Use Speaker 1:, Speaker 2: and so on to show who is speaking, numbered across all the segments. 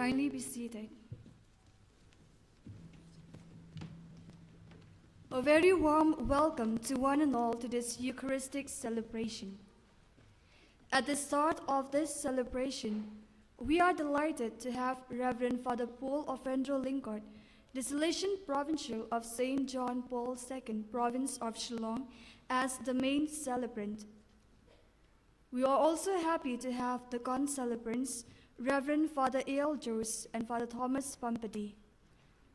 Speaker 1: Kindly be seated. A very warm welcome to one and all to this Eucharistic celebration. At the start of this celebration, we are delighted to have Reverend Father Paul of Fernando, the Salesian Provincial of St. John Paul II, Province of Shillong, as the main celebrant. We are also happy to have the concelebrants, Reverend Father A.L. Jose and Father Thomas Pampadi,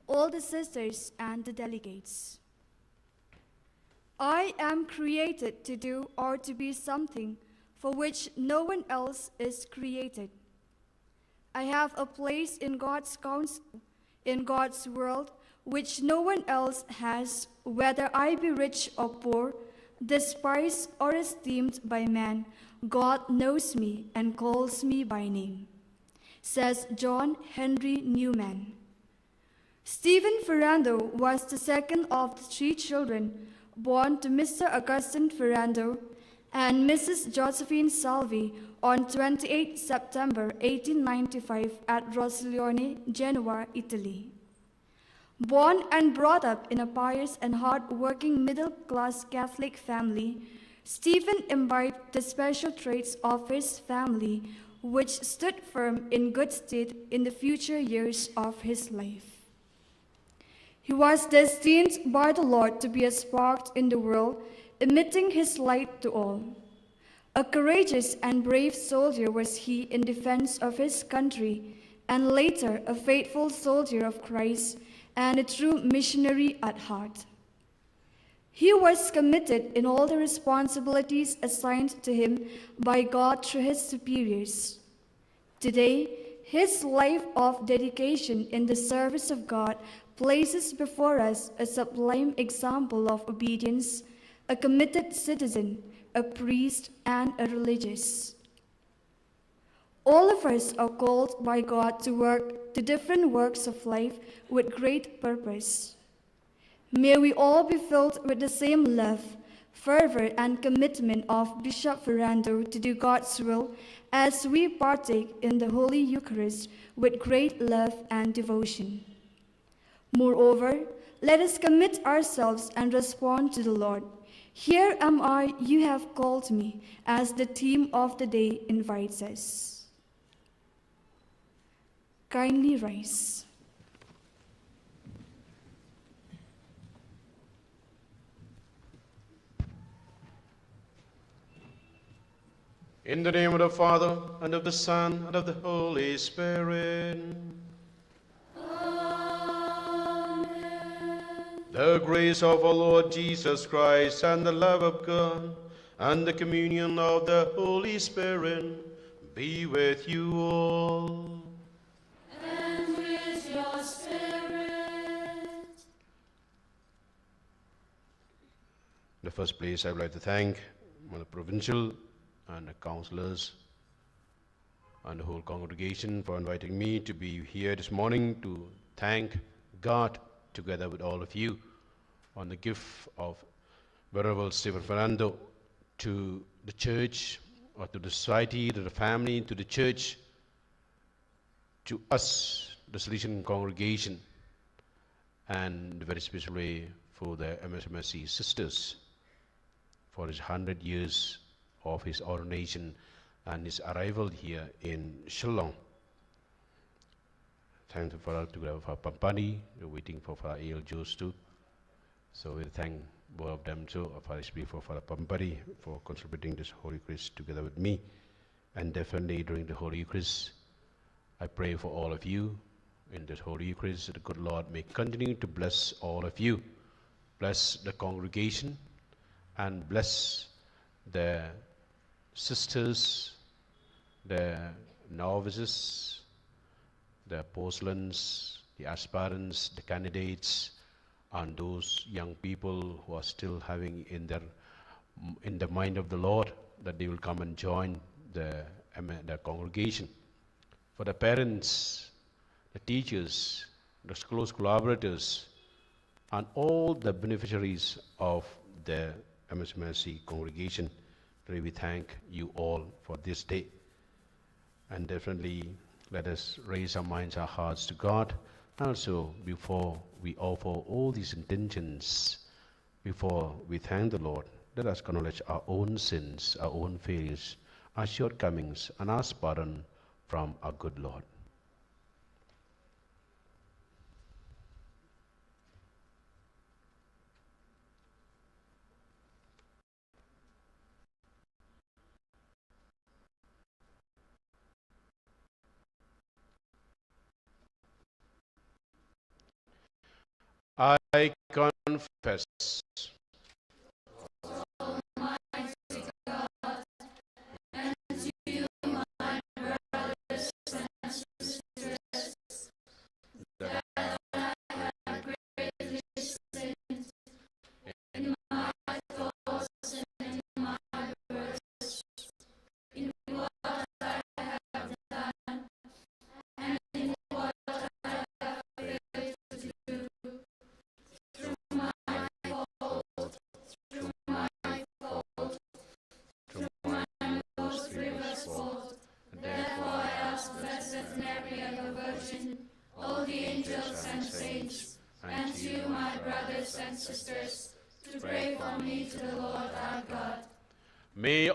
Speaker 1: all the sisters and the delegates. I am created to do or to be something for which no one else is created. I have a place in God's counsel, in God's world, which no one else has, whether I be rich or poor, despised or esteemed by man. God knows me and calls me by name, says John Henry Newman. Stephen Ferrando was the second of the 3 children born to Mr. Augustine Ferrando and Mrs. Josephine Salvi on 28 September 1895 at Rosiglione, Genoa, Italy. Born and brought up in a pious and hard-working middle-class Catholic family, Stephen imbibed the special traits of his family, which stood firm in good stead in the future years of his life. He was destined by the Lord to be a spark in the world, emitting his light to all. A courageous and brave soldier was he in defense of his country, and later a faithful soldier of Christ and a true missionary at heart. He was committed in all the responsibilities assigned to him by God through his superiors. Today, his life of dedication in the service of God places before us a sublime example of obedience, a committed citizen, a priest, and a religious. All of us are called by God to work the different works of life with great purpose. May we all be filled with the same love, fervor, and commitment of Bishop Fernando to do God's will as we partake in the Holy Eucharist with great love and devotion. Moreover, let us commit ourselves and respond to the Lord. Here am I, you have called me, as the theme of the day invites us. Kindly rise.
Speaker 2: In the name of the Father, and of the Son, and of the Holy Spirit. The grace of our Lord Jesus Christ, and the love of God, and the communion of the Holy Spirit be with you all.
Speaker 3: And with your spirit.
Speaker 2: In the first place, I would like to thank the Provincial and the councillors and the whole congregation for inviting me to be here this morning to thank God together with all of you on the gift of Venerable Stephen Fernando to the church, or to the society, to the family, to the church, to us, the Salesian congregation, and very specially for the MSMSC sisters for his 100 years of his ordination and his arrival here in Shillong. Thank you for Pampani, we're waiting for A.L. Jose too. So we thank both of them too, especially for Father Pampani for contributing this Holy Eucharist together with me. And definitely during the Holy Eucharist, I pray for all of you in this Holy Eucharist, that the good Lord may continue to bless all of you. Bless the congregation and bless the sisters, the novices, the apostles, the aspirants, the candidates, and those young people who are still having in the mind of the Lord that they will come and join the congregation. For the parents, the teachers, the close collaborators, and all the beneficiaries of the MSMSC congregation, we thank you all for this day. And definitely Let us raise our minds, our hearts to God. Also, before we offer all these intentions, before we thank the Lord, let us acknowledge our own sins, our own failures, our shortcomings, and ask pardon from our good Lord. I confess that through my most grievous fault, and therefore I ask the Centenary and the Virgin, all the angels and saints, and you, my brothers and sisters, to pray for me to the Lord our God. May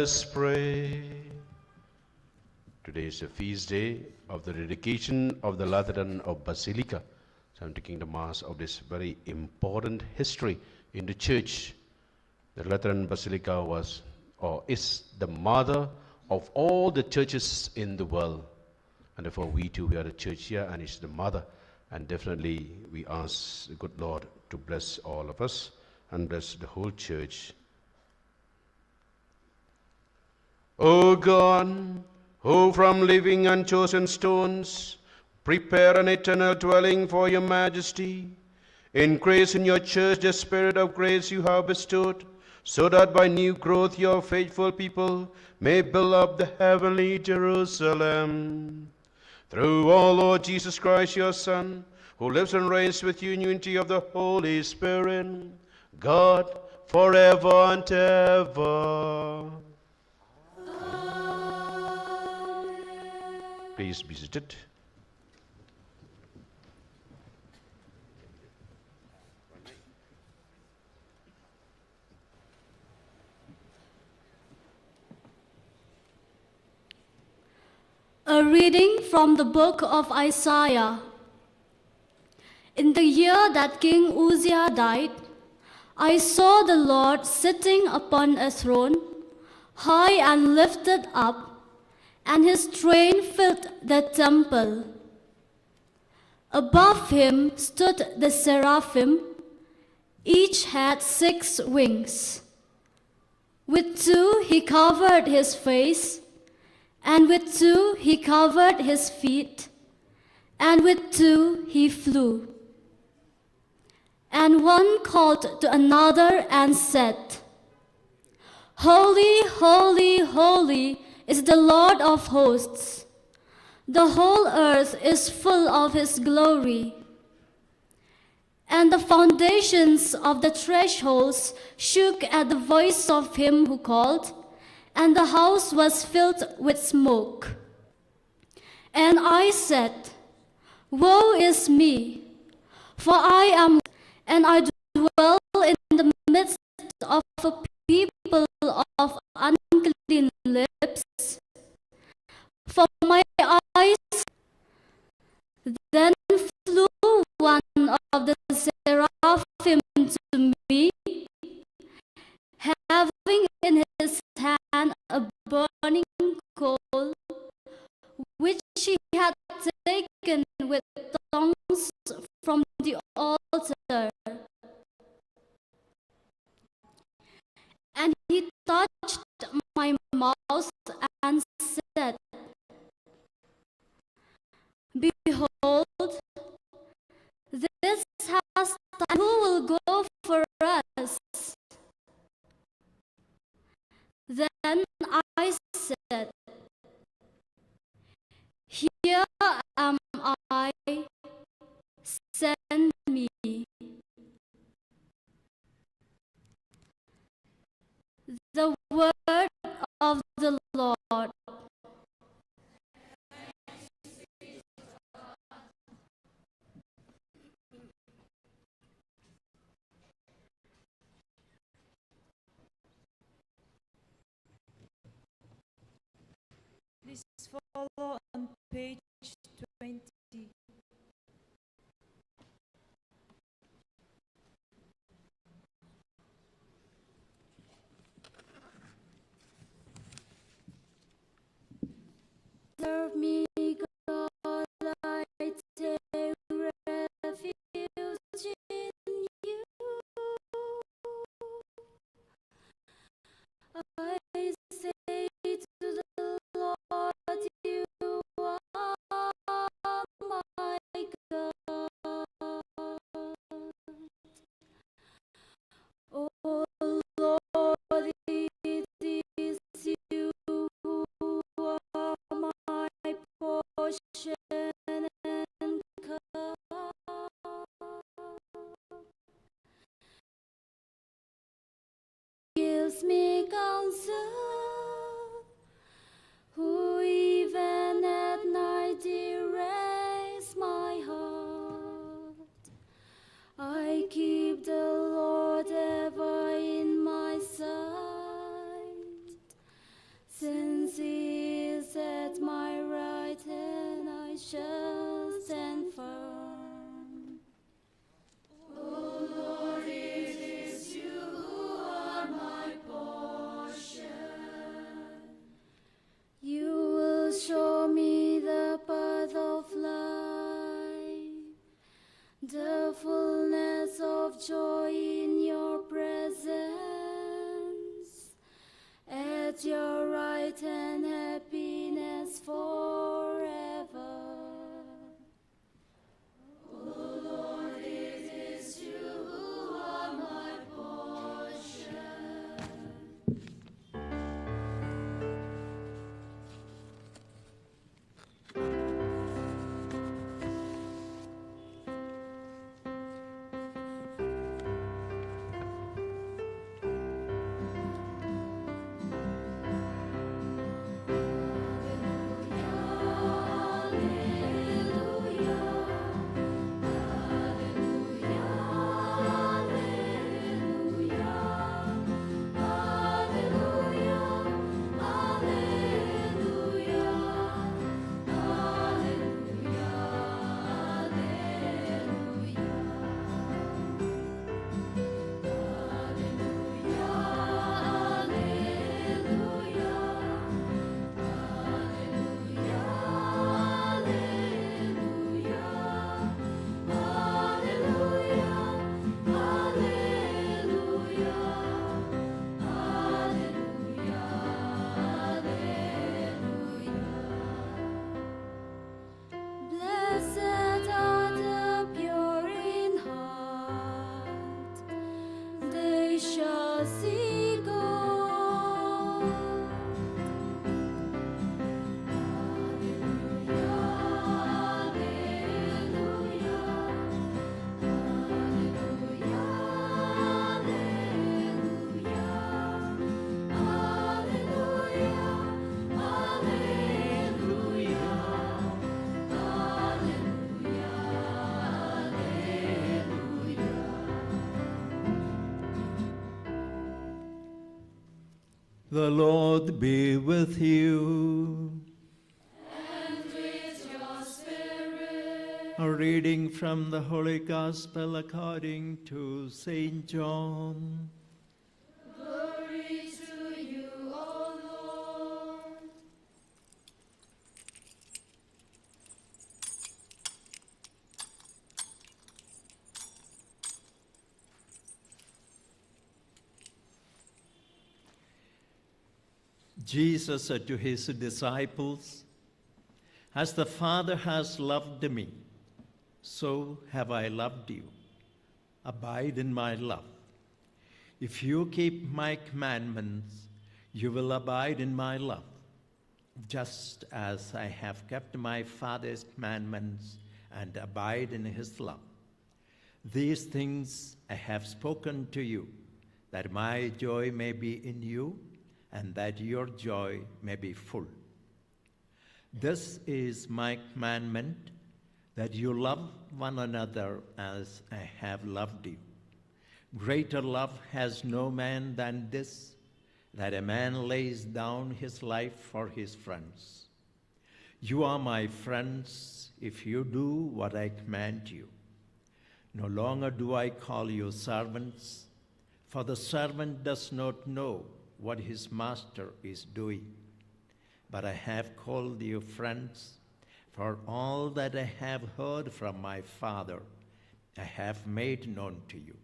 Speaker 2: us pray. Today is a feast day of the dedication of the Lateran of Basilica. So I'm taking the Mass of this very important history in the Church. The Lateran Basilica was or is the mother of all the churches in the world. And therefore we too, we are the church here and it's the mother. And definitely we ask the good Lord to bless all of us and bless the whole church. O God, who from living and chosen stones prepare an eternal dwelling for your majesty, increase in your church the spirit of grace you have bestowed, so that by new growth your faithful people may build up the heavenly Jerusalem. Through our Lord Jesus Christ, your Son, who lives and reigns with you in unity of the Holy Spirit, God, forever and ever. Please be seated.
Speaker 4: A reading from the book of Isaiah. In the year that King Uzziah died, I saw the Lord sitting upon a throne, high and lifted up, and his train filled the temple. Above him stood the seraphim. Each had 6 wings. With 2 he covered his face, and with 2 he covered his feet, and with 2 he flew. And one called to another and said, Holy, holy, holy is the Lord of hosts. The whole earth is full of his glory. And the foundations of the thresholds shook at the voice of him who called, and the house was filled with smoke. And I said, Woe is me, for I am, and I dwell in the midst of a people of unclean lips. For my eyes, then flew one of the seraphim to me, having in his hand a burning coal, which he had taken with tongs from the altar. And he touched my mouth and said, Behold, this has time. Who will go for us? Then I said, Here am I, send me. The word of the Lord.
Speaker 5: Please follow on page 20.
Speaker 4: Serve me, God, I take refuge in you. I say to the Lord, you are my God. Oh Lord, it is you who are my portion and cup. Gives me counsel, who even at night directs my heart. I keep the Lord ever in my sight. light and happiness forever. Blessed are the pure in heart, they shall see God.
Speaker 6: The Lord be with you.
Speaker 3: And with your spirit.
Speaker 6: A reading from the Holy Gospel according to St. John.
Speaker 3: Glory to you, O Lord.
Speaker 6: Jesus said to his disciples, "As the Father has loved me, so have I loved you. Abide in my love. If you keep my commandments, you will abide in my love, just as I have kept my Father's commandments and abide in his love. These things I have spoken to you, that my joy may be in you, and that your joy may be full. This is my commandment, that you love one another as I have loved you. Greater love has no man than this, that a man lays down his life for his friends. You are my friends if you do what I command you. No longer do I call you servants, for the servant does not know what his master is doing. But I have called you friends, for all that I have heard from my Father, I have made known to you.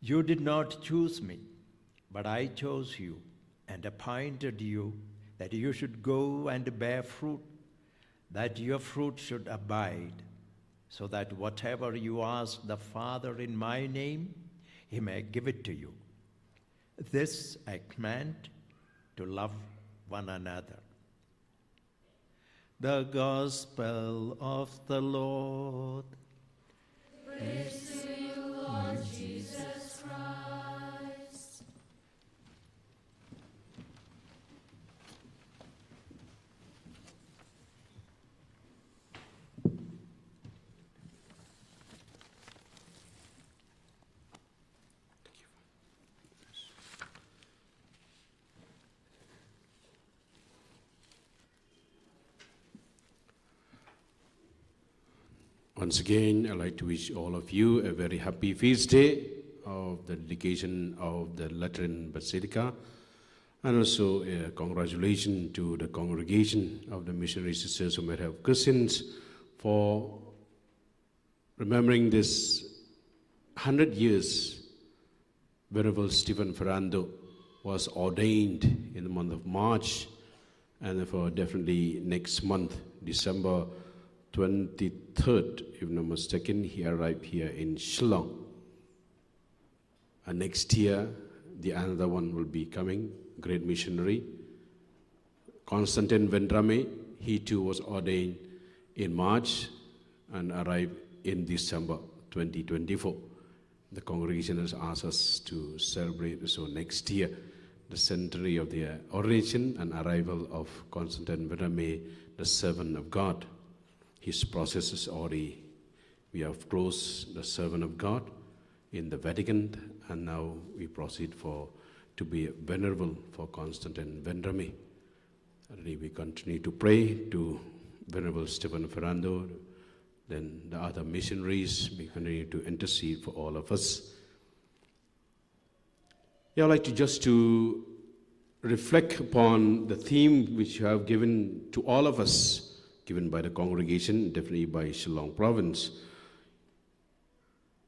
Speaker 6: You did not choose me, but I chose you and appointed you that you should go and bear fruit, that your fruit should abide, so that whatever you ask the Father in my name, he may give it to you. This I command, to love one another." The Gospel of the Lord.
Speaker 3: Praise to you, Lord Jesus Christ.
Speaker 2: Once again, I'd like to wish all of you a very happy feast day of the dedication of the Lateran Basilica, and also a congratulations to the congregation of the missionary sisters who might have Christians for remembering this 100 years Venerable Stephen Ferrando was ordained in the month of March, and for definitely next month, December 23rd, if I'm not mistaken, he arrived here in Shillong. And next year, the another one will be coming, great missionary. Constantine Vendrame, he too was ordained in March and arrived in December 2024. The congregation has asked us to celebrate, so next year, the centenary of the ordination and arrival of Constantine Vendrame, the servant of God. His process is already, we have closed the servant of God in the Vatican, and now we proceed to be venerable for Constantine Vendrame. And we continue to pray to Venerable Stephen Ferrando, then the other missionaries. We continue to intercede for all of us. Yeah, I'd like to just to reflect upon the theme which you have given to all of us, given by the congregation, definitely by Shillong Province.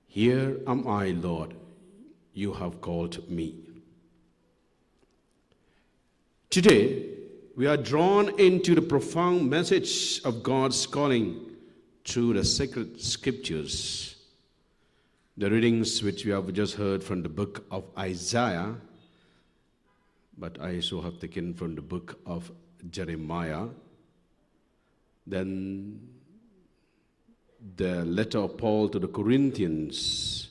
Speaker 2: Here am I, Lord, you have called me. Today, we are drawn into the profound message of God's calling through the sacred scriptures. The readings which we have just heard from the book of Isaiah, but I also have taken from the book of Jeremiah. Then the letter of Paul to the Corinthians,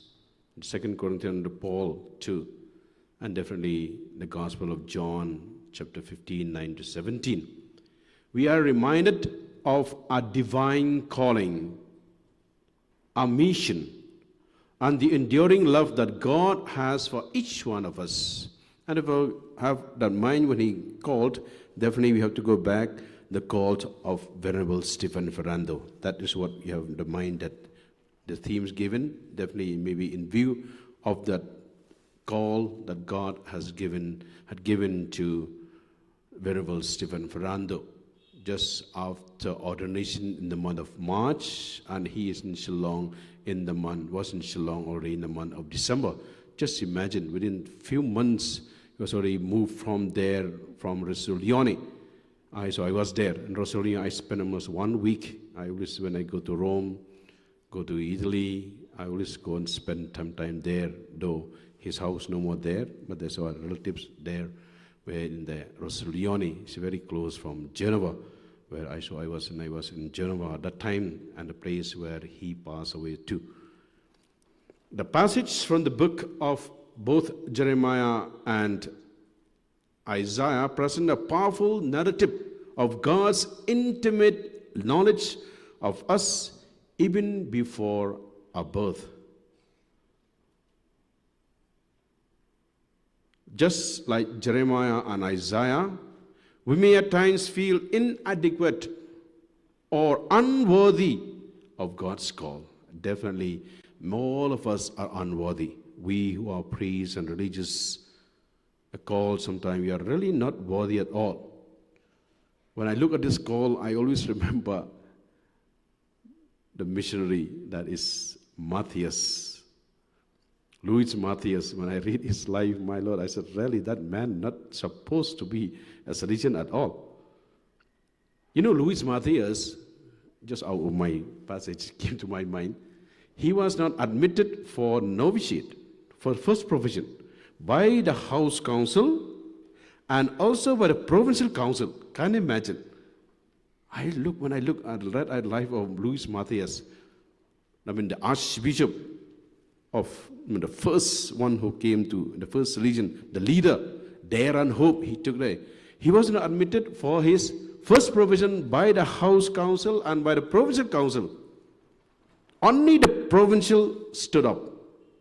Speaker 2: 2 Corinthians to Paul too, and definitely the Gospel of John, chapter 15, 9 to 17. We are reminded of our divine calling, our mission, and the enduring love that God has for each one of us. And if we have that mind when he called, definitely we have to go back the call of Venerable Stephen Fernando. That is what you have in the mind, that the themes given, definitely maybe in view of that call that God had given to Venerable Stephen Fernando just after ordination in the month of March, and he is in Shillong was in Shillong already in the month of December. Just imagine, within few months, he was already moved from there, from Rosolione. So I was there. In Rosolione, I spent almost 1 week. I always, when I go to Rome, go to Italy, I always go and spend some time there, though his house no more there, but there's our relatives there, where in the Rosolione, it's very close from Genova, where I was in Genova at that time, and the place where he passed away too. The passage from the book of both Jeremiah and Isaiah present a powerful narrative of God's intimate knowledge of us even before our birth. Just like Jeremiah and Isaiah, we may at times feel inadequate or unworthy of God's call. Definitely, all of us are unworthy. We who are priests and religious are called, sometimes we are really not worthy at all. When I look at this call, I always remember the missionary that is Matthias. Louis Matthias, when I read his life, my Lord, I said, really, that man not supposed to be a Salesian at all. You know, Louis Matthias, just out of my passage came to my mind, he was not admitted for novitiate, for first provision, by the House Council and also by the Provincial Council. Can you imagine? When I read the life of Louis Matthias, the Archbishop of the first one who came to the first Salesian, the leader, Dare and Hope, he took there. He was not admitted for his first provision by the House Council and by the Provincial Council. Only the Provincial stood up.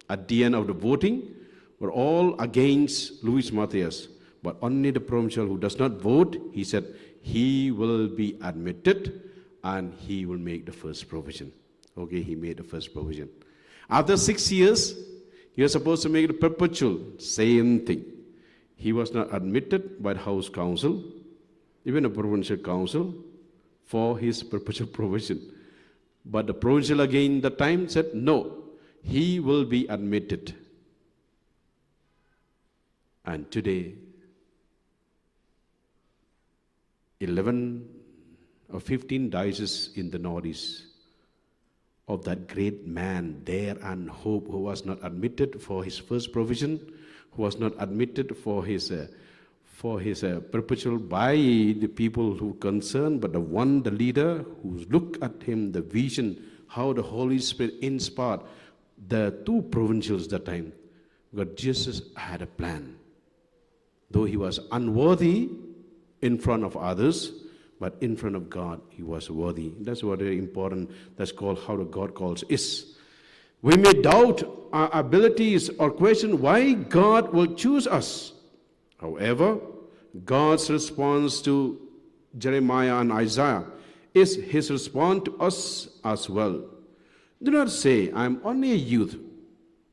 Speaker 2: At the end of the voting, were all against Louis Matthias. But only the Provincial who does not vote, he said, he will be admitted and he will make the first provision. Okay, he made the first provision. After 6 years, he was supposed to make the perpetual, same thing. He was not admitted by the House Council, even the Provincial Council, for his perpetual provision. But the Provincial again that time said, no, he will be admitted. And today, 11 or 15 dioceses in the Northeast of that great man, Dare and Hope, who was not admitted for his first provision, who was not admitted for his perpetual by the people who concerned, but the leader who looked at him, the vision, how the Holy Spirit inspired the two provincials that time. But Jesus had a plan. Though he was unworthy in front of others, but in front of God, he was worthy. That's what very important. That's called how the God calls is. We may doubt our abilities or question why God will choose us. However, God's response to Jeremiah and Isaiah is his response to us as well. Do not say, I am only a youth,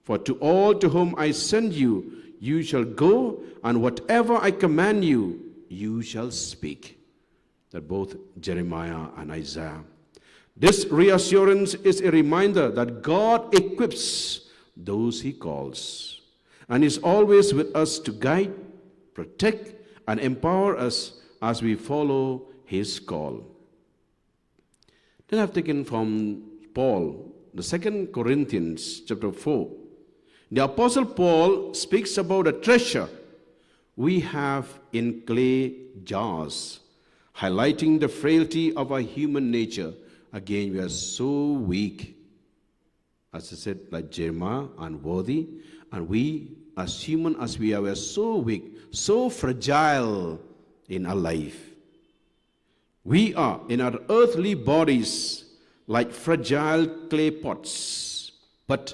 Speaker 2: for to all to whom I send you, you shall go, and whatever I command you, you shall speak. That both Jeremiah and Isaiah. This reassurance is a reminder that God equips those he calls, and is always with us to guide, protect, and empower us as we follow his call. Then I've taken from Paul, the 2 Corinthians chapter 4. The Apostle Paul speaks about a treasure we have in clay jars, highlighting the frailty of our human nature. Again, we are so weak. As I said, like Jeremiah, unworthy. And we, as human as we are so weak, so fragile in our life. We are, in our earthly bodies, like fragile clay pots. But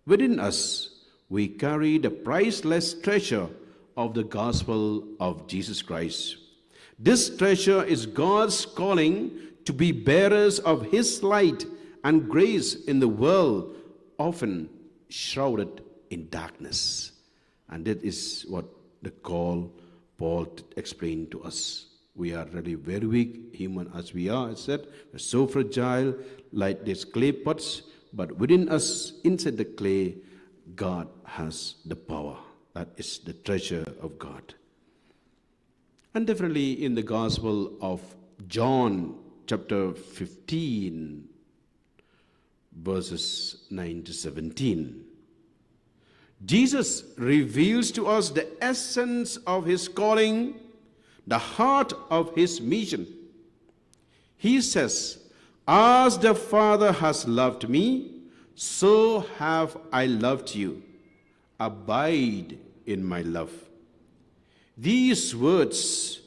Speaker 2: within us, we carry the priceless treasure of the gospel of Jesus Christ. This treasure is God's calling to be bearers of his light and grace in the world, often shrouded in darkness. And that is what the call Paul explained to us. We are really very weak, human as we are, I said. We're so fragile, like these clay pots, but within us, inside the clay, God has the power. That is the treasure of God. And definitely in the Gospel of John, chapter 15, verses 9 to 17, Jesus reveals to us the essence of his calling, the heart of his mission. He says, as the Father has loved me, so have I loved you. Abide in my love. These words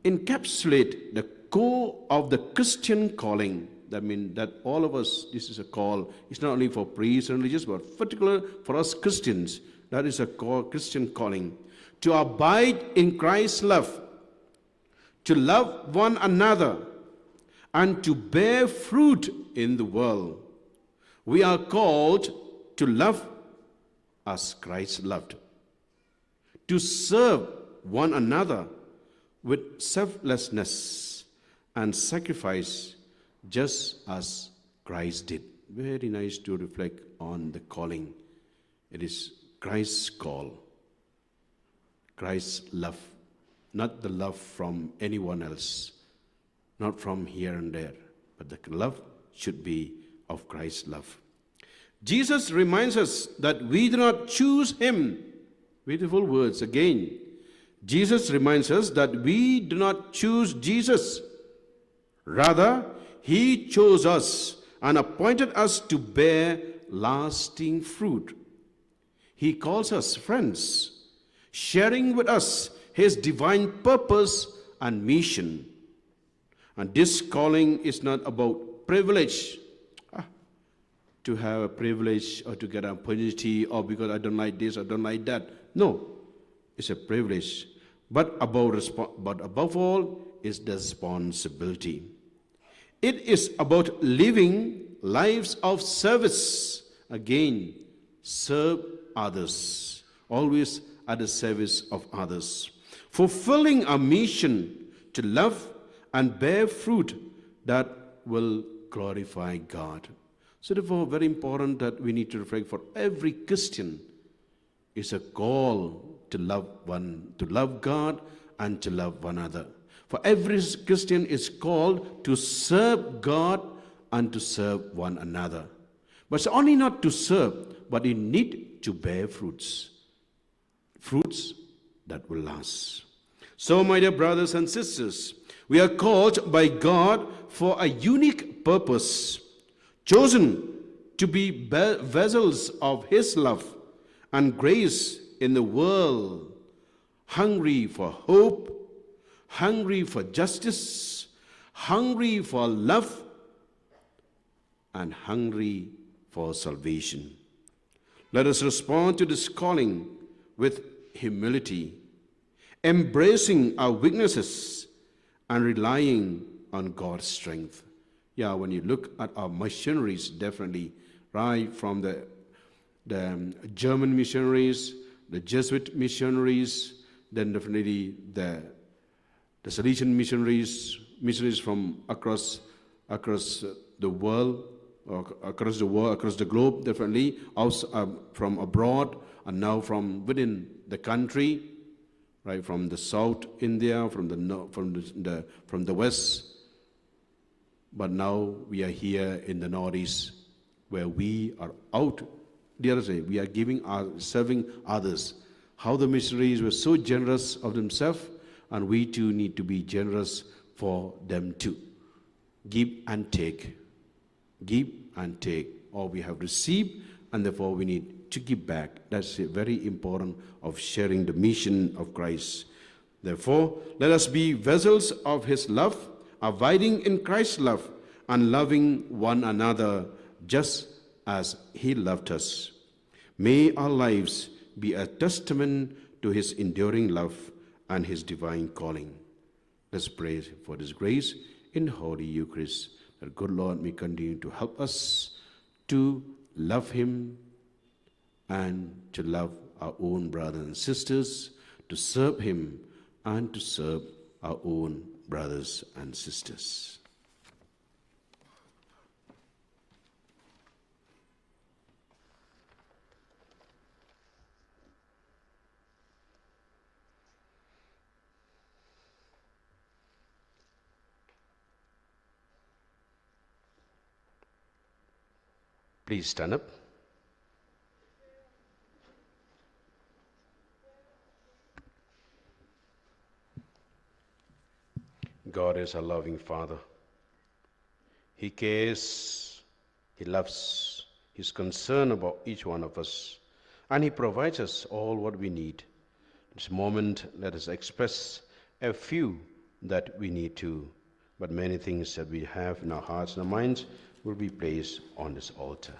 Speaker 2: encapsulate the core of the Christian calling. That means that all of us, this is a call. It's not only for priests and religious, but particularly for us Christians. That is a core Christian calling. To abide in Christ's love, to love one another, and to bear fruit in the world. We are called to love as Christ loved, to serve one another with selflessness and sacrifice, just as Christ did. Very nice to reflect on the calling. It is Christ's call, Christ's love, not the love from anyone else, not from here and there, but the love should be of Christ's love. Jesus reminds us that we do not choose him. Beautiful words again. Jesus reminds us that we do not choose Jesus. Rather, he chose us and appointed us to bear lasting fruit. He calls us friends, sharing with us his divine purpose and mission. And this calling is not about privilege, to have a privilege or to get an opportunity, or because I don't like this, I don't like that. No, it's a privilege. But above all is the responsibility. It is about living lives of service. Again, serve others, always at the service of others. Fulfilling our mission to love and bear fruit that will glorify God. So therefore, very important that we need to reflect for every Christian is a call to love God and to love one another. For every Christian is called to serve God and to serve one another. But it's only not to serve, but in need to bear fruits. Fruits that will last. So, my dear brothers and sisters, we are called by God for a unique purpose, chosen to be vessels of His love and grace in the world, hungry for hope, hungry for justice, hungry for love, and hungry for salvation. Let us respond to this calling with humility, embracing our weaknesses and relying on God's strength. Yeah, when you look at our missionaries, definitely, right from the German missionaries, the Jesuit missionaries, then definitely the Salesian missionaries from across the world, across the globe, definitely, also, from abroad, and now from within the country, right, from the South India, from the West, but now we are here in the Northeast, where we are out. Dare I say, we are serving others. How the missionaries were so generous of themselves, and we too need to be generous for them too. Give and take. Give and take. All we have received, and therefore we need to give back. That's very important of sharing the mission of Christ. Therefore, let us be vessels of His love, abiding in Christ's love, and loving one another just as He loved us. May our lives be a testament to His enduring love and His divine calling. Let's pray for this grace in Holy Eucharist, that good Lord may continue to help us to love Him and to love our own brothers and sisters, to serve Him and to serve our own brothers and sisters. Please stand up. God is a loving Father. He cares, He loves, He's concerned about each one of us, and He provides us all what we need. This moment, let us express a few that we need to, but many things that we have in our hearts and our minds will be placed on this altar.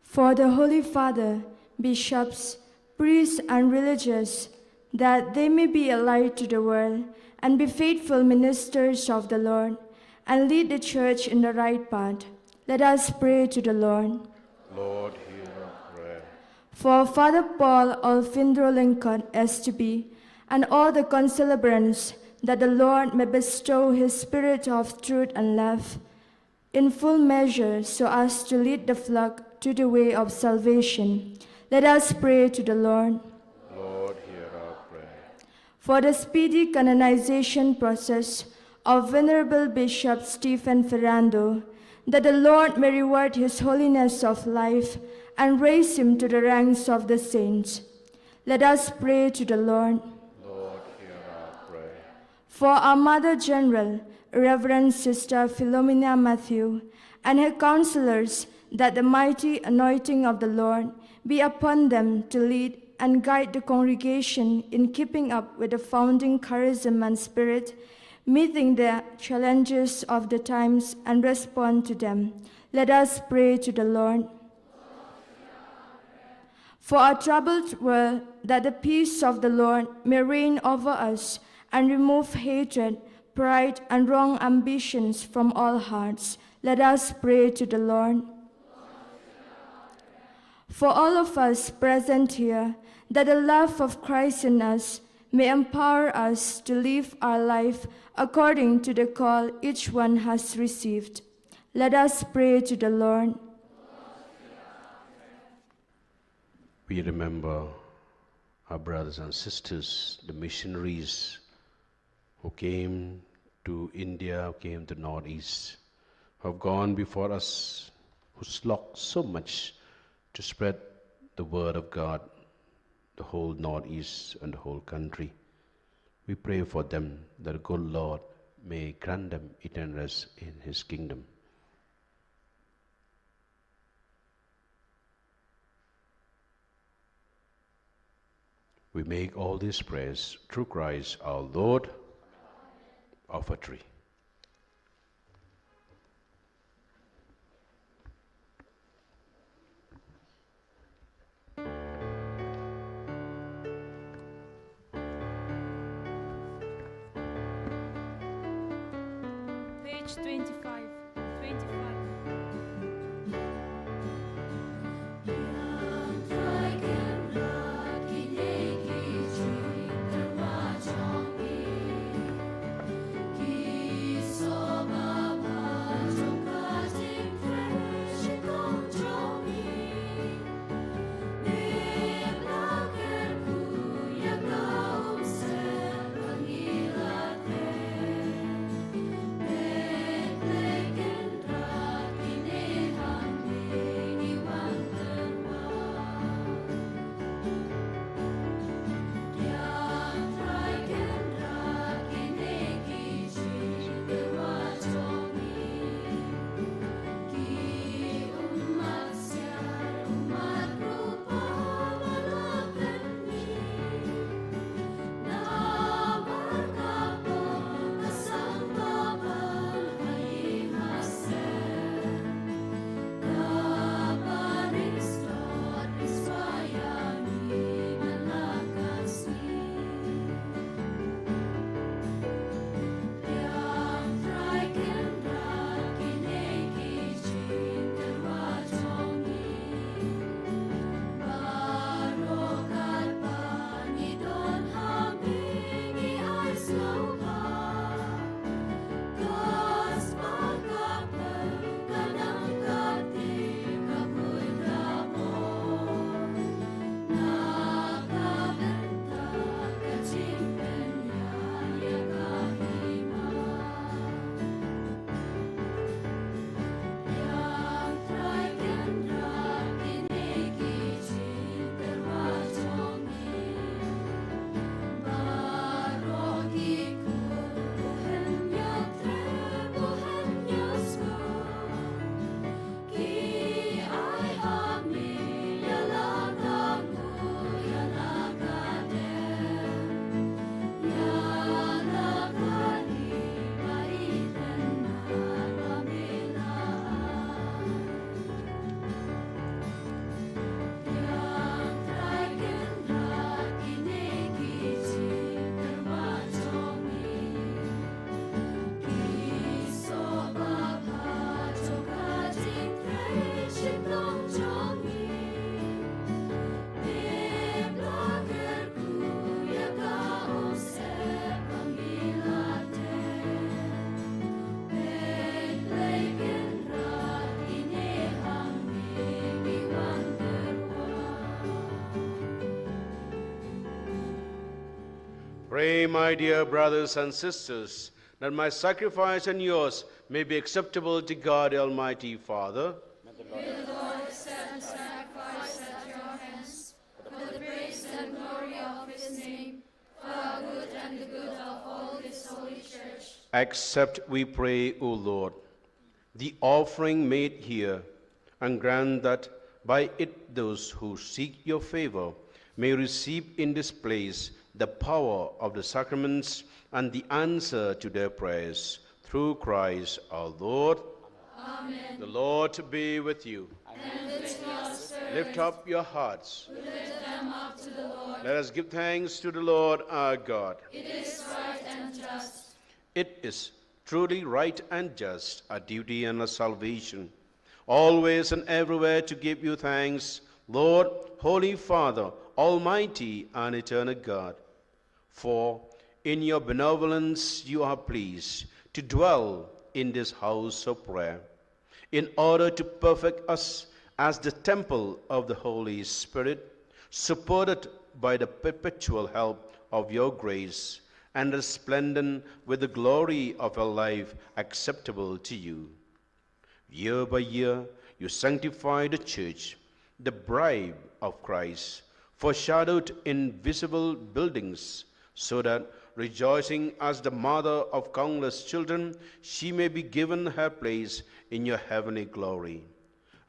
Speaker 1: For the Holy Father, bishops, priests, and religious, that they may be a light to the world and be faithful ministers of the Lord and lead the church in the right path. Let us pray to the Lord.
Speaker 2: Lord, hear our prayer.
Speaker 1: For Father Paul Alfindro Lincoln, STB, and all the concelebrants, that the Lord may bestow His Spirit of truth and love in full measure, so as to lead the flock to the way of salvation. Let us pray to the Lord.
Speaker 2: Lord, hear our prayer.
Speaker 1: For the speedy canonization process of Venerable Bishop Stephen Ferrando, that the Lord may reward his holiness of life and raise him to the ranks of the saints. Let us pray to the Lord.
Speaker 2: Lord, hear our prayer.
Speaker 1: For our Mother General, Reverend Sister Philomena Matthew, and her counselors, that the mighty anointing of the Lord be upon them to lead and guide the congregation in keeping up with the founding charism and spirit, meeting the challenges of the times and respond to them. Let us pray to the Lord. For our troubled world, that the peace of the Lord may reign over us and remove hatred, pride, and wrong ambitions from all hearts. Let us pray to the Lord. For all of us present here, that the love of Christ in us may empower us to live our life according to the call each one has received. Let us pray to the Lord.
Speaker 2: We remember our brothers and sisters, the missionaries who came to India, who came to Northeast, who have gone before us, who slogged so much to spread the word of God, the whole Northeast and the whole country. We pray for them that the good Lord may grant them eternal rest in His kingdom. We make all these prayers through Christ our Lord. Offertory.
Speaker 5: Page 25.
Speaker 2: Pray, my dear brothers and sisters, that my sacrifice and yours may be acceptable to God, Almighty Father.
Speaker 3: May the Lord accept the sacrifice at your hands, for the praise and glory of His name, for our good and the good of all His holy church.
Speaker 2: Accept, we pray, O Lord, the offering made here, and grant that by it those who seek your favor may receive in this place the power of the sacraments and the answer to their prayers. Through Christ our Lord.
Speaker 3: Amen.
Speaker 2: The Lord be with you.
Speaker 3: And with your spirit.
Speaker 2: Lift up your hearts.
Speaker 3: We lift them up to the Lord.
Speaker 2: Let us give thanks to the Lord our God.
Speaker 3: It is right and just.
Speaker 2: It is truly right and just, a duty and a salvation, always and everywhere to give you thanks, Lord, Holy Father, Almighty and eternal God. For in your benevolence you are pleased to dwell in this house of prayer, in order to perfect us as the temple of the Holy Spirit, supported by the perpetual help of your grace, and resplendent with the glory of a life acceptable to you. Year by year, you sanctify the church, the bride of Christ, foreshadowed in visible buildings, so that, rejoicing as the mother of countless children, she may be given her place in your heavenly glory.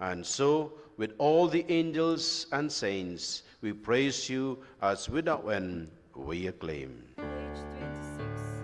Speaker 2: And so, with all the angels and saints, we praise you as without end we acclaim.
Speaker 5: Page 26.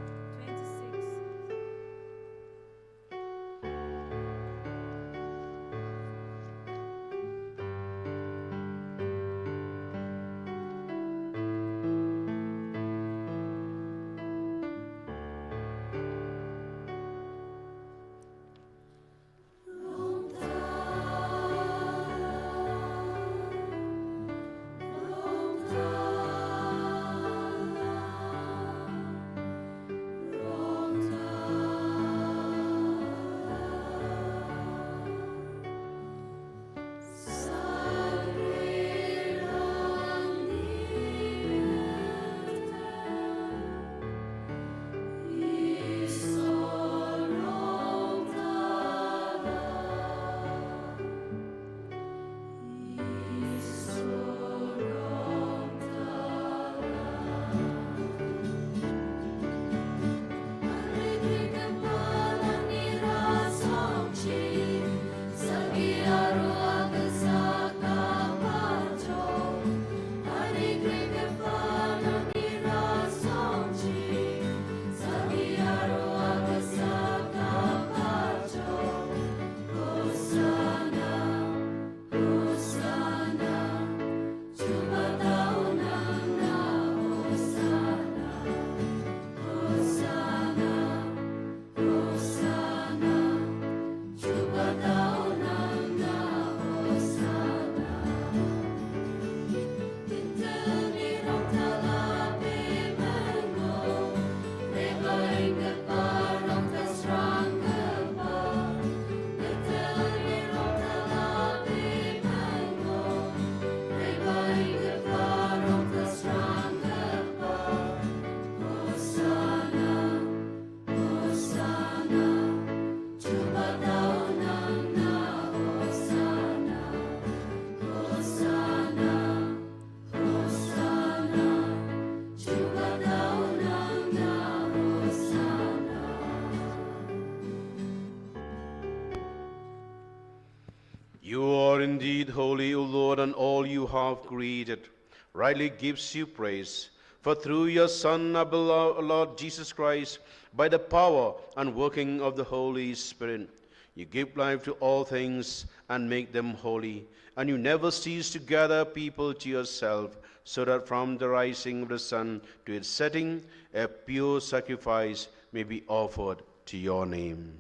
Speaker 2: You are indeed holy, O Lord, and all you have created rightly gives you praise. For through your Son, our beloved Lord Jesus Christ, by the power and working of the Holy Spirit, you give life to all things and make them holy. And you never cease to gather people to yourself, so that from the rising of the sun to its setting, a pure sacrifice may be offered to your name.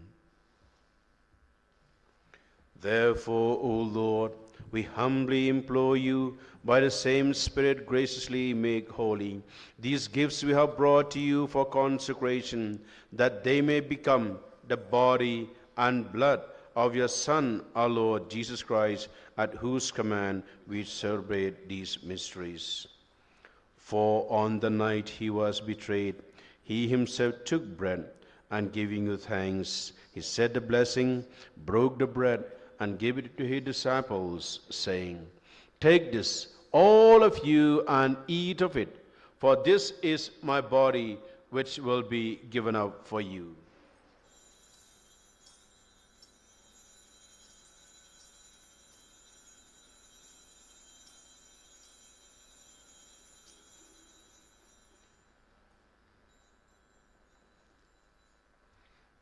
Speaker 2: Therefore, O Lord, we humbly implore you, by the same Spirit graciously make holy these gifts we have brought to you for consecration, that they may become the body and blood of your Son, our Lord Jesus Christ, at whose command we celebrate these mysteries. For on the night he was betrayed, he himself took bread, and giving you thanks, he said the blessing, broke the bread, and gave it to his disciples, saying, "Take this, all of you, and eat of it, for this is my body, which will be given up for you."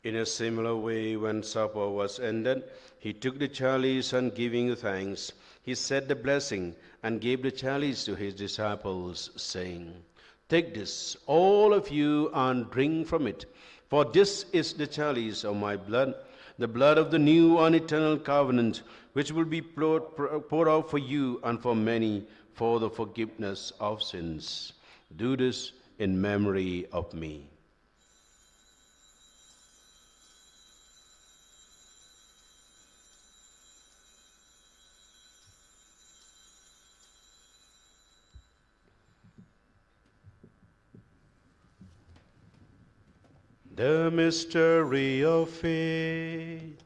Speaker 2: In a similar way, when supper was ended, he took the chalice, and giving thanks, he said the blessing, and gave the chalice to his disciples, saying, "Take this, all of you, and drink from it, for this is the chalice of my blood, the blood of the new and eternal covenant, which will be poured out for you and for many for the forgiveness of sins. Do this in memory of me." The mystery of faith.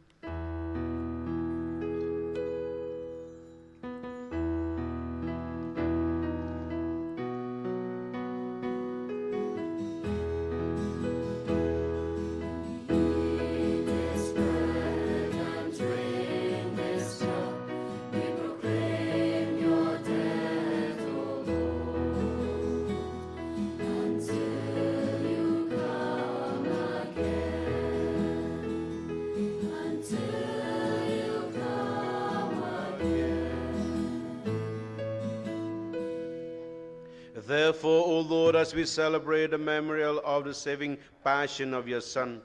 Speaker 2: Therefore, O Lord, as we celebrate the memorial of the saving passion of your Son,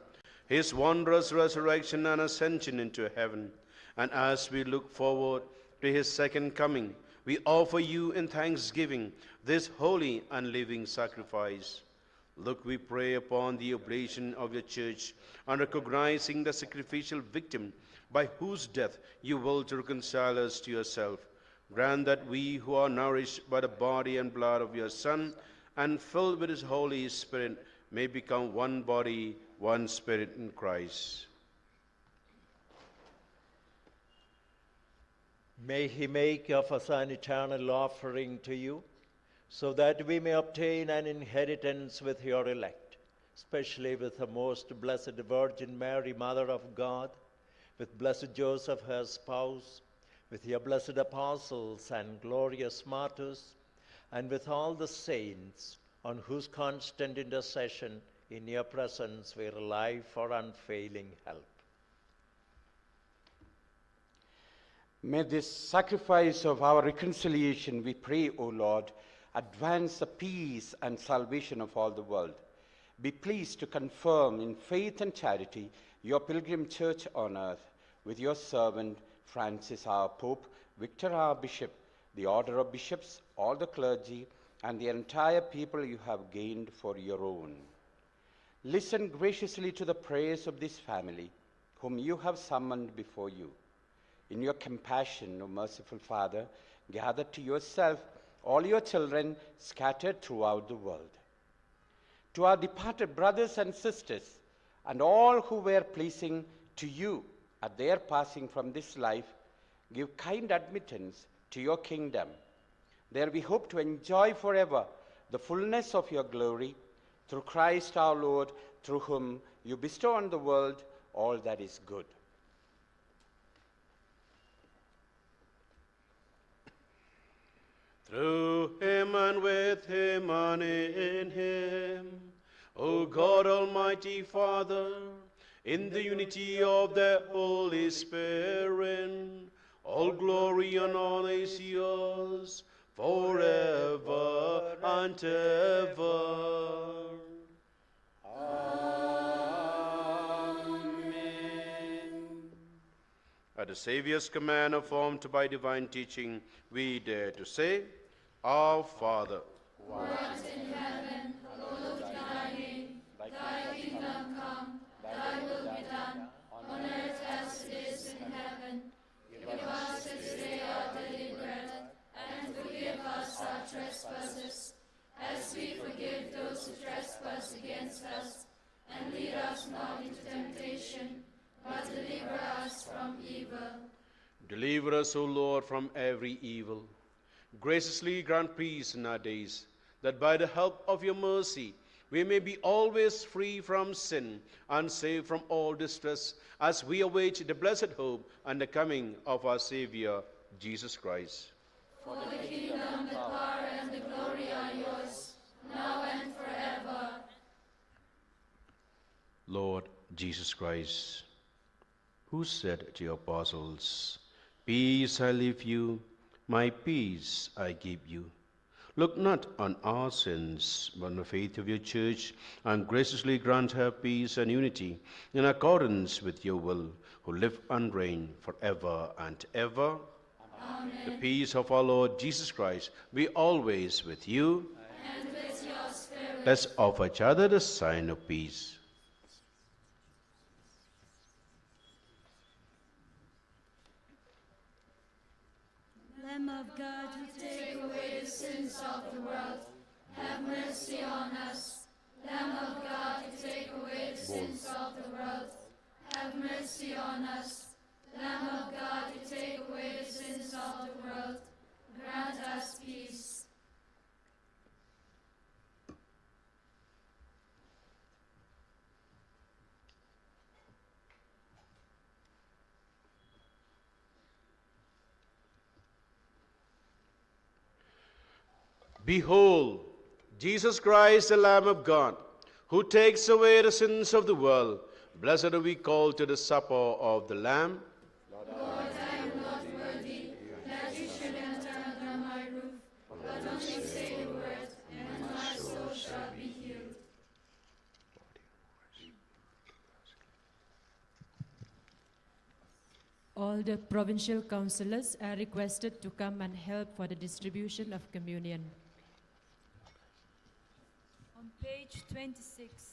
Speaker 2: his wondrous resurrection and ascension into heaven, and as we look forward to his second coming, we offer you in thanksgiving this holy and living sacrifice. Look, we pray, upon the oblation of your church, and recognizing the sacrificial victim by whose death you will to reconcile us to yourself. Grant that we who are nourished by the body and blood of your Son and filled with his Holy Spirit may become one body, one spirit in Christ.
Speaker 6: May he make of us an eternal offering to you, so that we may obtain an inheritance with your elect, especially with the most blessed Virgin Mary, Mother of God, with blessed Joseph, her spouse, with your blessed apostles and glorious martyrs, and with all the saints, on whose constant intercession in your presence we rely for unfailing help.
Speaker 7: May this sacrifice of our reconciliation, we pray, O Lord, advance the peace and salvation of all the world. Be pleased to confirm in faith and charity your pilgrim church on earth, with your servant Francis our Pope, Victor our Bishop, the order of bishops, all the clergy, and the entire people you have gained for your own. Listen graciously to the prayers of this family, whom you have summoned before you. In your compassion, O merciful Father, gather to yourself all your children scattered throughout the world. To our departed brothers and sisters, and all who were pleasing to you at their passing from this life, give kind admittance to your kingdom. There we hope to enjoy forever the fullness of your glory, through Christ our Lord, through whom you bestow on the world all that is good.
Speaker 2: Through him and with him and in him, O God, Almighty Father, in the unity of the Holy Spirit, all glory and honor is yours forever and ever.
Speaker 7: Amen.
Speaker 2: At the Saviour's command, formed by divine teaching, we dare to say, Our Father,
Speaker 3: Who art in heaven, hallowed be thy name. Thy kingdom come, thy will be done, on earth as it is in heaven. Give us this day our daily bread, and forgive us our trespasses, as we forgive those who trespass against us. And lead us not into temptation, but deliver us from evil.
Speaker 2: deliver us, O Lord, from every evil. Graciously grant peace in our days, that by the help of your mercy we may be always free from sin and safe from all distress, as we await the blessed hope and the coming of our Savior, Jesus Christ.
Speaker 3: For the kingdom, the power, and the glory are yours, now and forever.
Speaker 2: Lord Jesus Christ, who said to your apostles, Peace I leave you, my peace I give you. Look not on our sins, but on the faith of your church, and graciously grant her peace and unity, in accordance with your will, who live and reign forever and ever.
Speaker 3: Amen.
Speaker 2: The peace of our Lord Jesus Christ be always with you.
Speaker 3: And with your spirit.
Speaker 2: Let's offer each other the sign of peace.
Speaker 4: Lamb of God, who
Speaker 3: Take away the sins of the world. Have mercy on us. Lamb of God, to take away the sins of the world, have mercy on us. Lamb of God, to take away the sins of the world, grant us peace.
Speaker 2: Behold, Jesus Christ, the Lamb of God, who takes away the sins of the world. Blessed are we called to the supper of the Lamb.
Speaker 3: Lord, I am not worthy that you should enter under my roof, but only say the word, and my soul shall be healed.
Speaker 8: All the provincial councillors are requested to come and help for the distribution of communion.
Speaker 5: On page 26.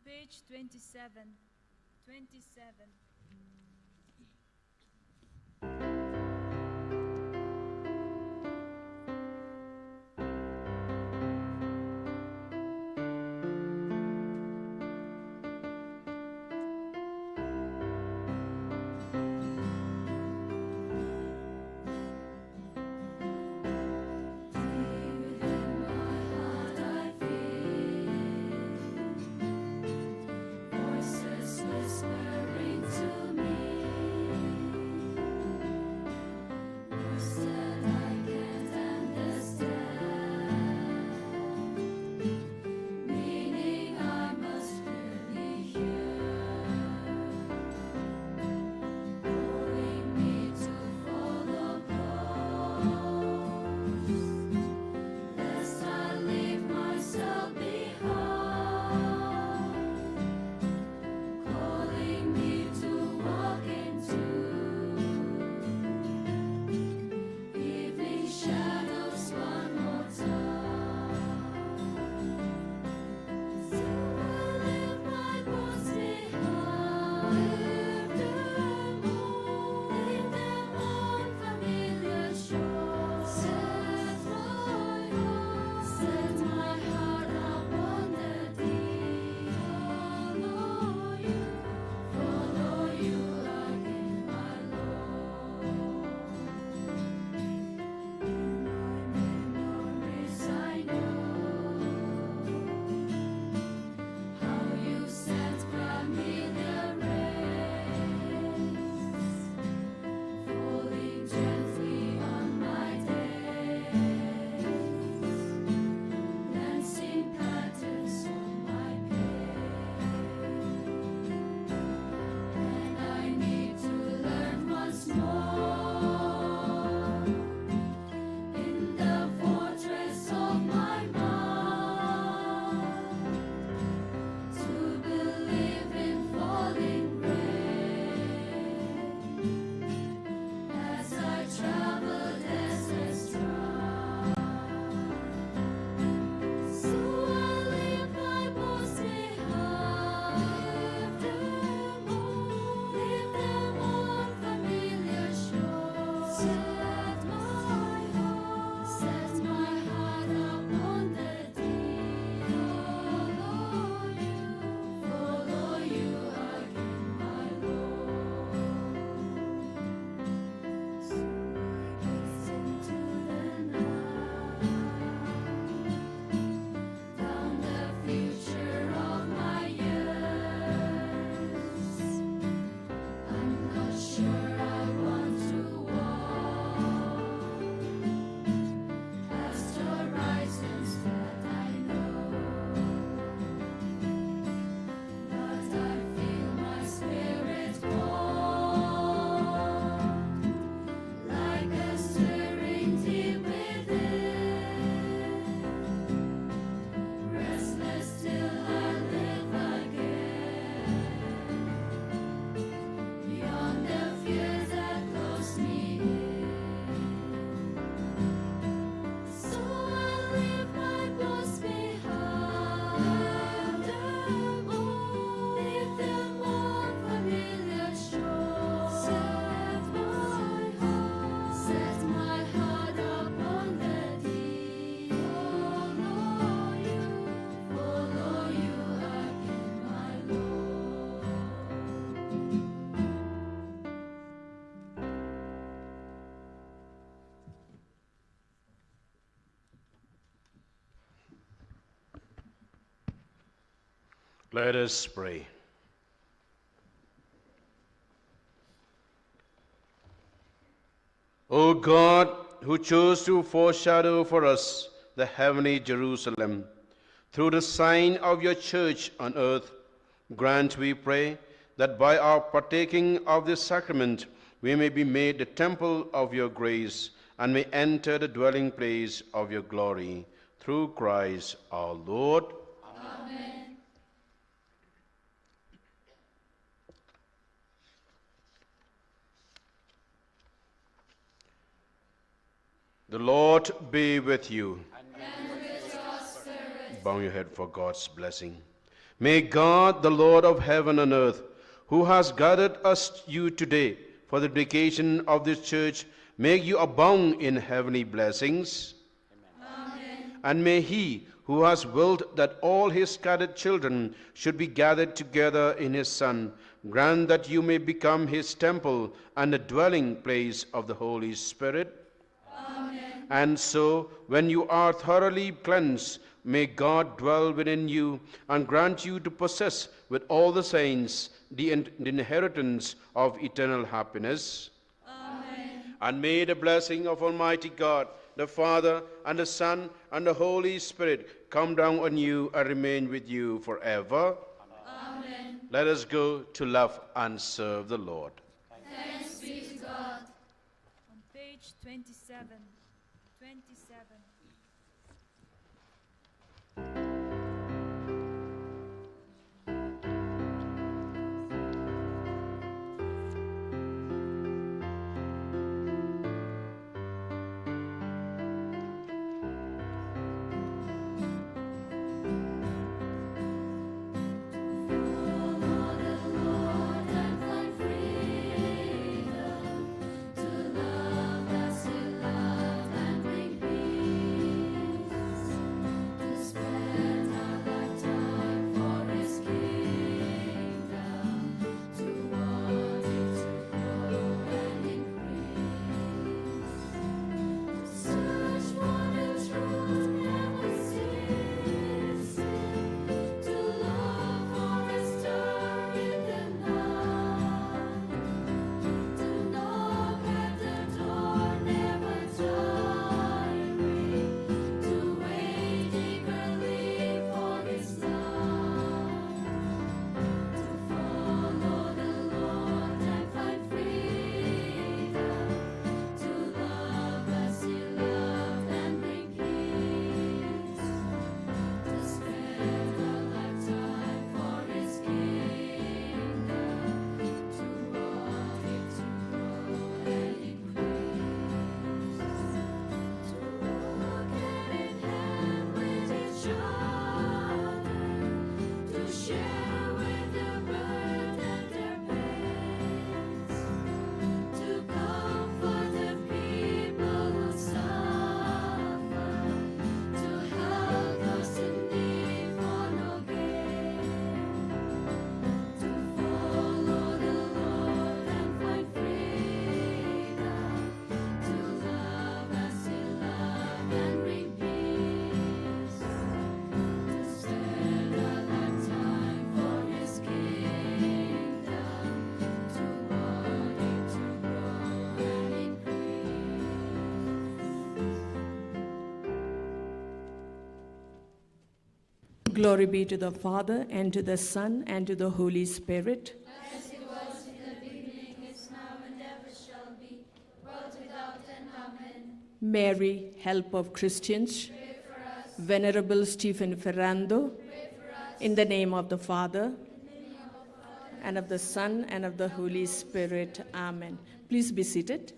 Speaker 5: page 27. 27.
Speaker 3: Voices whispering to
Speaker 2: Let us pray. O God, who chose to foreshadow for us the heavenly Jerusalem, through the sign of your church on earth, grant, we pray, that by our partaking of this sacrament, we may be made the temple of your grace and may enter the dwelling place of your glory. Through Christ our Lord.
Speaker 3: Amen.
Speaker 2: The Lord be with you.
Speaker 3: And with your spirit.
Speaker 2: Bow your head for God's blessing. May God, the Lord of heaven and earth, who has gathered you today for the dedication of this church, make you abound in heavenly blessings.
Speaker 3: Amen.
Speaker 2: And may he who has willed that all his scattered children should be gathered together in his Son, grant that you may become his temple and the dwelling place of the Holy Spirit.
Speaker 3: Amen.
Speaker 2: And so, when you are thoroughly cleansed, may God dwell within you and grant you to possess with all the saints the inheritance of eternal happiness.
Speaker 3: Amen.
Speaker 2: And may the blessing of Almighty God, the Father, and the Son, and the Holy Spirit come down on you and remain with you forever.
Speaker 3: Amen.
Speaker 2: Let us go to love and serve the Lord.
Speaker 3: Thanks be to God.
Speaker 5: On page 27. 27.
Speaker 9: Glory be to the Father, and to the Son, and to the Holy Spirit.
Speaker 3: As it was in the beginning, is now, and ever shall be, world without end. Amen.
Speaker 9: Mary, help of Christians.
Speaker 3: Pray for us.
Speaker 9: Venerable Stephen Ferrando.
Speaker 3: Pray for us.
Speaker 9: In the name of the Father,
Speaker 3: In the name of the Father,
Speaker 9: and of the Son, and of the Holy Spirit. Amen. Please be seated.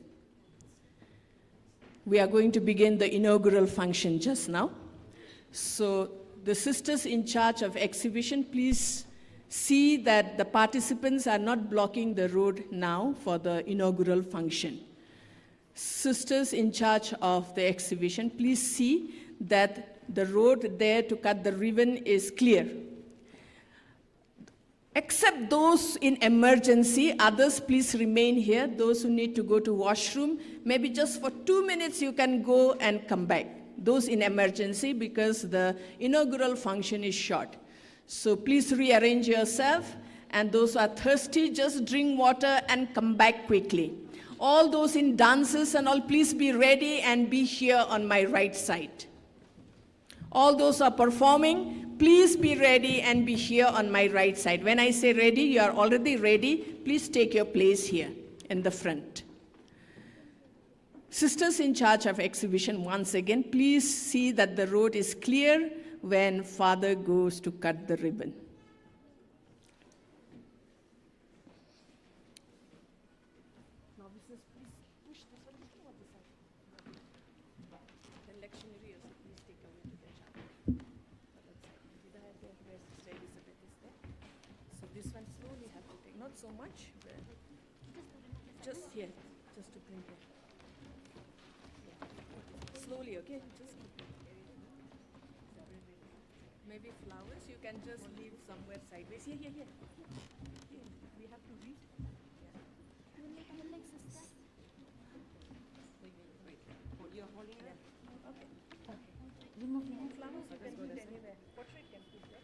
Speaker 9: We are going to begin the inaugural function just now. So the sisters in charge of exhibition, please see that the participants are not blocking the road now for the inaugural function. Sisters in charge of the exhibition, please see that the road there to cut the ribbon is clear. Except those in emergency, others please remain here. Those who need to go to washroom, maybe just for 2 minutes you can go and come back. Those in emergency, because the inaugural function is short. So please rearrange yourself, and those who are thirsty, just drink water and come back quickly. All those in dances and all, please be ready and be here on my right side. All those who are performing, please be ready and be here on my right side. When I say ready, you are already ready. Please take your place here in the front. Sisters in charge of exhibition, once again, please see that the road is clear when Father goes to cut the ribbon. Novices, please push this one. The lectionary also, please take away to the chapel. This one slowly have to take, not so much. Just here, just to bring it. Yeah. Slowly, okay? Just maybe flowers, you can just leave somewhere sideways. Here, here, here. Here. We have to read. Yeah. Wait. You're holding it? Okay. Remove flowers, you can put anywhere. Portrait can put there.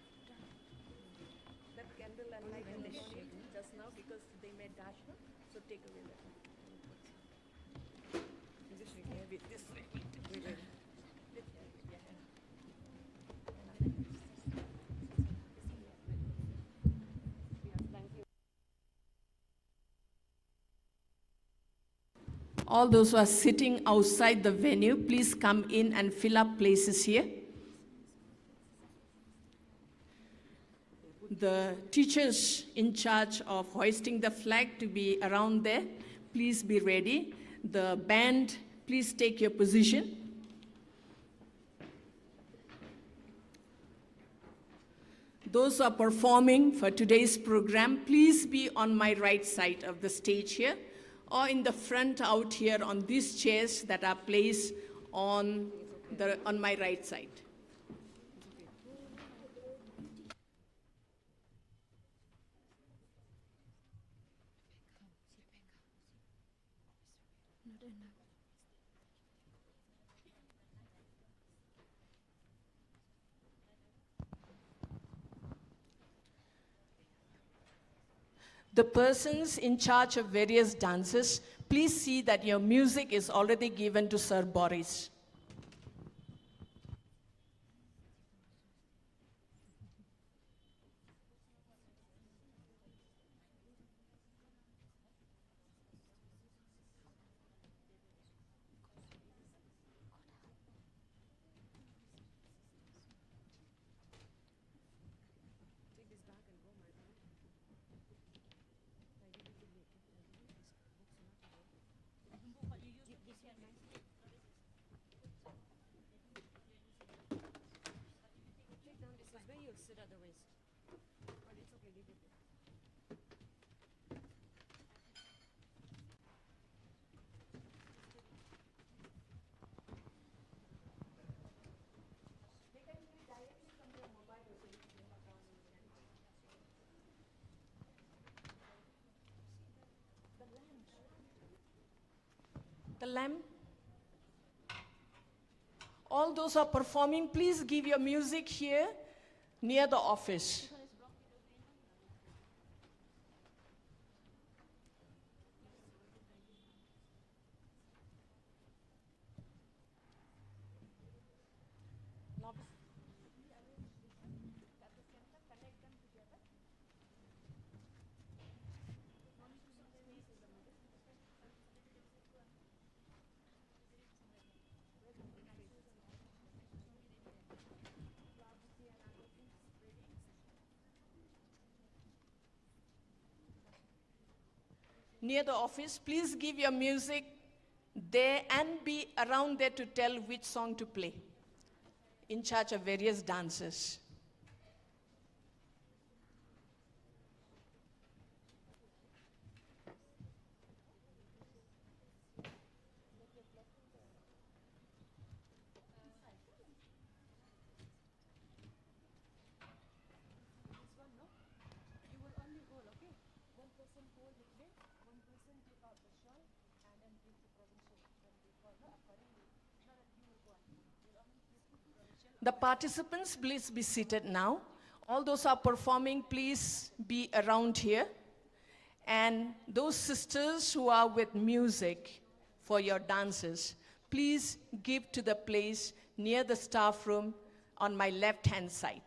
Speaker 9: That candle and light in the shade just now because they made dash, no? So take away that one. Maybe this way. Wait. All those who are sitting outside the venue, please come in and fill up places here. The teachers in charge of hoisting the flag to be around there, please be ready. The band, please take your position. Those who are performing for today's program, please be on my right side of the stage here, or in the front out here on these chairs that are placed on my right side. The persons in charge of various dances, please see that your music is already given to Sir Boris. The lamp. All those who are performing, please give your music here near the office. Near the office, please give your music there and be around there to tell which song to play, in charge of various dances. The participants, please be seated now. All those who are performing, please be around here. And those sisters who are with music for your dances, please give to the place near the staff room on my left-hand side.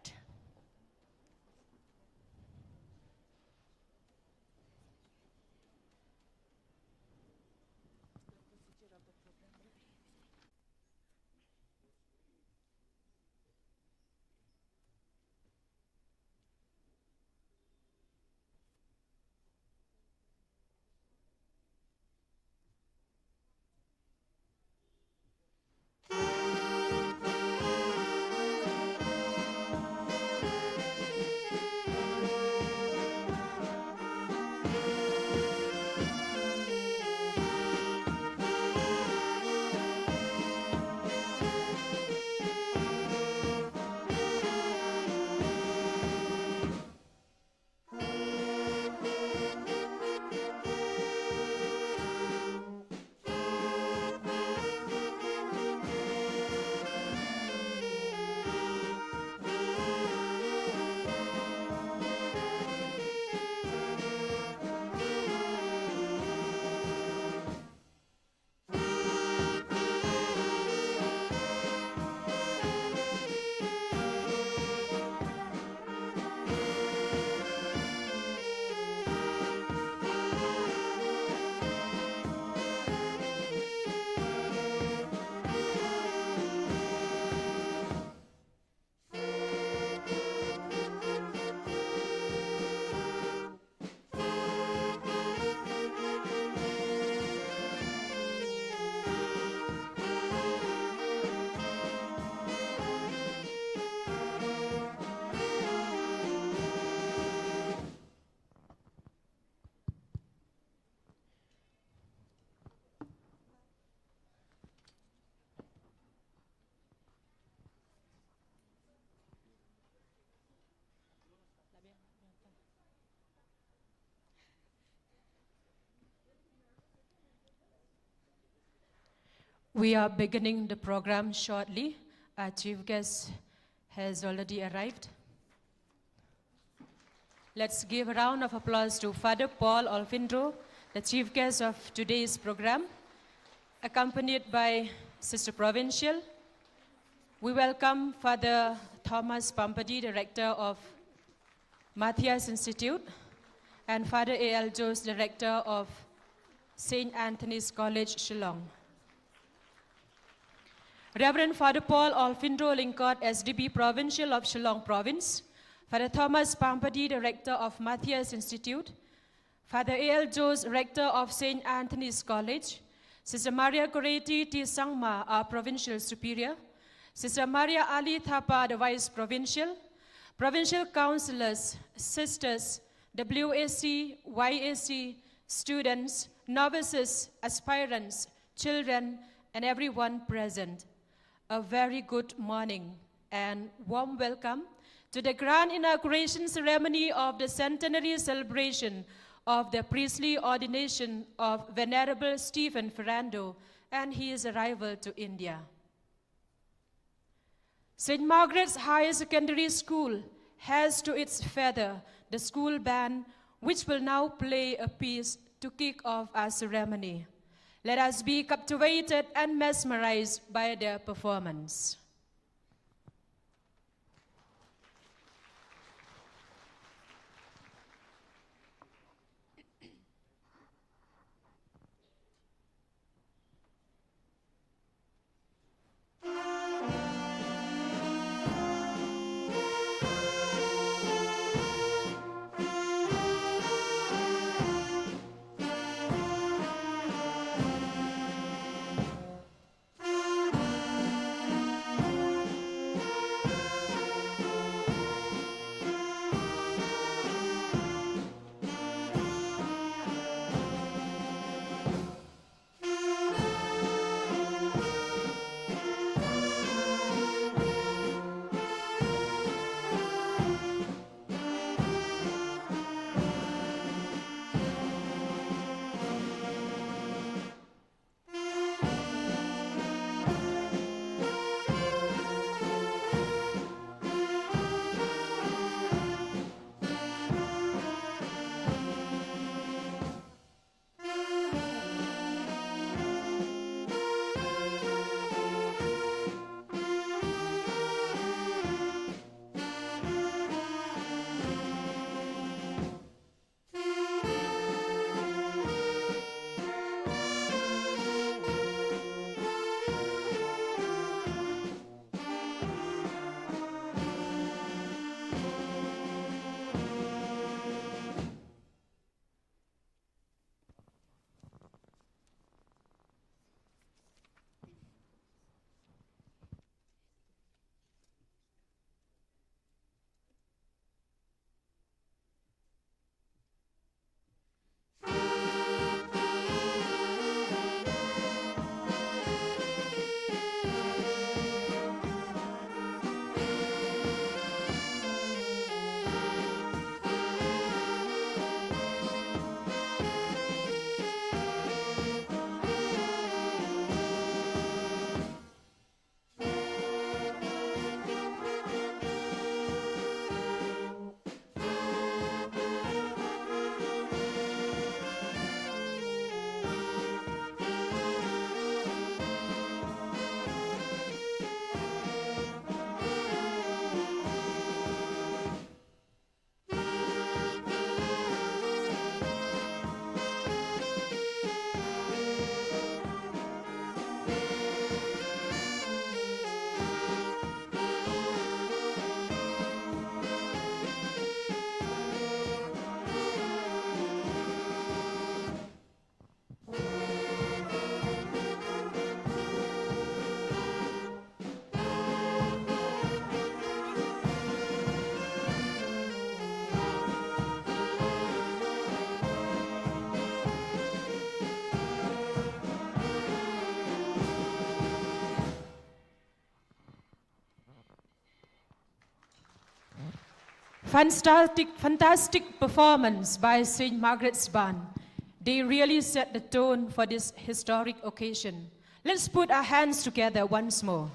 Speaker 8: We are beginning the program shortly. Our chief guest has already arrived. Let's give a round of applause to Father Paul Alfindro, the chief guest of today's program, accompanied by Sister Provincial. We welcome Father Thomas Pampadi, Director of Matthias Institute, and Father A.L. Jose, Director of St. Anthony's College, Shillong. Reverend Father Paul Alfindro Linkot, SDB Provincial of Shillong Province, Father Thomas Pampadi, Director of Matthias Institute, Father A.L. Jose, Rector of St. Anthony's College, Sister Maria Goreti T. Sangma, our Provincial Superior, Sister Maria Ali Thapa, the Vice Provincial, Provincial Councillors, Sisters, WAC, YAC, students, novices, aspirants, children, and everyone present. A very good morning and warm welcome to the grand inauguration ceremony of the Centenary celebration of the priestly ordination of Venerable Stephen Ferrando and his arrival to India. St. Margaret's Higher Secondary School has to its feather the school band, which will now play a piece to kick off our ceremony. Let us be captivated and mesmerized by their performance. Fantastic performance by St. Margaret's Band. They really set the tone for this historic occasion. Let's put our hands together once more.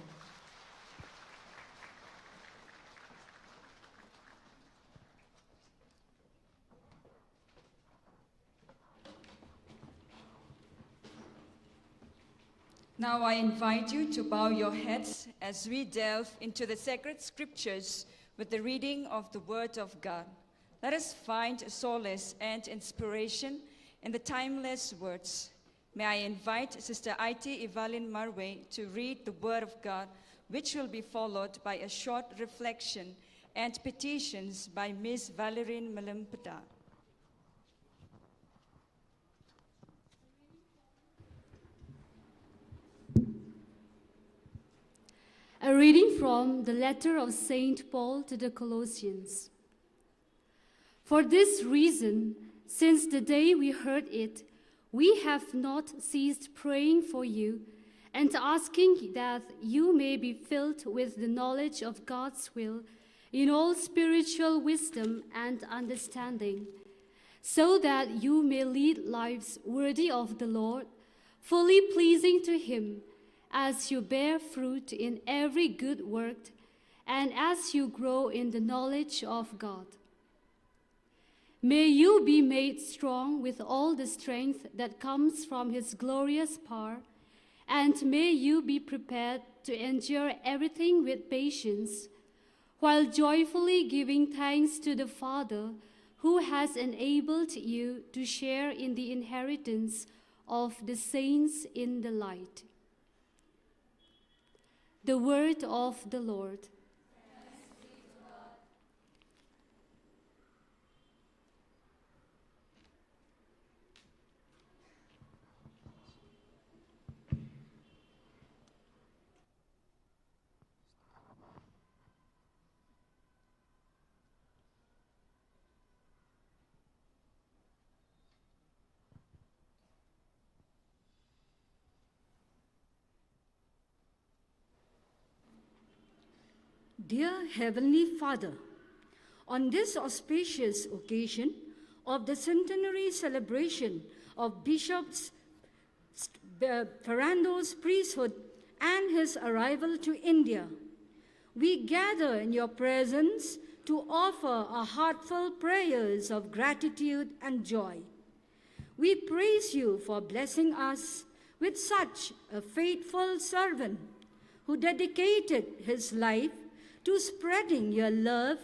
Speaker 10: Now I invite you to bow your heads as we delve into the sacred scriptures with the reading of the Word of God. Let us find solace and inspiration in the timeless words. May I invite Sister Aiti Evalin Marwe to read the Word of God, which will be followed by a short reflection and petitions by Ms. Valerine Malampata.
Speaker 4: A reading from the letter of St. Paul to the Colossians. For this reason, since the day we heard it, we have not ceased praying for you and asking that you may be filled with the knowledge of God's will in all spiritual wisdom and understanding, so that you may lead lives worthy of the Lord, fully pleasing to Him, as you bear fruit in every good work, and as you grow in the knowledge of God. May you be made strong with all the strength that comes from His glorious power, and may you be prepared to endure everything with patience, while joyfully giving thanks to the Father, who has enabled you to share in the inheritance of the saints in the light. The word of the Lord.
Speaker 11: Dear Heavenly Father, on this auspicious occasion of the centenary celebration of Bishop Ferrando's priesthood and his arrival to India, we gather in your presence to offer our heartfelt prayers of gratitude and joy. We praise you for blessing us with such a faithful servant who dedicated his life to spreading your love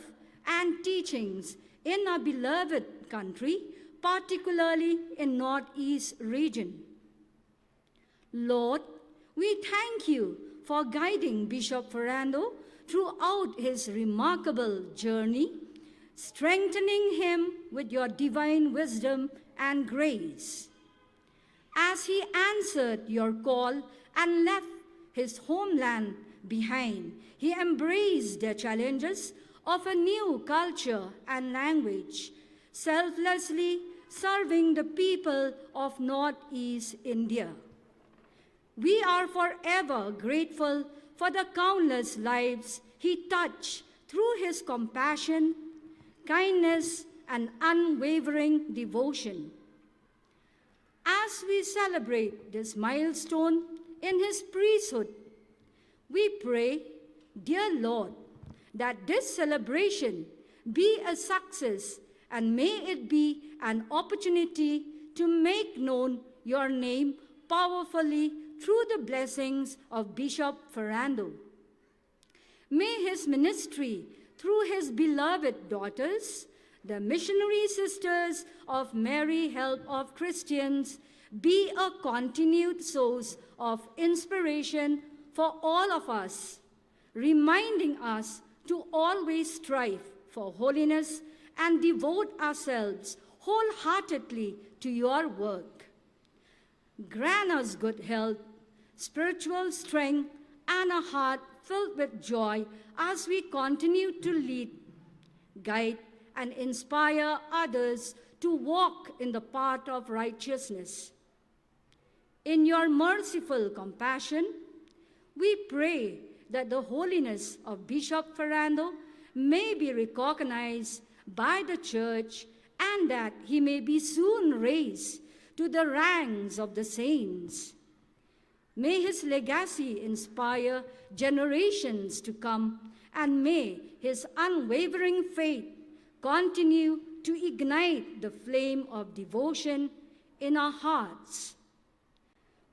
Speaker 11: and teachings in our beloved country, particularly in Northeast region. Lord, we thank you for guiding Bishop Fernando throughout his remarkable journey, strengthening him with your divine wisdom and grace. As he answered your call and left his homeland behind, he embraced the challenges of a new culture and language, selflessly serving the people of Northeast India. We are forever grateful for the countless lives he touched through his compassion, kindness, and unwavering devotion. As we celebrate this milestone in his priesthood, we pray, dear Lord, that this celebration be a success, and may it be an opportunity to make known your name powerfully through the blessings of Bishop Ferrando. May his ministry through his beloved daughters, the missionary sisters of Mary Help of Christians, be a continued source of inspiration for all of us, reminding us to always strive for holiness and devote ourselves wholeheartedly to your work. Grant us good health, spiritual strength, and a heart filled with joy as we continue to lead, guide, and inspire others to walk in the path of righteousness. In your merciful compassion, we pray that the holiness of Bishop Ferrando may be recognized by the Church, and that he may be soon raised to the ranks of the saints. May his legacy inspire generations to come, and may his unwavering faith continue to ignite the flame of devotion in our hearts.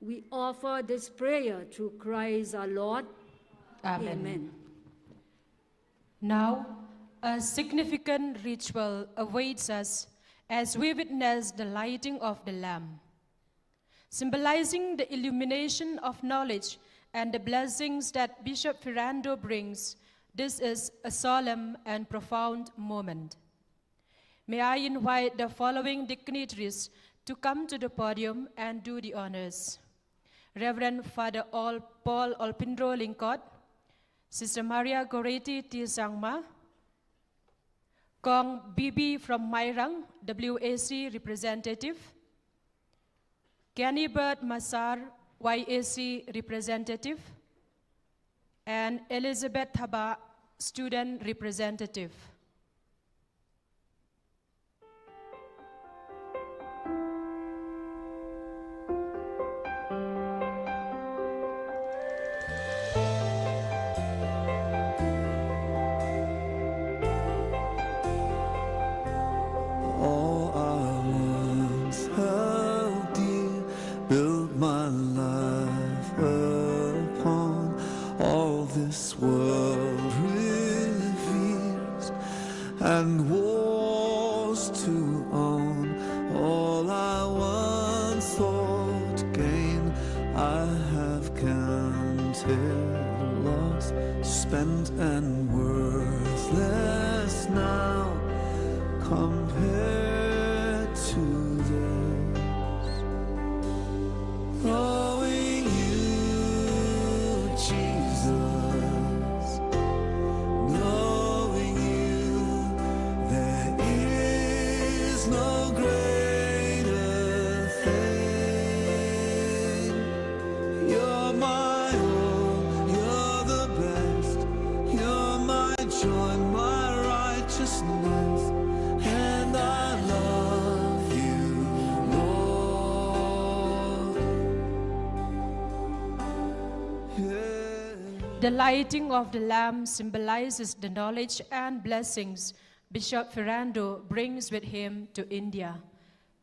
Speaker 11: We offer this prayer through Christ our Lord.
Speaker 8: Amen.
Speaker 11: Amen.
Speaker 8: Now, a significant ritual awaits us as we witness the lighting of the lamp, symbolizing the illumination of knowledge and the blessings that Bishop Ferrando brings. This is a solemn and profound moment. May I invite the following dignitaries to come to the podium and do the honors. Reverend Father Paul Olpindro Lingkot, Sister Maria Goretti Tisangma, Kong Bibi from Mairang, WAC representative, Ganibert Masar, YAC representative, and Elizabeth Haba, student representative.
Speaker 12: All I once held dear, built my life upon. All this world reveals and wars to own. All I once thought gain, I have counted loss, spent and worthless now, compared to this. Knowing you, Jesus, knowing you, there is no greater thing. You're my all, you're the best, you're my joy, my righteousness. And I love you, Lord. Yeah.
Speaker 8: The lighting of the lamp symbolizes the knowledge and blessings Bishop Ferrando brings with him to India.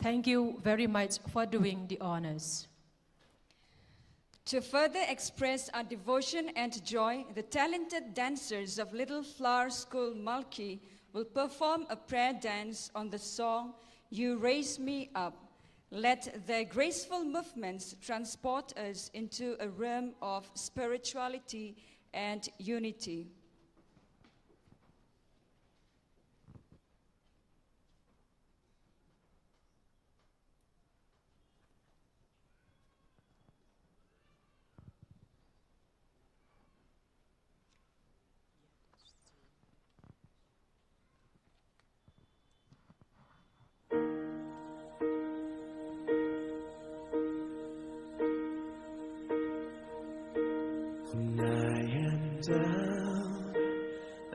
Speaker 8: Thank you very much for doing the honors.
Speaker 10: To further express our devotion and joy, the talented dancers of Little Flower School Malki will perform a prayer dance on the song, You Raise Me Up. Let their graceful movements transport us into a realm of spirituality and unity.
Speaker 12: When I am down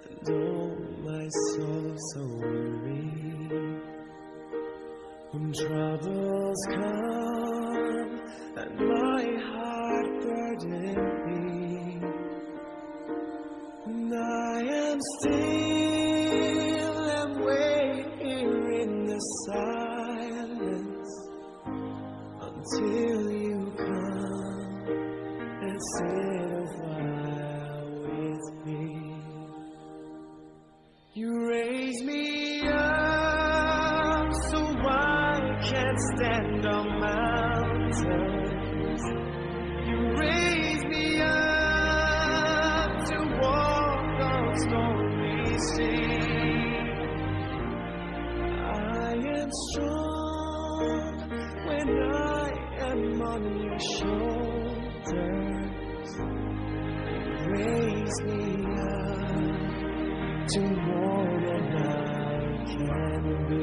Speaker 12: and oh my soul so weary, when troubles come and my heart burden me, when I am still and wait here in the silence until you come and sit a while with me. You raise me up so I can stand on mountains. You raise me up to walk on stormy seas. I am strong when I am on your shoulders. Raise me up to more than I can be.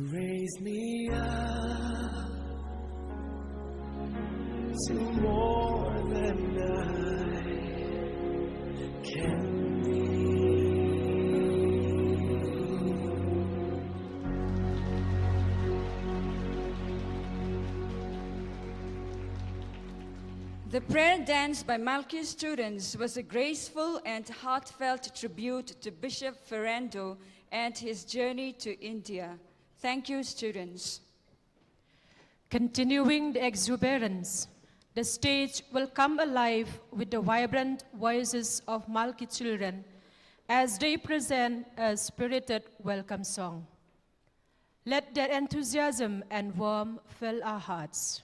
Speaker 12: raise me up to more than I can be.
Speaker 10: The prayer dance by Malki students was a graceful and heartfelt tribute to Bishop Ferrando and his journey to India. Thank you, students.
Speaker 8: Continuing the exuberance, the stage will come alive with the vibrant voices of Malki children as they present a spirited welcome song. Let their enthusiasm and warmth fill our hearts.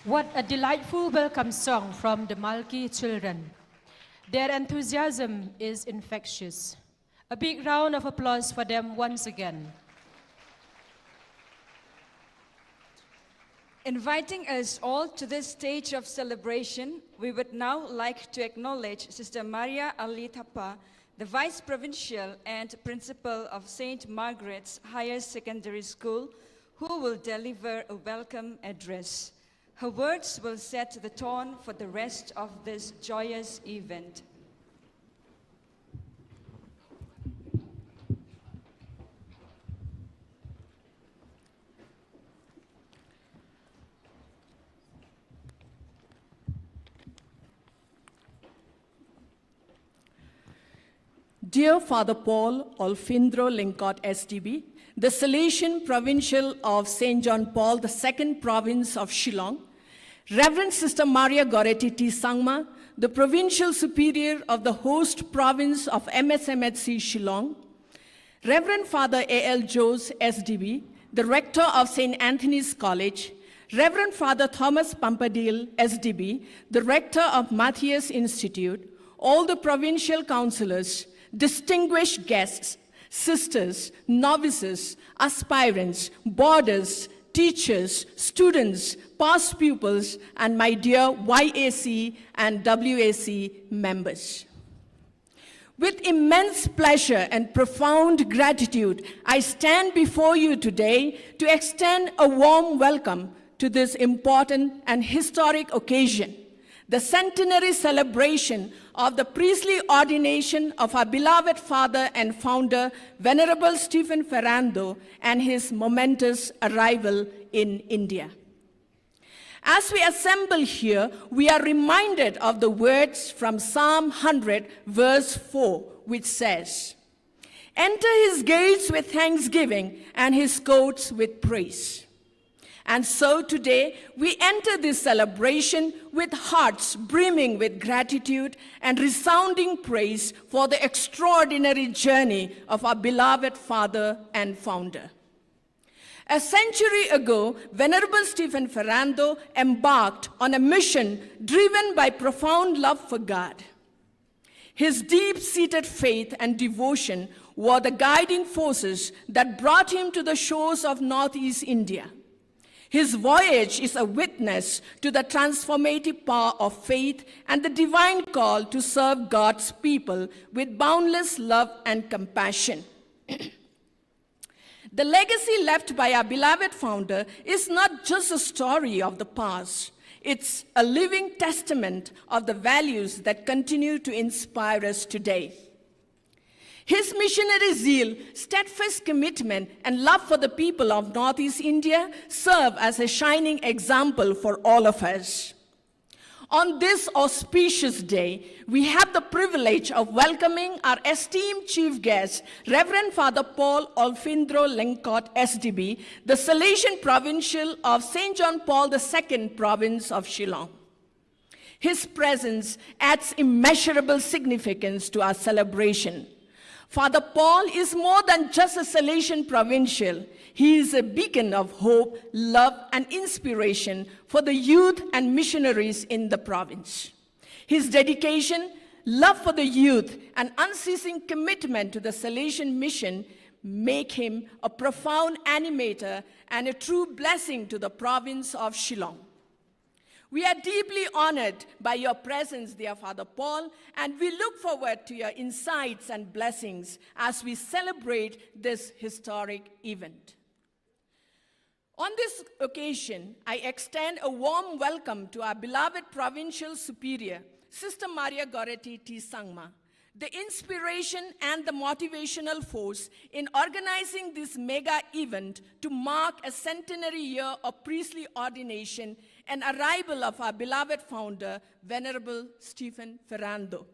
Speaker 8: What a delightful welcome song from the Malki children. Their enthusiasm is infectious. A big round of applause for them once again.
Speaker 10: Inviting us all to this stage of celebration, we would now like to acknowledge Sister Maria Ali Thapa, the Vice Provincial and Principal of St. Margaret's Higher Secondary School, who will deliver a welcome address. Her words will set the tone for the rest of this joyous event.
Speaker 9: Dear Father Paul Olfindro Lincott SDB, the Salesian Provincial of St. John Paul II Province of Shillong, Reverend Sister Maria Goretti T. Sangma, the Provincial Superior of the host province of MSMHC Shillong, Reverend Father A.L. Jose SDB, the Rector of St. Anthony's College, Reverend Father Thomas Pampadil SDB, the Rector of Matthias Institute, all the provincial councillors, distinguished guests, sisters, novices, aspirants, boarders, teachers, students, past pupils, and my dear YAC and WAC members. With immense pleasure and profound gratitude, I stand before you today to extend a warm welcome to this important and historic occasion, the centenary celebration of the priestly ordination of our beloved father and founder, Venerable Stephen Ferrando, and his momentous arrival in India. As we assemble here, we are reminded of the words from Psalm 100, verse 4, which says, "Enter his gates with thanksgiving and his courts with praise." And so today, we enter this celebration with hearts brimming with gratitude and resounding praise for the extraordinary journey of our beloved father and founder. A century ago, Venerable Stephen Fernando embarked on a mission driven by profound love for God. His deep-seated faith and devotion were the guiding forces that brought him to the shores of Northeast India. His voyage is a witness to the transformative power of faith and the divine call to serve God's people with boundless love and compassion. The legacy left by our beloved founder is not just a story of the past. It's a living testament of the values that continue to inspire us today. His missionary zeal, steadfast commitment, and love for the people of Northeast India serve as a shining example for all of us. On this auspicious day, we have the privilege of welcoming our esteemed chief guest, Reverend Father Paul Olfindro Lincott SDB, the Salesian Provincial of St. John Paul II Province of Shillong. His presence adds immeasurable significance to our celebration. Father Paul is more than just a Salesian provincial. He is a beacon of hope, love, and inspiration for the youth and missionaries in the province. His dedication, love for the youth, and unceasing commitment to the Salesian mission make him a profound animator and a true blessing to the province of Shillong. We are deeply honored by your presence, dear Father Paul, and we look forward to your insights and blessings as we celebrate this historic event. On this occasion, I extend a warm welcome to our beloved Provincial Superior, Sister Maria Goretti T. Sangma, the inspiration and the motivational force in organizing this mega event to mark a centenary year of priestly ordination and arrival of our beloved founder, Venerable Stephen Ferrando.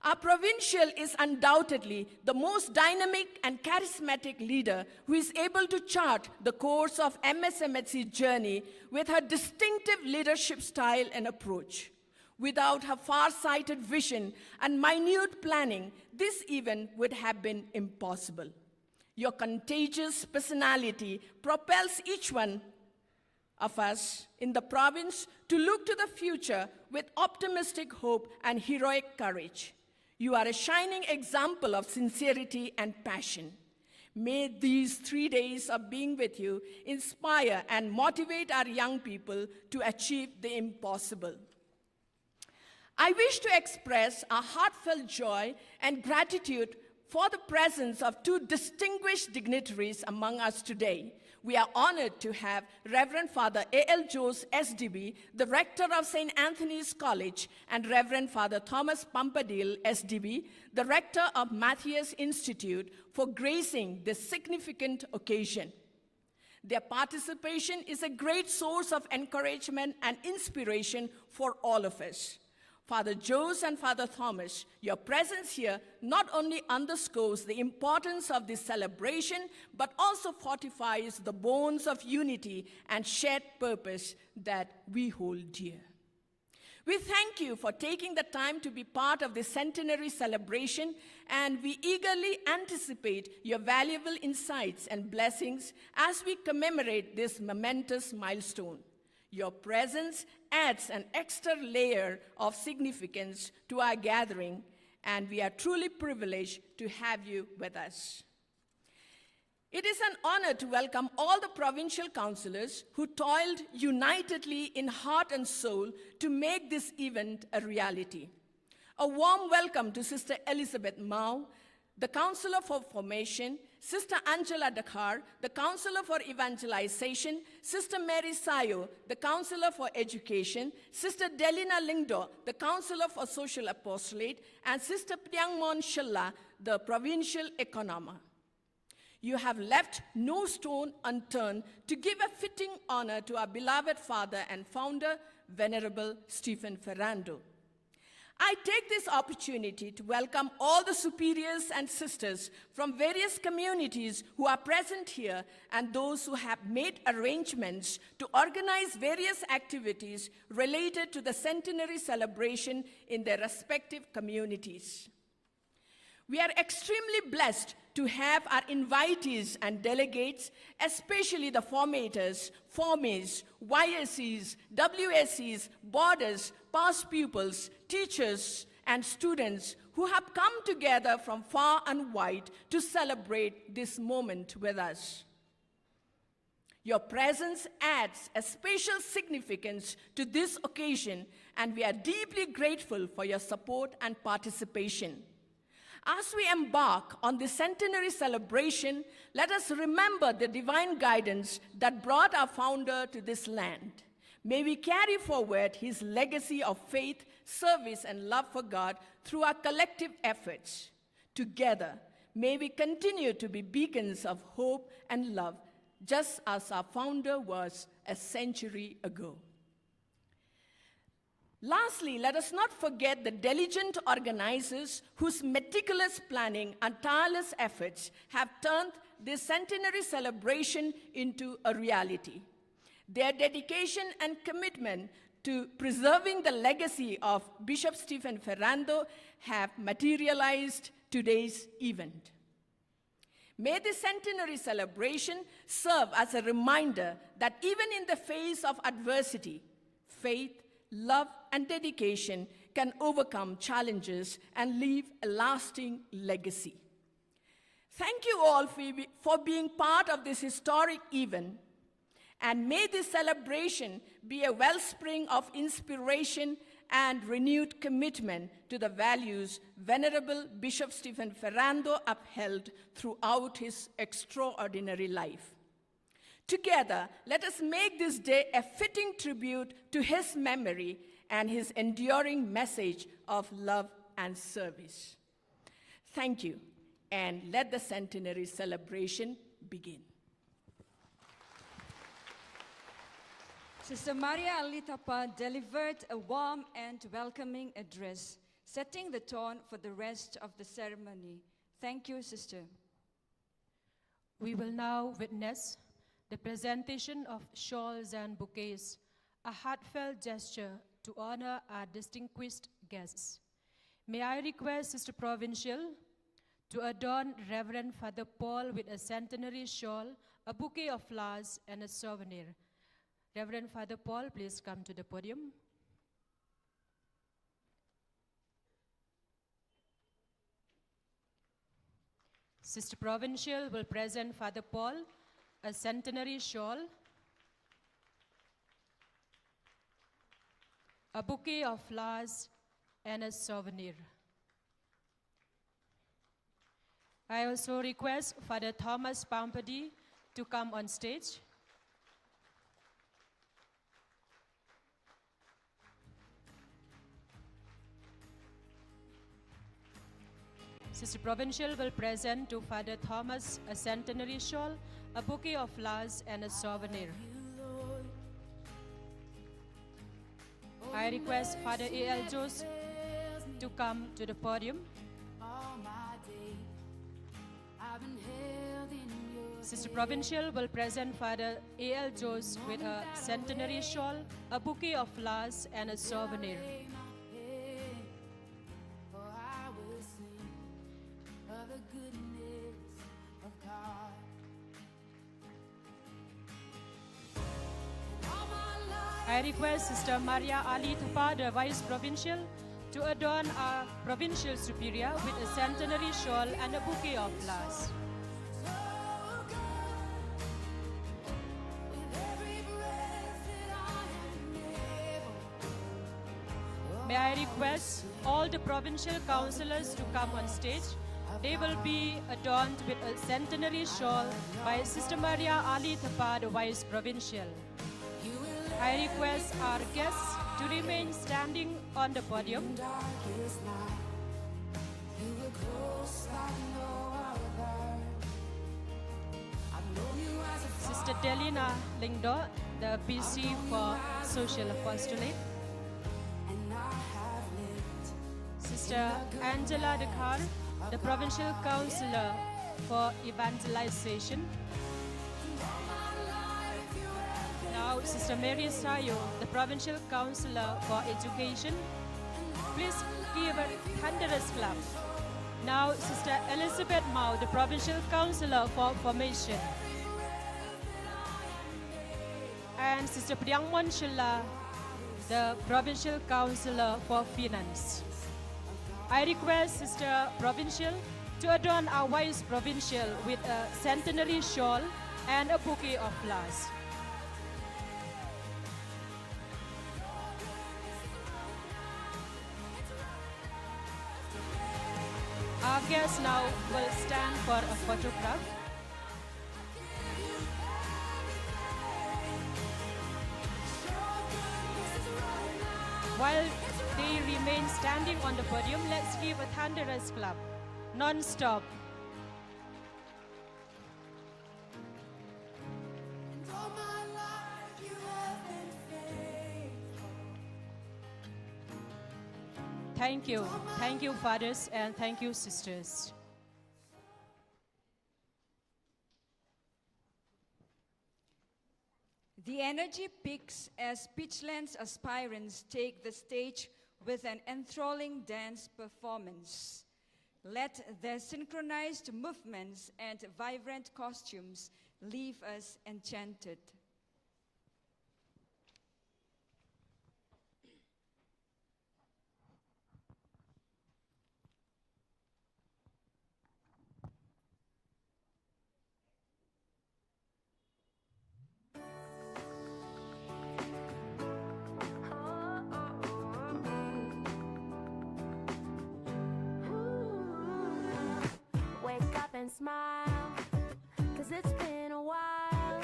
Speaker 9: Our provincial is undoubtedly the most dynamic and charismatic leader who is able to chart the course of MSMHC journey with her distinctive leadership style and approach. Without her far-sighted vision and minute planning, this event would have been impossible. Your contagious personality propels each one of us in the province to look to the future with optimistic hope and heroic courage. You are a shining example of sincerity and passion. May these 3 days of being with you inspire and motivate our young people to achieve the impossible. I wish to express our heartfelt joy and gratitude for the presence of two distinguished dignitaries among us today. We are honored to have Reverend Father A.L. Jose, SDB, the rector of St. Anthony's College, and Reverend Father Thomas Pampadil, SDB, the rector of Matthias Institute, for gracing this significant occasion. Their participation is a great source of encouragement and inspiration for all of us. Father Jose and Father Thomas, your presence here not only underscores the importance of this celebration, but also fortifies the bonds of unity and shared purpose that we hold dear. We thank you for taking the time to be part of this centenary celebration, and we eagerly anticipate your valuable insights and blessings as we commemorate this momentous milestone. Your presence adds an extra layer of significance to our gathering, and we are truly privileged to have you with us. It is an honor to welcome all the provincial councillors who toiled unitedly in heart and soul to make this event a reality. A warm welcome to Sister Elizabeth Mao, the Councillor for Formation, Sister Angela Dakar, the Councillor for Evangelization, Sister Mary Sayo, the Councillor for Education, Sister Delina Lingdo, the Councillor for Social Apostolate, and Sister Priangmon Shilla, the Provincial Economer. You have left no stone unturned to give a fitting honor to our beloved Father and Founder, Venerable Stephen Ferrando. I take this opportunity to welcome all the superiors and sisters from various communities who are present here and those who have made arrangements to organize various activities related to the centenary celebration in their respective communities. We are extremely blessed to have our invitees and delegates, especially the formators, formies, YSCs, WSCs, boarders, past pupils, teachers, and students who have come together from far and wide to celebrate this moment with us. Your presence adds a special significance to this occasion, and we are deeply grateful for your support and participation. As we embark on this centenary celebration, let us remember the divine guidance that brought our founder to this land. May we carry forward his legacy of faith, service, and love for God through our collective efforts. Together, may we continue to be beacons of hope and love, just as our founder was a century ago. Lastly, let us not forget the diligent organizers whose meticulous planning and tireless efforts have turned this centenary celebration into a reality. Their dedication and commitment to preserving the legacy of Bishop Stephen Ferrando have materialized today's event. May this centenary celebration serve as a reminder that even in the face of adversity, faith, love, and dedication can overcome challenges and leave a lasting legacy. Thank you all for being part of this historic event, and may this celebration be a wellspring of inspiration and renewed commitment to the values Venerable Bishop Stephen Ferrando upheld throughout his extraordinary life. Together, let us make this day a fitting tribute to his memory and his enduring message of love and service. Thank you, and let the centenary celebration begin.
Speaker 10: Sister Maria Alitapa delivered a warm and welcoming address, setting the tone for the rest of the ceremony. Thank you, Sister.
Speaker 8: We will now witness the presentation of shawls and bouquets, a heartfelt gesture to honor our distinguished guests. May I request Sister Provincial to adorn Reverend Father Paul with a centenary shawl, a bouquet of flowers, and a souvenir. Reverend Father Paul, please come to the podium. Sister Provincial will present Father Paul a centenary shawl, a bouquet of flowers, and a souvenir. I also request Father Thomas Pampadi to come on stage. Sister Provincial will present to Father Thomas a centenary shawl, a bouquet of flowers, and a souvenir. I request Father A.L. Jose to come to the podium. Sister Provincial will present Father A.L. Jose with a centenary shawl, a bouquet of flowers, and a souvenir. I request Sister Maria Ali Thapa, the Vice Provincial, to adorn our Provincial Superior with a centenary shawl and a bouquet of flowers. May I request all the Provincial Councillors to come on stage. They will be adorned with a centenary shawl by Sister Maria Ali Thapa, the Vice Provincial. I request our guests to remain standing on the podium. Sister Delina Lingdo, the PC for Social Apostolate. Sister Angela Dekar, the Provincial Councillor for Evangelization. Now, Sister Mary Sayo, the Provincial Councillor for Education. Please give a thunderous clap. Now, Sister Elizabeth Mao, the Provincial Councillor for Formation. And Sister Priangmon Shilla, the Provincial Councillor for Finance. I request Sister Provincial to adorn our Vice Provincial with a centenary shawl and a bouquet of flowers. Our guests now will stand for a photograph. While they remain standing on the podium, let's give a thunderous clap, non-stop. Thank you. Thank you, fathers, and thank you, sisters.
Speaker 10: The energy peaks as Pitchland's aspirants take the stage with an enthralling dance performance. Let their synchronized movements and vibrant costumes leave us enchanted.
Speaker 13: And smile, 'cause it's been a while.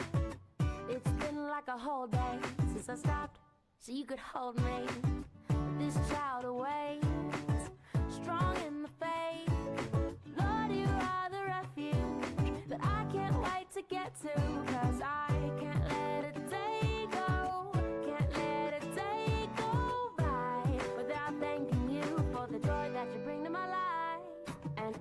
Speaker 13: It's been like a whole day since I stopped so you could hold me. This child awaits, strong in the faith. Lord, you are the refuge that I can't wait to get to, 'cause I can't let a day go, can't let a day go by without thanking you for the joy that you bring to my life. And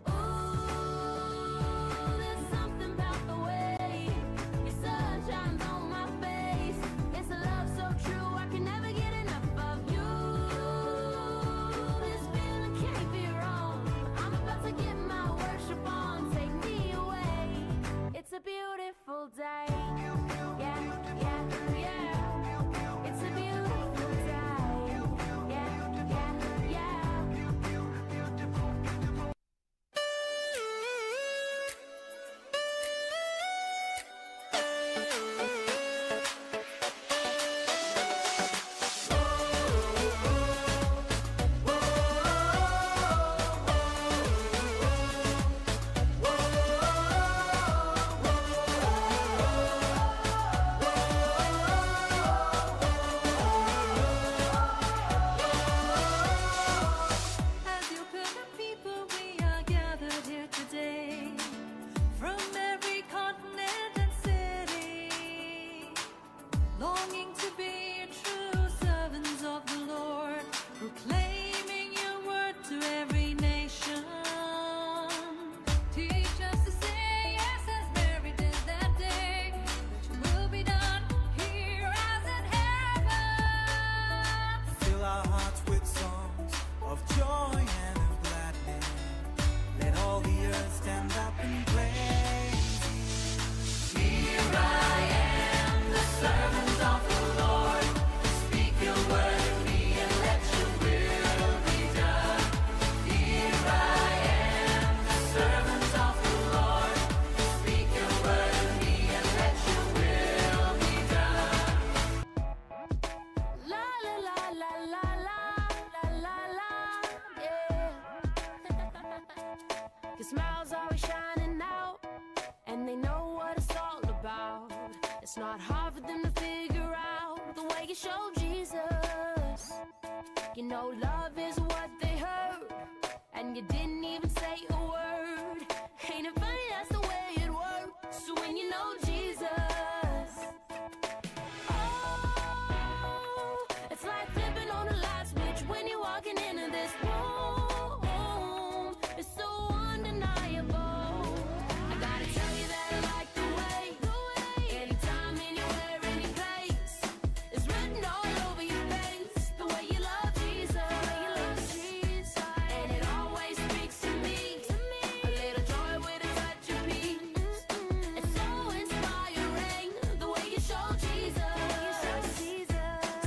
Speaker 13: a beautiful day. It's not hard for them to figure out the way you show Jesus. You know love is what they heard, and you didn't even say a word. Ain't it funny, that's the way it works. So when you know Jesus, oh, it's like flipping on a light switch when you're walking into this room. It's so undeniable. I gotta tell you that I like the way anytime, anywhere, any place, it's written all over your face. The way you love Jesus, and it always speaks to me. A little joy with a touch of peace. It's so inspiring, the way you show Jesus.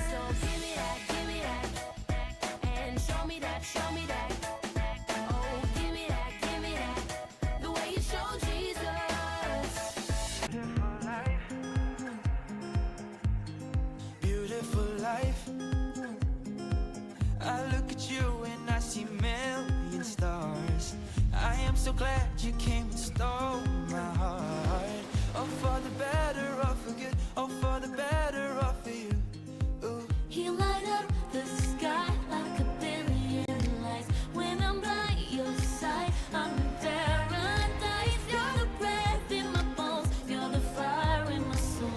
Speaker 13: So give me that, and show me that, Oh, give me that, the way you show Jesus.
Speaker 12: Beautiful life. I look at you and I see million stars. I am so glad you came and stole my heart. Oh, for the better, or for good. Oh, for the better, or for you. Ooh.
Speaker 13: You light up the sky like a billion lights. When I'm by your side, I'm in paradise. You're the breath in my bones, you're the fire in my soul.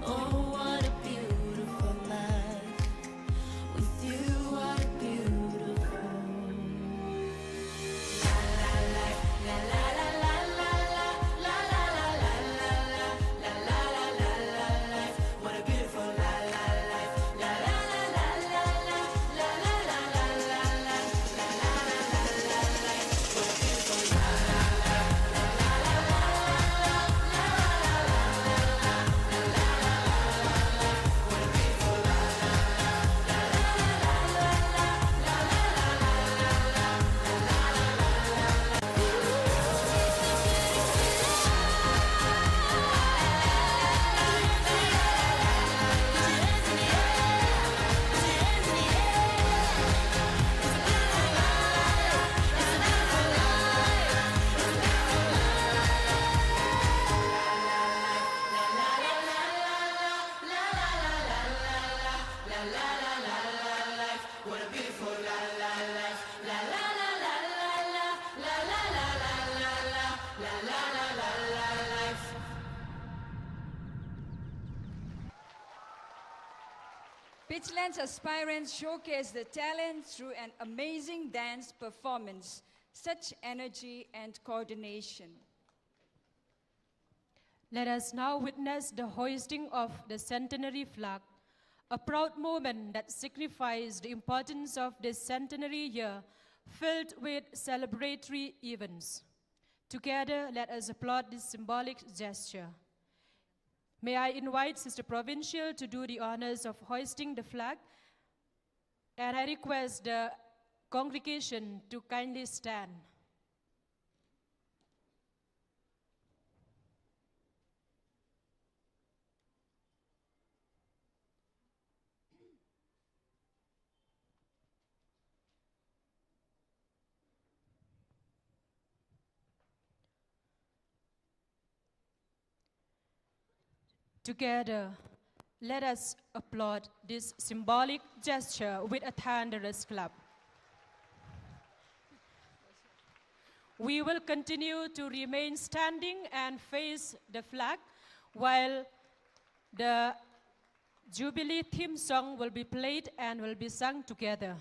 Speaker 13: Oh, what a beautiful life. With you, what a beautiful. La la la la la la la la la la la la la la la la life. What a beautiful la la life. La la la la la la la la la la la la la la la life. What a beautiful la la la la la la What a beautiful la la la la What a beautiful la la life. La la la la la la la la la la la la la la la la life.
Speaker 10: Pitchland's aspirants showcase their talent through an amazing dance performance, such energy and coordination.
Speaker 8: Let us now witness the hoisting of the Centenary flag, a proud moment that signifies the importance of this centenary year filled with celebratory events. Together, let us applaud this symbolic gesture. May I invite Sister Provincial to do the honors of hoisting the flag, and I request the congregation to kindly stand. Together, let us applaud this symbolic gesture with a thunderous clap. We will continue to remain standing and face the flag while the Jubilee theme song will be played and will be sung together.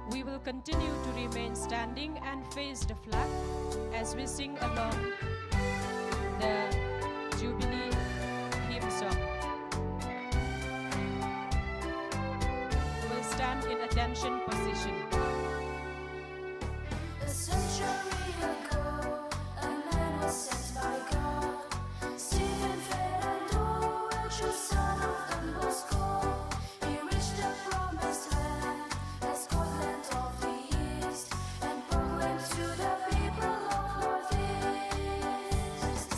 Speaker 8: We will continue to remain standing and face the flag as we sing along the Jubilee hymn song. We'll stand in attention position.
Speaker 13: A century ago, a man was sent by God. Stephen Ferrando, a true son of Don Bosco. He reached the promised land, the Scotland of the East, and proclaimed to the people of Northeast.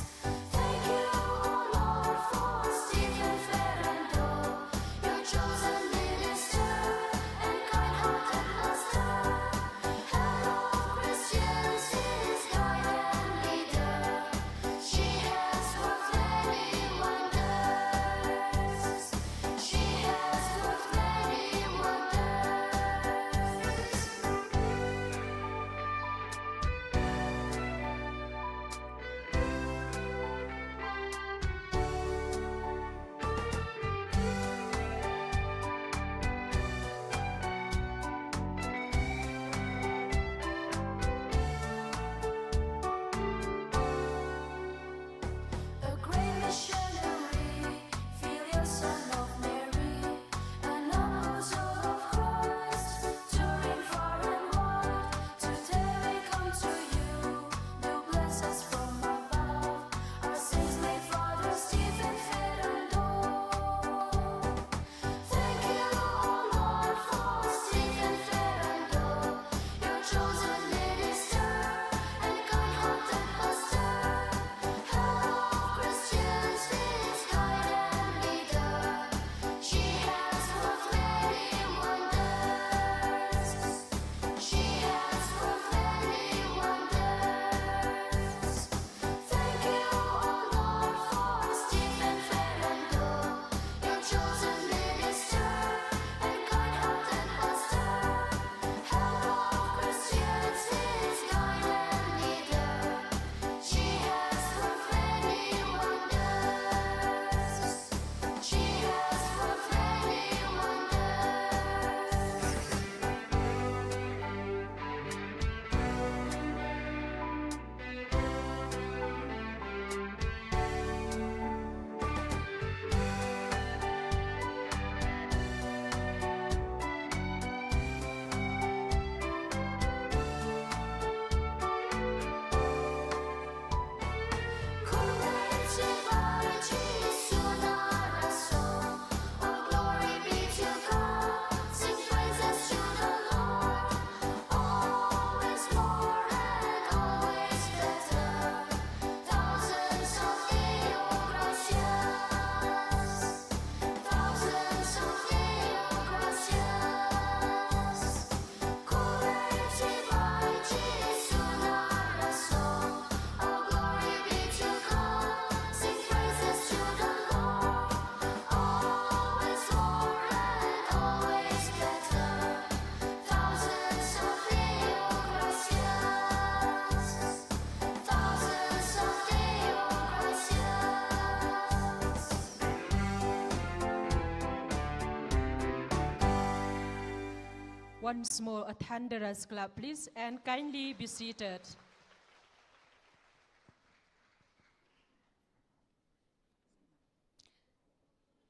Speaker 8: once more a thunderous clap, please, and kindly be seated.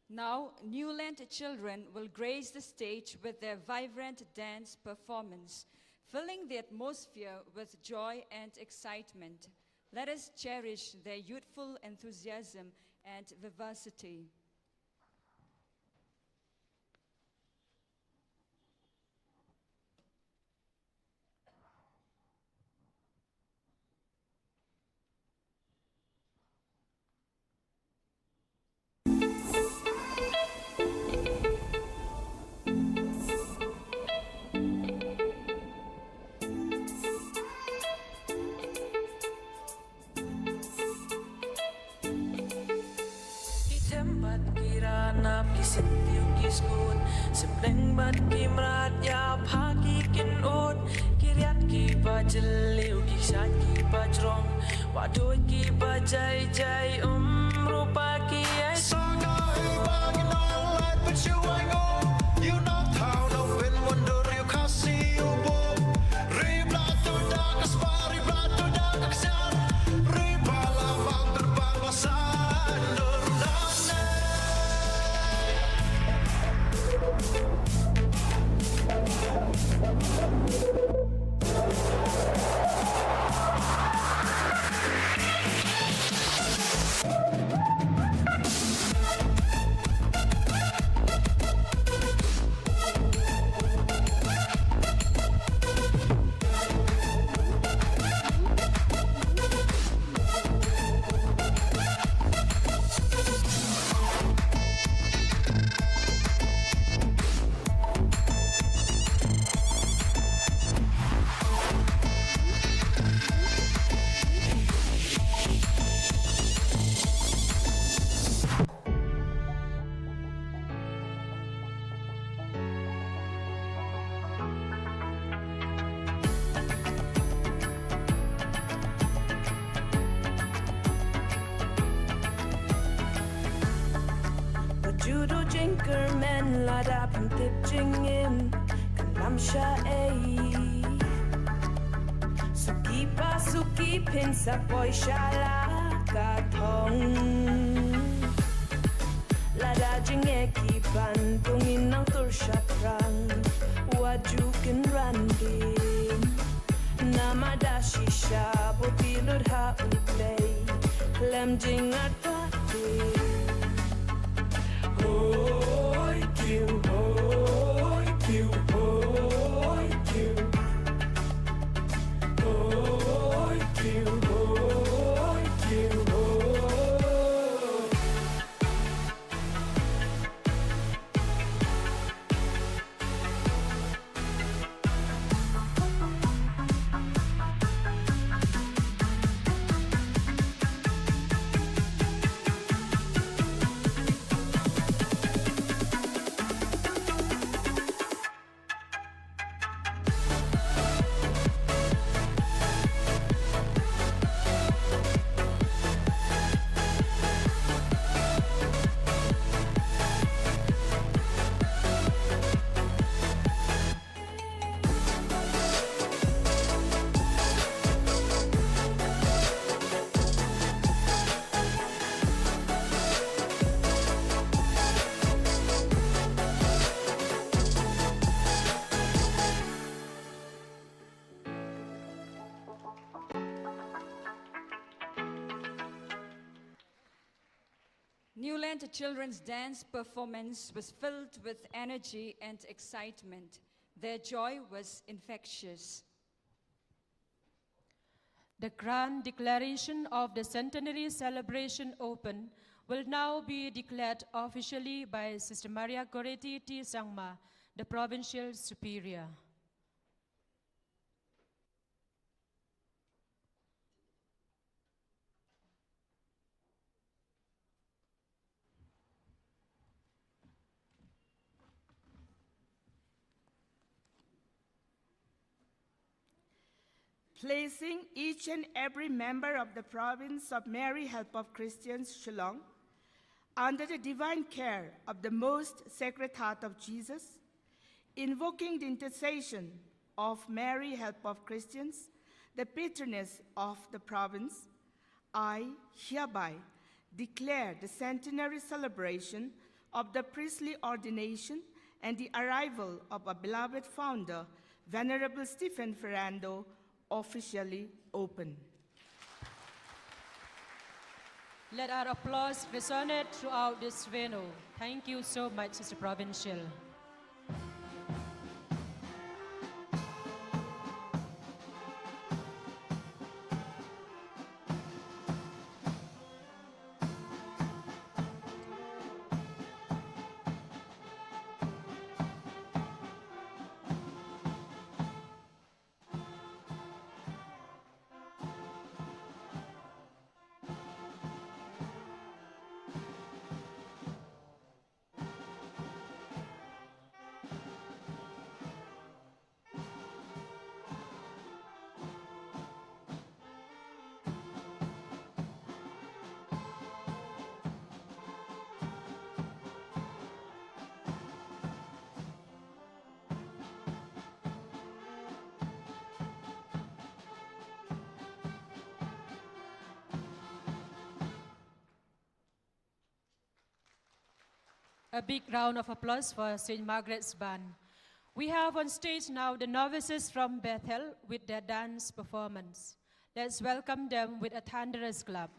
Speaker 10: Now, Newland children will grace the stage with their vibrant dance performance, filling the atmosphere with joy and excitement. Let us cherish their youthful enthusiasm and vivacity.
Speaker 12: Sebleng bat ki mrat ya phaki kin ot kiryat ki ba jeliu ki shat ki ba jrong wa doi ki ba jai jai rupa ki ai song no ba ki no light but you I know you know how no win wonder you can see you boom ribla to dark as ribla to dark aksar ribla bang terbang basan dorunane. Judo jinker men lada pam tip jingim kanam sha suki pin sa boy shala ka thong lada jinge ki ban tungin nang tur shatrang waju kin randin namada shisha botilur ha uplay lem jingat pa Hoy Q, hoy Q, hoy Q, hoy Q, hoy Q, Newland children's dance performance was filled with energy and excitement. Their joy was infectious.
Speaker 8: The grand declaration of the Centenary celebration open will now be declared officially by Sister Maria Goretti T. Sangma, the Provincial Superior.
Speaker 14: Placing each and every member of the province of Mary Help of Christians, Shillong, under the divine care of the Most Sacred Heart of Jesus, invoking the intercession of Mary, Help of Christians, the patroness of the province, I hereby declare the centenary celebration of the priestly ordination and the arrival of our beloved founder, Venerable Stephen Ferrando, officially open.
Speaker 8: Let our applause resonate throughout this venue. Thank you so much, Sister Provincial. A big round of applause for St. Margaret's Band. We have on stage now the novices from Bethel with their dance performance. Let's welcome them with a thunderous clap.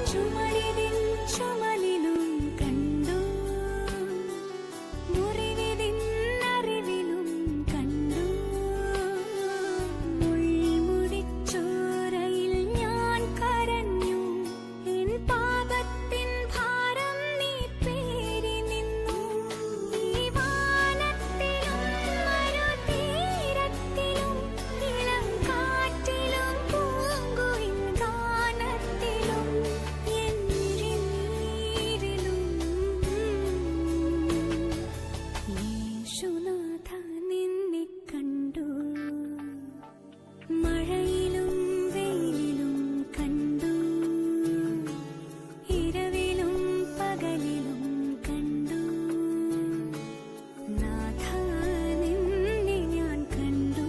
Speaker 3: ചുമലിലും ചുമലിലും കണ്ടു മുറിവിതിൻ അറിവിലും കണ്ടു മുൾമുടിച്ചോരയിൽ ഞാൻ കരഞ്ഞു N പാപത്തിൻ ഭാരം നീ പേരി നിന്നു ഈ വാനത്തിലും മരുതീരത്തിലും ഇളം കാറ്റിലും പൂങ്കുയിൽ ഗാനത്തിലും എൻ മിഴിനീരിലും യേശുനാഥ നിന്നെ കണ്ടു മഴയിലും വെയിലിലും കണ്ടു ഇരവിലും പകലിലും കണ്ടു നാഥ നിന്നെ ഞാൻ കണ്ടു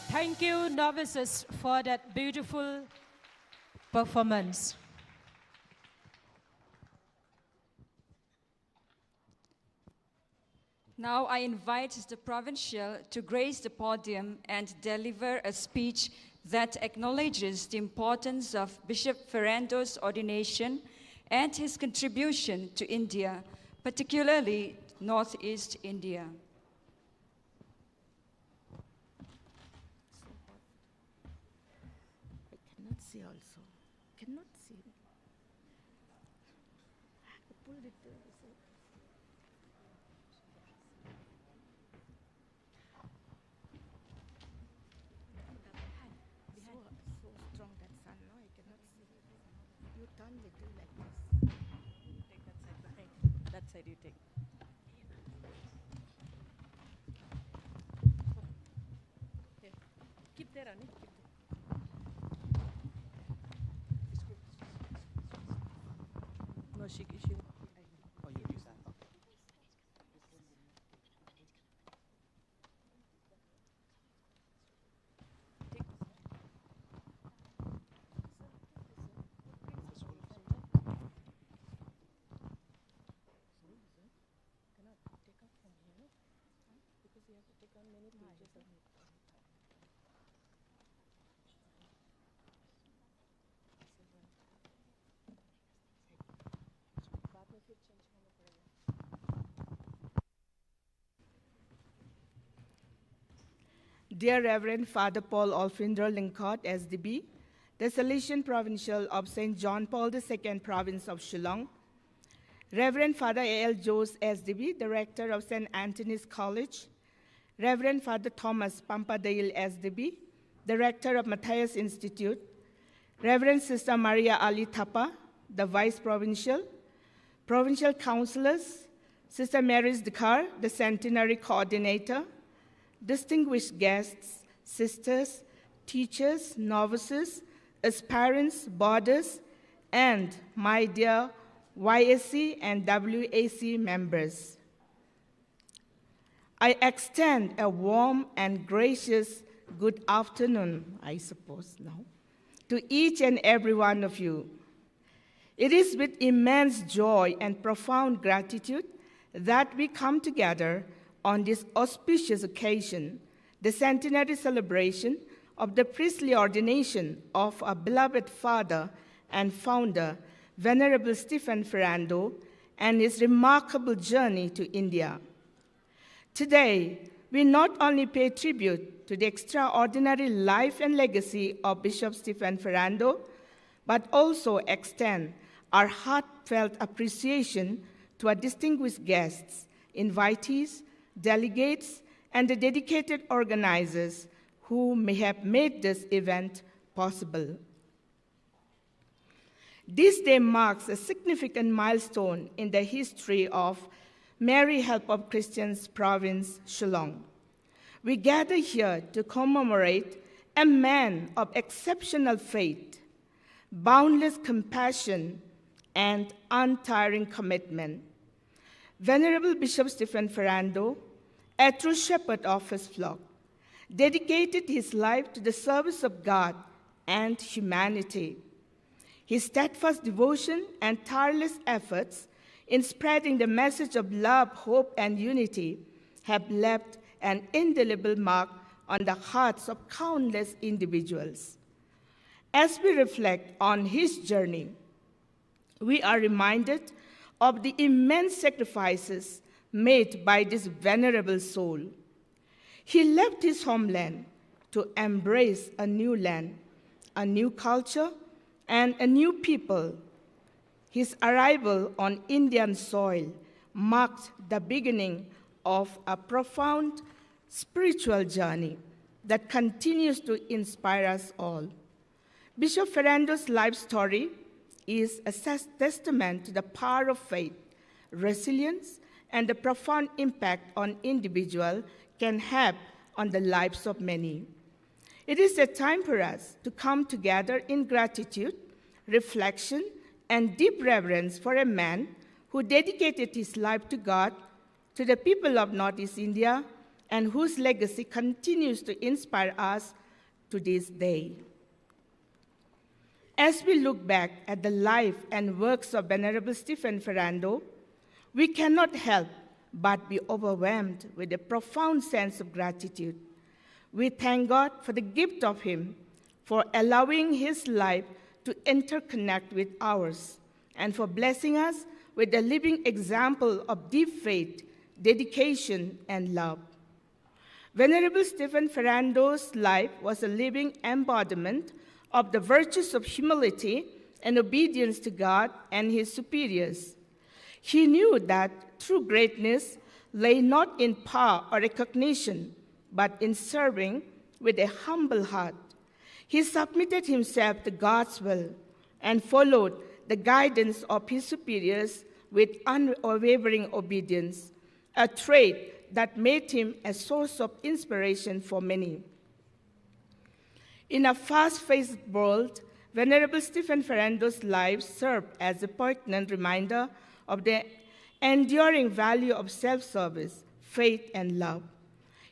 Speaker 8: Thank you, novices, for that beautiful performance.
Speaker 10: Now I invite the Provincial to grace the podium and deliver a speech that acknowledges the importance of Bishop Ferrando's ordination and his contribution to India, particularly Northeast India.
Speaker 14: I cannot see also. Cannot see. I pulled it there. So strong that sun, no? I cannot see. You turn little like this.
Speaker 8: Take that side behind. That side you take. Here. Keep there, Annie. Keep there. No, she.
Speaker 15: Oh, you use that. Okay.
Speaker 14: Dear Reverend Father Paul Alfindro Lincott, SDB, the Salesian Provincial of St. John Paul II Province of Shillong, Reverend Father A.L. Jose, SDB, Director of St. Anthony's College, Reverend Father Thomas Pampadale, SDB, Director of Matthias Institute, Reverend Sister Maria Ali Thapa, the Vice Provincial, Provincial Councillors, Sister Mary's Dakar, the Centenary Coordinator, distinguished guests, sisters, teachers, novices, aspirants, boarders, and my dear YSC and WAC members. I extend a warm and gracious good afternoon, I suppose now, to each and every one of you. It is with immense joy and profound gratitude that we come together on this auspicious occasion, the centenary celebration of the priestly ordination of our beloved father and founder, Venerable Stephen Ferrando, and his remarkable journey to India. Today, we not only pay tribute to the extraordinary life and legacy of Bishop Stephen Ferrando, but also extend our heartfelt appreciation to our distinguished guests, invitees, delegates, and the dedicated organizers who may have made this event possible. This day marks a significant milestone in the history of Mary Help of Christians Province, Shillong. We gather here to commemorate a man of exceptional faith, boundless compassion, and untiring commitment. Venerable Bishop Stephen Ferrando, a true shepherd of his flock, dedicated his life to the service of God and humanity. His steadfast devotion and tireless efforts in spreading the message of love, hope, and unity have left an indelible mark on the hearts of countless individuals. As we reflect on his journey, we are reminded of the immense sacrifices made by this venerable soul. He left his homeland to embrace a new land, a new culture, and a new people. His arrival on Indian soil marked the beginning of a profound spiritual journey that continues to inspire us all. Bishop Fernando's life story is a testament to the power of faith, resilience, and the profound impact an individual can have on the lives of many. It is a time for us to come together in gratitude, reflection, and deep reverence for a man who dedicated his life to God, to the people of Northeast India, and whose legacy continues to inspire us to this day. As we look back at the life and works of Venerable Stephen Ferrando, we cannot help but be overwhelmed with a profound sense of gratitude. We thank God for the gift of him, for allowing his life to interconnect with ours, and for blessing us with a living example of deep faith, dedication, and love. Venerable Stephen Ferrando's life was a living embodiment of the virtues of humility and obedience to God and his superiors. He knew that true greatness lay not in power or recognition, but in serving with a humble heart. He submitted himself to God's will and followed the guidance of his superiors with unwavering obedience, a trait that made him a source of inspiration for many. In a fast-paced world, Venerable Stephen Ferrando's life served as a poignant reminder of the enduring value of self-service, faith, and love.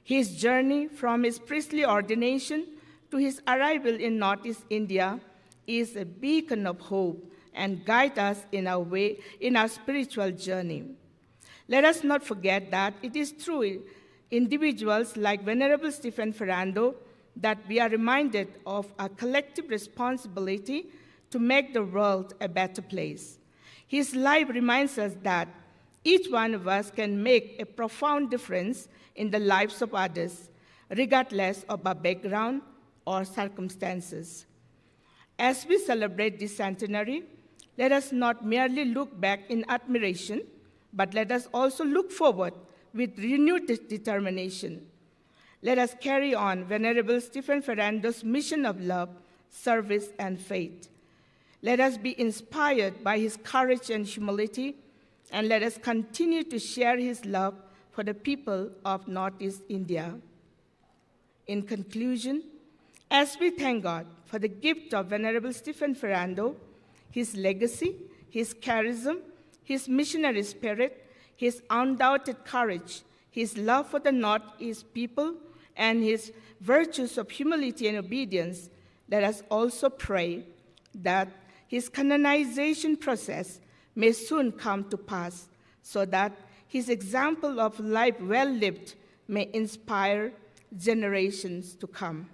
Speaker 14: His journey from his priestly ordination to his arrival in Northeast India is a beacon of hope and guides us in our spiritual journey. Let us not forget that it is through individuals like Venerable Stephen Ferrando that we are reminded of our collective responsibility to make the world a better place. His life reminds us that each one of us can make a profound difference in the lives of others, regardless of our background or circumstances. As we celebrate this centenary, let us not merely look back in admiration, but let us also look forward with renewed determination. Let us carry on Venerable Stephen Ferrando's mission of love, service, and faith. Let us be inspired by his courage and humility, and let us continue to share his love for the people of Northeast India. In conclusion, as we thank God for the gift of Venerable Stephen Ferrando, his legacy, his charism, his missionary spirit, his undoubted courage, his love for the Northeast people, and his virtues of humility and obedience, let us also pray that his canonization process may soon come to pass, so that his example of life well lived may inspire generations to come.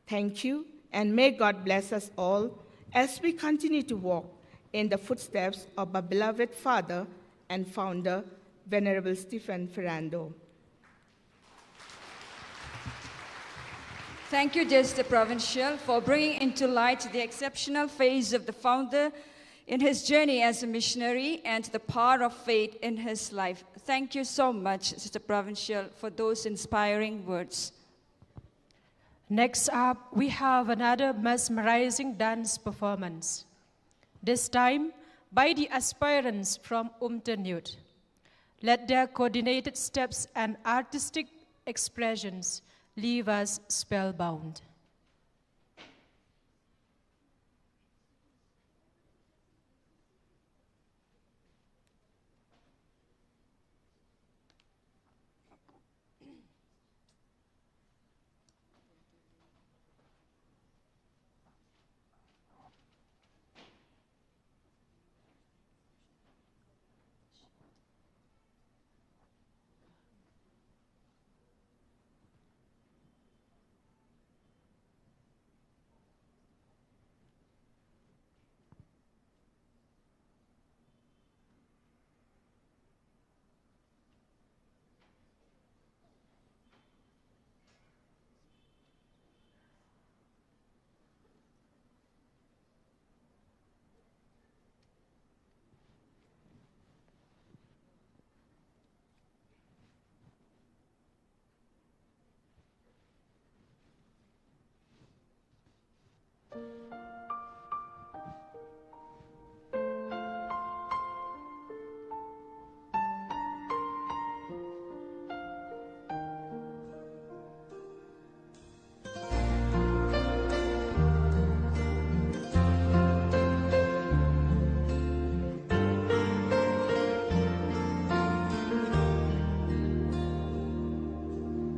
Speaker 14: Thank you, and may God bless us all as we continue to walk in the footsteps of our beloved Father and founder, Venerable Stephen Ferrando.
Speaker 10: Thank you, Jester Provincial, for bringing into light the exceptional phase of the founder in his journey as a missionary and the power of faith in his life. Thank you so much, Sister Provincial, for those inspiring words.
Speaker 8: Next up, we have another mesmerizing dance performance, this time by the aspirants from Umtenut. Let their coordinated steps and artistic expressions leave us spellbound.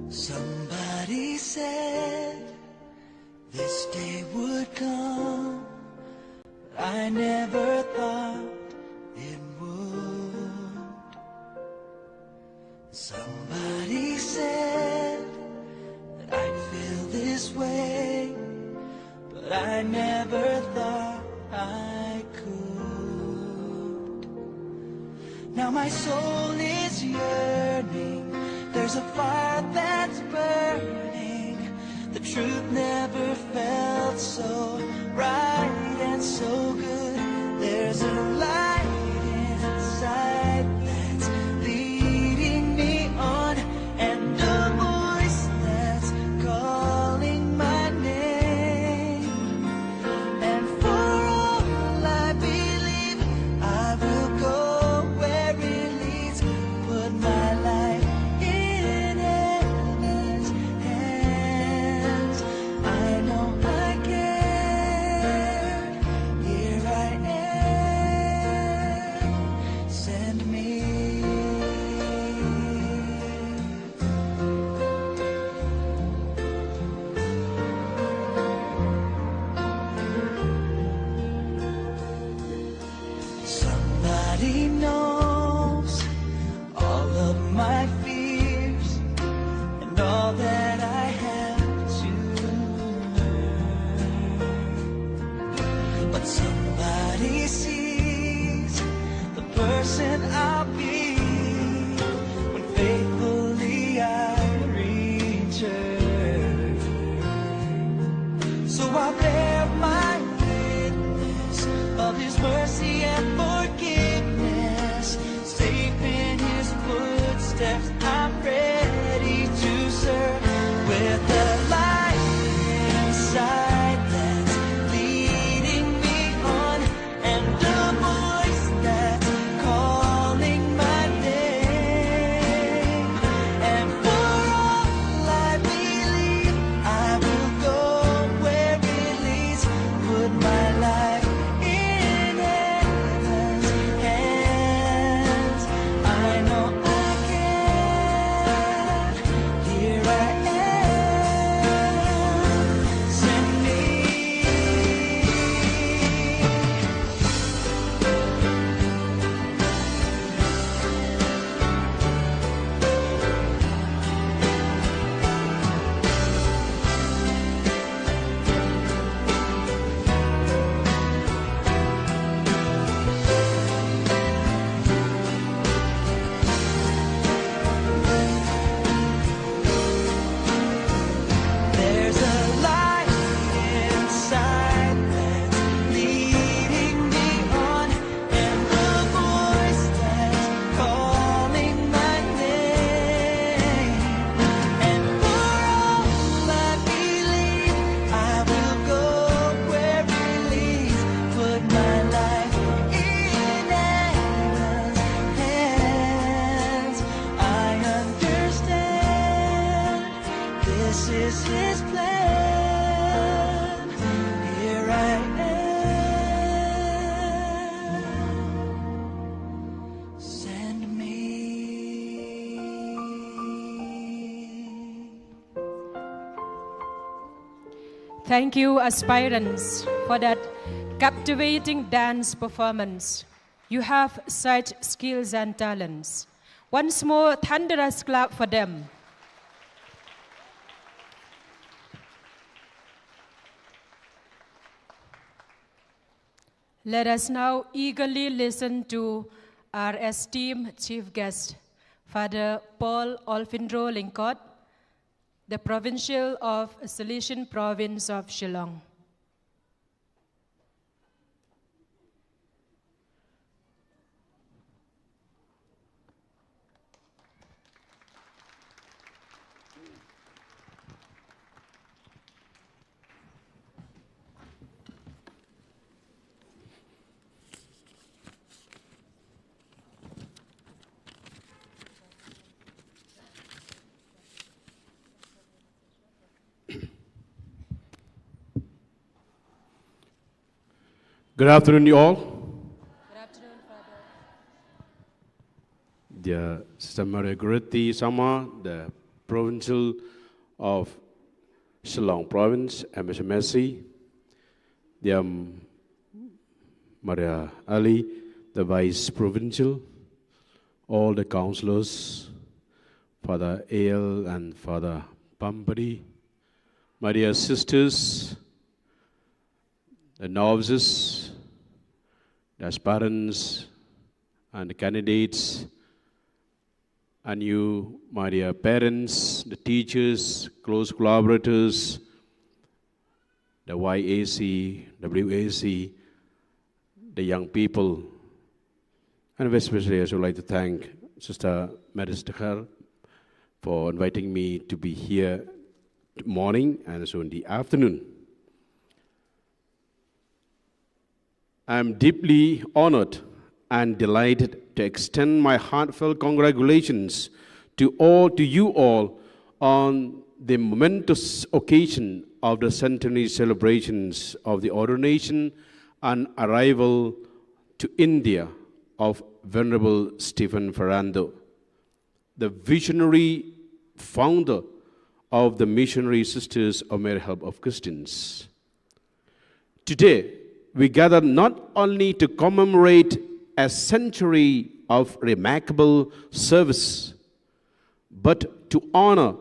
Speaker 12: Somebody said this day would come, but I never thought it would. Somebody said that I'd feel this way, but I never thought I could. Now my soul is yearning, there's a fire that's burning. The truth never felt so right and so good. There's a light inside that's leading me on, and a voice that's calling my name. And for all I believe, I will go where it leads. Put my life in heaven's hands. I know I can. Here I am. Send me. Somebody knows all of my fears and all that I have to learn. But somebody sees the person I'll be when faithfully I return. So I'll bear my witness of His mercy and forgiveness. Safe in His footsteps, I'm ready to serve with the light inside that's leading me on, and the voice that's calling
Speaker 8: Thank you, aspirants, for that captivating dance performance. You have such skills and talents. Once more, thunderous clap for them. Let us now eagerly listen to our esteemed chief guest, Father Paul Olfindro Lincott, the Provincial of Salesian Province of Shillong.
Speaker 2: Good afternoon, you all.
Speaker 8: Good afternoon, Father.
Speaker 2: Dear Sister Margaret Sama, the Provincial of Shillong Province, MSMSC. Dear Maria Ali, the Vice Provincial, all the councillors, Father Ale and Father Pampadi, my dear sisters, the novices, the aspirants, and the candidates, and you, my dear parents, the teachers, close collaborators, the YAC, WAC, the young people, and especially I would like to thank Sister Maristakar for inviting me to be here morning and so in the afternoon. I am deeply honored and delighted to extend my heartfelt congratulations to you all on the momentous occasion of the centenary celebrations of the ordination and arrival to India of Venerable Stephen Ferrando, the visionary founder of the Missionary Sisters of Mary Help of Christians. Today, we gather not only to commemorate a century of remarkable service, but to honor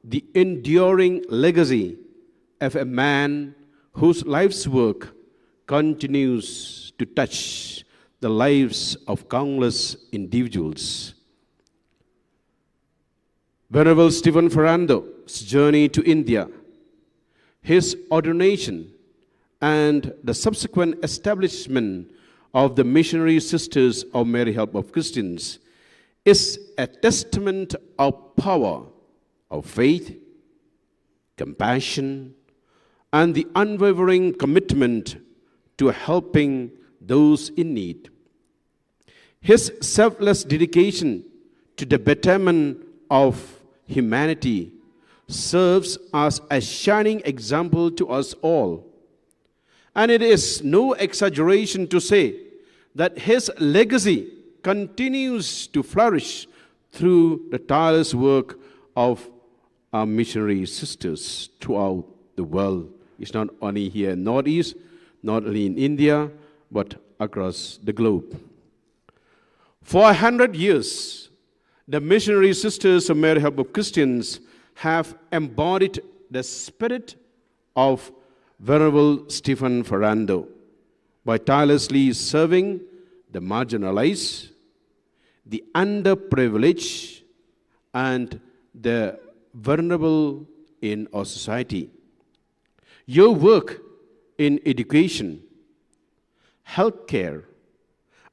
Speaker 2: the enduring legacy of a man whose life's work continues to touch the lives of countless individuals. Venerable Stephen Ferrando's journey to India, his ordination, and the subsequent establishment of the Missionary Sisters of Mary Help of Christians is a testament of power, of faith, compassion, and the unwavering commitment to helping those in need. His selfless dedication to the betterment of humanity serves as a shining example to us all. And it is no exaggeration to say that his legacy continues to flourish through the tireless work of our missionary sisters throughout the world. It's not only here in Northeast, not only in India, but across the globe. For 100 years, the Missionary Sisters of Mary Help of Christians have embodied the spirit of Venerable Stephen Ferrando by tirelessly serving the marginalized, the underprivileged, and the vulnerable in our society. Your work in education, healthcare,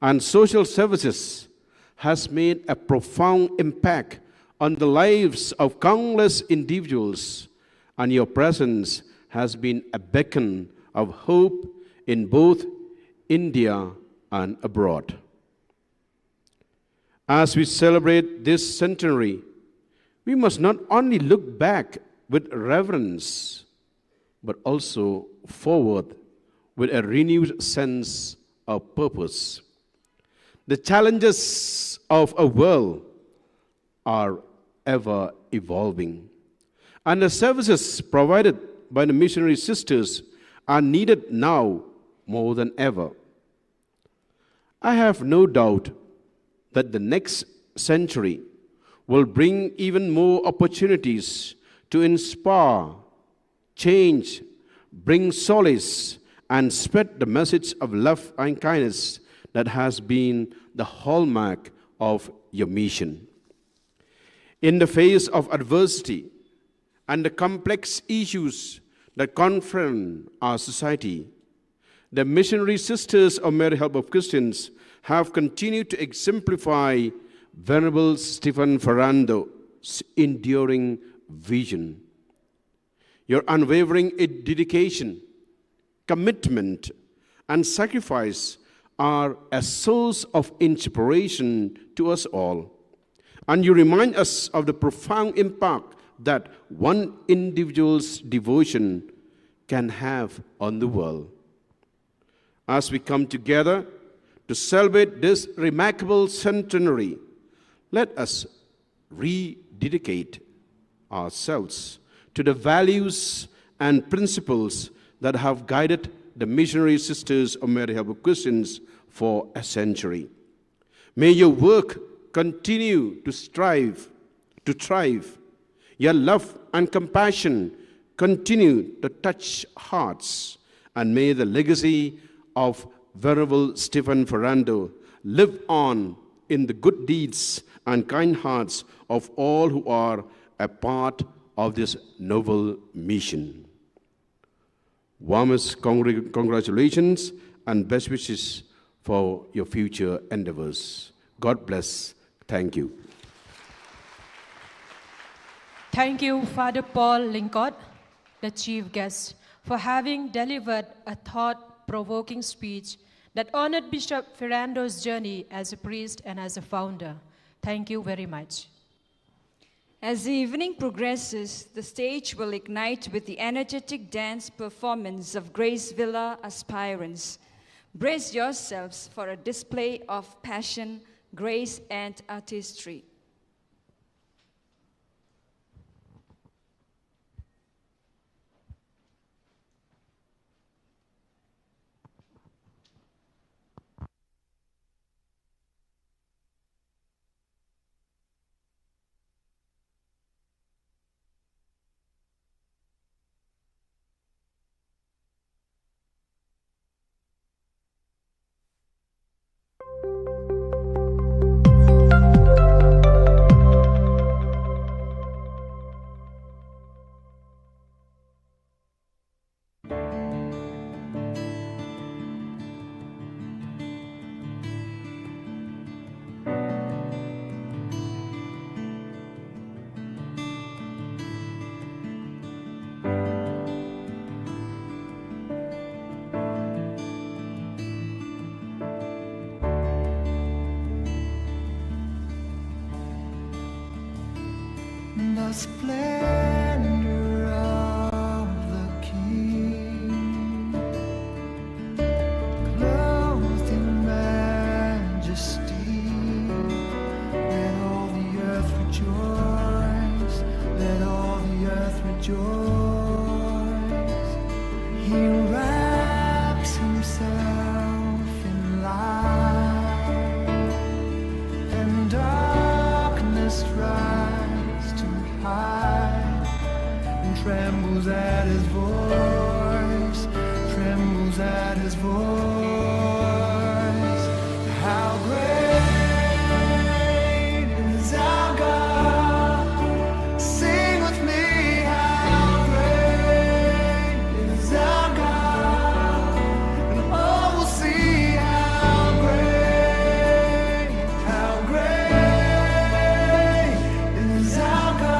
Speaker 2: and social services has made a profound impact on the lives of countless individuals, and your presence has been a beacon of hope in both India and abroad. As we celebrate this centenary, we must not only look back with reverence, but also forward with a renewed sense of purpose. The challenges of a world are ever evolving, and the services provided by the missionary sisters are needed now more than ever. I have no doubt that the next century will bring even more opportunities to inspire, change, bring solace, and spread the message of love and kindness that has been the hallmark of your mission. In the face of adversity and the complex issues that confront our society, the missionary sisters of Mary Help of Christians have continued to exemplify Venerable Stephen Ferrando's enduring vision. Your unwavering dedication, commitment, and sacrifice are a source of inspiration to us all. And you remind us of the profound impact that one individual's devotion can have on the world. As we come together to celebrate this remarkable centenary, let us rededicate ourselves to the values and principles that have guided the missionary sisters of Mary Help of Christians for a century. May your work continue to thrive. Your love and compassion continue to touch hearts, and may the legacy of Venerable Stephen Fernando live on in the good deeds and kind hearts of all who are a part of this noble mission. Warmest congratulations and best wishes for your future endeavors. God bless. Thank you.
Speaker 8: Thank you, Father Paul Lincott, the chief guest, for having delivered a thought-provoking speech that honored Bishop Ferrando's journey as a priest and as a founder. Thank you very much.
Speaker 10: As the evening progresses, the stage will ignite with the energetic dance performance of Grace Villa aspirants. Brace yourselves for a display of passion, grace, and artistry.
Speaker 12: The splendor of the King, clothed in majesty, let all the earth rejoice, let all the earth rejoice. He wraps himself in light, and darkness rises to hide, and trembles at his voice, trembles at his voice. How great is our God? Sing with me, how great is our God? And all will see how great is our God.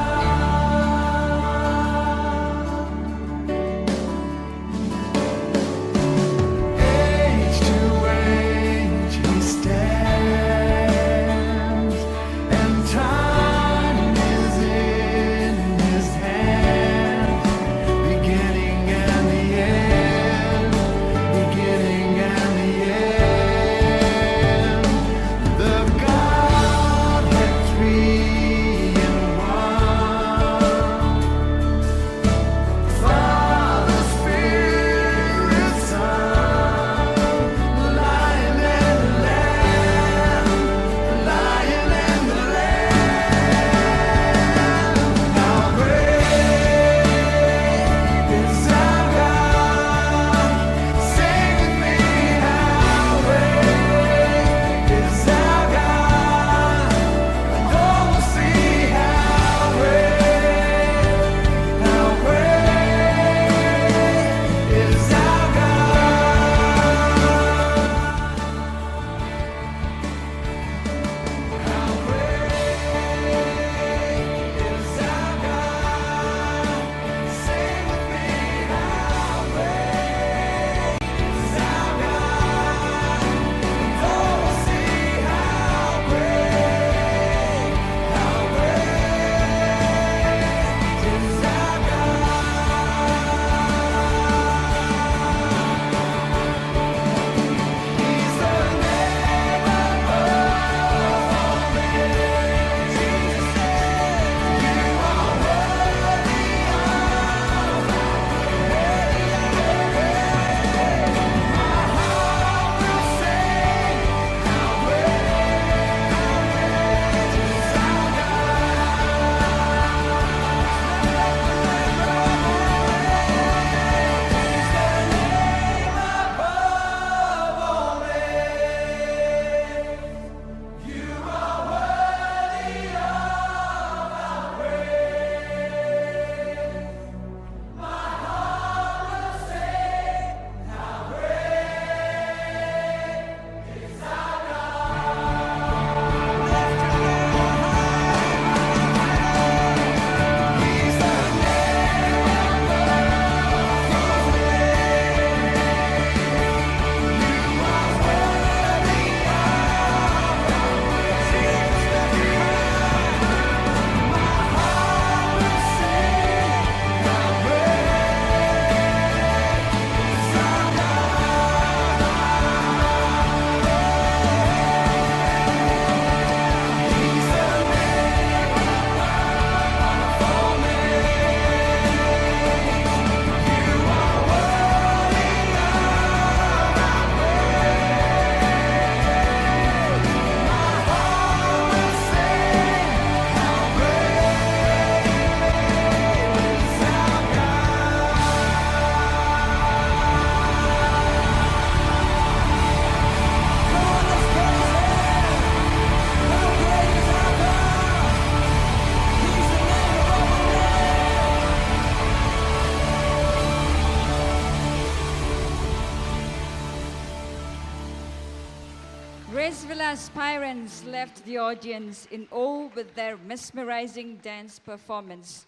Speaker 10: well as aspirants left the audience in awe with their mesmerizing dance performance.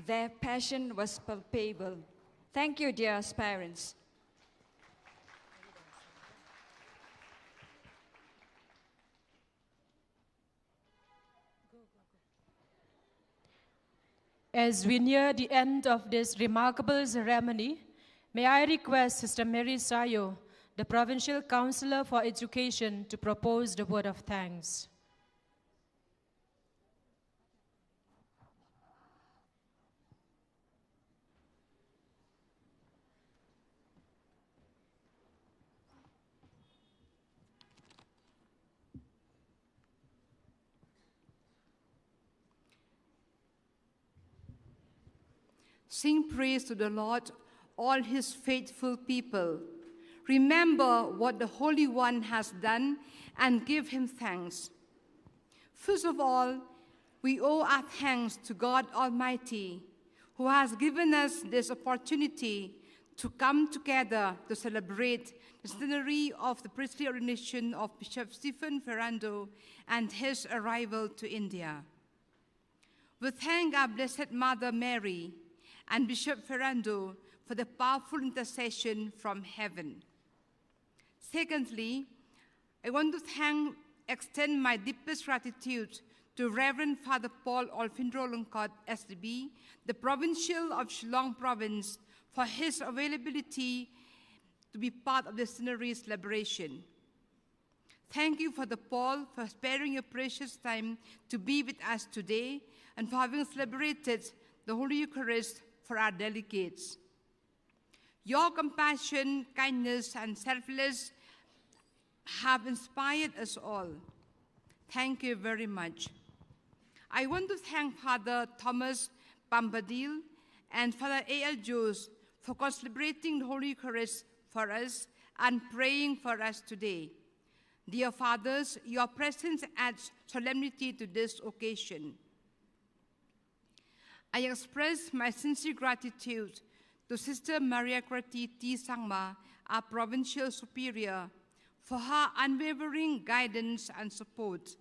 Speaker 10: Their passion was palpable. Thank you, dear aspirants.
Speaker 8: As we near the end of this remarkable ceremony, may I request Sister Mary Sayo, the Provincial Counselor for Education, to propose the word of thanks.
Speaker 16: Sing praise to the Lord, all his faithful people. Remember what the Holy One has done and give him thanks. First of all, we owe our thanks to God Almighty, who has given us this opportunity to come together to celebrate the centenary of the priestly ordination of Bishop Stephen Ferrando and his arrival to India. We thank our Blessed Mother Mary and Bishop Fernando for the powerful intercession from heaven. Secondly, I want to extend my deepest gratitude to Reverend Father Paul Olfindro-Lungkot, SDB, the Provincial of Shillong Province, for his availability to be part of the centenary celebration. Thank you, Father Paul, for sparing your precious time to be with us today and for having celebrated the Holy Eucharist for our delegates. Your compassion, kindness, and selflessness have inspired us all. Thank you very much. I want to thank Father Thomas Pambadil and Father A.L. Jose for celebrating the Holy Eucharist for us and praying for us today. Dear Fathers, your presence adds solemnity to this occasion. I express my sincere gratitude to Sister Maria Krati T. Sangma, our Provincial Superior, for her unwavering guidance and support.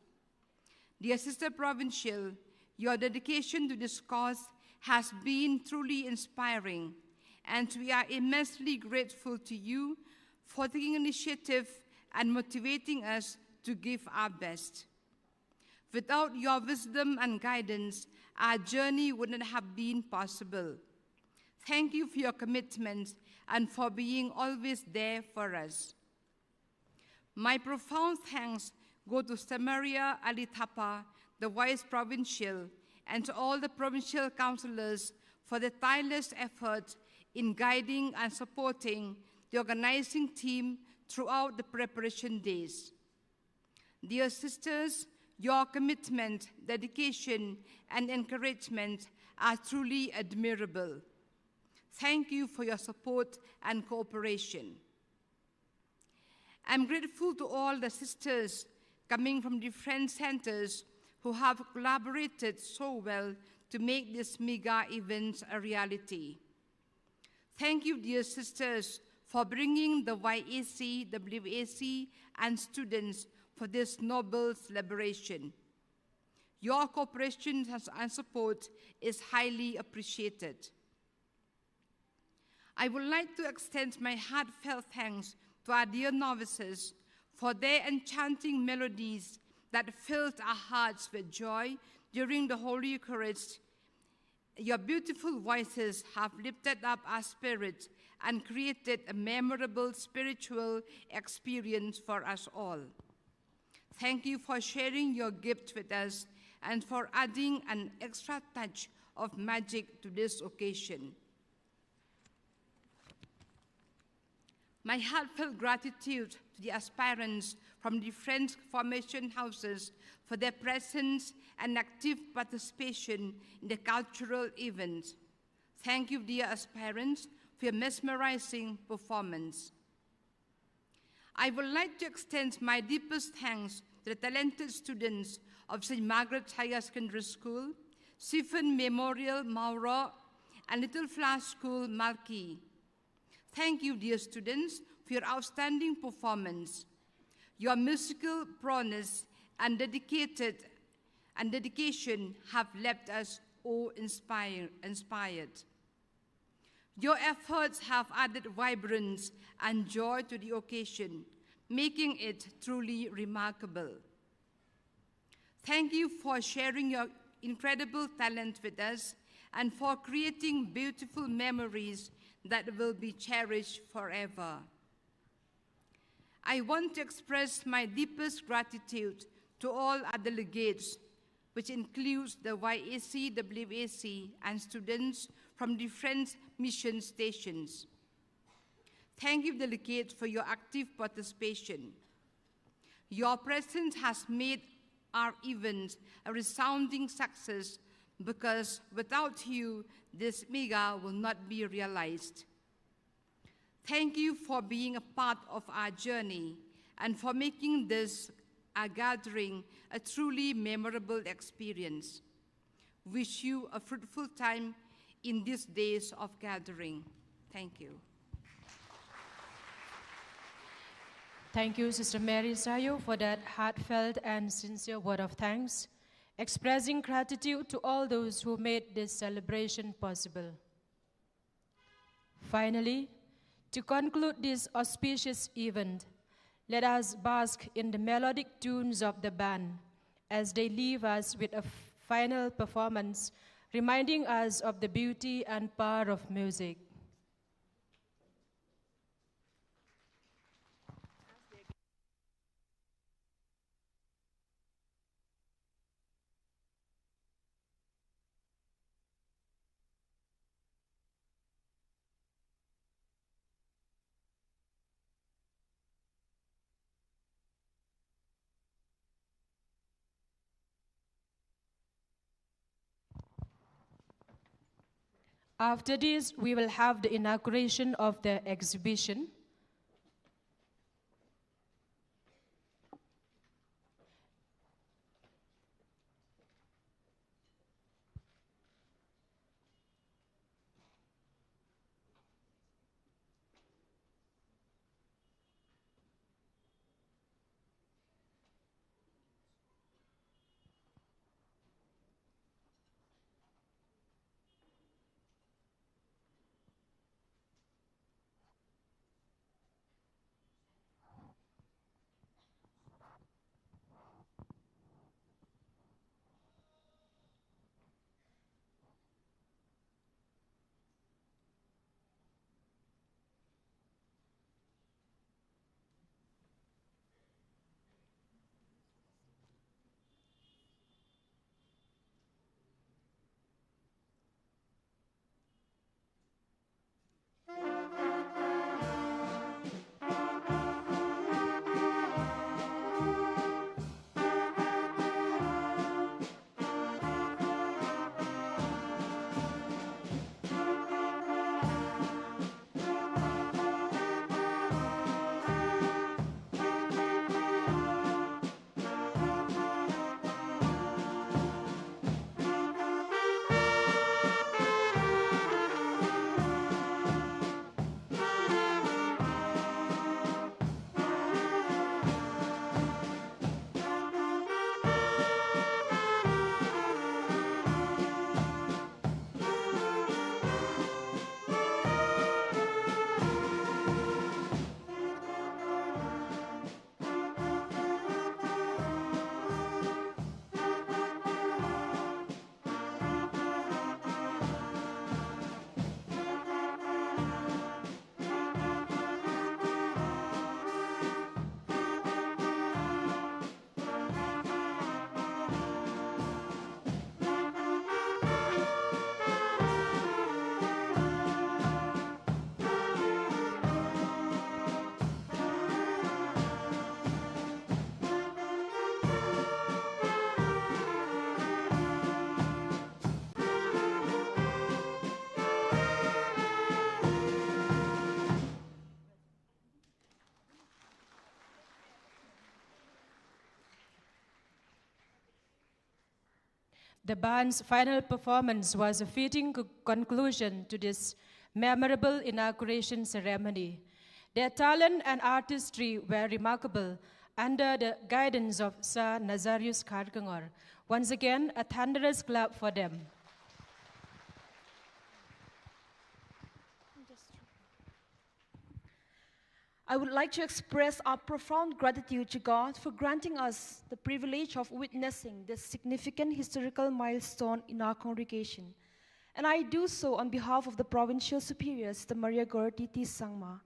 Speaker 16: Dear Sister Provincial, your dedication to this cause has been truly inspiring, and we are immensely grateful to you for taking initiative and motivating us to give our best. Without your wisdom and guidance, our journey wouldn't have been possible. Thank you for your commitment and for being always there for us. My profound thanks go to Samaria Alitapa, the Vice Provincial, and to all the provincial councillors for their tireless effort in guiding and supporting the organizing team throughout the preparation days. Dear sisters, your commitment, dedication, and encouragement are truly admirable. Thank you for your support and cooperation. I'm grateful to all the sisters coming from different centers who have collaborated so well to make this mega event a reality. Thank you, dear sisters, for bringing the YAC, WAC, and students for this noble celebration. Your cooperation and support is highly appreciated. I would like to extend my heartfelt thanks to our dear novices for their enchanting melodies that filled our hearts with joy during the Holy Eucharist. Your beautiful voices have lifted up our spirit and created a memorable spiritual experience for us all. Thank you for sharing your gift with us and for adding an extra touch of magic to this occasion. My heartfelt gratitude to the aspirants from different formation houses for their presence and active participation in the cultural event. Thank you, dear aspirants, for your mesmerizing performance. I would like to extend my deepest thanks to the talented students of St. Margaret's Higher Secondary School, Stephen Memorial Mauro, and Little Flower School Malki. Thank you, dear students, for your outstanding performance. Your musical prowess and dedication have left us awe-inspired. Your efforts have added vibrance and joy to the occasion, making it truly remarkable. Thank you for sharing your incredible talent with us and for creating beautiful memories that will be cherished forever. I want to express my deepest gratitude to all our delegates, which includes the YAC, WAC, and students from different mission stations. Thank you, delegates, for your active participation. Your presence has made our event a resounding success because without you, this mega will not be realized. Thank you for being a part of our journey and for making this a gathering a truly memorable experience. Wish you a fruitful time in these days of gathering. Thank you.
Speaker 8: Thank you, Sister Mary Sayo, for that heartfelt and sincere word of thanks, expressing gratitude to all those who made this celebration possible. Finally, to conclude this auspicious event, let us bask in the melodic tunes of the band as they leave us with a final performance, reminding us of the beauty and power of music. After this, we will have the inauguration of the exhibition. The band's final performance was a fitting conclusion to this memorable inauguration ceremony. Their talent and artistry were remarkable, under the guidance of Sir Nazarius Karkangor. Once again, a thunderous clap for them. I would like to express our profound gratitude to God for granting us the privilege of witnessing this significant historical milestone in our congregation. And I do so on behalf of the Provincial Superiors, the Maria Gortiti Sangma.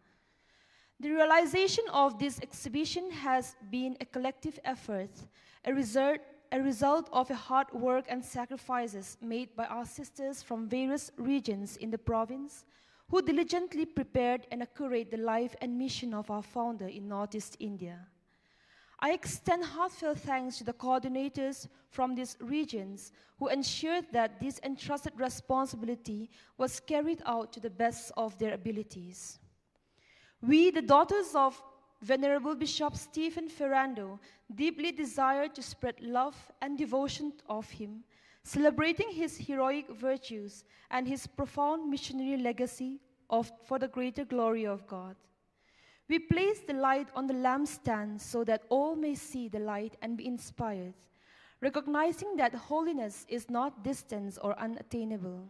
Speaker 8: The realization of this exhibition has been a collective effort, a result of a hard work and sacrifices made by our sisters from various regions in the province, who diligently prepared and accurate the life and mission of our founder in Northeast India. I extend heartfelt thanks to the coordinators from these regions who ensured that this entrusted responsibility was carried out to the best of their abilities. We, the daughters of Venerable Bishop Stephen Ferrando, deeply desire to spread love and devotion of him, celebrating his heroic virtues and his profound missionary legacy for the greater glory of God. We place the light on the lampstand so that all may see the light and be inspired, recognizing that holiness is not distant or unattainable.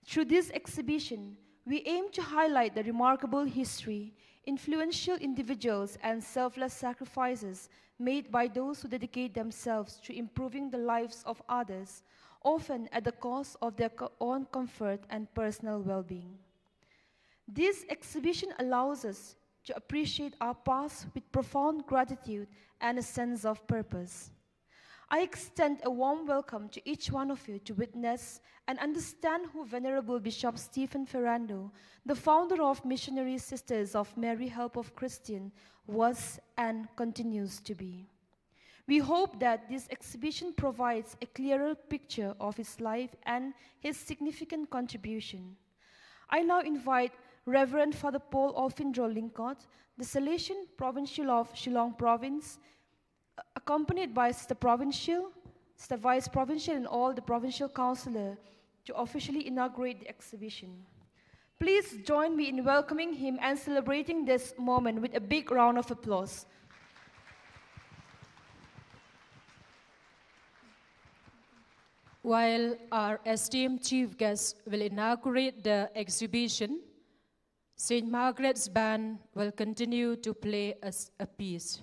Speaker 8: Through this exhibition, we aim to highlight the remarkable history, influential individuals, and selfless sacrifices made by those who dedicate themselves to improving the lives of others, often at the cost of their own comfort and personal well-being. This exhibition allows us to appreciate our past with profound gratitude and a sense of purpose. I extend a warm welcome to each one of you to witness and understand who Venerable Bishop Stephen Ferrando, the founder of Missionary Sisters of Mary Help of Christian, was and continues to be. We hope that this exhibition provides a clearer picture of his life and his significant contribution. I now invite Reverend Father Paul Alfindro Lincott, the Salesian Provincial of Shillong Province, accompanied by Sister Provincial, Sister Vice Provincial, and all the Provincial Councillor, to officially inaugurate the exhibition. Please join me in welcoming him and celebrating this moment with a big round of applause. While our esteemed chief guest will inaugurate the exhibition, St. Margaret's Band will continue to play us a piece.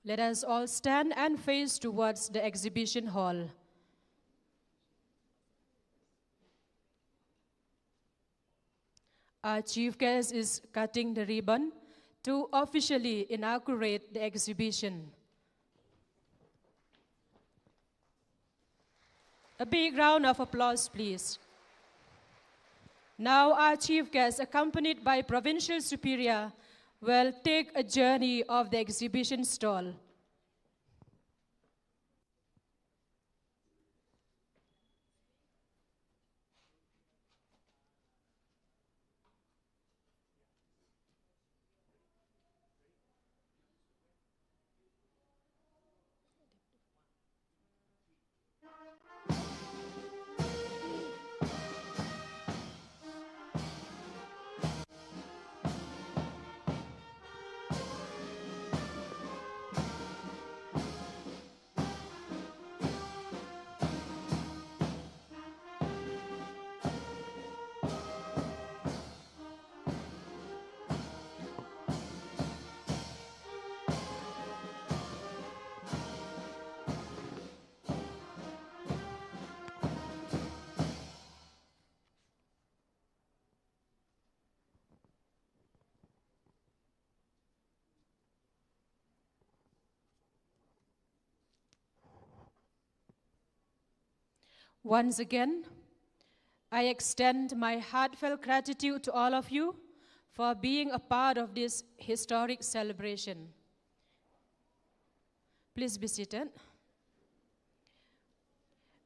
Speaker 8: Let us all stand and face towards the exhibition hall. Our chief guest is cutting the ribbon to officially inaugurate the exhibition. A big round of applause, please. Now our chief guest, accompanied by Provincial Superior, will take a journey of the exhibition stall. Once again, I extend my heartfelt gratitude to all of you for being a part of this historic celebration. Please be seated.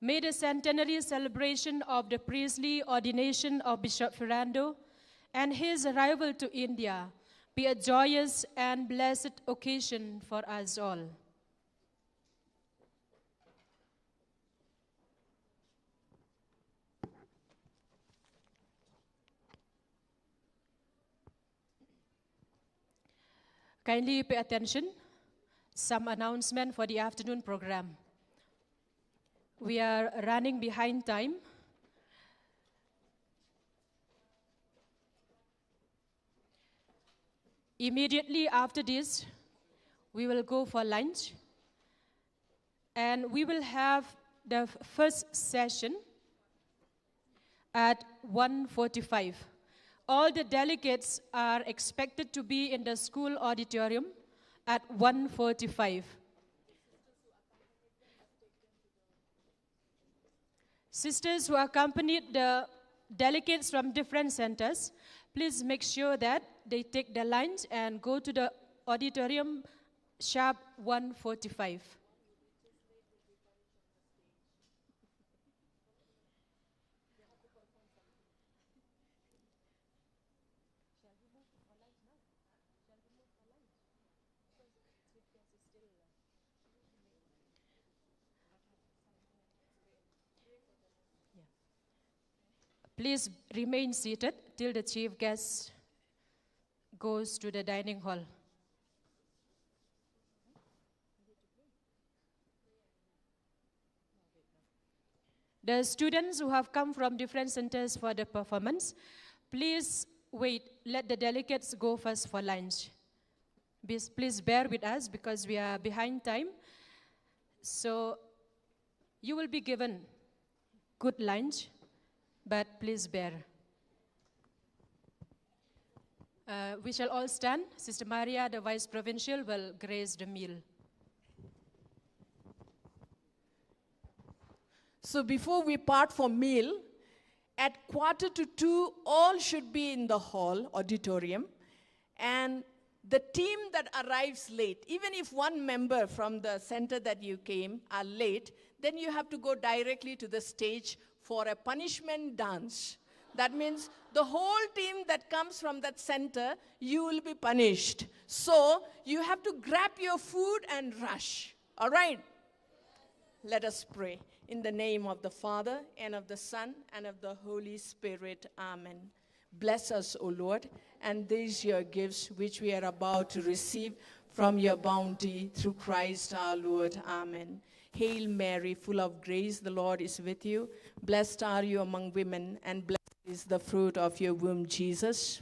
Speaker 8: May the centenary celebration of the priestly ordination of Bishop Ferrando and his arrival to India be a joyous and blessed occasion for us all. Kindly pay attention. Some announcement for the afternoon program. We are running behind time. Immediately after this, we will go for lunch. And we will have the first session at 1:45. All the delegates are expected to be in the school auditorium at 1:45. Sisters who accompanied the delegates from different centers, please make sure that they take the lunch and go to the auditorium sharp 1:45. Please remain seated till the chief guest goes to the dining hall. The students who have come from different centers for the performance, please wait, let the delegates go first for lunch. Please bear with us because we are behind time. So you will be given good lunch, but please bear. We shall all stand. Sister Maria, the Vice Provincial, will grace the meal.
Speaker 9: So before we part for meal, at 1:45, all should be in the hall, auditorium. And the team that arrives late, even if one member from the center that you came are late, then you have to go directly to the stage for a punishment dance. That means the whole team that comes from that center, you will be punished. So you have to grab your food and rush. All right? Let us pray. In the name of the Father, and of the Son, and of the Holy Spirit. Amen. Bless us, O Lord, and these your gifts which we are about to receive from your bounty through Christ our Lord. Amen. Hail Mary, full of grace, the Lord is with you. Blessed are you among women, and blessed is the fruit of your womb, Jesus.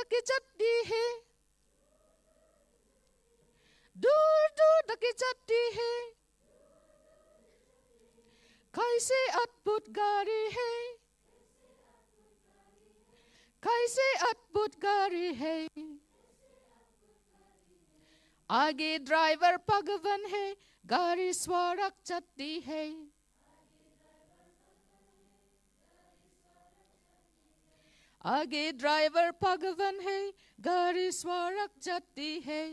Speaker 17: तक चलती है, दूर दूर तक चलती है, कैसे अद्भुत गाड़ी है, कैसे अद्भुत गाड़ी है। आगे ड्राइवर भगवान है, गाड़ी सड़क चलती है। आगे ड्राइवर भगवान है, गाड़ी सड़क चलती है।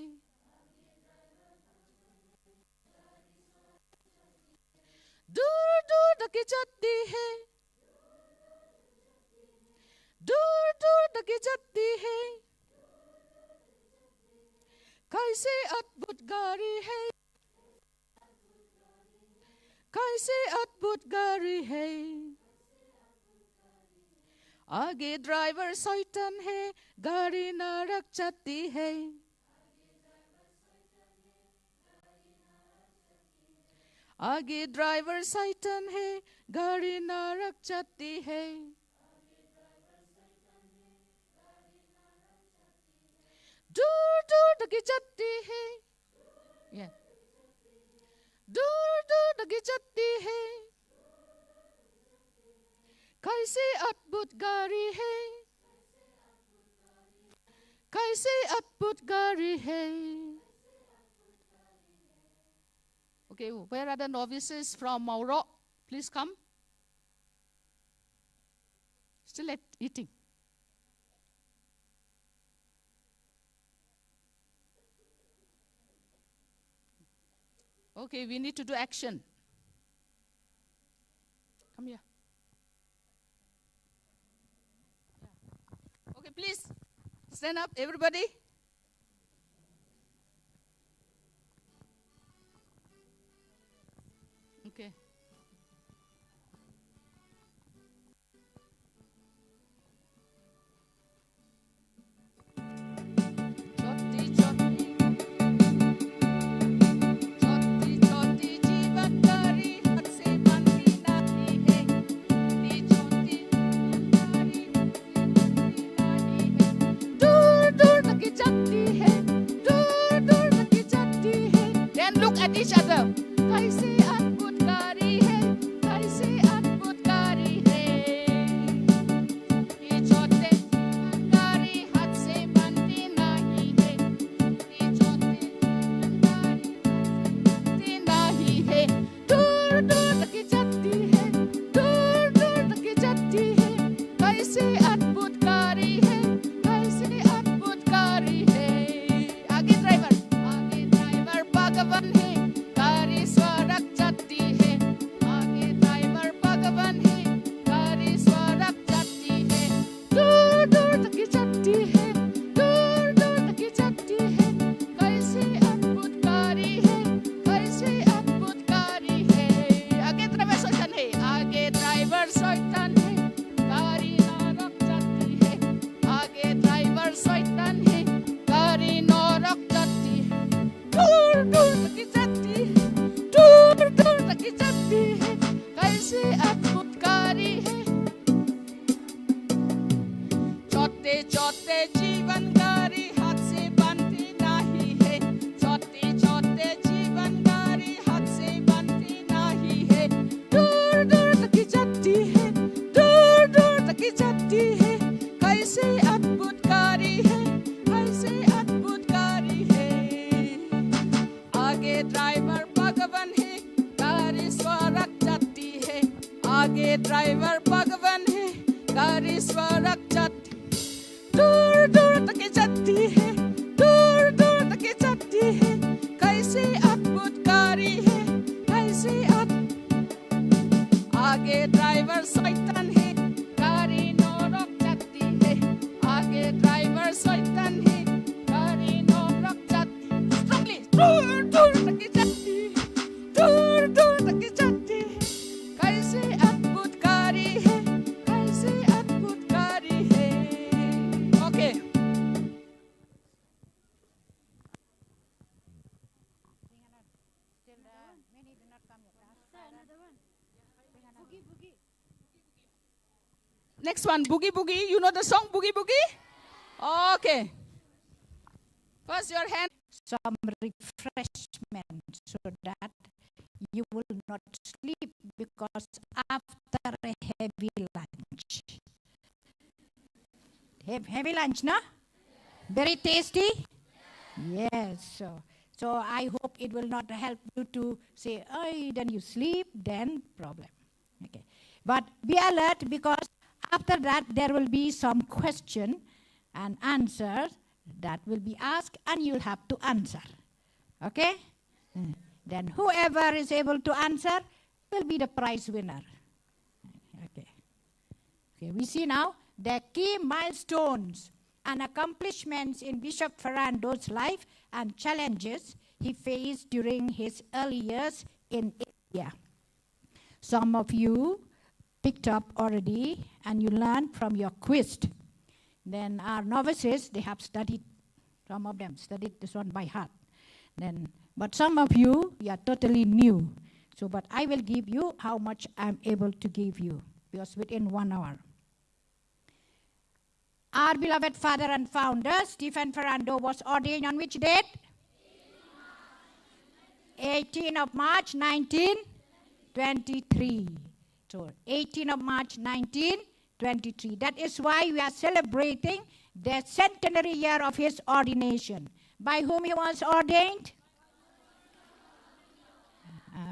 Speaker 17: दूर दूर तक चलती है, दूर दूर तक चलती है, कैसे अद्भुत गाड़ी है, कैसे अद्भुत गाड़ी है। आगे ड्राइवर शैतान है, गाड़ी नरक चलती है। आगे ड्राइवर शैतान है, गाड़ी नरक चलती है। दूर दूर तक चलती है, दूर दूर तक चलती है, कैसे अद्भुत गाड़ी है, कैसे अद्भुत गाड़ी है। Okay, where are the novices from Mauro? Please come. Still eating. Okay, we need to do action. Come here. Okay, please stand up, everybody. Okay. Then look at each other. कैसे अद्भुत गाड़ी है, कैसे अद्भुत गाड़ी है। ये छोटे गाड़ी हाथ से बनती नहीं है, ये छोटे गाड़ी बनती नहीं है। दूर दूर तक चलती है, दूर दूर तक चलती है, कैसे अद्भुत गाड़ी है, कैसे अद्भुत गाड़ी है। आगे ड्राइवर भगवान है, गाड़ी सड़क चलती है। आगे ड्राइवर भगवान है, गाड़ी सड़क चलती है। दूर दूर तक चलती है, दूर दूर तक चलती है, कैसे अद्भुत गाड़ी है, कैसे अद्भुत गाड़ी है। आगे ड्राइवर शैतान है, आगे ड्राइवर शैतान है, गाड़ी नरक चलती है। आगे ड्राइवर शैतान है, गाड़ी नरक चलती है। दूर दूर तक चलती है, दूर दूर तक चलती है, कैसे अद्भुत गाड़ी है। छोटे छोटे जीवन गाड़ी हाथ से बनती नहीं है, छोटे छोटे जीवन गाड़ी हाथ से बनती नहीं है। दूर दूर तक चलती है, दूर दूर तक चलती है, कैसे अद्भुत गाड़ी है, कैसे अद्भुत गाड़ी है। आगे ड्राइवर भगवान है, गाड़ी सड़क चलती है। आगे ड्राइवर भगवान है, गाड़ी सड़क चलती। दूर दूर तक चलती है, दूर दूर तक चलती है, कैसे अद्भुत गाड़ी है, कैसे आगे ड्राइवर शैतान है, गाड़ी नरक चलती है। आगे ड्राइवर शैतान है, गाड़ी नरक चलती है। Strongly, दूर दूर तक चलती है, दूर दूर तक चलती है, कैसे अद्भुत गाड़ी है, कैसे अद्भुत गाड़ी है। Okay. Next one, Boogie Boogie. You know the song Boogie Boogie? Okay. First your hand.
Speaker 18: Some refreshment so that you will not sleep because after a heavy lunch. Heavy lunch, no? Very tasty? Yes. So I hope it will not help you to say, oh, then you sleep, then problem. Okay. But be alert because after that there will be some question and answers that will be asked and you'll have to answer. Okay? Then whoever is able to answer will be the prize winner. Okay. Okay, we see now the key milestones and accomplishments in Bishop Ferrando's life and challenges he faced during his early years in India. Some of you picked up already and you learned from your quiz. Then our novices, they have studied, some of them studied this one by heart. But some of you, are totally new. So, but I will give you how much I'm able to give you, because within 1 hour. Our beloved father and founder, Stephen Ferrando, was ordained on which date? 18 of March, 1923. So, 18 of March, 1923. That is why we are celebrating the centenary year of his ordination. By whom he was ordained?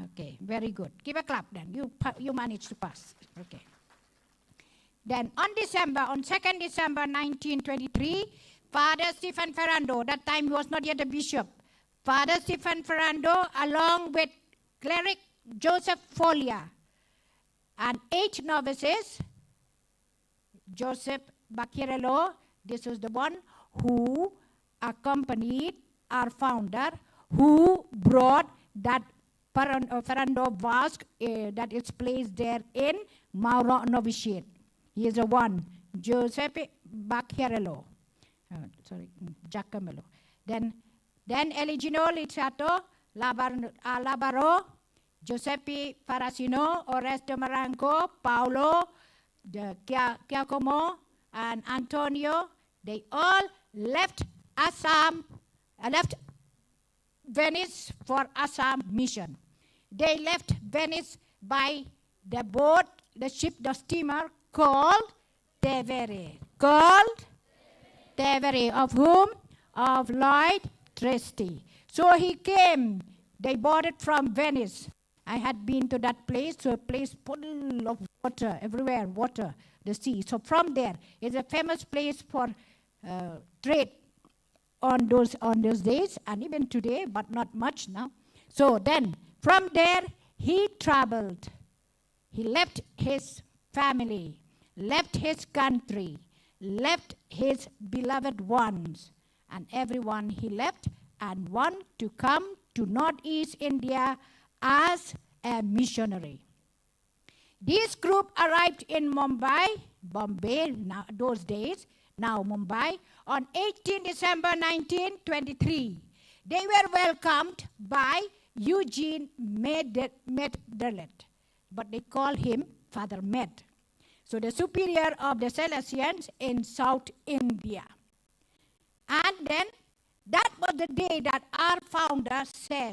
Speaker 18: Okay, very good. Give a clap then. You managed to pass. Okay. Then on 2nd December 1923, Father Stephen Ferrando, that time he was not yet a bishop, Father Stephen Ferrando, along with cleric Joseph Folia and 8 novices, Joseph Bacchiarello, this is the one who accompanied our founder, who brought that Ferrando vase that is placed there in Mauro Novitiate. He is the one, Giuseppe Bacchiarello. Giacomello. Then Eligino Lizzato, Labaro, Giuseppe Farasino, Oreste Maranco, Paolo, Giacomo, and Antonio, they all left Venice for Assam mission. They left Venice by the boat, the ship, the steamer called Tevere. Of whom? Of Lloyd Trusty. So he came, they boarded from Venice. I had been to that place, so a place full of water, everywhere, water, the sea. So from there, it's a famous place for trade on those days, and even today, but not much now. So then, from there, he traveled. He left his family, left his country, left his beloved ones, and everyone he left, and one to come to Northeast India as a missionary. This group arrived in Bombay, now, those days, now Mumbai, on 18 December 1923. They were welcomed by Eugene Meddelet, but they call him Father Med. So the superior of the Salesians in South India. And then that was the day that our founder said,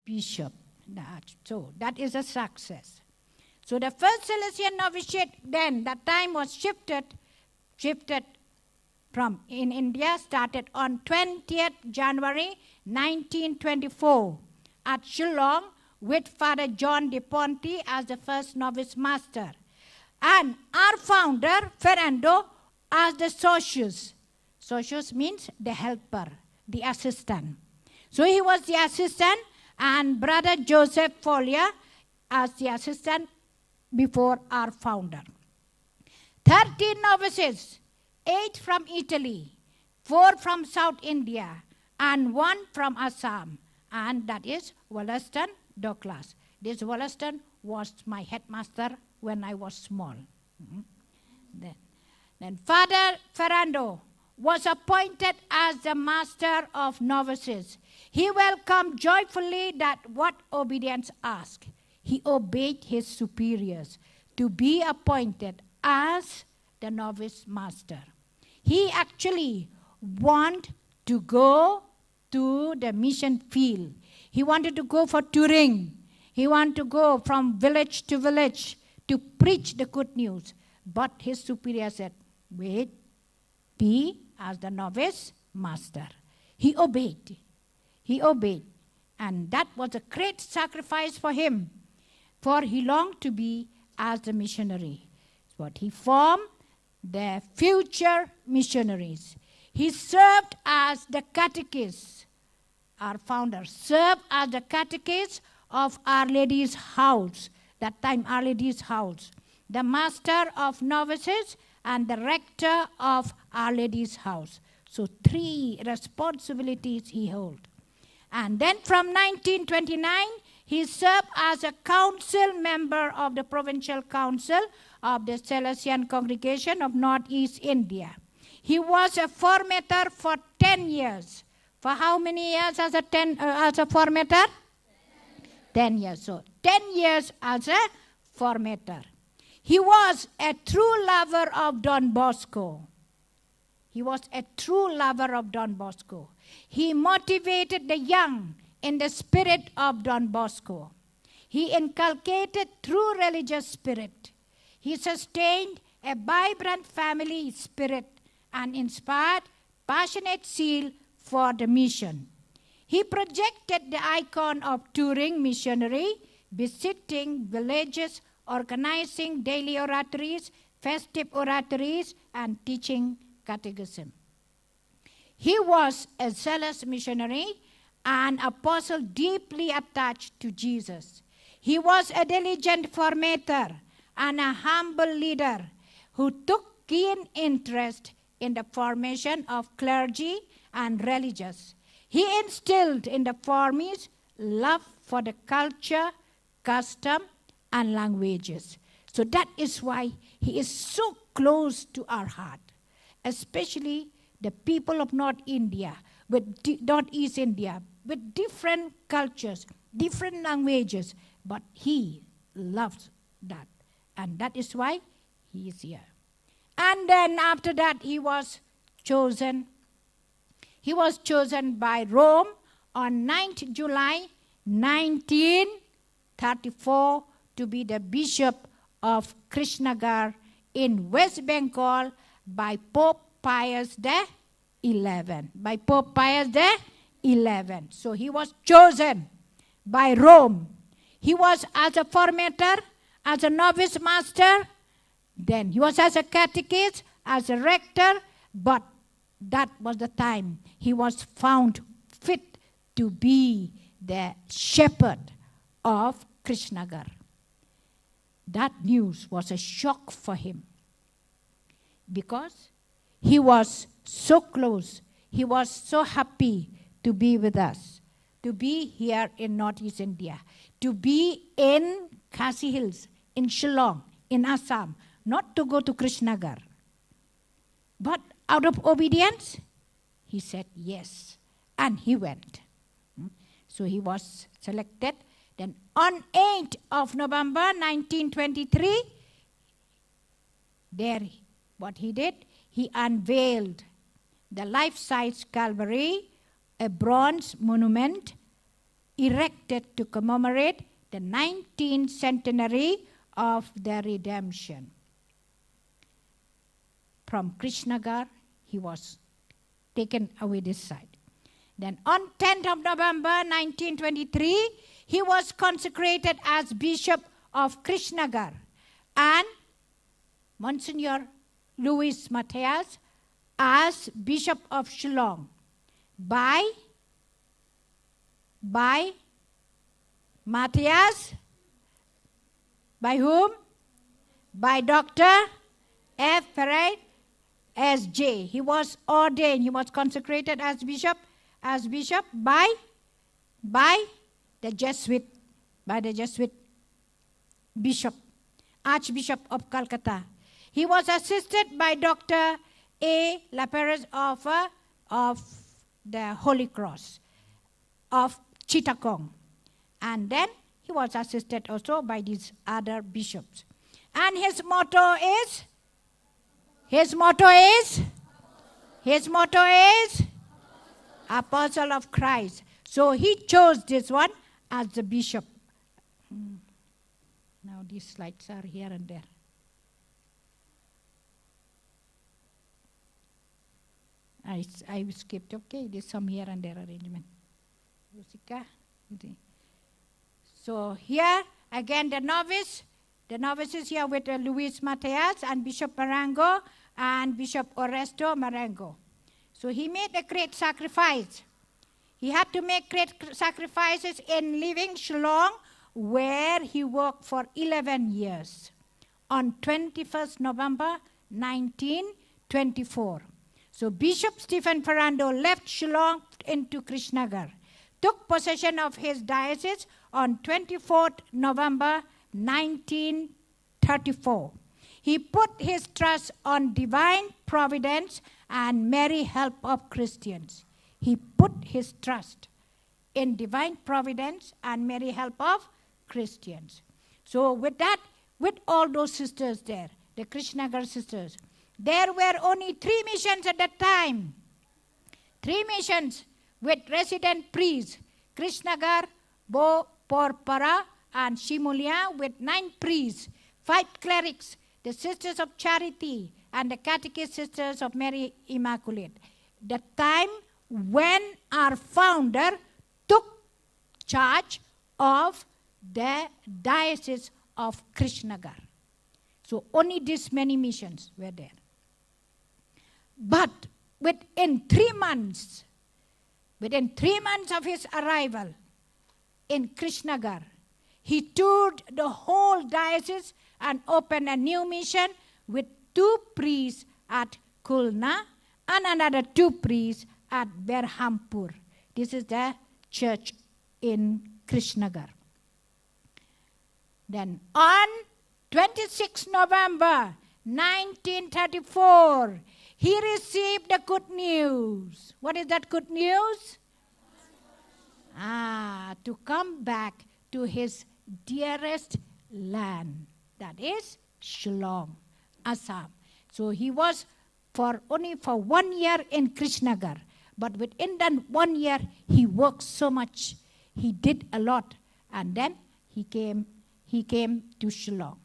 Speaker 18: bishop. So that is a success. So the first Salesian novitiate, then that time was shifted from in India, started on 20th January 1924 at Shillong with Father John de Ponte as the first novice master. And our founder, Ferrando, as the socius. Socius means the helper, the assistant. So he was the assistant, and Brother Joseph Folia as the assistant before our founder. 13 novices, 8 from Italy, 4 from South India, and 1 from Assam, and that is Wollaston Douglas. This Wollaston was my headmaster when I was small. Then Father Ferrando was appointed as the master of novices. He welcomed joyfully that what obedience asked. He obeyed his superiors to be appointed as the novice master. He actually wanted to go to the mission field. He wanted to go for touring. He wanted to go from village to village to preach the good news. But his superior said, wait, be as the novice master. He obeyed. He obeyed. And that was a great sacrifice for him, for he longed to be as the missionary. But he formed the future missionaries. He served as the catechist. Our founder served as the catechist of Our Lady's house. That time, Our Lady's house. The master of novices and the rector of Our Lady's house. So 3 responsibilities he held. And then from 1929, he served as a council member of the Provincial Council of the Salesian Congregation of Northeast India. He was a formator for 10 years. For how many years as a formator? 10 years. So 10 years as a formator. He was a true lover of Don Bosco. He was a true lover of Don Bosco. He motivated the young in the spirit of Don Bosco. He inculcated true religious spirit. He sustained a vibrant family spirit and inspired passionate zeal for the mission. He projected the icon of touring missionary, visiting villages, organizing daily oratories, festive oratories, and teaching catechism. He was a zealous missionary, an apostle deeply attached to Jesus. He was a diligent formator and a humble leader who took keen interest in the formation of clergy and religious. He instilled in the formees love for the culture, custom, and languages. So that is why he is so close to our heart, especially the people of North India, Northeast India, with different cultures, different languages, but he loves that. And that is why he is here. And then after that, he was chosen. He was chosen by Rome on 9th July 1934 to be the Bishop of Krishnagar in West Bengal by Pope Pius XI. By Pope Pius XI. So he was chosen by Rome. He was as a formator, as a novice master, then he was as a catechist, as a rector, but that was the time he was found fit to be the shepherd of Krishnagar. That news was a shock for him because he was so close, he was so happy to be with us, to be here in Northeast India, to be in Khasi Hills, in Shillong, in Assam, not to go to Krishnagar. But out of obedience, he said yes, and he went. So he was selected. Then on 8th of November 1923, there what he did, he unveiled the life-size Calvary, a bronze monument erected to commemorate the 19th centenary of the redemption. From Krishnagar, he was taken away this side. Then on 10th of November 1923, he was consecrated as Bishop of Krishnagar, and Monsignor Louis Matthias as Bishop of Shillong by Matthias, by whom? By Dr. F. Ferrando, S.J. He was ordained, he was consecrated as bishop by the Jesuit bishop, Archbishop of Calcutta. He was assisted by Dr. A. Laperes of the Holy Cross of Chittagong. And then he was assisted also by these other bishops. And his motto is Apostle of Christ. So he chose this one as the bishop. Now these slides are here and there. I skipped, okay, there's some here and there arrangement. So here, again, the novice is here with Luis Matthias and Bishop Marengo and Bishop Oresto Marengo. So he made a great sacrifice. He had to make great sacrifices in leaving Shillong, where he worked for 11 years. On 21st November 1924. So Bishop Stephen Ferrando left Shillong into Krishnagar, took possession of his diocese on 24th November 1934. He put his trust on divine providence and merry help of Christians. He put his trust in divine providence and merry help of Christians. So with that, with all those sisters there, the Krishnagar sisters, there were only 3 missions at that time. 3 missions with resident priests, Krishnagar, Bo, Porpara, and Shimulia, with 9 priests, 5 clerics, the Sisters of Charity, and the Catechist Sisters of Mary Immaculate. The time when our founder took charge of the Diocese of Krishnagar. So only this many missions were there. But within 3 months of his arrival in Krishnagar, he toured the whole diocese and opened a new mission with 2 priests at Kulna and another 2 priests at Berhampur. This is the church in Krishnagar. Then on 26 November 1934, he received the good news. What is that good news? To come back to his dearest land, that is Shillong, Assam. So he was only for 1 year in Krishnagar, but within that 1 year, he worked so much. He did a lot, and then he came to Shillong.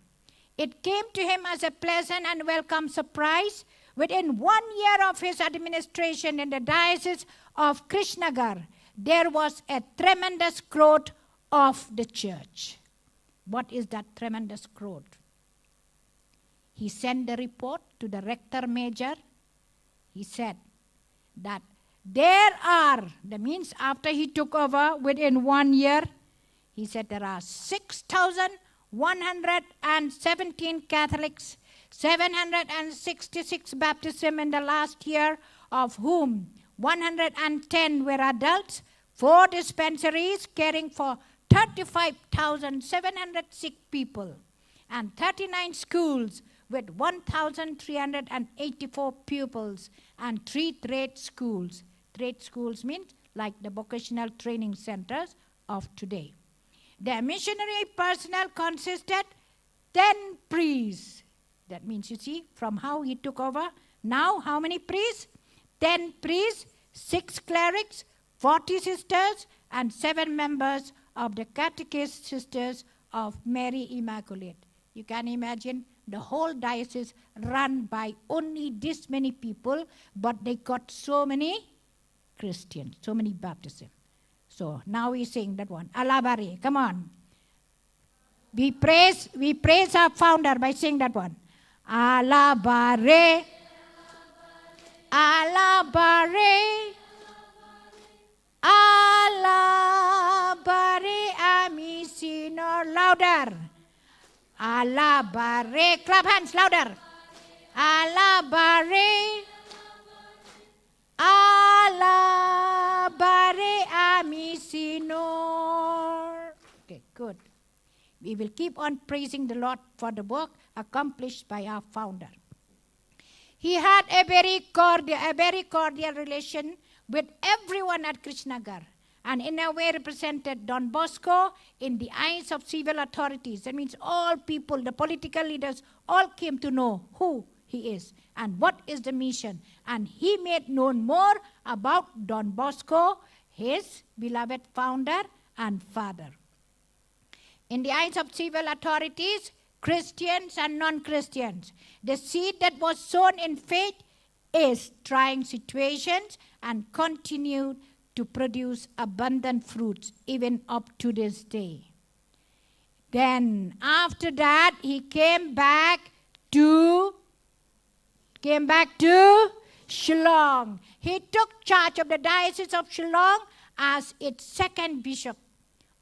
Speaker 18: It came to him as a pleasant and welcome surprise. Within 1 year of his administration in the Diocese of Krishnagar, there was a tremendous growth of the church. What is that tremendous growth? He sent the report to the rector major. He said that that means after he took over within 1 year, he said there are 6,117 Catholics, 766 baptism in the last year, of whom 110 were adults, 4 dispensaries caring for 35,700 sick people, and 39 schools with 1,384 pupils, and 3 trade schools. Trade schools means like the vocational training centers of today. The missionary personnel consisted 10 priests. That means, you see, from how he took over, now how many priests? 10 priests, 6 clerics, 40 sisters, and 7 members of the Catechist Sisters of Mary Immaculate. You can imagine the whole diocese run by only this many people, but they got so many Christians, so many baptisms. So now we sing that one. Alabari, come on. We praise our founder by saying that one. Alabare, alabare, alabare, amisino, louder. Alabare, clap hands louder. Alabare, alabare, amisino. Okay, good. We will keep on praising the Lord for the work accomplished by our founder. He had a very cordial relation with everyone at Krishnagar, and in a way represented Don Bosco in the eyes of civil authorities. That means all people, the political leaders, all came to know who he is and what is the mission. And he made known more about Don Bosco, his beloved founder and father. In the eyes of civil authorities, Christians and non-Christians, the seed that was sown in faith is trying situations and continued to produce abundant fruits even up to this day. Then after that, he came back to Shillong. He took charge of the Diocese of Shillong as its second bishop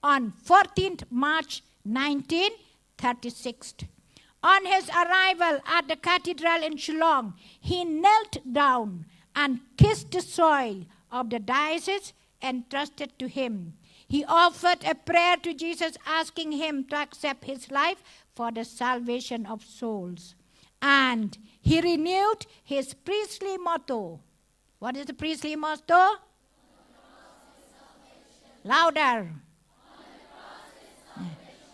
Speaker 18: on 14th March 1936. On his arrival at the cathedral in Shillong, he knelt down and kissed the soil of the diocese entrusted to him. He offered a prayer to Jesus, asking him to accept his life for the salvation of souls. And he renewed his priestly motto. What is the priestly motto? Louder.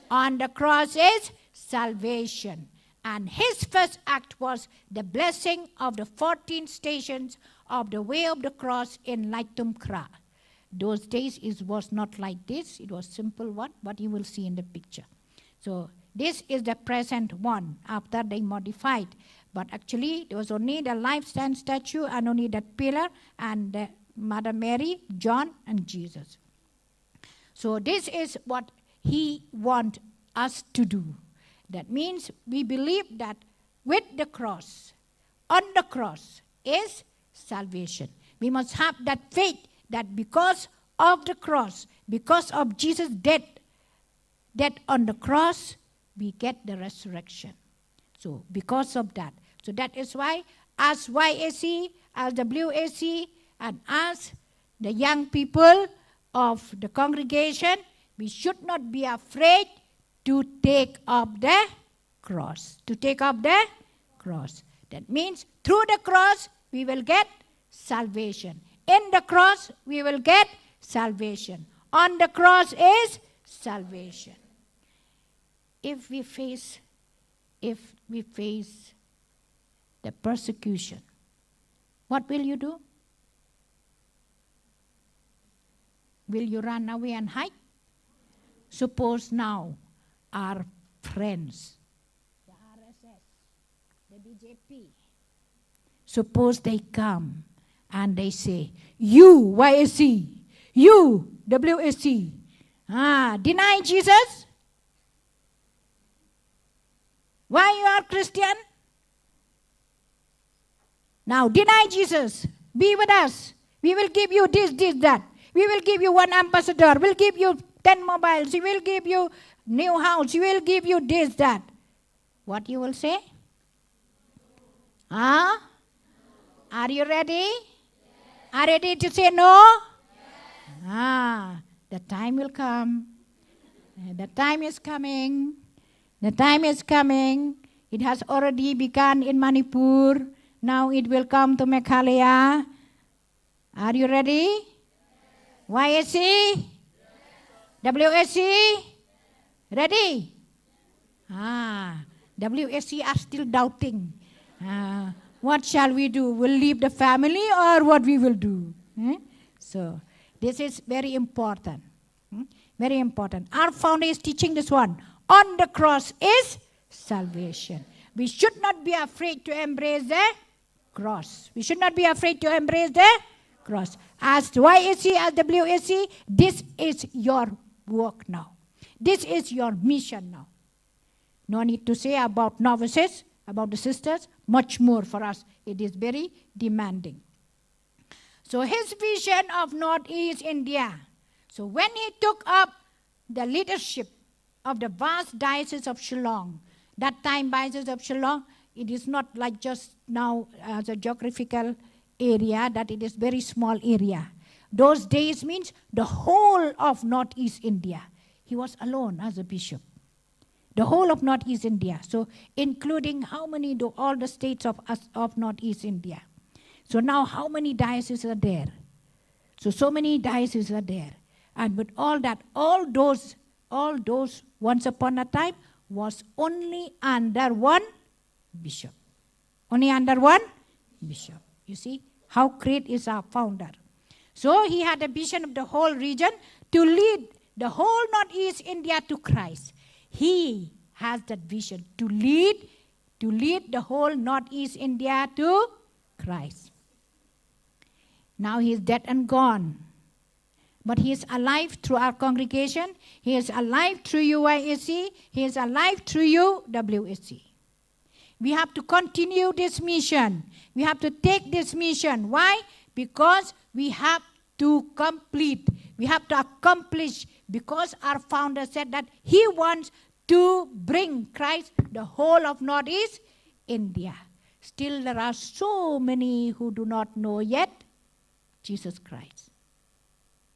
Speaker 18: On the cross is salvation. And his first act was the blessing of the 14 stations of the way of the cross in Laitumkra. Those days it was not like this. It was simple one, but you will see in the picture. So this is the present one after they modified. But actually there was only the life-stand statue and only that pillar and Mother Mary, John and Jesus. So this is what he wants us to do. That means we believe that with the cross, on the cross is salvation. We must have that faith that because of the cross, because of Jesus' death on the cross, we get the resurrection. So because of that. So that is why as YAC, as WAC, and as the young people of the congregation, we should not be afraid to take up the cross. To take up the cross. That means through the cross, we will get salvation. In the cross, we will get salvation. On the cross is salvation. If we face the persecution, what will you do? Will you run away and hide? Suppose now our friends, the RSS, the BJP, suppose they come and they say, you YSC, you WSC, deny Jesus? Why you are Christian? Now deny Jesus. Be with us. We will give you this, that. We will give you 1 ambassador. We'll give you 10 mobiles. We will give you new house. We will give you this, that. What you will say? Are you ready? Yes. Are you ready to say no? Yes. The time will come. The time is coming. The time is coming. It has already begun in Manipur. Now it will come to Meghalaya. Are you ready? Yes. YSC? Yes. WSC? Ready? WSC are still doubting. What shall we do? We'll leave the family or what we will do? So This is very important. Very important. Our founder is teaching this one. On the cross is salvation. We should not be afraid to embrace the cross. We should not be afraid to embrace the cross. As YAC, as WAC, this is your work now. This is your mission now. No need to say about novices, about the sisters, much more for us. It is very demanding. So his vision of Northeast India. So when he took up the leadership of the vast diocese of Shillong, that time diocese of Shillong, it is not like just now as a geographical area, that it is very small area. Those days means the whole of Northeast India. He was alone as a bishop. The whole of Northeast India. So including how many, all the states of Northeast India. So now how many dioceses are there? So many dioceses are there. And with all that, all those once upon a time was only under one bishop. Only under one bishop. You see how great is our founder. So he had a vision of the whole region to lead the whole Northeast India to Christ. He has that vision to lead the whole Northeast India to Christ. Now he is dead and gone. But he is alive through our congregation. He is alive through UIAC. He is alive through UWAC. We have to continue this mission. We have to take this mission. Why? Because we have to complete. We have to accomplish. Because our founder said that he wants to bring Christ the whole of Northeast India. Still there are so many who do not know yet Jesus Christ.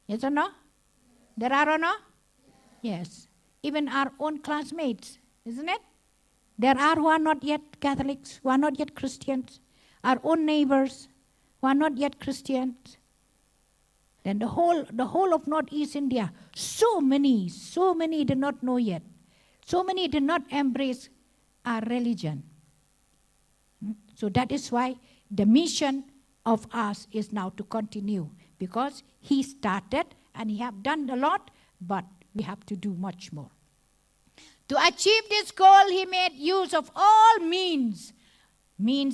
Speaker 18: Yes or no? There are or no? Yes. Even our own classmates, isn't it? There are who are not yet Catholics, who are not yet Christians. Our own neighbors who are not yet Christians. Then the whole of Northeast India, so many did not know yet. So many did not embrace our religion. So that is why the mission of us is now to continue. Because he started and he have done a lot, but we have to do much more. To achieve this goal, he made use of all means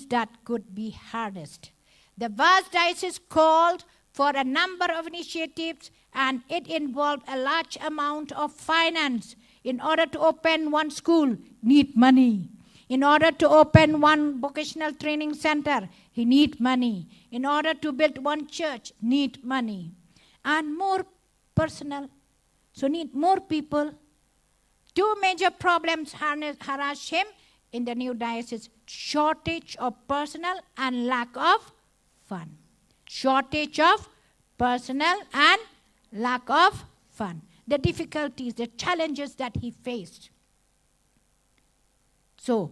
Speaker 18: that could be harnessed. The vast diocese called for a number of initiatives, and it involved a large amount of finance. In order to open one school, need money. In order to open one vocational training center, he need money. In order to build one church, need money. And more personnel, so need more people. Two major problems harass him in the new diocese: shortage of personnel and lack of fund. Shortage of personnel and lack of fund. The difficulties, the challenges that he faced. So,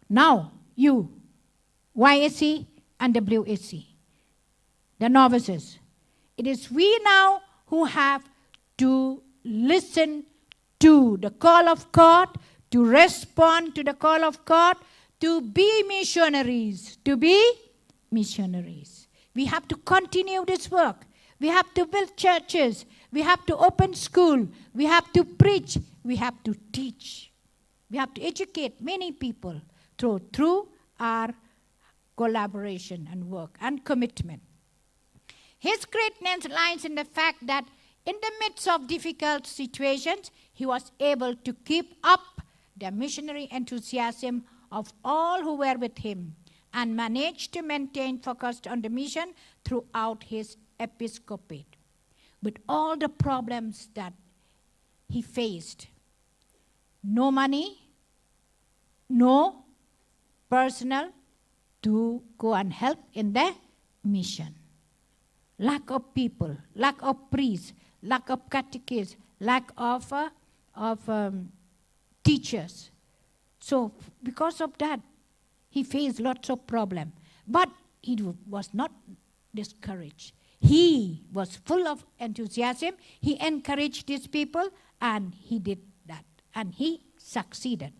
Speaker 18: now you, YAC and WAC, the novices, it is we now who have to listen to the call of God, to respond to the call of God, to be missionaries, We have to continue this work. We have to build churches. We have to open school. We have to preach. We have to teach. We have to educate many people through our collaboration and work and commitment. His greatness lies in the fact that in the midst of difficult situations, he was able to keep up the missionary enthusiasm of all who were with him and managed to maintain focus on the mission throughout his episcopate. With all the problems that he faced, no money, no personnel to go and help in the mission. Lack of people, lack of priests, lack of catechists, lack of teachers. So because of that, he faced lots of problems. But he was not discouraged. He was full of enthusiasm. He encouraged these people, and he did that. And he succeeded.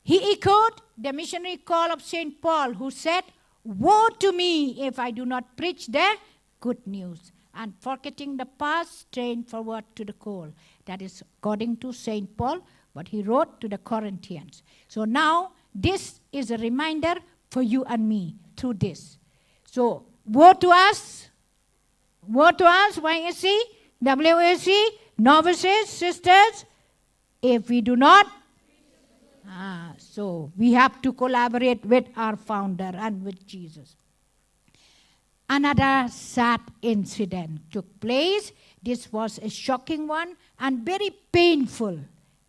Speaker 18: He echoed the missionary call of St. Paul, who said, "Woe to me if I do not preach the good news." and forgetting the past, strain forward to the goal. That is according to St. Paul, what he wrote to the Corinthians. So now, this is a reminder for you and me through this. So, woe to us, YSC, WSC, novices, sisters, if we do not. So we have to collaborate with our founder and with Jesus. Another sad incident took place. This was a shocking one and very painful,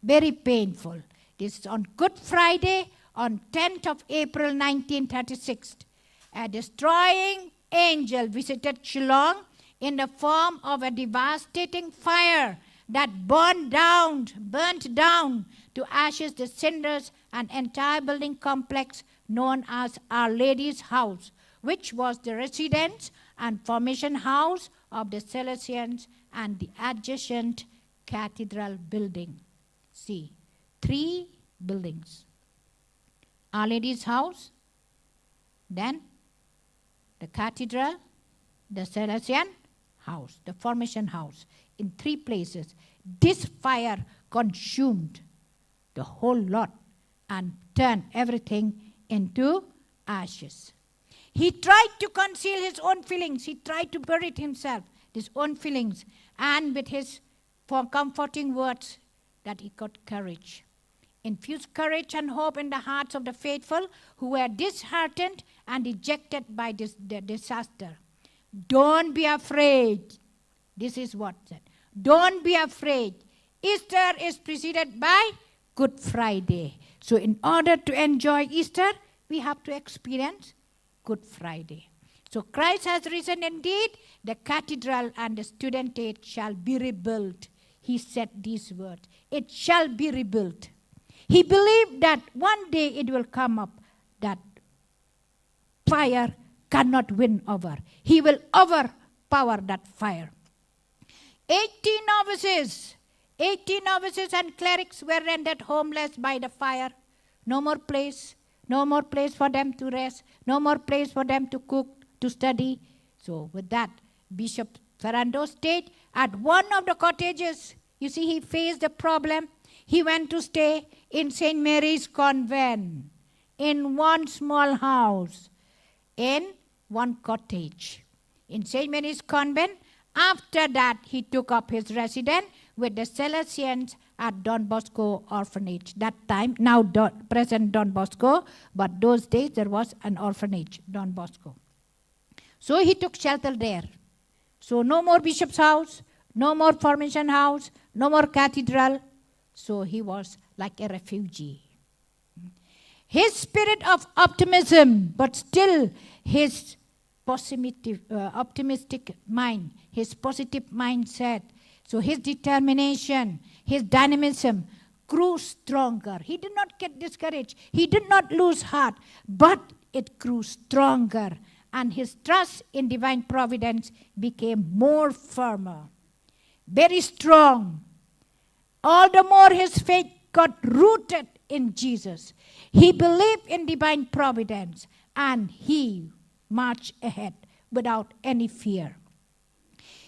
Speaker 18: very painful. This is on Good Friday, on 10th of April 1936. A destroying angel visited Shillong in the form of a devastating fire that burned down to ashes the cinders and entire building complex known as Our Lady's House, which was the residence and formation house of the Salesians and the adjacent cathedral building. See, 3 buildings. Our Lady's House, then the cathedral, the Salesian house, the formation house, in 3 places. This fire consumed the whole lot and turned everything into ashes. He tried to conceal his own feelings. He tried to bury it himself, his own feelings, and with his comforting words that he got courage. Infused courage and hope in the hearts of the faithful who were disheartened and dejected by the disaster. Don't be afraid. This is what said. Don't be afraid. Easter is preceded by Good Friday. So in order to enjoy Easter, we have to experience Good Friday. So Christ has risen indeed. The cathedral and the studentate shall be rebuilt. He said these words. It shall be rebuilt. He believed that one day it will come up, that fire cannot win over. He will overpower that fire. 80 novices and clerics were rendered homeless by the fire. No more place for them to rest, no more place for them to cook, to study. So with that, Bishop Ferrando stayed at one of the cottages. You see, he faced a problem. He went to stay in St. Mary's convent, in one small house, in one cottage. In St. Mary's convent, after that, he took up his residence with the Salesians at Don Bosco orphanage. That time, now present Don Bosco, but those days there was an orphanage, Don Bosco. So he took shelter there. So no more bishop's house, no more formation house, no more cathedral. So he was like a refugee. His spirit of optimism, but still his optimistic mind, his positive mindset, so his determination, his dynamism grew stronger. He did not get discouraged. He did not lose heart, but it grew stronger. And his trust in divine providence became more firmer, very strong. All the more his faith got rooted in Jesus. He believed in divine providence and he marched ahead without any fear.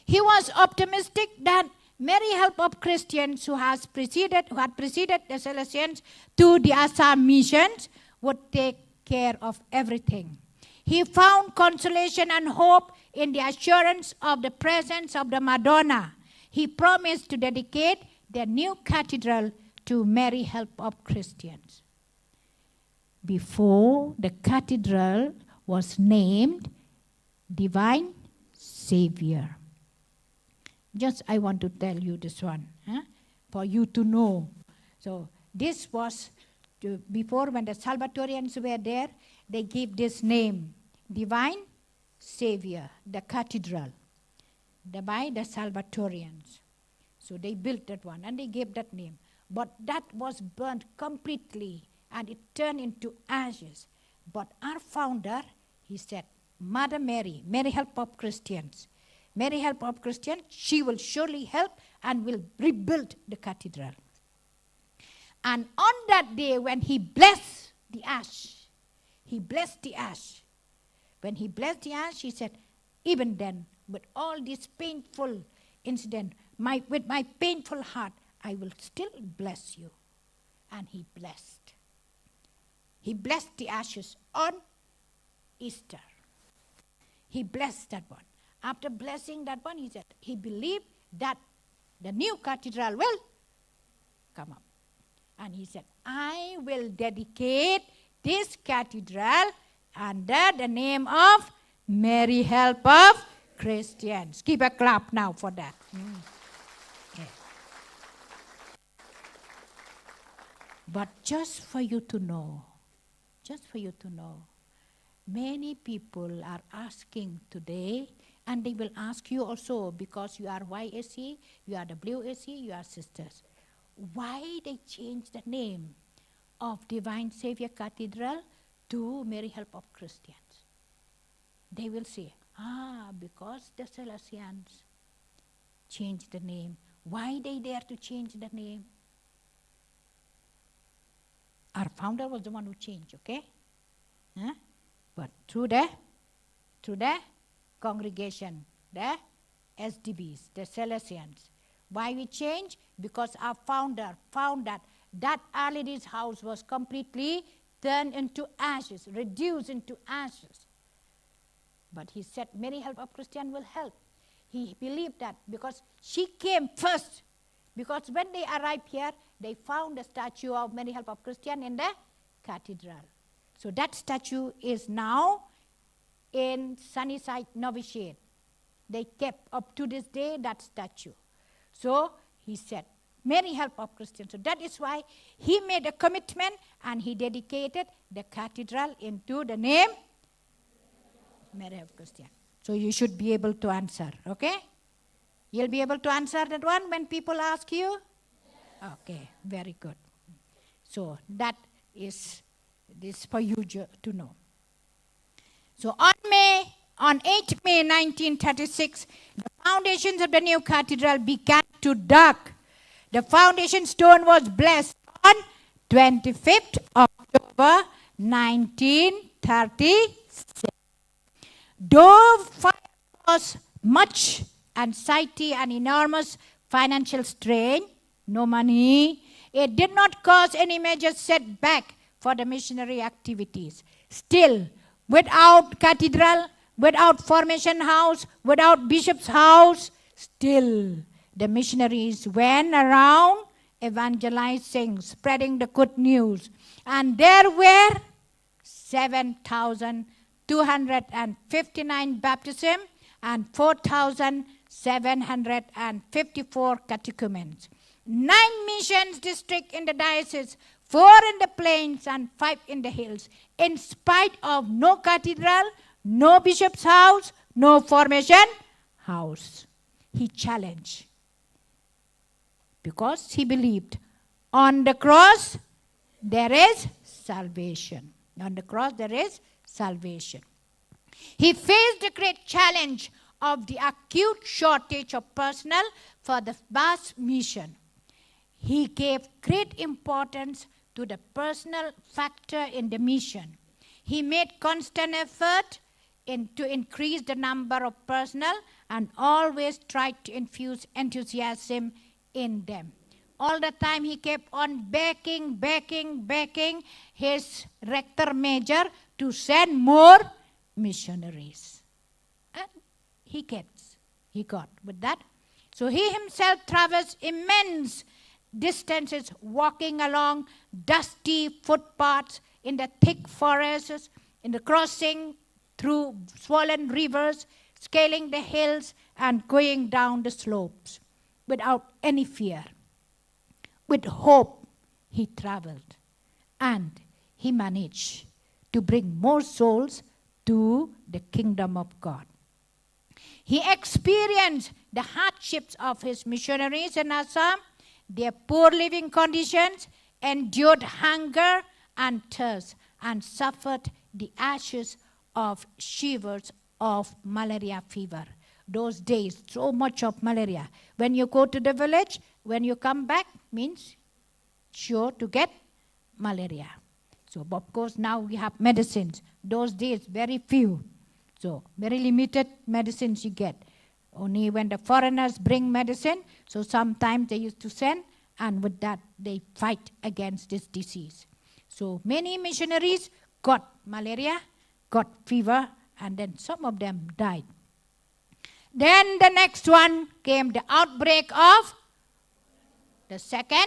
Speaker 18: He was optimistic that Mary Help of Christians who had preceded the Salesians to the Assam missions would take care of everything. He found consolation and hope in the assurance of the presence of the Madonna. He promised to dedicate the new cathedral to Mary Help of Christians. Before the cathedral was named Divine Savior. Just I want to tell you this one, for you to know. So this was before, when the Salvatorians were there, they gave this name, Divine Savior, the cathedral, by the Salvatorians. So they built that one and they gave that name. But that was burnt completely and it turned into ashes. But our founder, he said, Mother Mary, Mary Help of Christians. Mary Help of Christians, she will surely help and will rebuild the cathedral. And on that day when he blessed the ash, when he blessed the ash, he said, even then with all this painful incident, with my painful heart, I will still bless you. And he blessed. He blessed the ashes on Easter. He blessed that one. After blessing that one, he said, he believed that the new cathedral will come up. And he said, I will dedicate this cathedral under the name of Mary Help of Christians. Give a clap now for that. Okay. But just for you to know, many people are asking today, and they will ask you also, because you are YSC, you are WSC, you are sisters, why they changed the name of Divine Savior Cathedral to Mary Help of Christians. They will say, because the Salesians changed the name. Why they dare to change the name? Our founder was the one who changed, okay? But through the congregation, the SDBs, the Salesians. Why we change? Because our founder found that Our Lady's house was completely turned into ashes, reduced into ashes. But he said, Mary Help of Christian will help. He believed that because she came first. Because when they arrived here, they found the statue of Mary Help of Christian in the cathedral. So that statue is now in Sunnyside Novitiate. They kept up to this day that statue. So he said, Mary Help of Christians. So that is why he made a commitment and he dedicated the cathedral into the name Mary Help of Christians. So you should be able to answer, okay? You'll be able to answer that one when people ask you? Yes. Okay, very good. So that is this for you to know. So on 8 May 1936, the foundations of the new cathedral began to dig. The foundation stone was blessed on 25th October 1936. Though there was much anxiety and enormous financial strain, no money, it did not cause any major setback for the missionary activities. Still, without cathedral, without formation house, without bishop's house, still the missionaries went around evangelizing, spreading the good news. And there were 7,259 baptisms and 4,754 catechumens. 9 missions districts in the diocese, 4 in the plains and 5 in the hills. In spite of no cathedral, no bishop's house, no formation house. He challenged. Because he believed on the cross there is salvation. On the cross there is salvation. He faced the great challenge of the acute shortage of personnel for the vast mission. He gave great importance to the personal factor in the mission. He made constant effort to increase the number of personnel and always tried to infuse enthusiasm in them. All the time he kept on begging his rector major to send more missionaries. And he got with that. So he himself traversed immense distances, walking along dusty footpaths in the thick forests, in the crossing through swollen rivers, scaling the hills and going down the slopes without any fear. With hope, he traveled and he managed to bring more souls to the kingdom of God. He experienced the hardships of his missionaries in Assam, their poor living conditions, endured hunger and thirst, and suffered the ashes of shivers of malaria fever. Those days, so much of malaria. When you go to the village, when you come back, means sure to get malaria. So, of course, now we have medicines. Those days, very few. So, very limited medicines you get. Only when the foreigners bring medicine, so sometimes they used to send, and with that they fight against this disease. So many missionaries got malaria, got fever, and then some of them died. Then the next one came the outbreak of the Second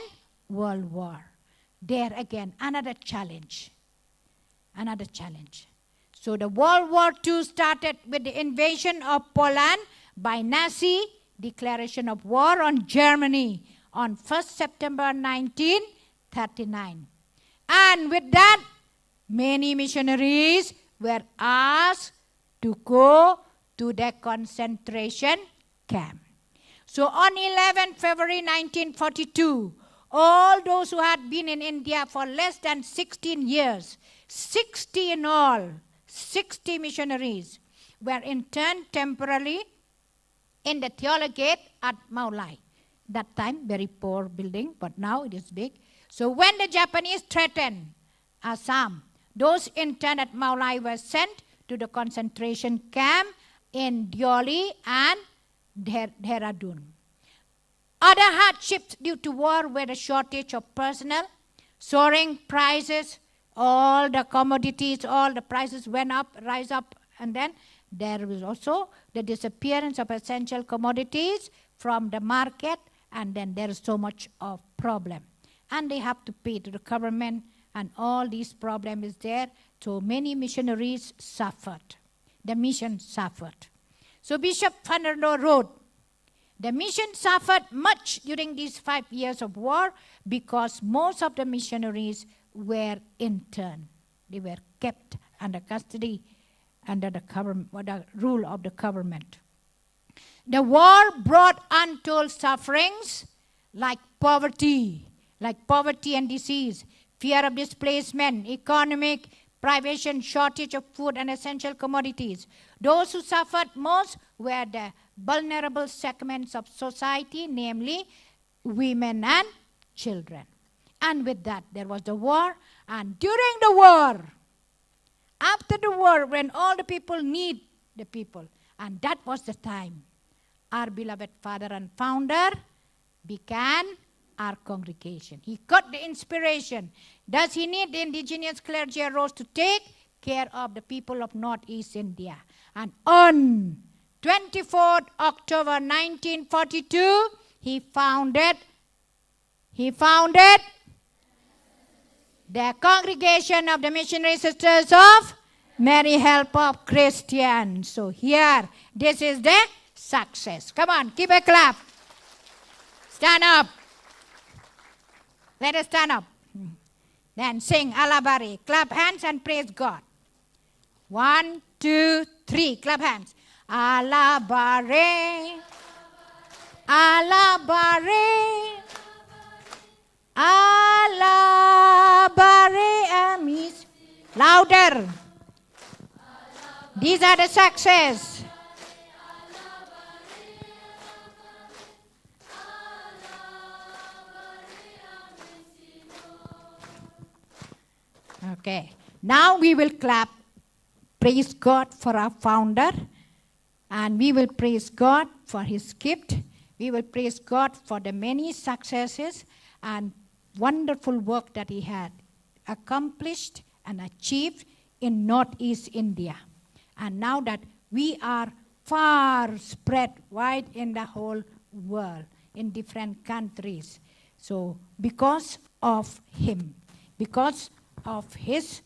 Speaker 18: World War. There again, another challenge. Another challenge. So the World War II started with the invasion of Poland by Nazi declaration of war on Germany on 1st September 1939. And with that, many missionaries were asked to go to the concentration camp. So on 11 February 1942, all those who had been in India for less than 16 years, 60 in all, 60 missionaries, were interned temporarily in the theologate at Maulai. That time, very poor building, but now it is big. So when the Japanese threatened Assam, those interned at Maulai were sent to the concentration camp in Deoli and Dehradun. Other hardships due to war were the shortage of personnel, soaring prices, all the commodities, all the prices went up, rise up, and then there was also the disappearance of essential commodities from the market, and then there is so much of problem. And they have to pay to the government, and all these problem is there. So many missionaries suffered. The mission suffered. So Bishop Fernando wrote, the mission suffered much during these 5 years of war because most of the missionaries were interned. They were kept under custody, under the rule of the government. The war brought untold sufferings like poverty and disease, fear of displacement, economic privation, shortage of food and essential commodities. Those who suffered most were the vulnerable segments of society, namely women and children. And with that, there was the war. And during the war, after the war, when all the people need the people, and that was the time, our beloved father and founder began our congregation. He got the inspiration. Does he need the indigenous clergy arose to take care of the people of Northeast India? And on 24th October 1942, he founded the Congregation of the Missionary Sisters of Mary Help of Christians. So here, this is the success. Come on, give a clap. Stand up. Let us stand up. Then sing Alabari. Clap hands and praise God. 1, 2, 3. Clap hands. Alabare. Alabare. Alabare amis. Louder. These are the success. Okay. Now we will clap. Praise God for our founder. And we will praise God for his gift. We will praise God for the many successes and wonderful work that he had accomplished and achieved in Northeast India. And now that we are far spread wide in the whole world, in different countries. So because of him, because of his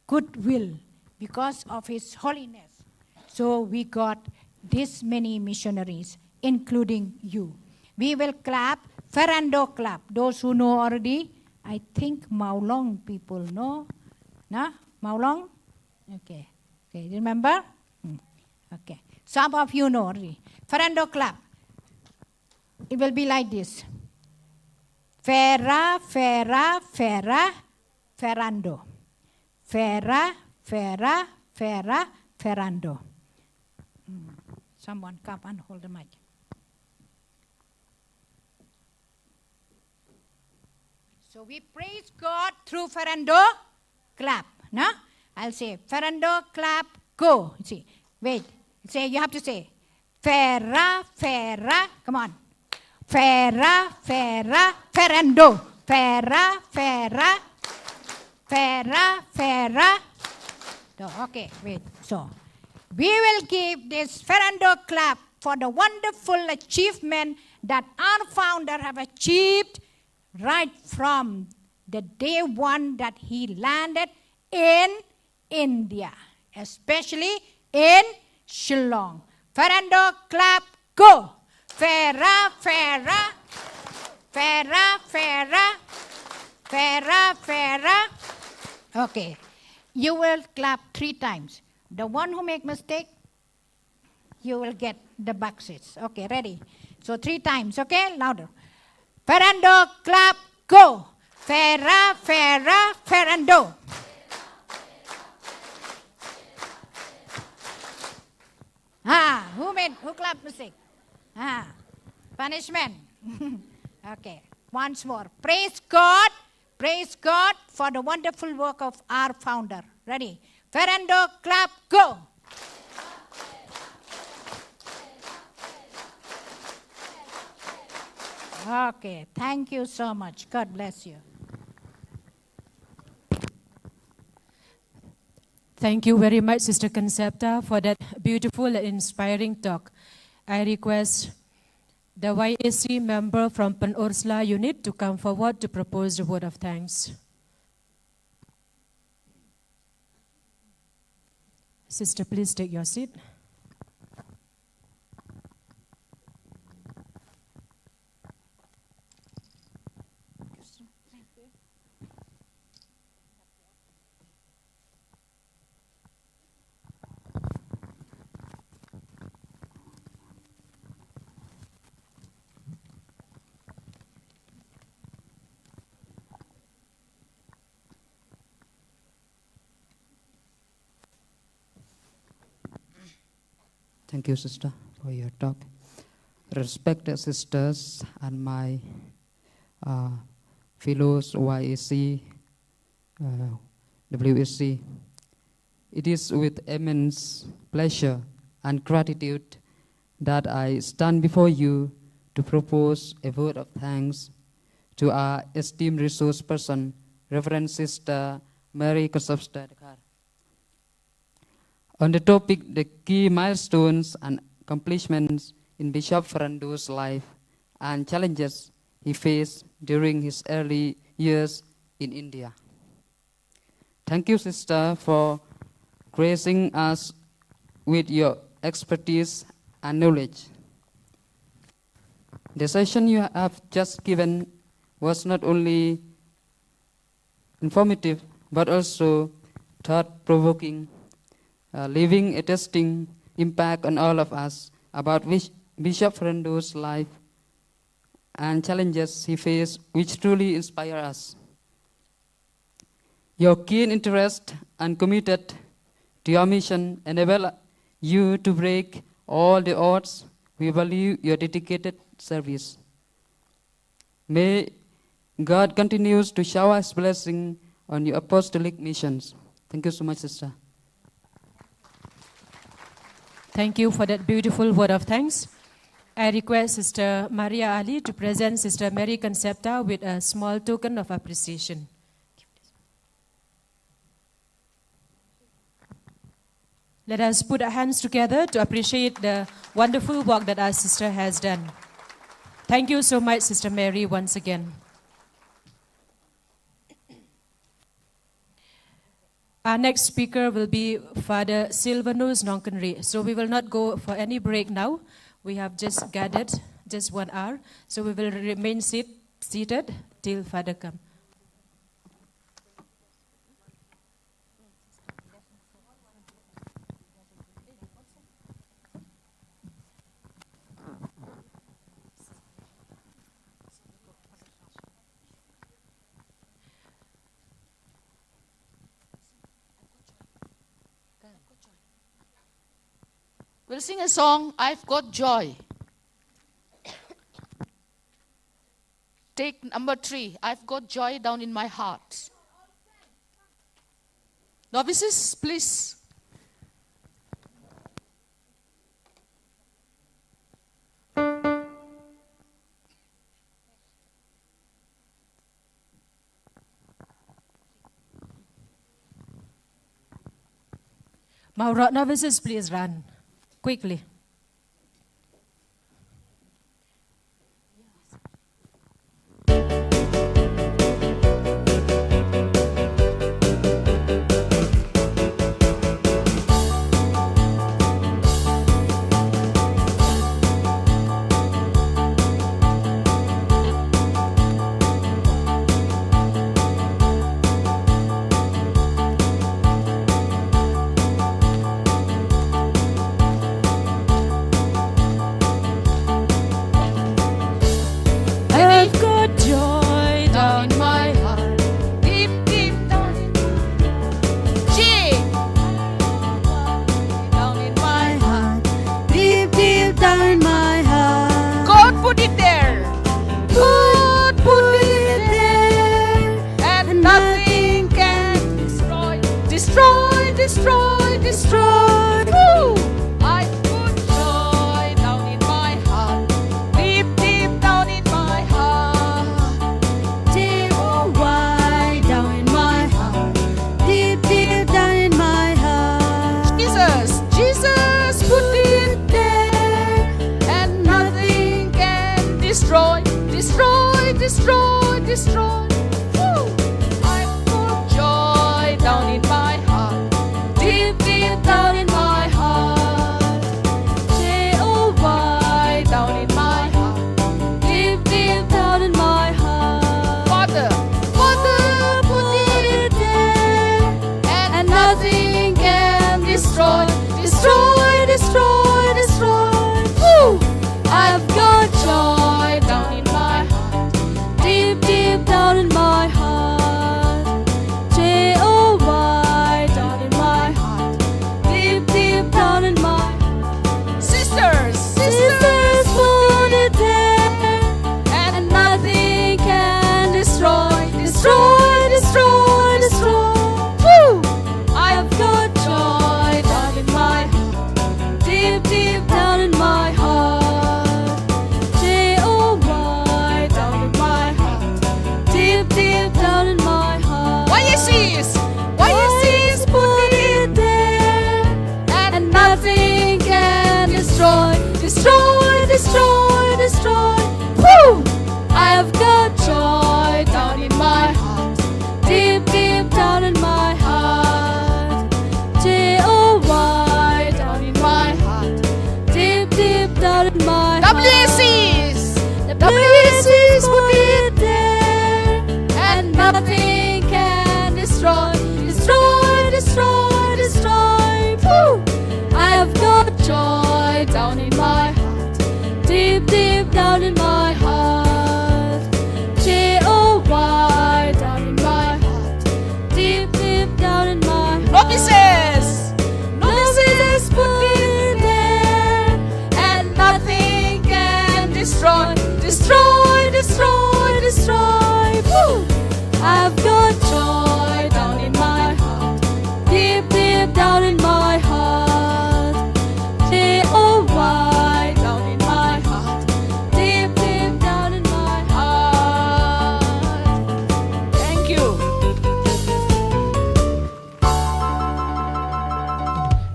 Speaker 18: goodwill, because of his holiness, so we got this many missionaries, including you. We will clap. Ferrando clap. Those who know already, I think Maulong people know. No? Maulong? Okay. Okay. Remember? Okay. Some of you know already. Ferrando clap. It will be like this. Ferra, Ferra, Ferra, Ferrando. Ferra, Ferra, Ferra, Ferrando. Someone come and hold the mic. So we praise God through Ferrando, clap. No? I'll say, Ferrando, clap, go. See, wait. Say, you have to say, Ferra. Come on. Ferrando. Ferra. So, okay, wait. So, we will give this Fernando clap for the wonderful achievement that our founder have achieved right from the day one that he landed in India, especially in Shillong. Fernando, clap, go. Ferra. Okay, you will clap 3 times. The one who make mistake, you will get the boxes. Okay, ready? So 3 times, okay? Louder. Fernando, clap, go. Ferrando. Who clapped mistake? Punishment. Okay, once more. Praise God for the wonderful work of our founder. Ready? Ferrando, clap, go. Okay, thank you so much. God bless you.
Speaker 8: Thank you very much, Sister Concepta, for that beautiful and inspiring talk. I request the YAC member from Pen Ursula unit to come forward to propose the word of thanks. Sister, please take your seat.
Speaker 19: Thank you, sister, for your talk. Respected sisters and my fellows YAC, WAC, it is with immense pleasure and gratitude that I stand before you to propose a word of thanks to our esteemed resource person, Reverend Sister Mary Concepta. On the topic, the key milestones and accomplishments in Bishop Ferrando's life and challenges he faced during his early years in India. Thank you, sister, for gracing us with your expertise and knowledge. The session you have just given was not only informative, but also thought-provoking, leaving a lasting impact on all of us about Bishop Ferrando's life and challenges he faced, which truly inspire us. Your keen interest and committed to your mission enable you to break all the odds. We value your dedicated service. May God continues to shower His blessing on your apostolic missions. Thank you so much, sister.
Speaker 8: Thank you for that beautiful word of thanks. I request Sister Maria Ali to present Sister Mary Concepta with a small token of appreciation. Let us put our hands together to appreciate the wonderful work that our sister has done. Thank you so much, Sister Mary, once again. Our next speaker will be Father Silvanus Nonkenri. So we will not go for any break now. We have just gathered just 1 hour. So we will remain seated till Father comes.
Speaker 17: We'll sing a song, I've Got Joy. Take number 3, I've got joy down in my heart. Novices, please.
Speaker 8: Novices, please run quickly.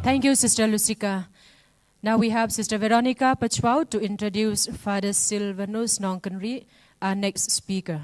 Speaker 8: Thank you, Sister Lucica. Now we have Sister Veronica Pachwao to introduce Father Silvanus Nonconry, our next speaker.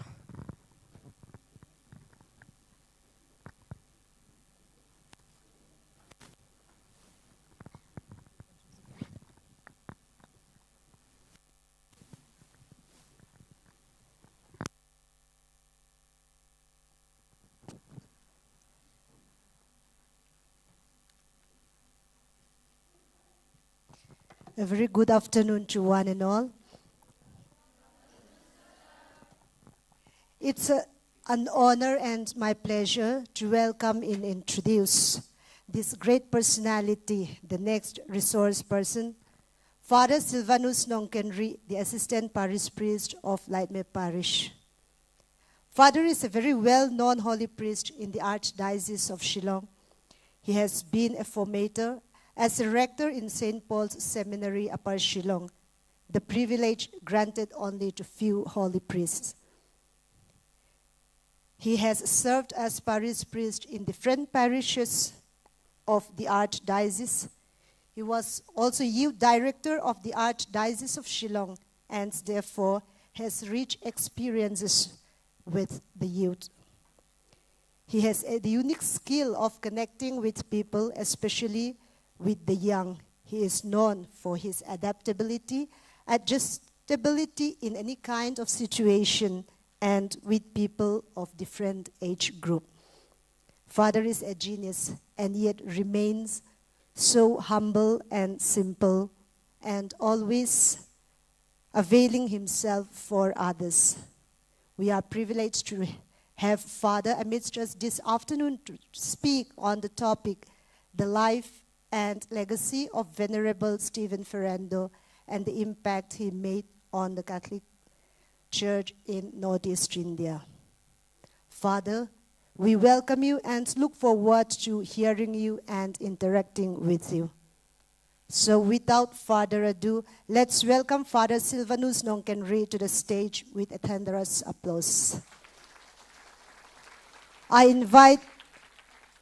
Speaker 20: A very good afternoon to one and all. It's an honor and my pleasure to welcome and introduce this great personality, the next resource person, Father Silvanus Nonconry, the Assistant Parish Priest of Lightmere Parish. Father is a very well-known holy priest in the Archdiocese of Shillong. He has been a formator as a rector in St. Paul's Seminary, Upper Shillong, the privilege granted only to few holy priests. He has served as parish priest in different parishes of the Archdiocese. He was also youth director of the Archdiocese of Shillong and therefore has rich experiences with the youth. He has the unique skill of connecting with people, especially with the young. He is known for his adaptability, adjustability in any kind of situation, and with people of different age group. Father is a genius and yet remains so humble and simple and always availing himself for others. We are privileged to have Father amidst us this afternoon to speak on the topic, the life and legacy of Venerable Stephen Ferrando and the impact he made on the Catholic Church in Northeast India. Father, we welcome you and look forward to hearing you and interacting with you. So without further ado, let's welcome Father Silvanus Nongkenri to the stage with a thunderous applause. I invite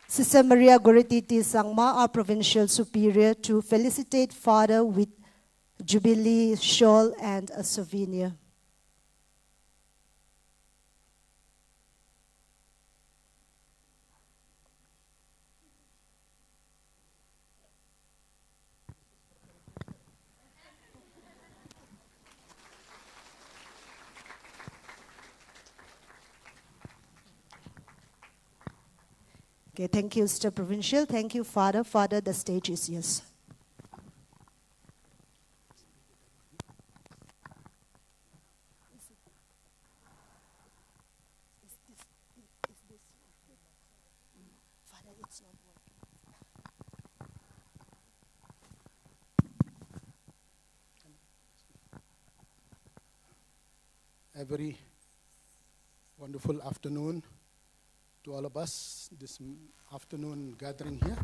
Speaker 20: Sister Maria Goretti Sangma, our Provincial Superior, to felicitate Father with Jubilee shawl and a souvenir. Okay, thank you, Sister Provincial. Thank you, Father. Father, the stage is yours. Father, it's not working.
Speaker 21: A very wonderful afternoon to all of us this afternoon gathering here.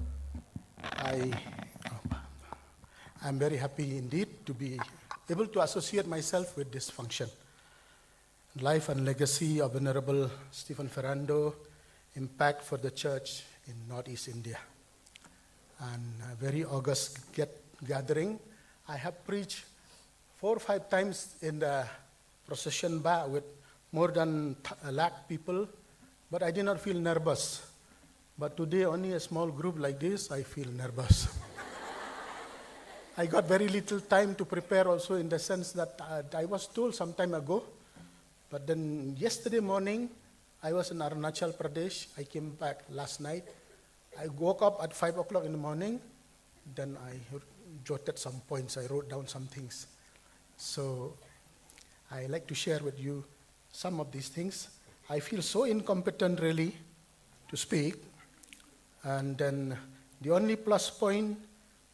Speaker 21: I'm very happy indeed to be able to associate myself with this function. Life and legacy of Venerable Stephen Ferrando, impact for the church in Northeast India. And a very august gathering. I have preached 4 or 5 times in the procession bar with more than 1 lakh people, but I did not feel nervous. But today, only a small group like this, I feel nervous. I got very little time to prepare also in the sense that I was told some time ago, but then yesterday morning, I was in Arunachal Pradesh. I came back last night. I woke up at 5 o'clock in the morning, then I jotted some points, I wrote down some things. So I like to share with you some of these things. I feel so incompetent really to speak. And then the only plus point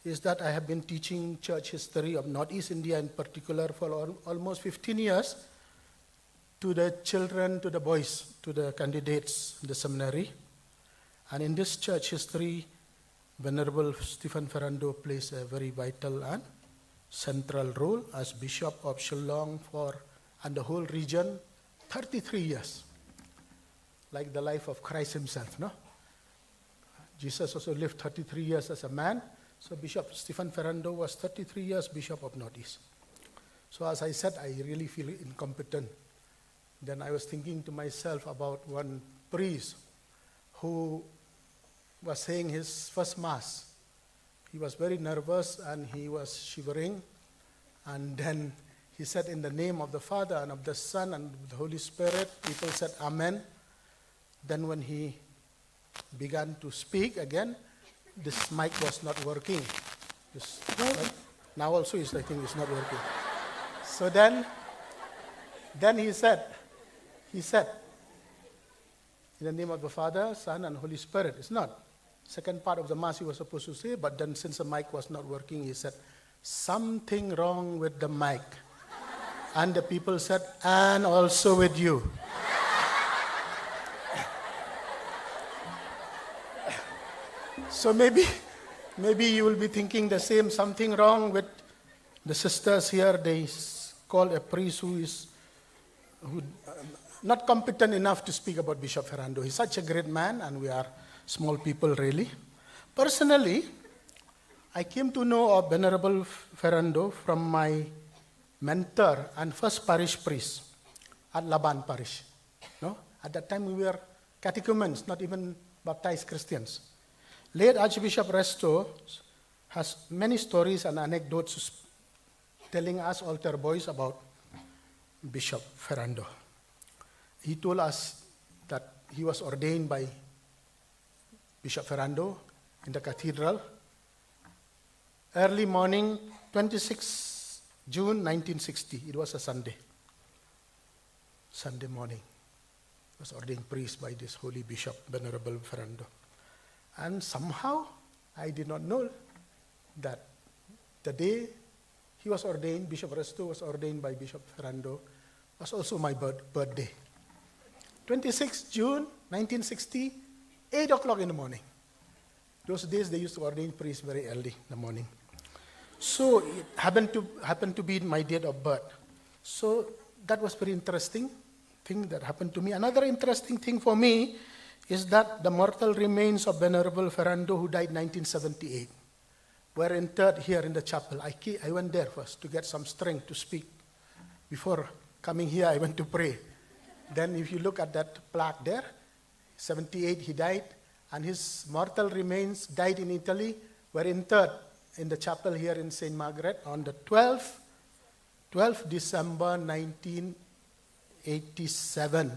Speaker 21: is that I have been teaching church history of Northeast India in particular for almost 15 years to the children, to the boys, to the candidates in the seminary. And in this church history, Venerable Stephen Ferrando plays a very vital and central role as Bishop of Shillong and the whole region, 33 years. Like the life of Christ himself, no? Jesus also lived 33 years as a man, so Bishop Stephen Ferrando was 33 years Bishop of Northeast. So as I said, I really feel incompetent. Then I was thinking to myself about one priest who was saying his first Mass. He was very nervous and he was shivering, and then he said, in the name of the Father and of the Son and of the Holy Spirit, people said Amen. Then when he began to speak again, this mic was not working. Now also I think it's not working. So then he said, in the name of the Father, Son, and Holy Spirit. It's not. Second part of the Mass he was supposed to say, but then since the mic was not working, he said, something wrong with the mic. And the people said, and also with you. So maybe you will be thinking the same, something wrong with the sisters here. They call a priest who is not competent enough to speak about Bishop Ferrando. He's such a great man, and we are small people really. Personally, I came to know of Venerable Ferrando from my mentor and first parish priest at Laban Parish. No? At that time we were catechumens, not even baptized Christians. Late Archbishop Resto has many stories and anecdotes telling us altar boys about Bishop Ferrando. He told us that he was ordained by Bishop Ferrando in the cathedral early morning, 26 June 1960. It was a Sunday morning. He was ordained priest by this holy bishop, Venerable Ferrando. And somehow, I did not know that the day he was ordained, Bishop Resto was ordained by Bishop Ferrando, was also my birthday. 26 June 1960, 8 o'clock in the morning. Those days they used to ordain priests very early in the morning. So it happened to be my date of birth. So that was very interesting thing that happened to me. Another interesting thing for me is that the mortal remains of Venerable Ferrando, who died in 1978, were interred here in the chapel. I went there first to get some strength to speak. Before coming here, I went to pray. Then if you look at that plaque there, 78 he died, and his mortal remains died in Italy, were interred in the chapel here in St. Margaret on the 12th December 1987,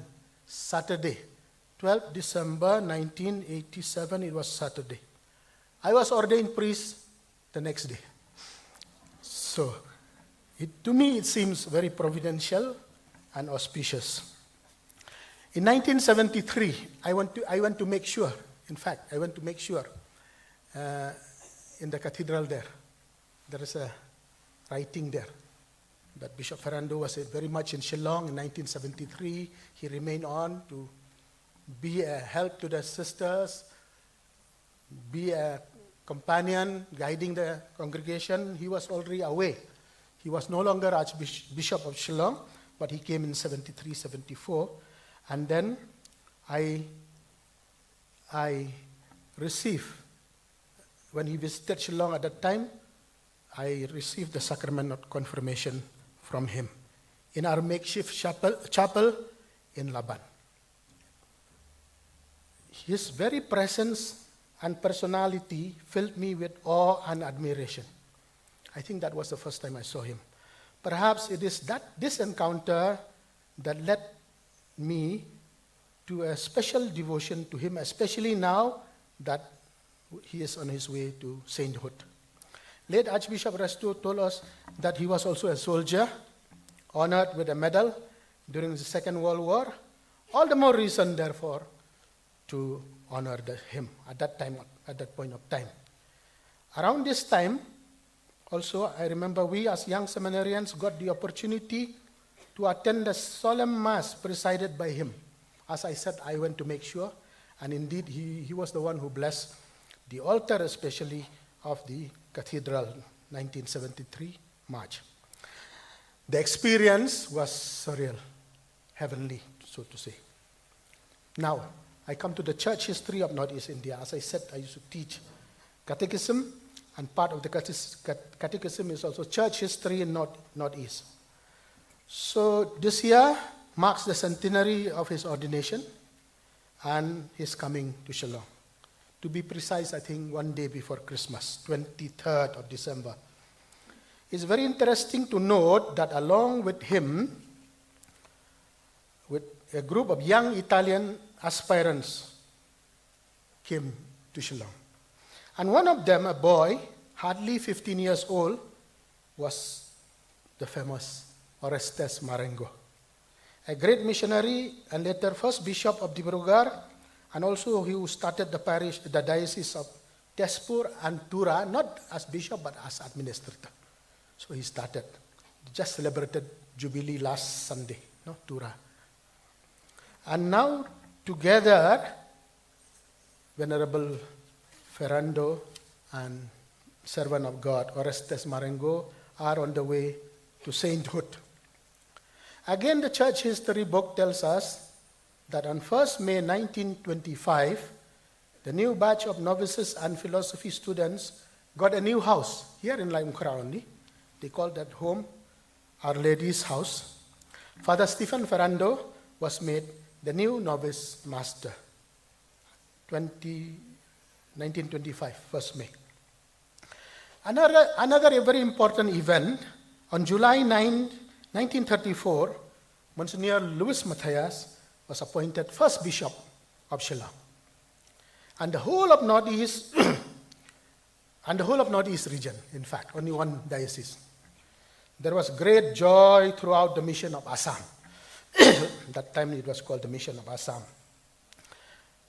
Speaker 21: Saturday. 12th December 1987, it was Saturday. I was ordained priest the next day. So, to me it seems very providential and auspicious. In 1973, I went to make sure, in the cathedral there is a writing there that Bishop Ferrando was very much in Shillong in 1973. He remained on to be a help to the sisters, be a companion, guiding the congregation. He was already away. He was no longer Archbishop of Shillong, but he came in 73, 74. And then I received, when he visited Shillong at that time, I received the sacrament of confirmation from him in our makeshift chapel in Laban. His very presence and personality filled me with awe and admiration. I think that was the first time I saw him. Perhaps it is this encounter that led me to a special devotion to him, especially now that he is on his way to sainthood. Late Archbishop Resto told us that he was also a soldier, honored with a medal during the Second World War. All the more reason, therefore, to honor him at that point of time. Around this time, also, I remember we as young seminarians got the opportunity to attend the solemn mass presided by him. As I said, I went to make sure, and indeed he was the one who blessed the altar, especially of the cathedral, 1973 March. The experience was surreal, heavenly, so to say. Now, I come to the church history of Northeast India. As I said, I used to teach catechism, and part of the catechism is also church history in Northeast. So this year marks the centenary of his ordination and his coming to Shillong. To be precise, I think one day before Christmas, 23rd of December. It's very interesting to note that along with him, with a group of young Italian aspirants came to Shillong. And one of them, a boy, hardly 15 years old, was the famous Orestes Marengo, a great missionary and later first bishop of Dibrugarh, and also he who started the diocese of Tezpur and Tura, not as bishop but as administrator. So he started, just celebrated Jubilee last Sunday, Tura. And now together, Venerable Ferrando and servant of God, Orestes Marengo, are on the way to sainthood. Again, the church history book tells us that on 1st May 1925, the new batch of novices and philosophy students got a new house here in Laimkara only. They called that home Our Lady's House. Father Stephen Ferrando was made the new novice master, 1925, 1st May. Another very important event, on July 9, 1934, Monsignor Louis Matthias was appointed first bishop of Shillong. And the whole of Northeast, region, in fact, only one diocese. There was great joy throughout the mission of Assam. That time it was called the Mission of Assam.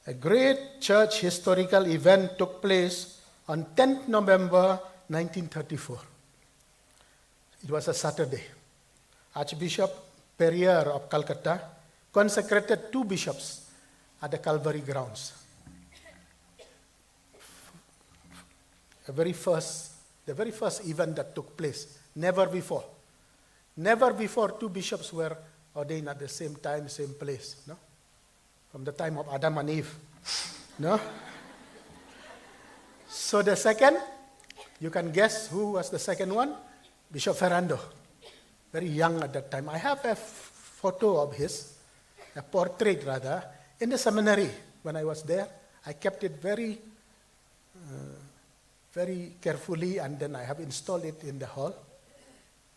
Speaker 21: A great church historical event took place on 10th November 1934. It was a Saturday. Archbishop Perrier of Calcutta consecrated 2 bishops at the Calvary grounds. The very first event that took place. Never before 2 bishops were ordained at the same time, same place. No? From the time of Adam and Eve. No? So the second, you can guess who was the second one? Bishop Ferrando. Very young at that time. I have a photo of his, a portrait rather, in the seminary when I was there. I kept it very carefully, and then I have installed it in the hall.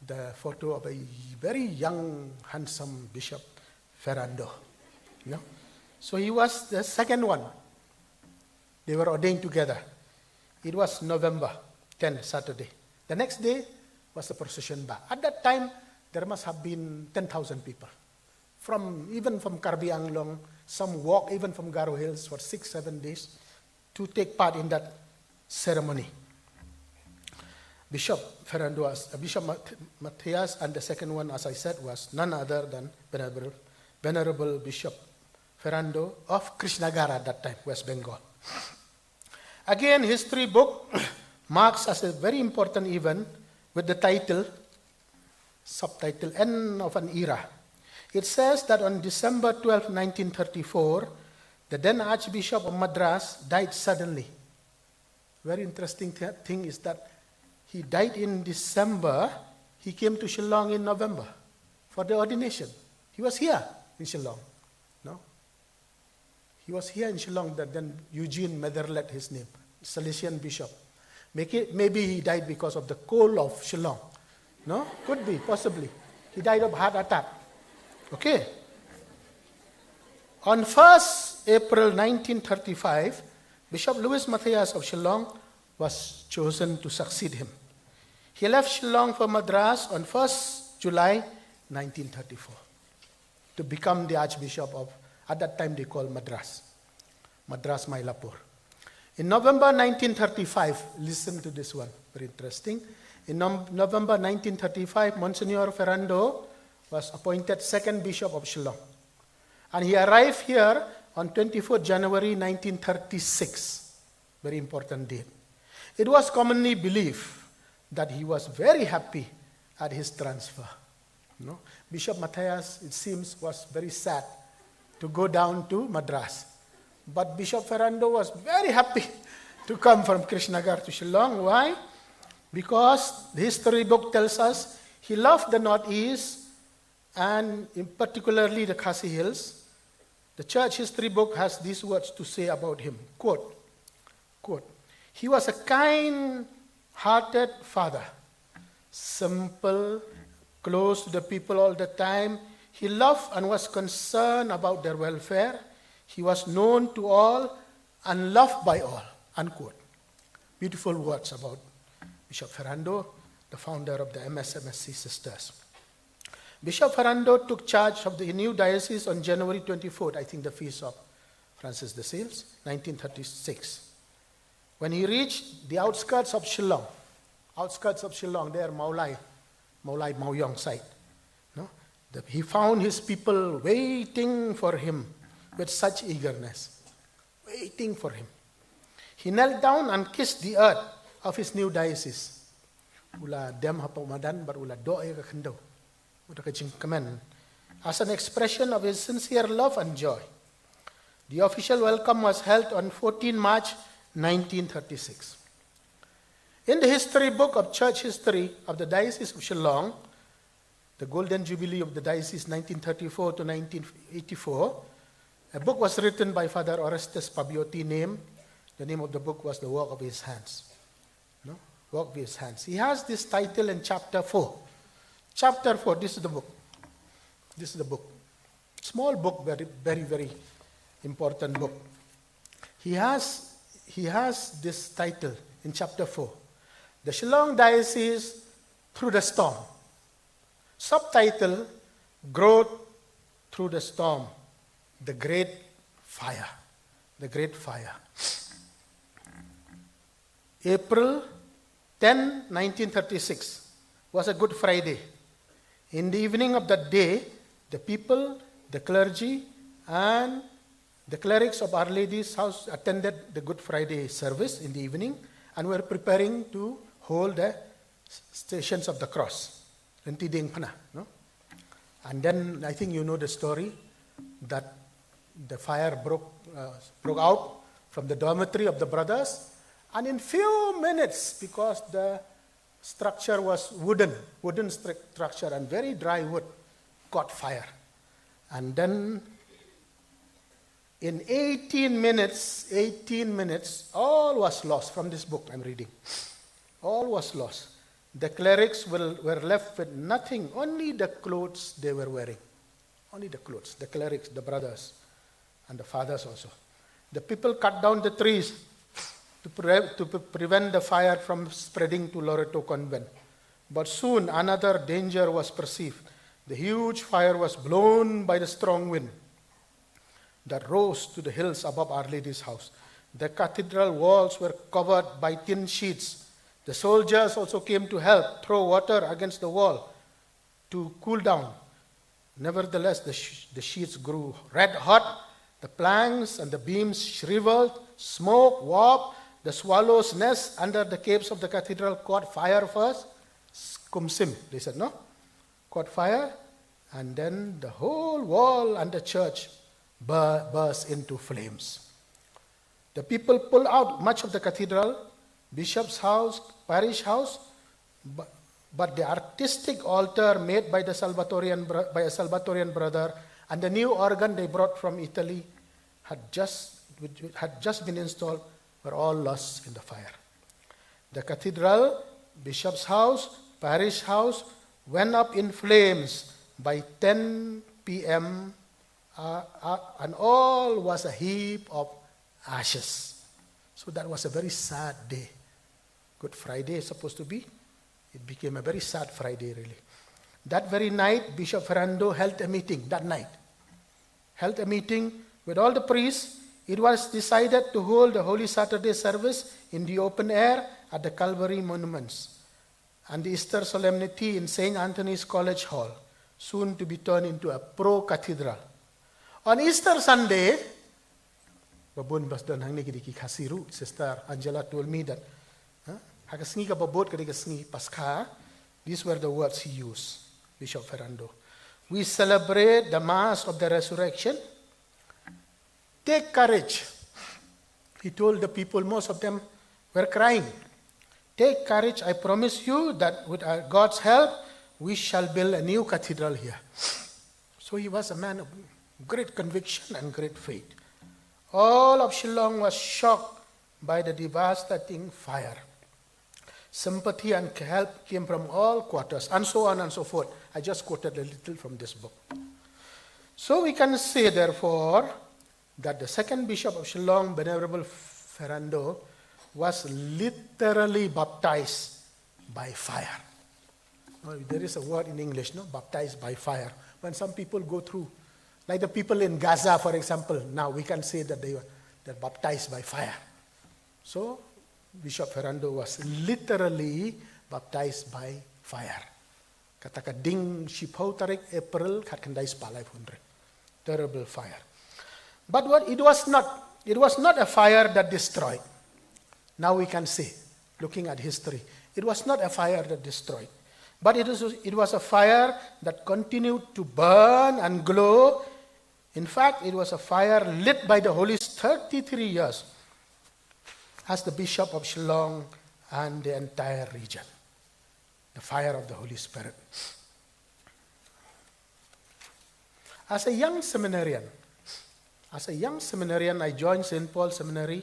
Speaker 21: The photo of a very young, handsome Bishop Ferrando. You know? So he was the second one. They were ordained together. It was November 10, Saturday. The next day was the procession back. At that time, there must have been 10,000 people. Even from Karbi Anglong, some walk even from Garo Hills for 6-7 days to take part in that ceremony. Bishop Ferrando was Bishop Matthias, and the second one, as I said, was none other than Venerable Bishop Ferrando of Krishnagara at that time, West Bengal. Again, history book marks as a very important event with the title, subtitle, End of an Era. It says that on December 12, 1934, the then Archbishop of Madras died suddenly. Very interesting thing is that he died in December. He came to Shillong in November for the ordination. He was here in Shillong. No? He was here in Shillong, that then Eugene Metherlet, his name, Salesian bishop. Maybe he died because of the cold of Shillong. No? Could be, possibly. He died of heart attack. Okay. On 1st April 1935, Bishop Louis Matthias of Shillong was chosen to succeed him. He left Shillong for Madras on 1st July 1934 to become the Archbishop of, at that time they called Madras Mylapore. In November 1935, listen to this one, very interesting. In November 1935, Monsignor Ferrando was appointed second Bishop of Shillong. And he arrived here on 24 January 1936, very important date. It was commonly believed that he was very happy at his transfer. No? Bishop Matthias, it seems, was very sad to go down to Madras. But Bishop Ferrando was very happy to come from Krishnagar to Shillong. Why? Because the history book tells us he loved the Northeast and particularly the Khasi Hills. The church history book has these words to say about him. Quote, he was a kind-hearted father, simple, close to the people all the time. He loved and was concerned about their welfare. He was known to all and loved by all, unquote. Beautiful words about Bishop Ferrando, the founder of the MSMSC Sisters. Bishop Ferrando took charge of the new diocese on January 24th, I think the feast of Francis de Sales, 1936. When he reached the outskirts of Shillong, there, Maulai Mauyong side, no? He found his people waiting for him with such eagerness, waiting for him. He knelt down and kissed the earth of his new diocese. Ula dem hapamadan bar ula doe ka kendo. As an expression of his sincere love and joy. The official welcome was held on 14 March 1936. In the history book of church history of the Diocese of Shillong, the Golden Jubilee of the Diocese 1934 to 1984, a book was written by Father Orestes Pabiotti. The name of the book was The Work of His Hands. No? Work of His Hands. He has this title in chapter 4. Chapter 4, this is the book. This is the book. Small book, very, very, very important book. He has this title in chapter 4. The Shillong Diocese Through the Storm. Subtitle, Growth Through the Storm. The Great Fire. The Great Fire. April 10, 1936 was a Good Friday. In the evening of that day, the people, the clergy, and the clerics of Our Lady's house attended the Good Friday service in the evening and were preparing to hold the Stations of the Cross. No? And then I think you know the story that the fire broke out from the dormitory of the brothers, and in few minutes, because the structure was wooden structure and very dry wood, caught fire. And then in 18 minutes, all was lost. From this book I'm reading. All was lost. The clerics were left with nothing, only the clothes they were wearing. Only the clothes, the clerics, the brothers, and the fathers also. The people cut down the trees to prevent the fire from spreading to Loreto Convent. But soon another danger was perceived. The huge fire was blown by the strong wind that rose to the hills above Our Lady's house. The cathedral walls were covered by tin sheets. The soldiers also came to help throw water against the wall to cool down. Nevertheless, the sheets grew red hot. The planks and the beams shriveled. Smoke warped. The swallow's nest under the caves of the cathedral caught fire first. Kumsim, they said, no? Caught fire. And then the whole wall and the church burst into flames. The people pulled out much of the cathedral, bishop's house, parish house, but the artistic altar made by a Salvatorian brother and the new organ they brought from Italy which had just been installed were all lost in the fire. The cathedral, bishop's house, parish house went up in flames by 10 p.m. And all was a heap of ashes. So that was a very sad day. Good Friday is supposed to be. It became a very sad Friday, really. That very night, Bishop Fernando held a meeting, held a meeting with all the priests. It was decided to hold the Holy Saturday service in the open air at the Calvary monuments and the Easter solemnity in St. Anthony's College Hall, soon to be turned into a pro-cathedral. On Easter Sunday, Sister Angela told me that these were the words he used, Bishop Ferrando. We celebrate the Mass of the Resurrection. Take courage. He told the people, most of them were crying. Take courage. I promise you that with God's help, we shall build a new cathedral here. So he was a man of great conviction and great faith. All of Shillong was shocked by the devastating fire. Sympathy and help came from all quarters, and so on and so forth. I just quoted a little from this book. So we can say, therefore, that the second bishop of Shillong, Venerable Ferrando, was literally baptized by fire. There is a word in English, no? Baptized by fire. When some people go through, like the people in Gaza, for example, now we can say that they're baptized by fire. So Bishop Ferrando was literally baptized by fire. Kata ding shipho tarik April katkandai spalai hundred. Terrible fire. But what it was not a fire that destroyed. Now we can say, looking at history, it was not a fire that destroyed. But it was a fire that continued to burn and glow In fact, it was a fire lit by the Holy Spirit 33 years as the Bishop of Shillong and the entire region. The fire of the Holy Spirit. As a young seminarian, I joined St. Paul Seminary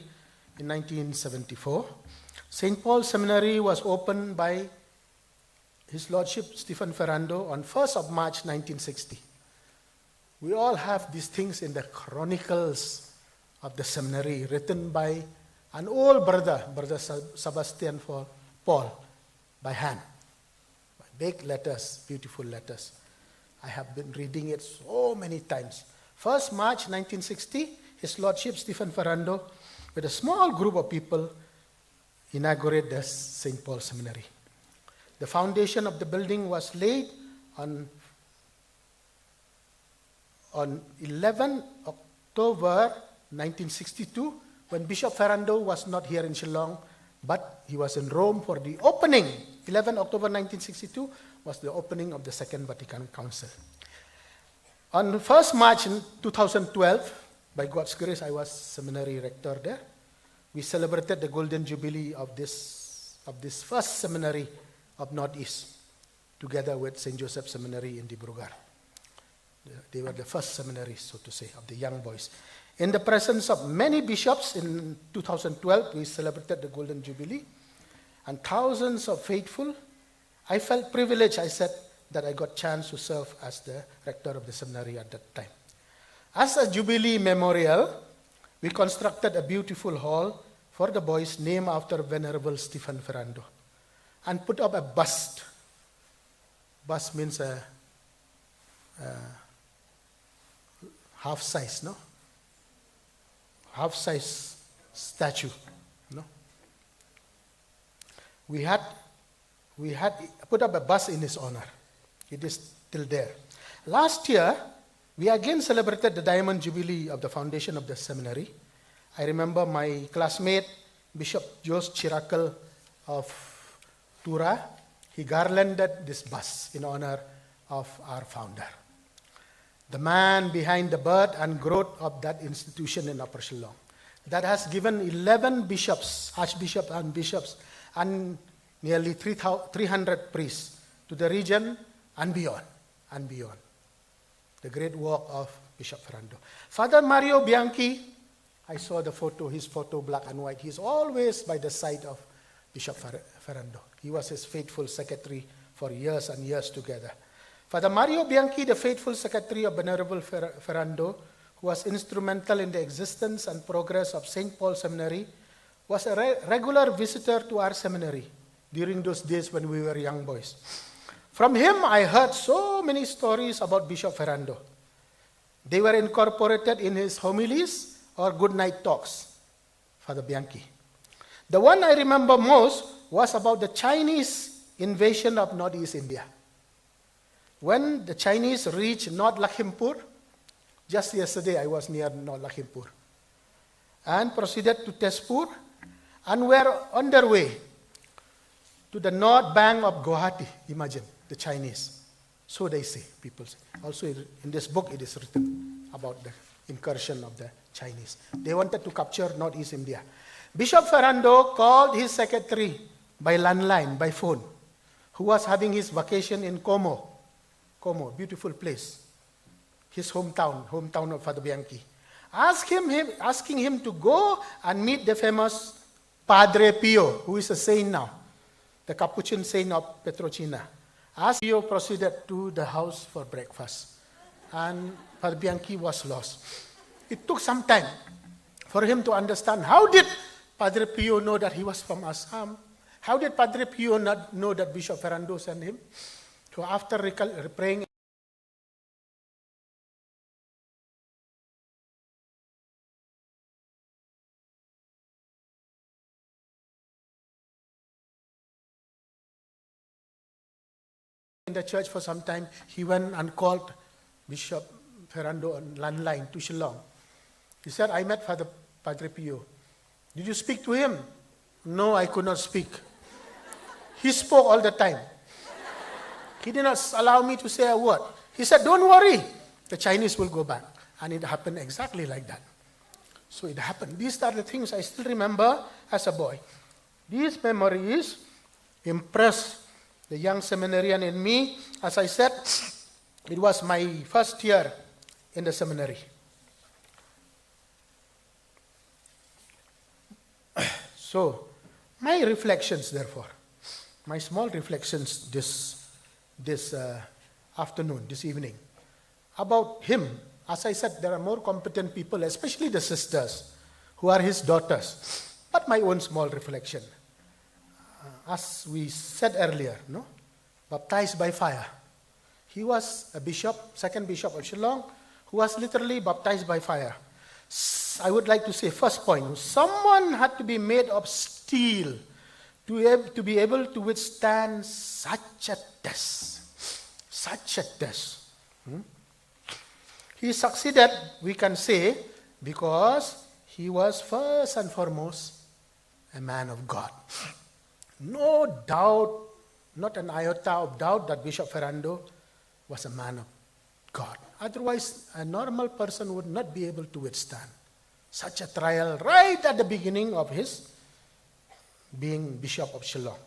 Speaker 21: in 1974. St. Paul Seminary was opened by His Lordship Stephen Ferrando on 1st of March 1960. We all have these things in the chronicles of the seminary written by an old brother, Brother Sebastian Paul, by hand. By big letters, beautiful letters. I have been reading it so many times. 1st March 1960, His Lordship Stephen Ferrando, with a small group of people, inaugurated the St. Paul Seminary. The foundation of the building was laid on 11 October 1962, when Bishop Ferrando was not here in Shillong, but he was in Rome for the opening. 11 October 1962 was the opening of the Second Vatican Council. On 1st March 2012, by God's grace, I was seminary rector there. We celebrated the Golden Jubilee of this first seminary of Northeast, together with St. Joseph Seminary in Dibrugarh. They were the first seminaries, so to say, of the young boys. In the presence of many bishops in 2012, we celebrated the Golden Jubilee, and thousands of faithful. I felt privileged, I said, that I got a chance to serve as the rector of the seminary at that time. As a Jubilee memorial, we constructed a beautiful hall for the boys named after Venerable Stephen Ferrando, and put up a bust. Bust means a half size, no? Half size statue, no? We had put up a bust in his honor. It is still there. Last year, we again celebrated the Diamond Jubilee of the foundation of the seminary. I remember my classmate, Bishop Jos Chirakal of Tura, he garlanded this bust in honor of our founder, the man behind the birth and growth of that institution in Upper Shillong, that has given 11 bishops, archbishops and bishops, and nearly 300 priests to the region and beyond, and beyond. The great work of Bishop Ferrando. Father Mario Bianchi, I saw the photo, his photo, black and white. He's always by the side of Bishop Ferrando. He was his faithful secretary for years and years together. Father Mario Bianchi, the faithful secretary of Venerable Ferrando, who was instrumental in the existence and progress of St. Paul Seminary, was a regular visitor to our seminary during those days when we were young boys. From him, I heard so many stories about Bishop Ferrando. They were incorporated in his homilies or good night talks, Father Bianchi. The one I remember most was about the Chinese invasion of Northeast India. When the Chinese reached North Lakhimpur, just yesterday I was near North Lakhimpur, and proceeded to Tezpur, and were on their way to the north bank of Guwahati, imagine, the Chinese. So they say, people say. Also in this book it is written about the incursion of the Chinese. They wanted to capture Northeast India. Bishop Ferrando called his secretary by landline, by phone, who was having his vacation in Como, beautiful place, his hometown of Father Bianchi, asking him to go and meet the famous Padre Pio, who is a saint now, the Capuchin saint of Petrocina. As Pio proceeded to the house for breakfast, and Father Bianchi was lost. It took some time for him to understand, how did Padre Pio know that he was from Assam? How did Padre Pio not know that Bishop Ferrando sent him? So after praying in the church for some time, he went and called Bishop Ferrando on landline to Shillong. He said, I met Padre Pio. Did you speak to him? No, I could not speak. He spoke all the time. He did not allow me to say a word. He said, don't worry. the Chinese will go back. And it happened exactly like that. So it happened. These are the things I still remember as a boy. These memories impressed the young seminarian in me. As I said, it was my first year in the seminary. So, my reflections, therefore, my small reflections this afternoon, this evening, about him. As I said, there are more competent people, especially the sisters, who are his daughters. But my own small reflection. As we said earlier, no? Baptized by fire. He was a bishop, second bishop of Shillong, who was literally baptized by fire. I would like to say, first point, someone had to be made of steel to be able to withstand such a test. Such a test. He succeeded, we can say, because he was first and foremost a man of God. No doubt, not an iota of doubt that Bishop Ferrando was a man of God. Otherwise, a normal person would not be able to withstand such a trial right at the beginning of his being Bishop of Shillong.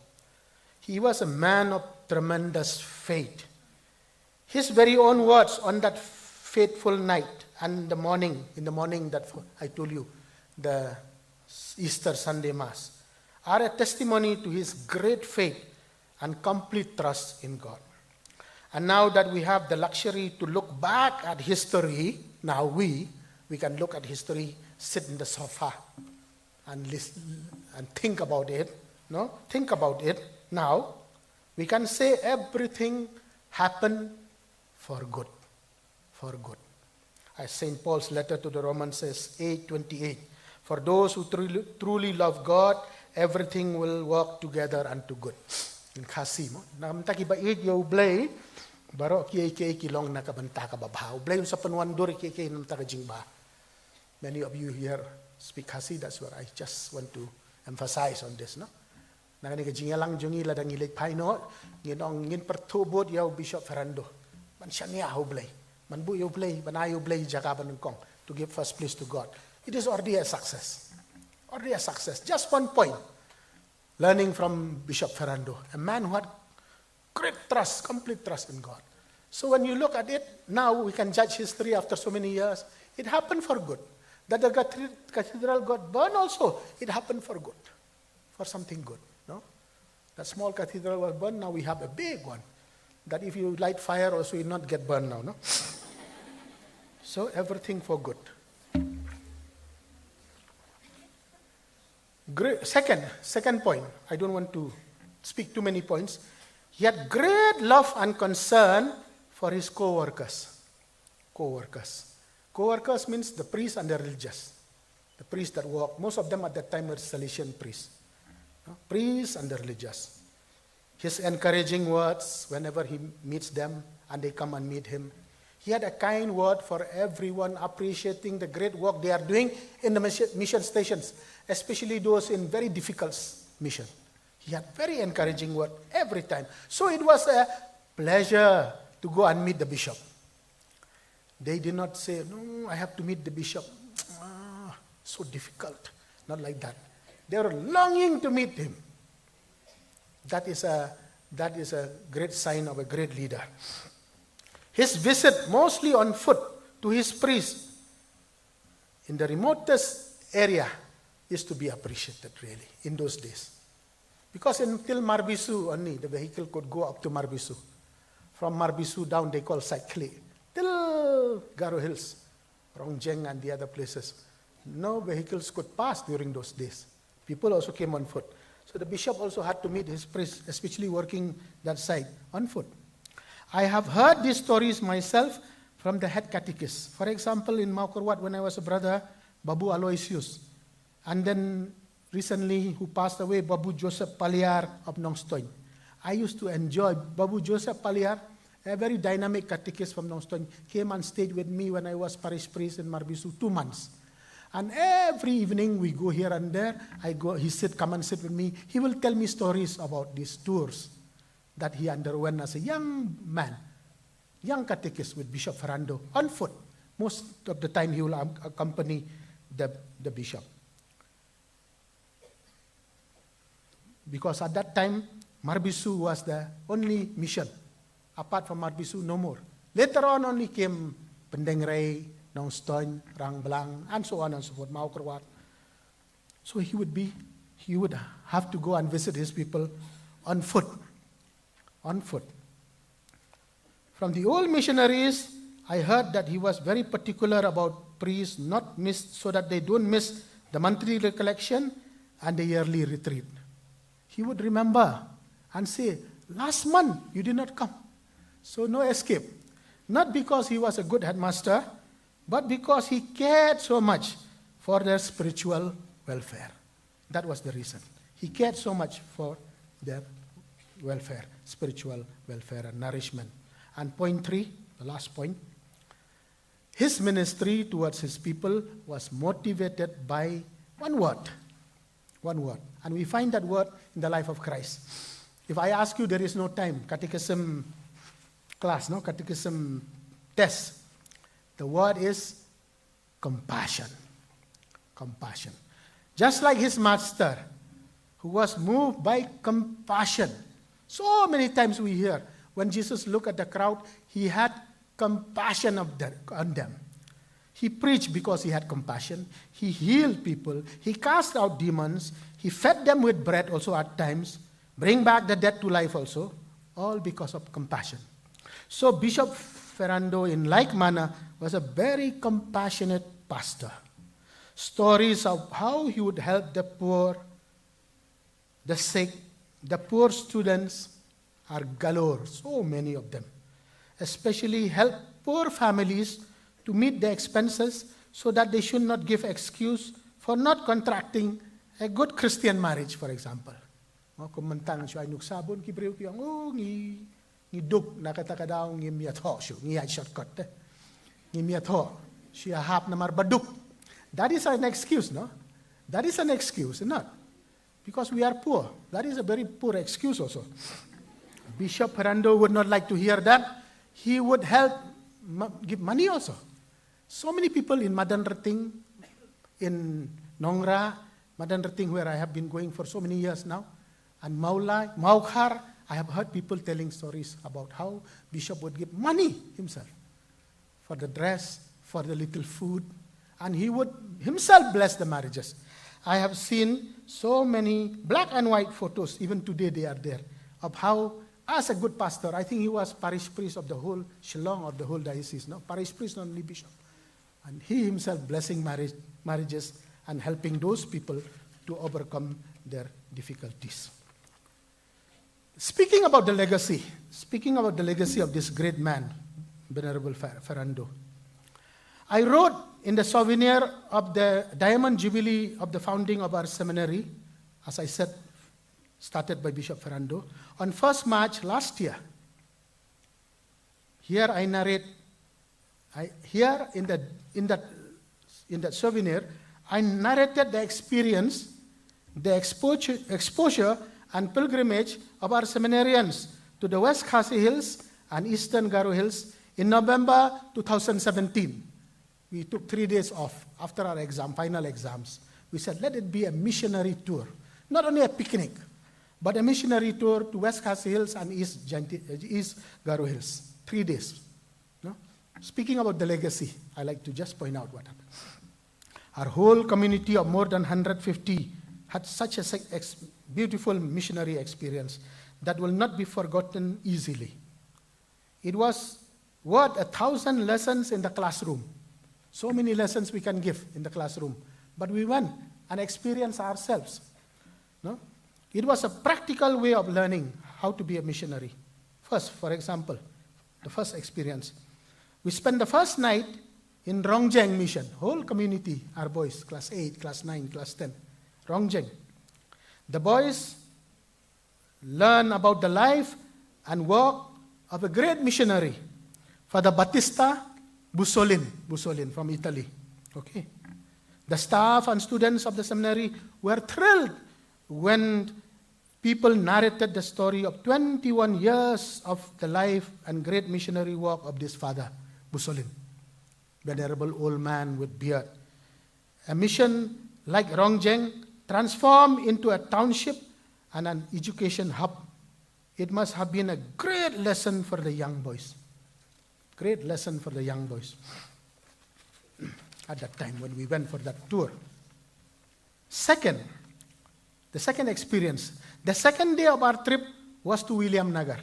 Speaker 21: He was a man of tremendous faith. His very own words on that fateful night and in the morning that I told you, the Easter Sunday Mass, are a testimony to his great faith and complete trust in God. And now that we have the luxury to look back at history, now we can look at history, sit in the sofa and listen and think about it. No? Think about it. Now, we can say everything happened for good. For good. As St. Paul's letter to the Romans says, 8:28, for those who truly love God, everything will work together unto good. In kasih mo, namta ki bait yo blay, baro ki kilong nakabanta ka babaw. Blay sa panwandur ki namta ka jingba. Many of you here speak kasih, that's what I just want to emphasize on this, no? Nakani ka jingalang jungi ladang ilig paino, nginong ngin pertubod yaw Bishop Ferrando. Man siya niya ho blay. Man bu yo blay, banayo blay jakaban ng kong to give first place to God. It is already a success. Already a success. Just one point. Learning from Bishop Ferrando, a man who had great trust, complete trust in God. So when you look at it, now we can judge history after so many years. It happened for good. That the cathedral got burned also, it happened for good. For something good. No? That small cathedral was burned, now we have a big one. That if you light fire also will not get burned now. No? So everything for good. Second point, I don't want to speak too many points. He had great love and concern for his co-workers. Co-workers. Co-workers means the priests and the religious. The priests that work, most of them at that time were Salesian priests. No? Priests and the religious. His encouraging words whenever he meets them and they come and meet him. He had a kind word for everyone, appreciating the great work they are doing in the mission stations, especially those in very difficult mission. He had very encouraging word every time. So it was a pleasure to go and meet the bishop. They did not say, no, I have to meet the bishop. So difficult. Not like that. They were longing to meet him. That is a great sign of a great leader. His visit, mostly on foot, to his priest in the remotest area is to be appreciated, really, in those days. Because until Marbisu only, the vehicle could go up to Marbisu. From Marbisu down, they call cycling, till Garo Hills, Rongjeng and the other places. No vehicles could pass during those days. People also came on foot. So the bishop also had to meet his priest, especially working that side, on foot. I have heard these stories myself from the head catechist. For example, in Maukerwat, when I was a brother, Babu Aloysius. And then recently, who passed away, Babu Joseph Paliar of Nongstoin. I used to enjoy Babu Joseph Paliar, a very dynamic catechist from Nongstoin, came and stayed with me when I was parish priest in Marbisu, 2 months. And every evening we go here and there. He come and sit with me. He will tell me stories about these tours that he underwent as a young man young catechist with Bishop Ferrando on foot. Most of the time he will accompany the bishop. Because at that time, Marbisu was the only mission. Apart from Marbisu, no more. Later on only came Pendengray, Nongstoin, Rang Blang, and so on and so forth, Maukerwat. So he would have to go and visit his people on foot. On foot. From the old missionaries, I heard that he was very particular about priests not missed, so that they don't miss the monthly recollection and the yearly retreat. He would remember and say, last month you did not come. So no escape. Not because he was a good headmaster, but because he cared so much for their spiritual welfare. That was the reason. He cared so much for their welfare, spiritual welfare and nourishment. And point 3, the last point, his ministry towards his people was motivated by one word. One word. And we find that word in the life of Christ. If I ask you, there is no time, catechism class, no catechism test. The word is compassion. Compassion. Just like his master, who was moved by compassion. So many times we hear, when Jesus looked at the crowd, he had compassion on them. He preached because he had compassion. He healed people. He cast out demons. He fed them with bread also at times. Bring back the dead to life also. All because of compassion. So Bishop Fernando, in like manner, was a very compassionate pastor. Stories of how he would help the poor, the sick, the poor students are galore, so many of them. Especially help poor families to meet the expenses so that they should not give excuse for not contracting a good Christian marriage, for example. Kumantang siya ay nuksabon, kibriw kiyang, ngi duk nakataka daw ngi miyatho siya, ngi ay shortcut. Ngi miyatho, siya hap na marbaduk. That is an excuse, no? That is an excuse, not? Because we are poor. That is a very poor excuse also. Bishop Fernando would not like to hear that. He would help give money also. So many people in Madan Rating, in Nongra, Madan Rating, where I have been going for so many years now, and Maulai, Maukhar, I have heard people telling stories about how Bishop would give money himself for the dress, for the little food, and he would himself bless the marriages. I have seen so many black and white photos, even today they are there, of how, as a good pastor, I think he was parish priest of the whole Shillong, of the whole diocese, no? Parish priest, not only bishop. And he himself blessing marriages and helping those people to overcome their difficulties. Speaking about the legacy of this great man, Venerable Ferrando, I wrote in the souvenir of the Diamond Jubilee of the founding of our seminary, as I said, started by Bishop Ferrando, on 1st March last year. Here I narrate, in that souvenir, I narrated the experience, the exposure and pilgrimage of our seminarians to the West Khasi Hills and Eastern Garo Hills in November 2017. We took 3 days off after our final exams. We said, let it be a missionary tour. Not only a picnic, but a missionary tour to West Khasi Hills and East Garo Hills. 3 days. No? Speaking about the legacy, I like to just point out what happened. Our whole community of more than 150 had such a beautiful missionary experience that will not be forgotten easily. It was worth 1,000 lessons in the classroom. So many lessons we can give in the classroom. But we went and experienced ourselves. No? It was a practical way of learning how to be a missionary. First, for example, the first experience. We spent the first night in Rongjeng mission. Whole community, our boys, class 8, class 9, class 10. Rongjeng. The boys learn about the life and work of a great missionary, Father Battista Bussolin from Italy. Okay. The staff and students of the seminary were thrilled when people narrated the story of 21 years of the life and great missionary work of this father, Busolin, venerable old man with beard. A mission like Rongjeng transformed into a township and an education hub. It must have been a great lesson for the young boys. Great lesson for the young boys at that time when we went for that tour. The second experience. The second day of our trip was to William Nagar.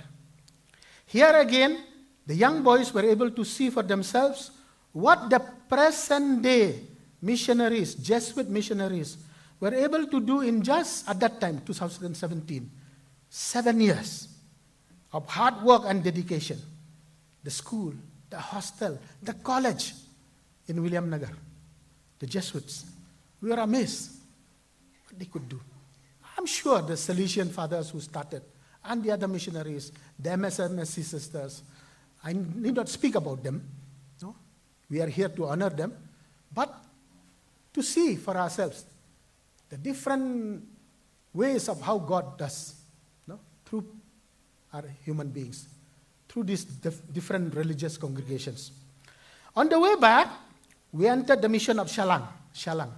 Speaker 21: Here again, the young boys were able to see for themselves what the present day missionaries, Jesuit missionaries, were able to do in just, at that time, 2017, 7 years of hard work and dedication. The school, the hostel, the college in William Nagar, the Jesuits. We were amazed what they could do. I'm sure the Salesian fathers who started and the other missionaries, the MSMSC sisters, I need not speak about them. No? We are here to honor them, but to see for ourselves the different ways of how God does, no? Through our human beings, through these different religious congregations. On the way back, we entered the mission of Shalang.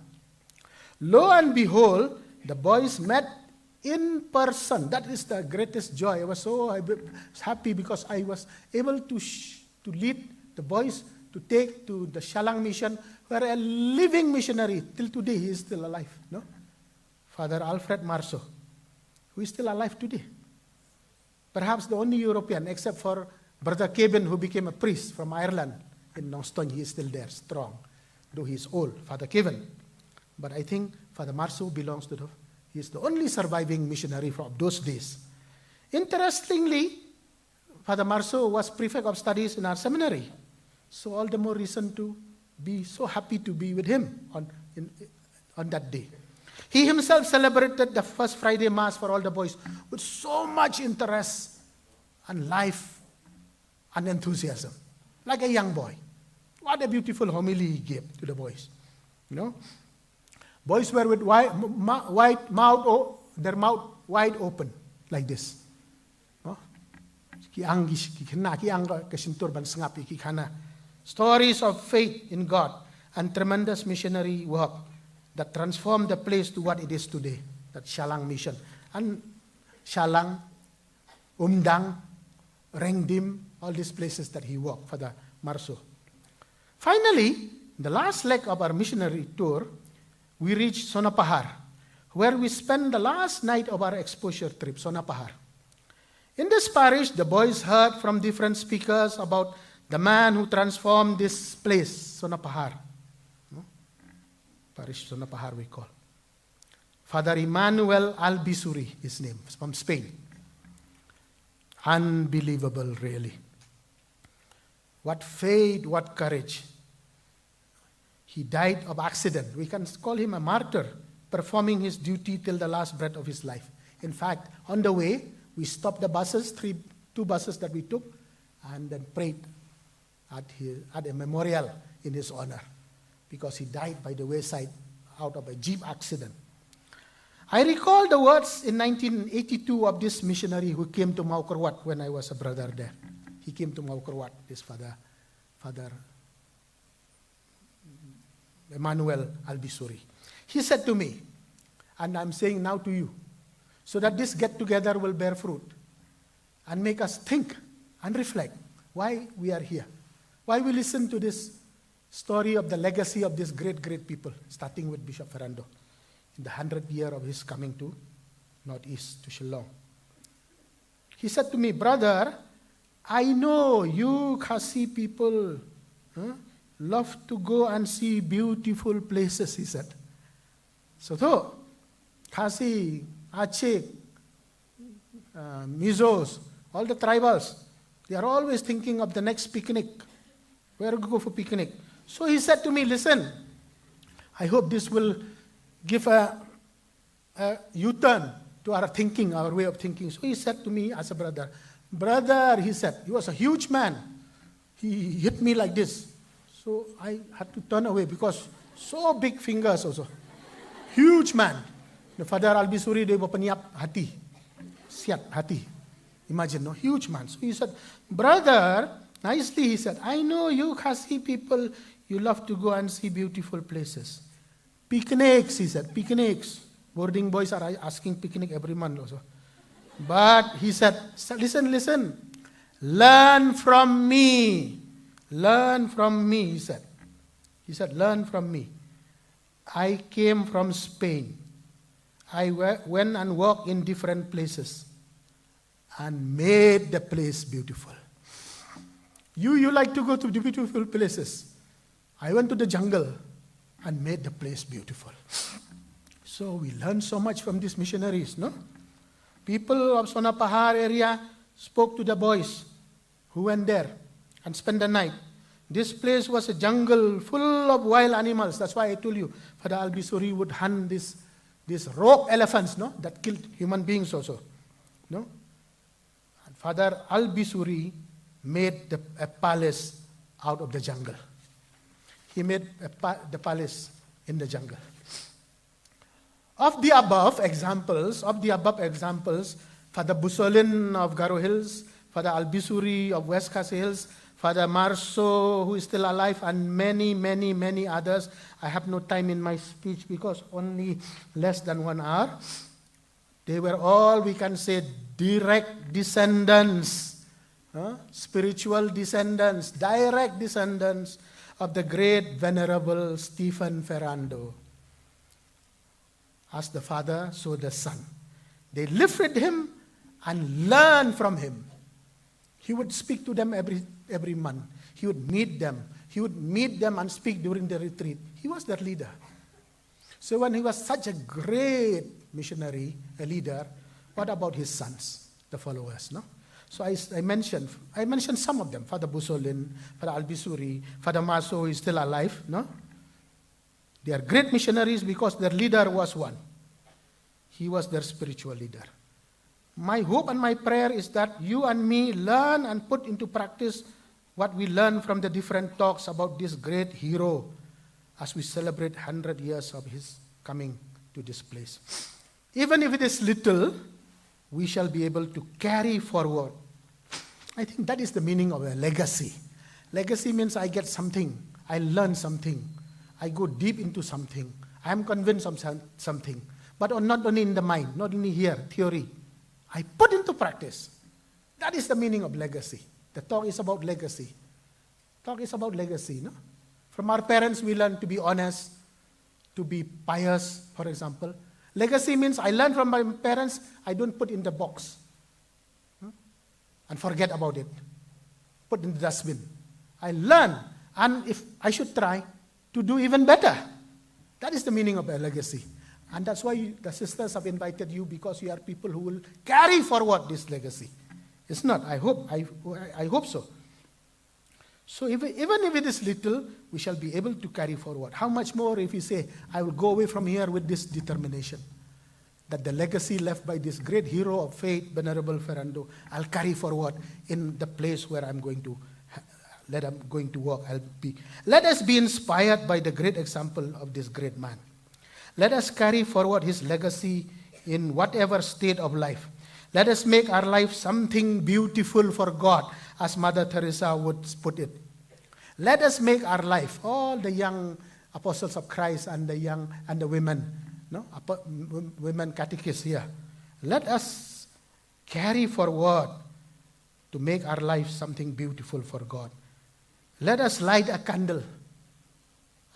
Speaker 21: Lo and behold, the boys met in person. That is the greatest joy. I was so happy because I was able to lead the boys to take to the Shalang mission, where a living missionary, till today he is still alive. No? Father Alfred Marceau, who is still alive today. Perhaps the only European, except for Brother Kevin, who became a priest from Ireland. In Noston, he is still there, strong, though he is old, Father Kevin. But I think Father Marceau belongs to he is the only surviving missionary from those days. Interestingly, Father Marceau was prefect of studies in our seminary. So all the more reason to be so happy to be with him on that day. He himself celebrated the first Friday Mass for all the boys with so much interest and life and enthusiasm, like a young boy. What a beautiful homily he gave to the boys. You know? Boys were with their mouth wide open, like this. Stories of faith in God and tremendous missionary work that transformed the place to what it is today, that Shalang mission. And Shalang, Umdang, Rengdim, all these places that he worked, Father Marceau. Finally, the last leg of our missionary tour, we reached Sonapahar, where we spent the last night of our exposure trip, Sonapahar. In this parish, the boys heard from different speakers about the man who transformed this place, Sonapahar. Parish Sonapahar we call. Father Emmanuel Albisuri, his name, from Spain. Unbelievable, really. What faith, what courage. He died of accident. We can call him a martyr, performing his duty till the last breath of his life. In fact, on the way, we stopped the buses, two buses that we took, and then prayed at a memorial in his honor, because he died by the wayside out of a jeep accident. I recall the words in 1982 of this missionary who came to Maukerwat when I was a brother there. He came to Maukerwat, this Father Emmanuel Albisuri. He said to me, and I'm saying now to you, so that this get-together will bear fruit and make us think and reflect why we are here, why we listen to this story of the legacy of these great, great people, starting with Bishop Ferrando, in the 100th year of his coming to Northeast, to Shillong. He said to me, brother, I know you Khasi people love to go and see beautiful places, he said. So though, Khasi, Aceh, Mizos, all the tribals, they are always thinking of the next picnic. Where to go for picnic? So he said to me, listen, I hope this will give a U-turn to our thinking, our way of thinking. So he said to me as a brother, he said, he was a huge man. He hit me like this. So I had to turn away because so big fingers also. Huge man. The Father Albisuri, dia berpeniap hati. siat hati. Imagine, no? Huge man. So he said, brother, nicely he said, I know you Khasi people, you love to go and see beautiful places. Picnics, he said, picnics. Boarding boys are asking picnic every month also. But he said, listen. Learn from me. Learn from me, he said. He said, learn from me. I came from Spain. I went and walked in different places and made the place beautiful. You like to go to the beautiful places. I went to the jungle and made the place beautiful. So we learned so much from these missionaries, no? People of Sonapahar area spoke to the boys who went there and spent the night. This place was a jungle full of wild animals. That's why I told you, Father Albisuri would hunt these rock elephants, no? That killed human beings also, no? And Father Albisuri made a palace out of the jungle. He made the palace in the jungle. Of the above examples, Father Busolin of Garo Hills, Father Albisuri of West Khasi Hills, Father Marso, who is still alive, and many others. I have no time in my speech because only less than 1 hour. They were all, we can say, direct descendants, spiritual descendants, direct descendants of the great Venerable Stephen Ferrando. As the Father, so the Son. They lived with him and learned from him. He would speak to them every month. He would meet them. He would meet them and speak during the retreat. He was their leader. So when he was such a great missionary, a leader, what about his sons, the followers, no? So I mentioned some of them, Father Busolin, Father Albisuri, Father Maso, who is still alive, no? They are great missionaries because their leader was one. He was their spiritual leader. My hope and my prayer is that you and me learn and put into practice what we learn from the different talks about this great hero as we celebrate 100 years of his coming to this place. Even if it is little, we shall be able to carry forward. I think that is the meaning of a legacy. Legacy means I get something, I learn something, I go deep into something, I am convinced of something, but not only in the mind, not only here, theory. I put into practice. That is the meaning of legacy. The talk is about legacy. Talk is about legacy, no? From our parents, we learn to be honest, to be pious, for example. Legacy means I learn from my parents, I don't put in the box and forget about it. Put in the dustbin. I learn, and if I should try to do even better. That is the meaning of a legacy. And that's why the sisters have invited you, because you are people who will carry forward this legacy. It's not, I hope so. So even if it is little, we shall be able to carry forward. How much more if we say, I will go away from here with this determination, that the legacy left by this great hero of faith, Venerable Ferrando, I'll carry forward in the place where I'm going to walk. Let us be inspired by the great example of this great man. Let us carry forward his legacy in whatever state of life. Let us make our life something beautiful for God, as Mother Teresa would put it. Let us make our life, all the young apostles of Christ and the women, women catechists here. Let us carry forward to make our life something beautiful for God. Let us light a candle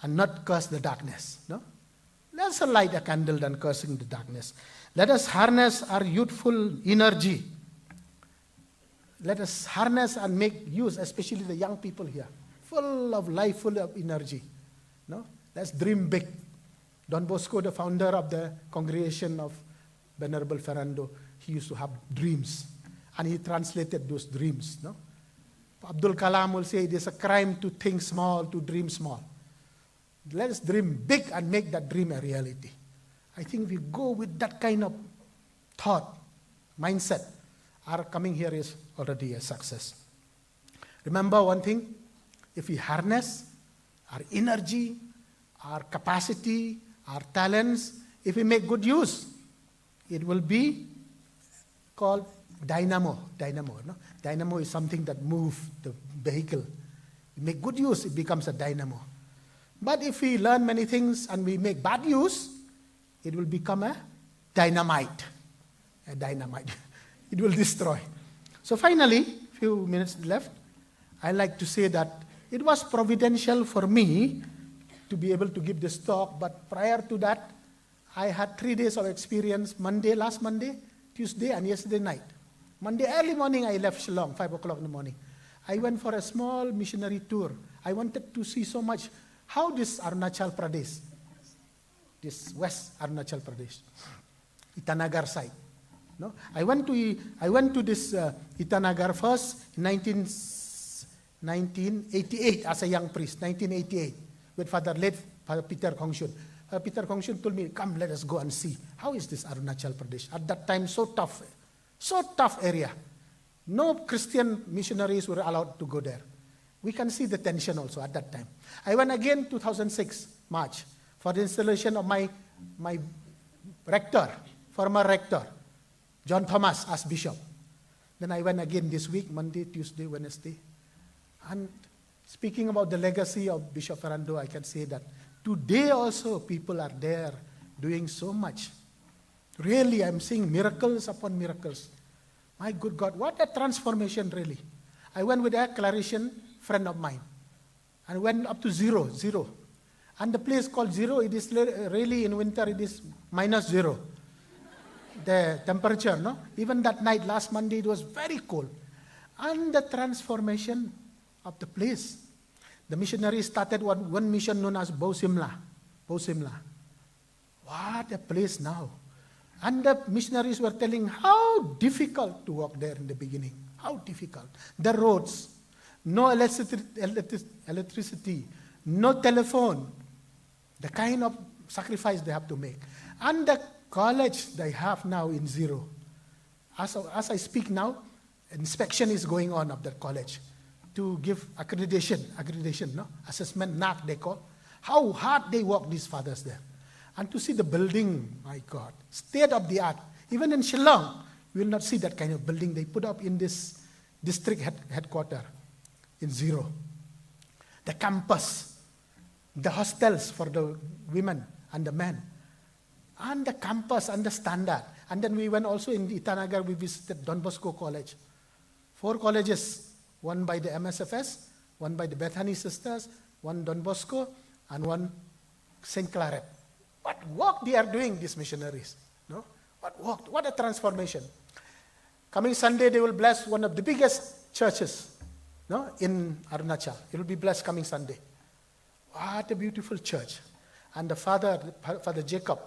Speaker 21: and not curse the darkness, no? Let us light a candle than cursing the darkness. Let us harness our youthful energy. Let us harness and make use, especially the young people here, full of life, full of energy. No? Let's dream big. Don Bosco, the founder of the congregation of Venerable Ferrando, he used to have dreams, and he translated those dreams. No? Abdul Kalam will say it is a crime to think small, to dream small. Let us dream big and make that dream a reality. I think if we go with that kind of thought, mindset, our coming here is already a success. Remember one thing, if we harness our energy, our capacity, our talents, if we make good use, it will be called dynamo. No? Dynamo is something that moves the vehicle. We make good use, it becomes a dynamo. But if we learn many things and we make bad use, it will become a dynamite. A dynamite. It will destroy. So finally, few minutes left, I like to say that it was providential for me to be able to give this talk, but prior to that, I had 3 days of experience, last Monday, Tuesday, and yesterday night. Monday early morning, I left Shillong, 5 o'clock in the morning. I went for a small missionary tour. I wanted to see so much how this Arunachal Pradesh, this West Arunachal Pradesh, Itanagar side. No? I went to this Itanagar first in 1988 as a young priest, 1988, with Father Peter Khongshun. Peter Khongshun told me, come, let us go and see. How is this Arunachal Pradesh? At that time, so tough area. No Christian missionaries were allowed to go there. We can see the tension also at that time. I went again 2006, March, for the installation of my rector, former rector, John Thomas as bishop. Then I went again this week, Monday, Tuesday, Wednesday. And speaking about the legacy of Bishop Ferrando, I can say that today also people are there doing so much. Really, I'm seeing miracles upon miracles. My good God, what a transformation really. I went with a Claretian friend of mine and went up to zero. And the place called zero, it is really in winter, it is -0. The temperature, no? Even that night, last Monday, it was very cold. And the transformation of the place. The missionaries started one mission known as Bausimla. What a place now. And the missionaries were telling how difficult to walk there in the beginning. How difficult. The roads, no electricity, no telephone. The kind of sacrifice they have to make. And the college they have now in zero. As I speak now, inspection is going on of the college to give accreditation, no? Assessment, NAC they call. How hard they work, these fathers there. And to see the building, my God, state of the art. Even in Shillong, you will not see that kind of building they put up in this district headquarters in zero. The campus, the hostels for the women and the men, and the campus and the standard. And then we went also in Itanagar, we visited Don Bosco College. 4 colleges, one by the MSFS, one by the Bethany Sisters, one Don Bosco, and one St. Claret. What work they are doing, these missionaries. No? What work, what a transformation. Coming Sunday, they will bless one of the biggest churches, no, in Arunachal. It will be blessed coming Sunday. What a beautiful church. And the Father Jacob,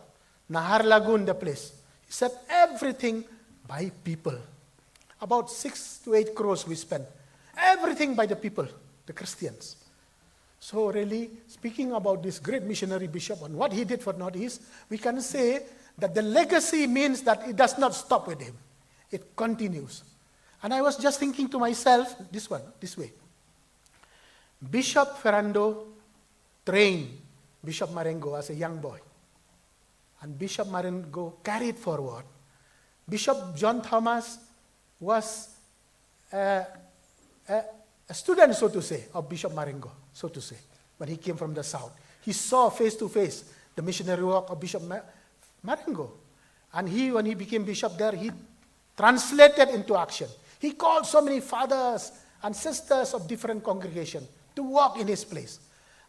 Speaker 21: Nahar Lagoon, the place, he said everything by people. About 6 to 8 crores we spent. Everything by the people, the Christians. So really, speaking about this great missionary bishop and what he did for Northeast, we can say that the legacy means that it does not stop with him. It continues. And I was just thinking to myself, this way. Bishop Ferrando trained Bishop Marengo as a young boy. And Bishop Marengo carried forward. Bishop John Thomas was a student, so to say, of Bishop Marengo, so to say, when he came from the south. He saw face to face the missionary work of Bishop Marengo. And when he became bishop there, he translated into action. He called so many fathers and sisters of different congregations to walk in his place.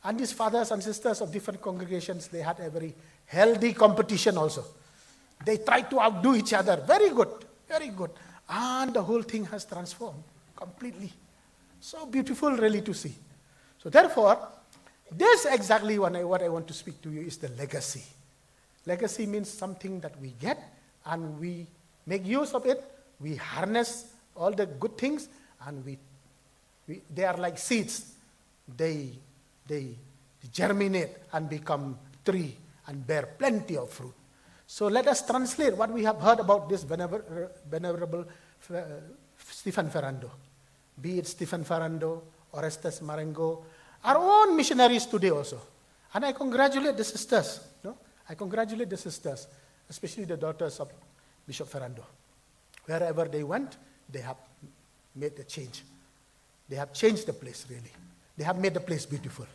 Speaker 21: And these fathers and sisters of different congregations, they had a very healthy competition also. They tried to outdo each other. Very good, very good. And the whole thing has transformed completely. So beautiful really to see. So therefore, this exactly what I want to speak to you is the legacy. Legacy means something that we get and we make use of it. We harness all the good things and they are like seeds. They germinate and become tree and bear plenty of fruit. So let us translate what we have heard about this Venerable Stephen Ferrando. Be it Stephen Ferrando, Orestes Marengo, our own missionaries today also. And I congratulate the sisters. No? I congratulate the sisters, especially the daughters of Bishop Ferrando. Wherever they went, they have made a change. They have changed the place, really. They have made the place beautiful.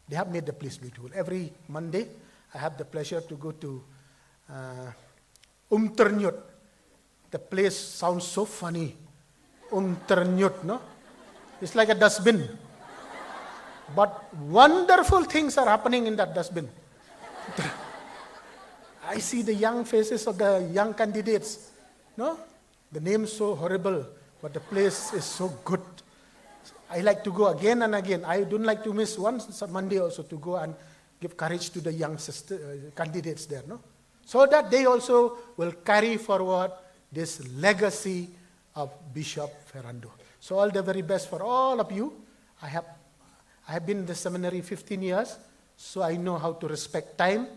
Speaker 21: They have made the place beautiful. Every Monday, I have the pleasure to go to Ternyut. The place sounds so funny. Ternyut, no? It's like a dustbin. But wonderful things are happening in that dustbin. I see the young faces of the young candidates. No? The name's so horrible, but the place is so good. I like to go again and again. I don't like to miss one Monday also to go and give courage to the young candidates there, no? So that they also will carry forward this legacy of Bishop Ferrando. So all the very best for all of you. I have been in the seminary 15 years, so I know how to respect time.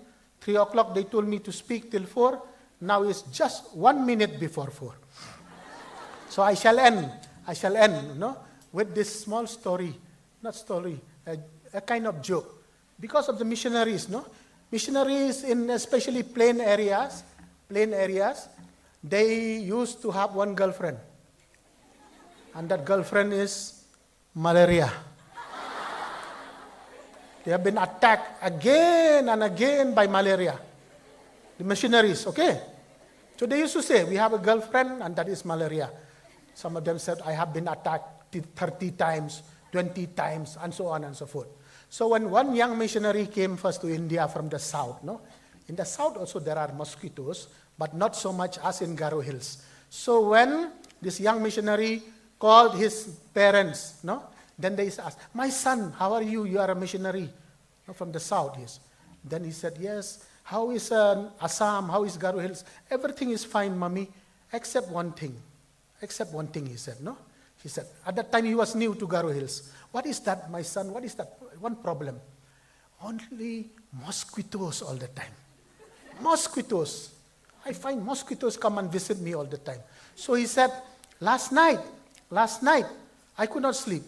Speaker 21: 3 o'clock they told me to speak till 4. Now it's just 1 minute before 4. So I shall end, no, with this small story, a kind of joke. Because of the missionaries, no? Missionaries in especially plain areas, they used to have one girlfriend. And that girlfriend is malaria. They have been attacked again and again by malaria. The missionaries, okay? So they used to say, we have a girlfriend and that is malaria. Some of them said, I have been attacked 30 times, 20 times, and so on and so forth. So when one young missionary came first to India from the south, no? In the south also there are mosquitoes, but not so much as in Garo Hills. So when this young missionary called his parents, no? Then they asked, my son, how are you? You are a missionary, no? From the south, yes. Then he said, yes. How is Assam? How is Garo Hills? Everything is fine, mommy, except one thing. Except one thing, he said, no? He said, at that time he was new to Garo Hills. What is that, my son? What is that? One problem. Only mosquitoes all the time. Mosquitoes. I find mosquitoes come and visit me all the time. So he said, last night, I could not sleep.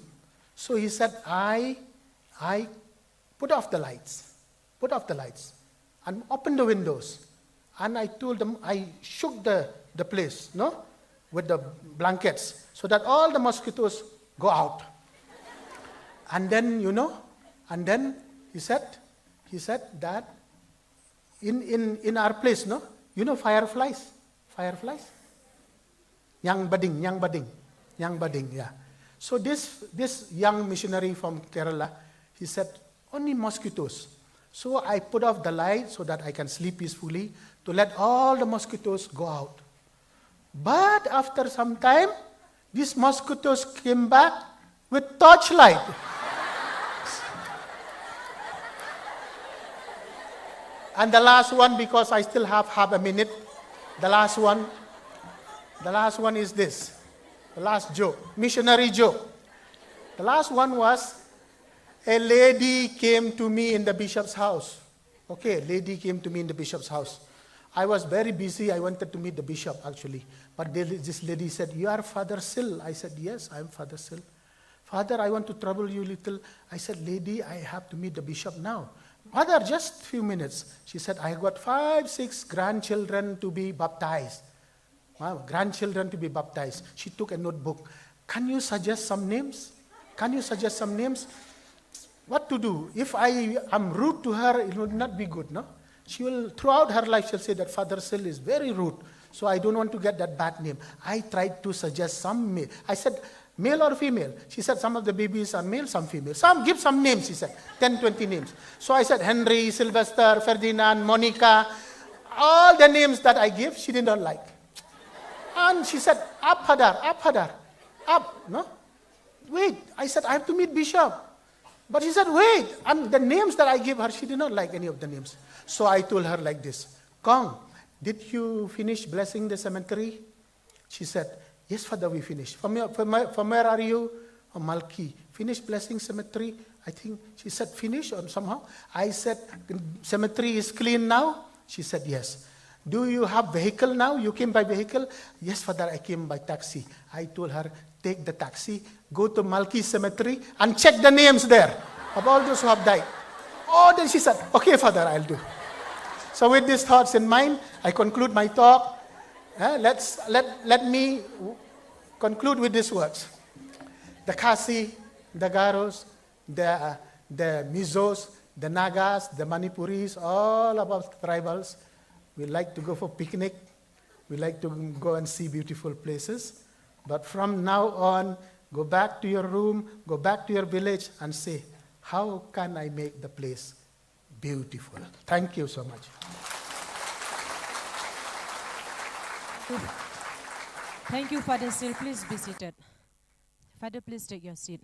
Speaker 21: So he said, I put off the lights, and opened the windows. And I told them, I shook the place, no? With the blankets, so that all the mosquitoes go out. And then, he said that in our place, no? You know fireflies? Young budding, yeah. So this young missionary from Kerala, he said, only mosquitoes. So I put off the light so that I can sleep peacefully to let all the mosquitoes go out. But after some time, these mosquitoes came back with torchlight. And the last one, because I still have half a minute, the last one is this. The last joke, missionary joke. The last one was, a lady came to me in the bishop's house. Okay, a lady came to me in the bishop's house. I was very busy. I wanted to meet the bishop, actually. But this lady said, you are Father Sil. I said, yes, I am Father Sil. Father, I want to trouble you a little. I said, lady, I have to meet the bishop now. Father, just a few minutes. She said, I got 5, 6 grandchildren to be baptized. Wow, grandchildren to be baptized. She took a notebook. Can you suggest some names? What to do? If I am rude to her, it would not be good, no? She will, throughout her life, she'll say that Father Sil is very rude. So I don't want to get that bad name. I tried to suggest some male. I said, male or female? She said, some of the babies are male, some female. Give some names, she said. 10, 20 names. So I said, Henry, Sylvester, Ferdinand, Monica. All the names that I give, she did not like. And she said, up, Hadar, no? Wait, I said, I have to meet Bishop. But she said, wait, and the names that I gave her, she did not like any of the names. So I told her like this, Kong, did you finish blessing the cemetery? She said, yes, Father, we finished. From where are you? Oh, Malki. Finished blessing cemetery? I think she said finish or somehow. I said, cemetery is clean now? She said, yes. Do you have vehicle now? You came by vehicle? Yes, Father, I came by taxi. I told her, take the taxi, go to Malki Cemetery and check the names there of all those who have died. Oh, then she said, okay, Father, I'll do. So with these thoughts in mind, I conclude my talk. Let me conclude with these words. The Khasi, the Garos, the Mizos, the Nagas, the Manipuris, all of us tribals, we like to go for picnic. We like to go and see beautiful places. But from now on, go back to your room, go back to your village and say, how can I make the place beautiful? Thank you so much.
Speaker 8: Thank you, Father Sil. Please be seated. Father, please take your seat.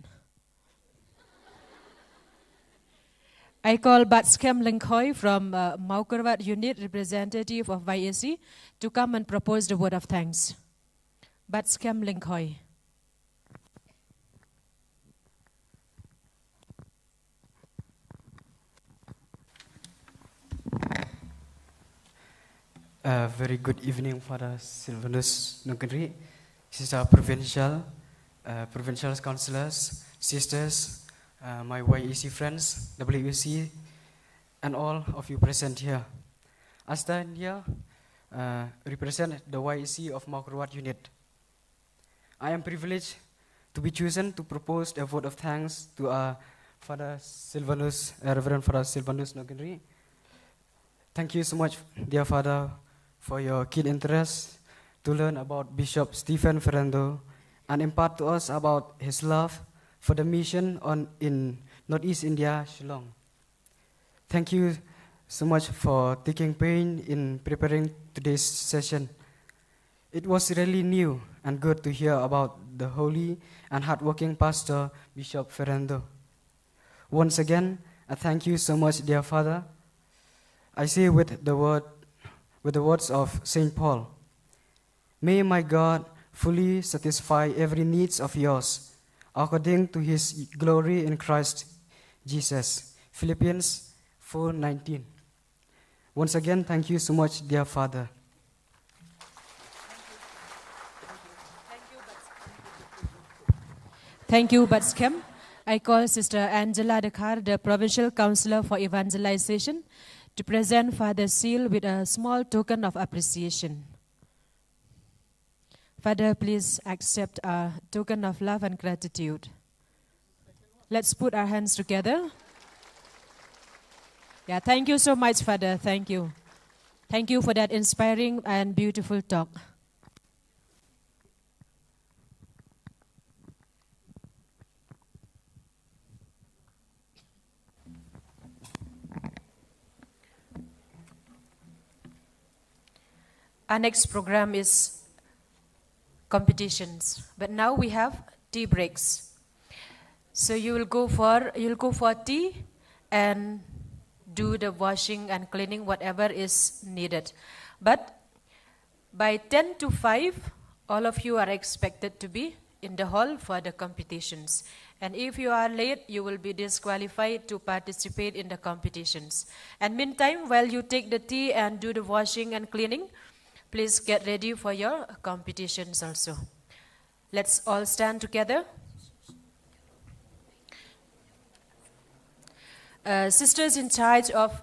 Speaker 8: I call Batskem Linkhoi from Maukarwat Unit, representative of YAC, to come and propose the word of thanks. Batskem Linkhoi.
Speaker 1: Very good evening, Father Silvanus Nugri, Sister Provincial, Provincial councillors, sisters, my YEC friends, WEC, and all of you present here. I stand here represent the YEC of Maukarwat Unit. I am privileged to be chosen to propose a vote of thanks to Father Silvanus, Reverend Father Silvanus Nugri. Thank you so much, dear Father, for your keen interest to learn about Bishop Stephen Ferrando and impart to us about his love for the mission in Northeast India, Shillong. Thank you so much for taking pain in preparing today's session. It was really new and good to hear about the holy and hardworking pastor, Bishop Ferrando. Once again, I thank you so much, dear Father. I say with the words of St. Paul, may my God fully satisfy every needs of yours, according to his glory in Christ Jesus. Philippians 4:19. Once again, thank you so much, dear Father.
Speaker 8: Thank you, Batskem. I call Sister Angela Dekar, the Provincial Councillor for Evangelization, to present Father Seal with a small token of appreciation. Father, please accept a token of love and gratitude. Let's put our hands together. Yeah, thank you so much, Father. Thank you. Thank you for that inspiring and beautiful talk. Our next program is competitions, but now we have tea breaks. So you'll go for tea and do the washing and cleaning, whatever is needed. But by 10 to 5, all of you are expected to be in the hall for the competitions. And if you are late, you will be disqualified to participate in the competitions. And meantime, while you take the tea and do the washing and cleaning, please get ready for your competitions also. Let's all stand together. Sisters in charge of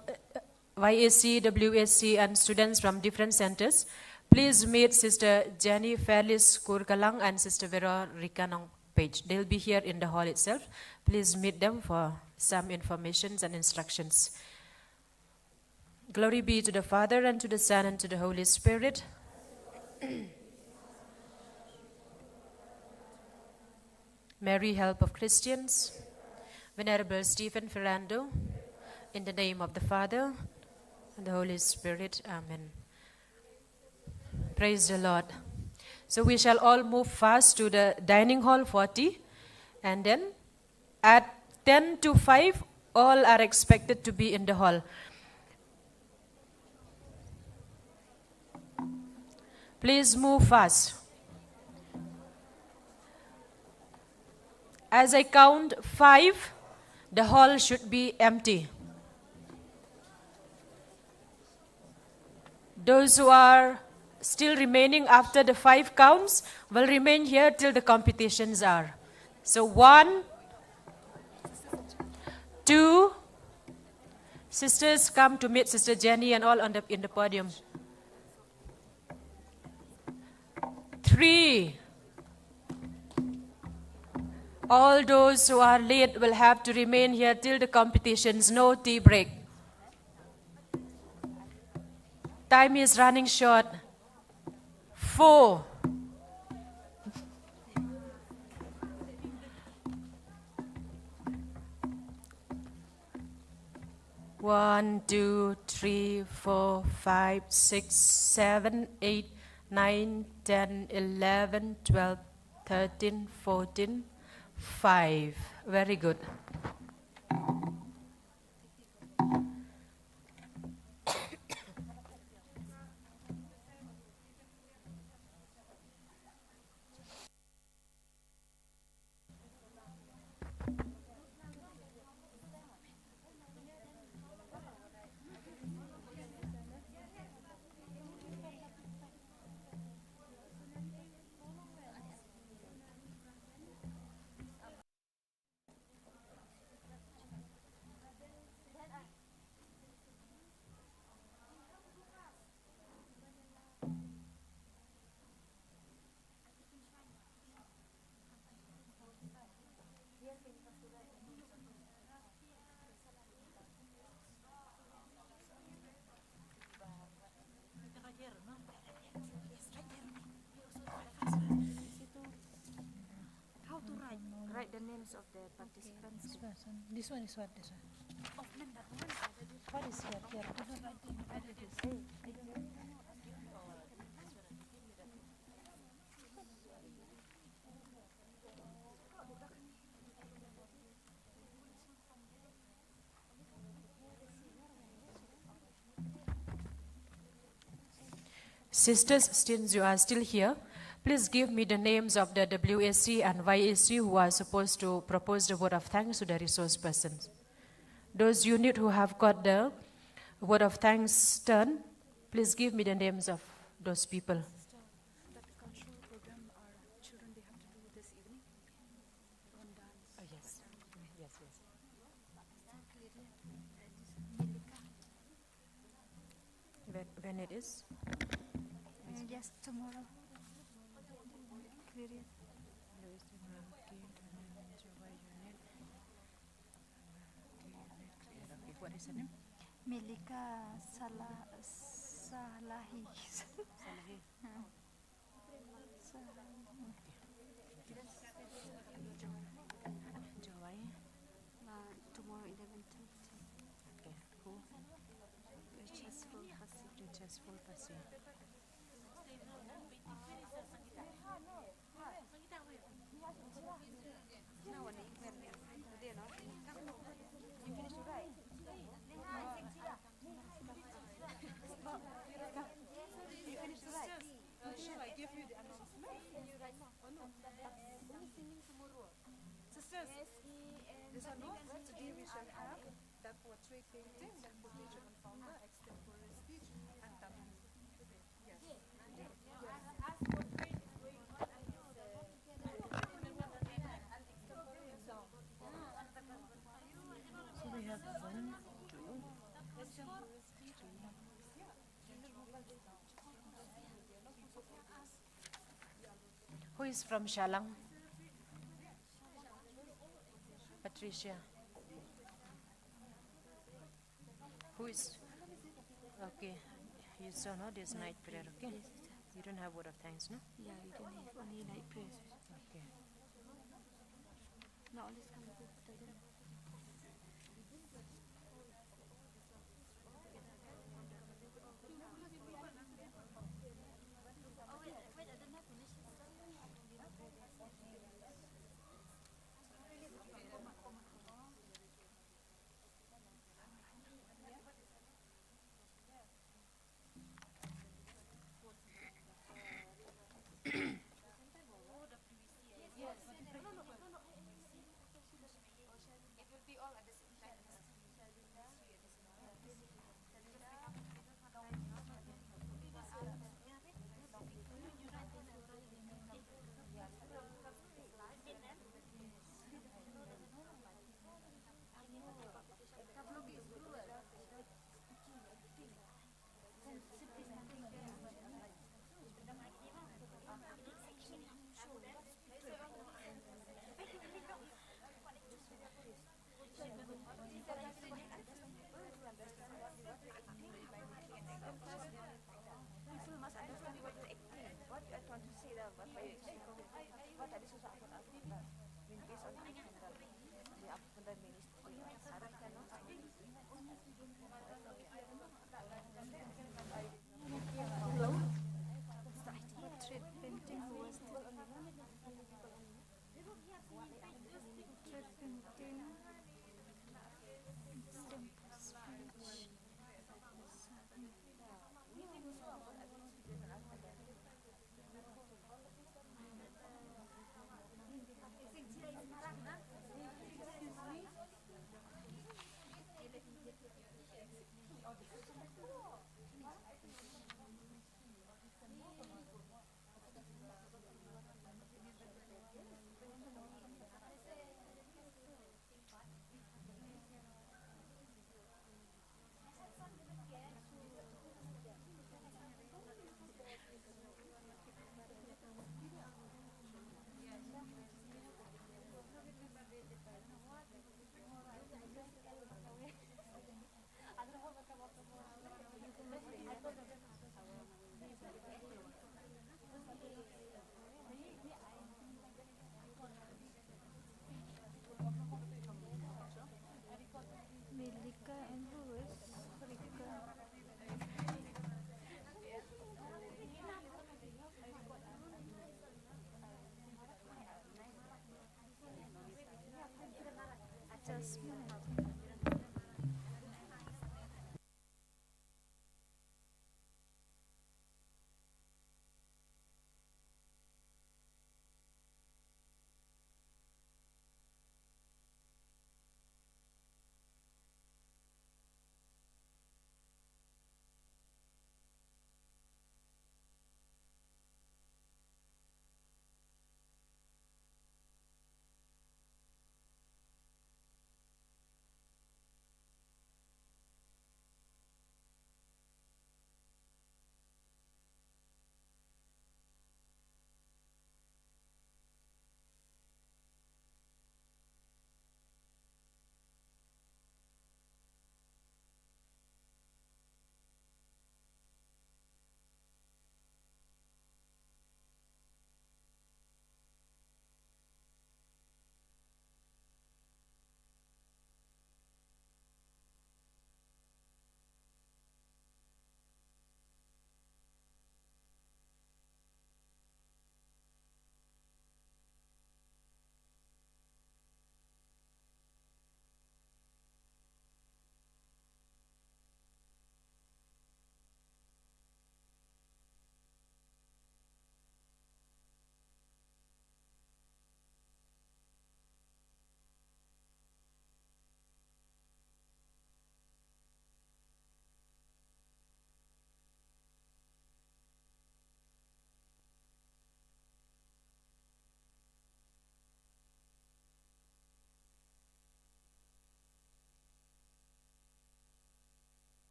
Speaker 8: YAC, WAC, and students from different centers, please meet Sister Jenny Fairlis Kurkalang and Sister Vera Rikanong Page. They'll be here in the hall itself. Please meet them for some information and instructions. Glory be to the Father, and to the Son, and to the Holy Spirit. Mary, help of Christians. Venerable Stephen Ferrando, in the name of the Father, and the Holy Spirit. Amen. Praise the Lord. So we shall all move fast to the dining hall for tea, and then at 10 to 5, all are expected to be in the hall. Please move fast. As I count 5, the hall should be empty. Those who are still remaining after the 5 counts will remain here till the competitions are. So 1, 2, sisters come to meet Sister Jenny and all in the podium. 3. All those who are late will have to remain here till the competitions. No tea break. Time is running short. 4. One, 2, 3, 4, 5, 6, 7, 8, 9, 10, 11, 12, 13, 14, 5. Very good.
Speaker 5: How to write? Write the names of the participants. This one is what? This one. What is here? Here. What it is?
Speaker 8: Sisters, since you are still here, please give me the names of the WAC and YAC who are supposed to propose the word of thanks to the resource persons. Those units who have got the word of thanks turn, please give me the names of those people. When it is?
Speaker 5: Yes, tomorrow. Gloria. What is her name? Melika Salahi. Salahi. Joy. Tomorrow 11:30. Okay. Who? Successful Fasi.
Speaker 16: Shall I give you the announcement? Sisters, there's a note. Today we shall have that portrait painting, that quotation on founder, extemporary speech, and tableau. Yes.
Speaker 5: So we have 1, 2.
Speaker 8: Who is from Shalang? Patricia. Who is? Okay. You saw no this night prayer, okay? You don't have word of thanks, no?
Speaker 5: Yeah, we don't have only night prayers.
Speaker 8: Okay.
Speaker 5: No, let's come to the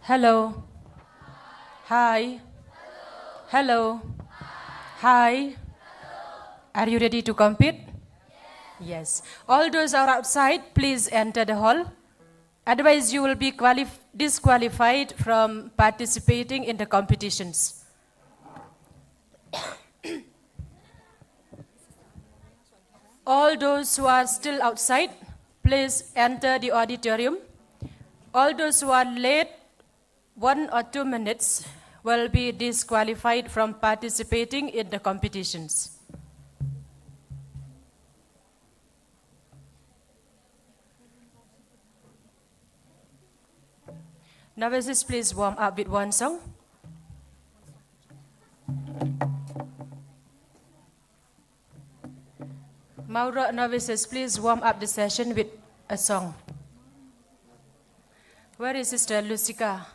Speaker 8: Hello. Hi. Hello. Hi. Are you ready to compete? Yes. All those are outside, please enter the hall. Otherwise, you will be disqualified from participating in the competitions. All those who are still outside, please enter the auditorium. All those who are late 1 or 2 minutes will be disqualified from participating in the competitions. Novices, please warm up with one song. Mauro novices, please warm up the session with a song. Where is Sister Lucica?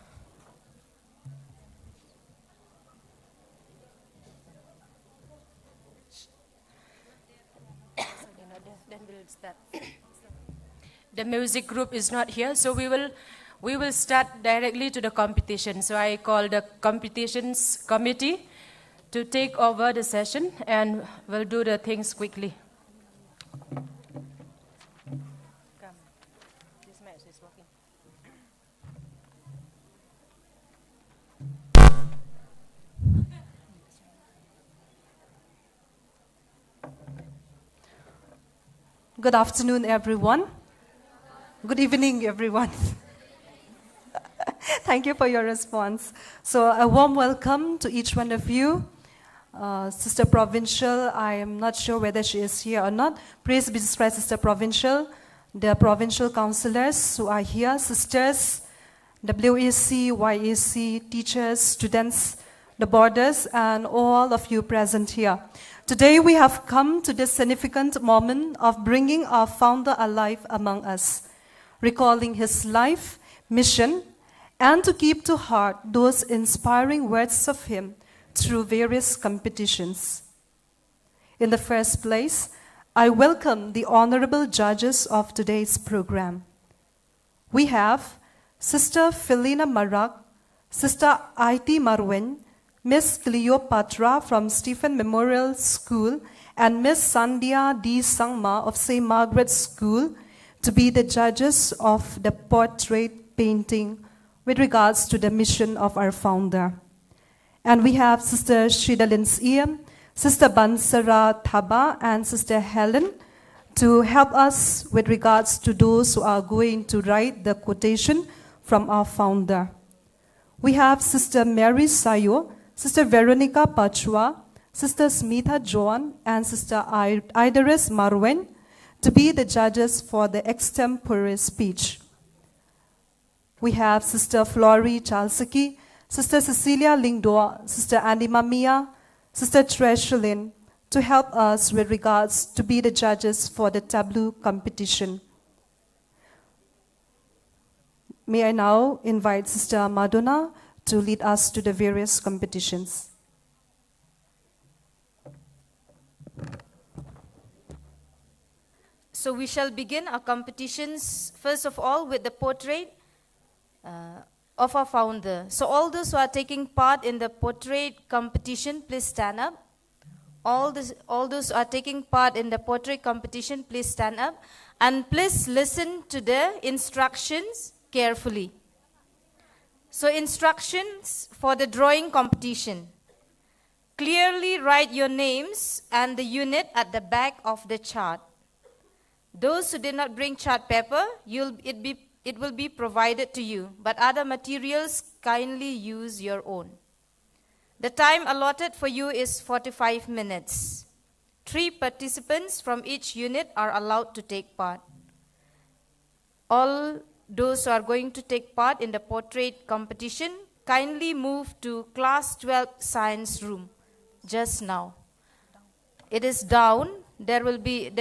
Speaker 8: Then we'll start. The music group is not here, so we will start directly to the competition. So I call the competitions committee to take over the session, and we'll do the things quickly. This mouse is working.
Speaker 6: Good afternoon, everyone. Good evening, everyone. Thank you for your response. So a warm welcome to each one of you. Sister Provincial, I am not sure whether she is here or not. Praise be Jesus Christ, Sister Provincial, the provincial counselors who are here, sisters, WAC, YAC, teachers, students, the boarders, and all of you present here. Today we have come to this significant moment of bringing our founder alive among us, recalling his life, mission, and to keep to heart those inspiring words of him through various competitions. In the first place, I welcome the honorable judges of today's program. We have Sister Felina Marak, Sister I.T. Marwen, Miss Cleopatra from Stephen Memorial School, and Miss Sandhya D. Sangma of St. Margaret's School to be the judges of the portrait painting with regards to the mission of our founder. And we have Sister Shidalins Iam, Sister Bansara Thaba, and Sister Helen to help us with regards to those who are going to write the quotation from our founder. We have Sister Mary Sayo, Sister Veronica Pachua, Sister Smitha Joan, and Sister Idaris Marwen to be the judges for the extemporary speech. We have Sister Flory Chalsaki, Sister Cecilia Lingdoa, Sister Anima Mia, Sister Treshelin to help us with regards to be the judges for the Tableau competition. May I now invite Sister Madonna to lead us to the various competitions.
Speaker 22: So we shall begin our competitions, first of all, with the portrait of our founder. So all those who are taking part in the portrait competition, please stand up. All those who are taking part in the portrait competition, please stand up. And please listen to the instructions carefully. So instructions for the drawing competition. Clearly write your names and the unit at the back of the chart. Those who did not bring chart paper, it will be provided to you, but other materials, kindly use your own. The time allotted for you is 45 minutes. 3 participants from each unit are allowed to take part. All those who are going to take part in the portrait competition, kindly move to class 12 science room just now. It is down. There will be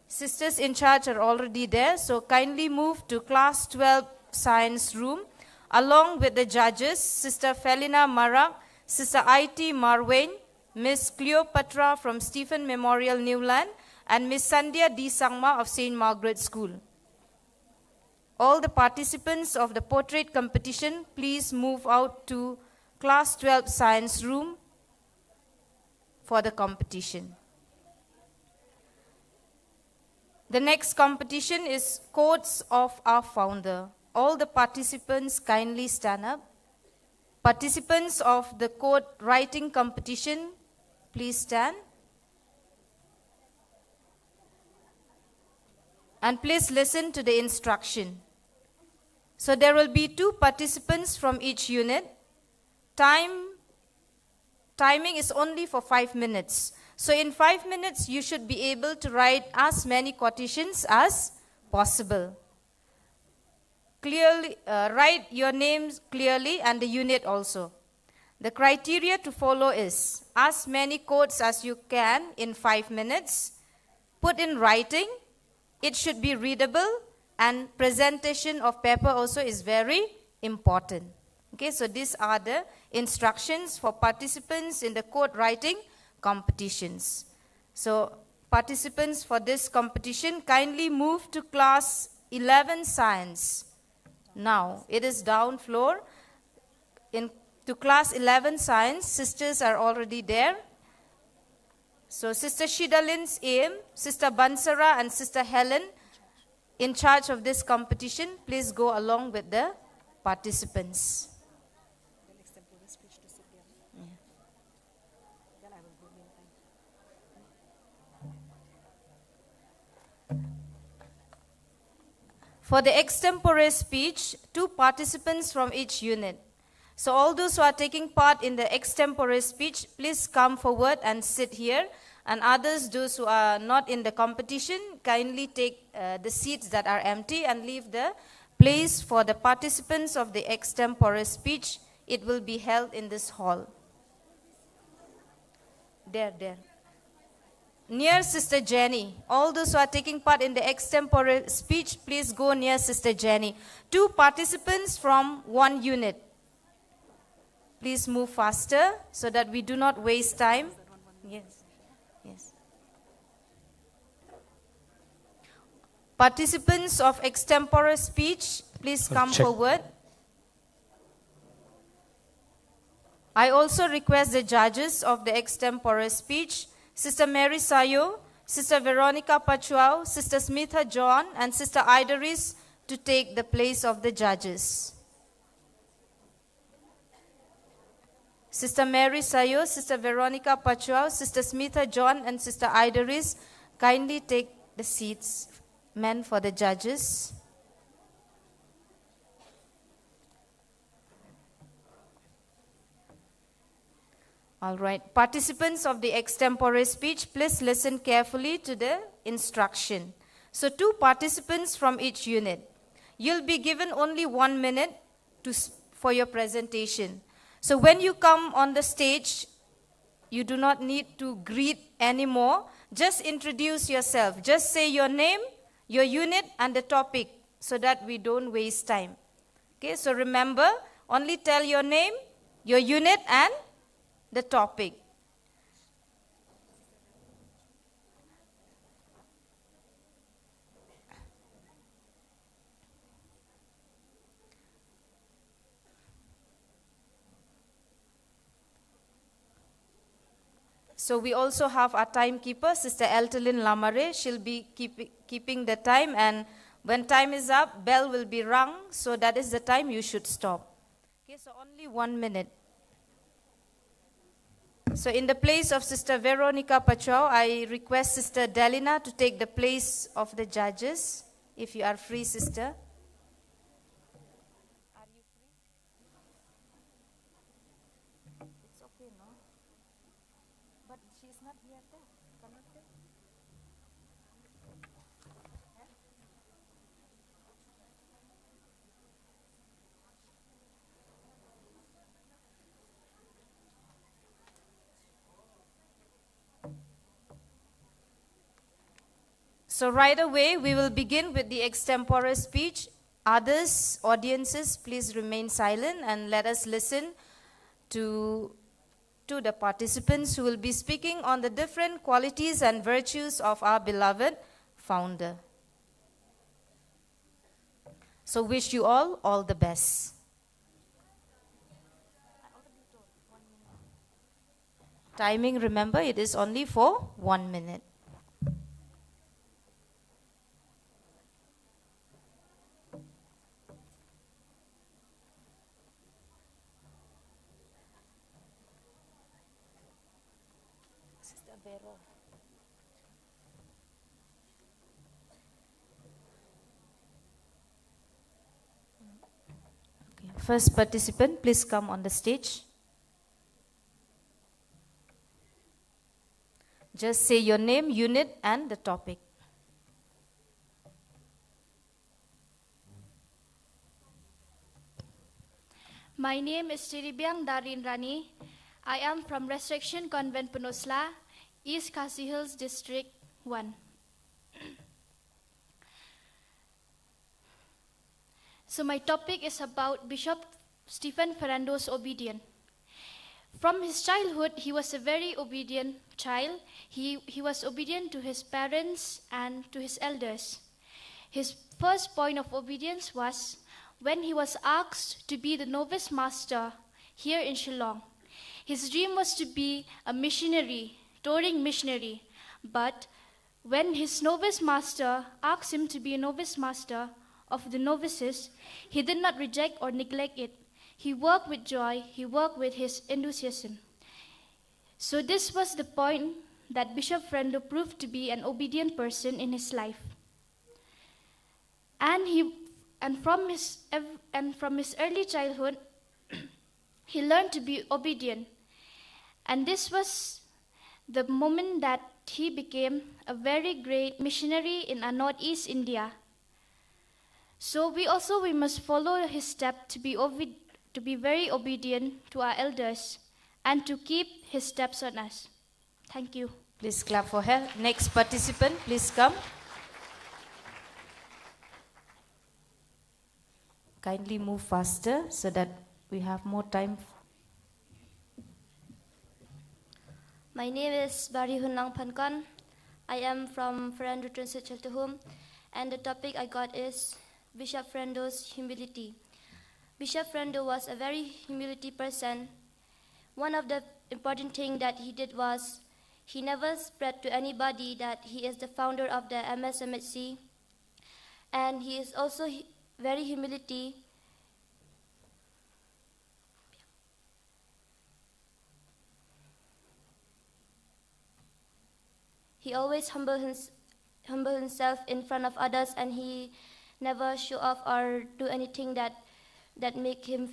Speaker 22: sisters in charge are already there, so kindly move to class 12 science room along with the judges, Sister Felina Mara, Sister I.T. Marwen, Miss Cleopatra from Stephen Memorial Newland, and Miss Sandhya D. Sangma of St. Margaret's School. All the participants of the portrait competition, please move out to Class 12 Science Room for the competition. The next competition is Quotes of our Founder. All the participants kindly stand up. Participants of the quote writing competition, please stand. And please listen to the instruction. So there will be 2 participants from each unit. Timing is only for 5 minutes. So in 5 minutes, you should be able to write as many quotations as possible. Clearly, write your names clearly and the unit also. The criteria to follow is as many quotes as you can in 5 minutes. Put in writing. It should be readable, and presentation of paper also is very important. Okay, so these are the instructions for participants in the quote writing competitions. So participants for this competition, kindly move to Class 11 Science. Now, it is down floor. To Class 11 Science, sisters are already there. So Sister Shidalin's aim, Sister Bansara and Sister Helen, in charge of this competition, please go along with the participants. For the extempore speech, 2 participants from each unit. So all those who are taking part in the extempore speech, please come forward and sit here. And others, those who are not in the competition, kindly take the seats that are empty and leave the place for the participants of the extempore speech. It will be held in this hall. There. Near Sister Jenny. All those who are taking part in the extempore speech, please go near Sister Jenny. 2 participants from 1 unit. Please move faster so that we do not waste time. Yes. Participants of extempore speech, please come forward. I also request the judges of the extempore speech, Sister Mary Sayo, Sister Veronica Pachuao, Sister Smitha John, and Sister Idaris to take the place of the judges. Sister Mary Sayo, Sister Veronica Pachuao, Sister Smitha John, and Sister Idaris, kindly take the seats meant for the judges. All right. Participants of the extempore speech, please listen carefully to the instruction. So 2 participants from each unit. You'll be given only 1 minute for your presentation. So when you come on the stage, you do not need to greet anymore. Just introduce yourself. Just say your name, your unit, and the topic so that we don't waste time. Okay, so remember, only tell your name, your unit, and the topic. So we also have our timekeeper, Sister Eltelin Lamare. She'll be keeping the time, and when time is up, bell will be rung, so that is the time you should stop. Okay, so only 1 minute. So in the place of Sister Veronica Pachuao, I request Sister Delina to take the place of the judges, if you are free, Sister. So right away, we will begin with the extempore speech. Others, audiences, please remain silent and let us listen to the participants who will be speaking on the different qualities and virtues of our beloved founder. So wish you all the best. Timing, remember, it is only for 1 minute. First participant, please come on the stage. Just say your name, unit, and the topic.
Speaker 4: My name is Siribiang Darin Rani. I am from Resurrection Convent Penosla, East Khasi Hills District 1. So my topic is about Bishop Stephen Fernando's obedience. From his childhood, he was a very obedient child. He was obedient to his parents and to his elders. His first point of obedience was when he was asked to be the novice master here in Shillong. His dream was to be a missionary, touring missionary. But when his novice master asked him to be a novice master of the novices, he did not reject or neglect it. He worked with joy, he worked with his enthusiasm. So this was the point that Bishop Fernando proved to be an obedient person in his life. And from his early childhood, he learned to be obedient. And this was the moment that he became a very great missionary in Northeast India. So we must follow his step to be very obedient to our elders and to keep his steps on us. Thank you.
Speaker 22: Please clap for her. Next participant, please come. Kindly move faster so that we have more time.
Speaker 7: My name is Bari Hunang Pankon. I am from Ferrando Transit Shelter Home, and the topic I got is Bishop Fernando's humility. Bishop Fernando was a very humility person. One of the important things that he did was he never spread to anybody that he is the founder of the MSMHC, and he is also very humility. He always humble himself in front of others, and he never show off or do anything that make him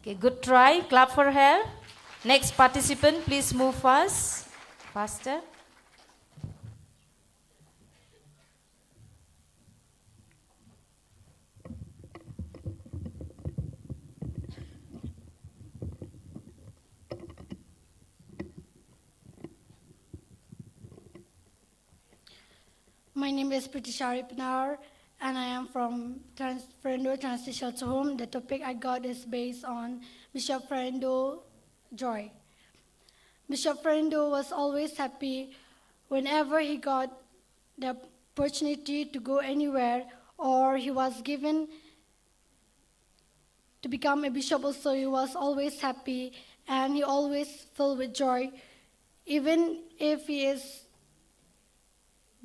Speaker 22: Okay, good try. Clap for her. Next participant, please move faster.
Speaker 23: My name is Pritishari Pinar, and I am from Ferrando Transit Shelter Home. The topic I got is based on Bishop Fernando joy. Bishop Fernando was always happy whenever he got the opportunity to go anywhere, or he was given to become a bishop also. He was always happy, and he always filled with joy, even if he is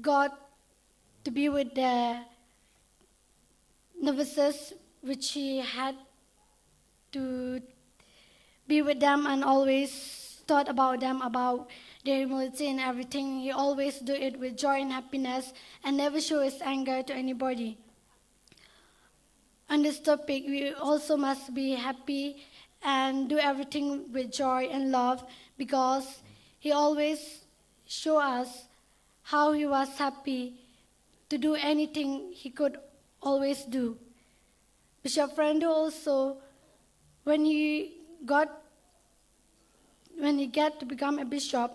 Speaker 23: got to be with the novices, which he had to be with them and always thought about them, about their humility and everything. He always do it with joy and happiness and never show his anger to anybody. On this topic, we also must be happy and do everything with joy and love, because he always show us how he was happy to do anything he could always do. Bishop Fernando also, when he got to become a bishop,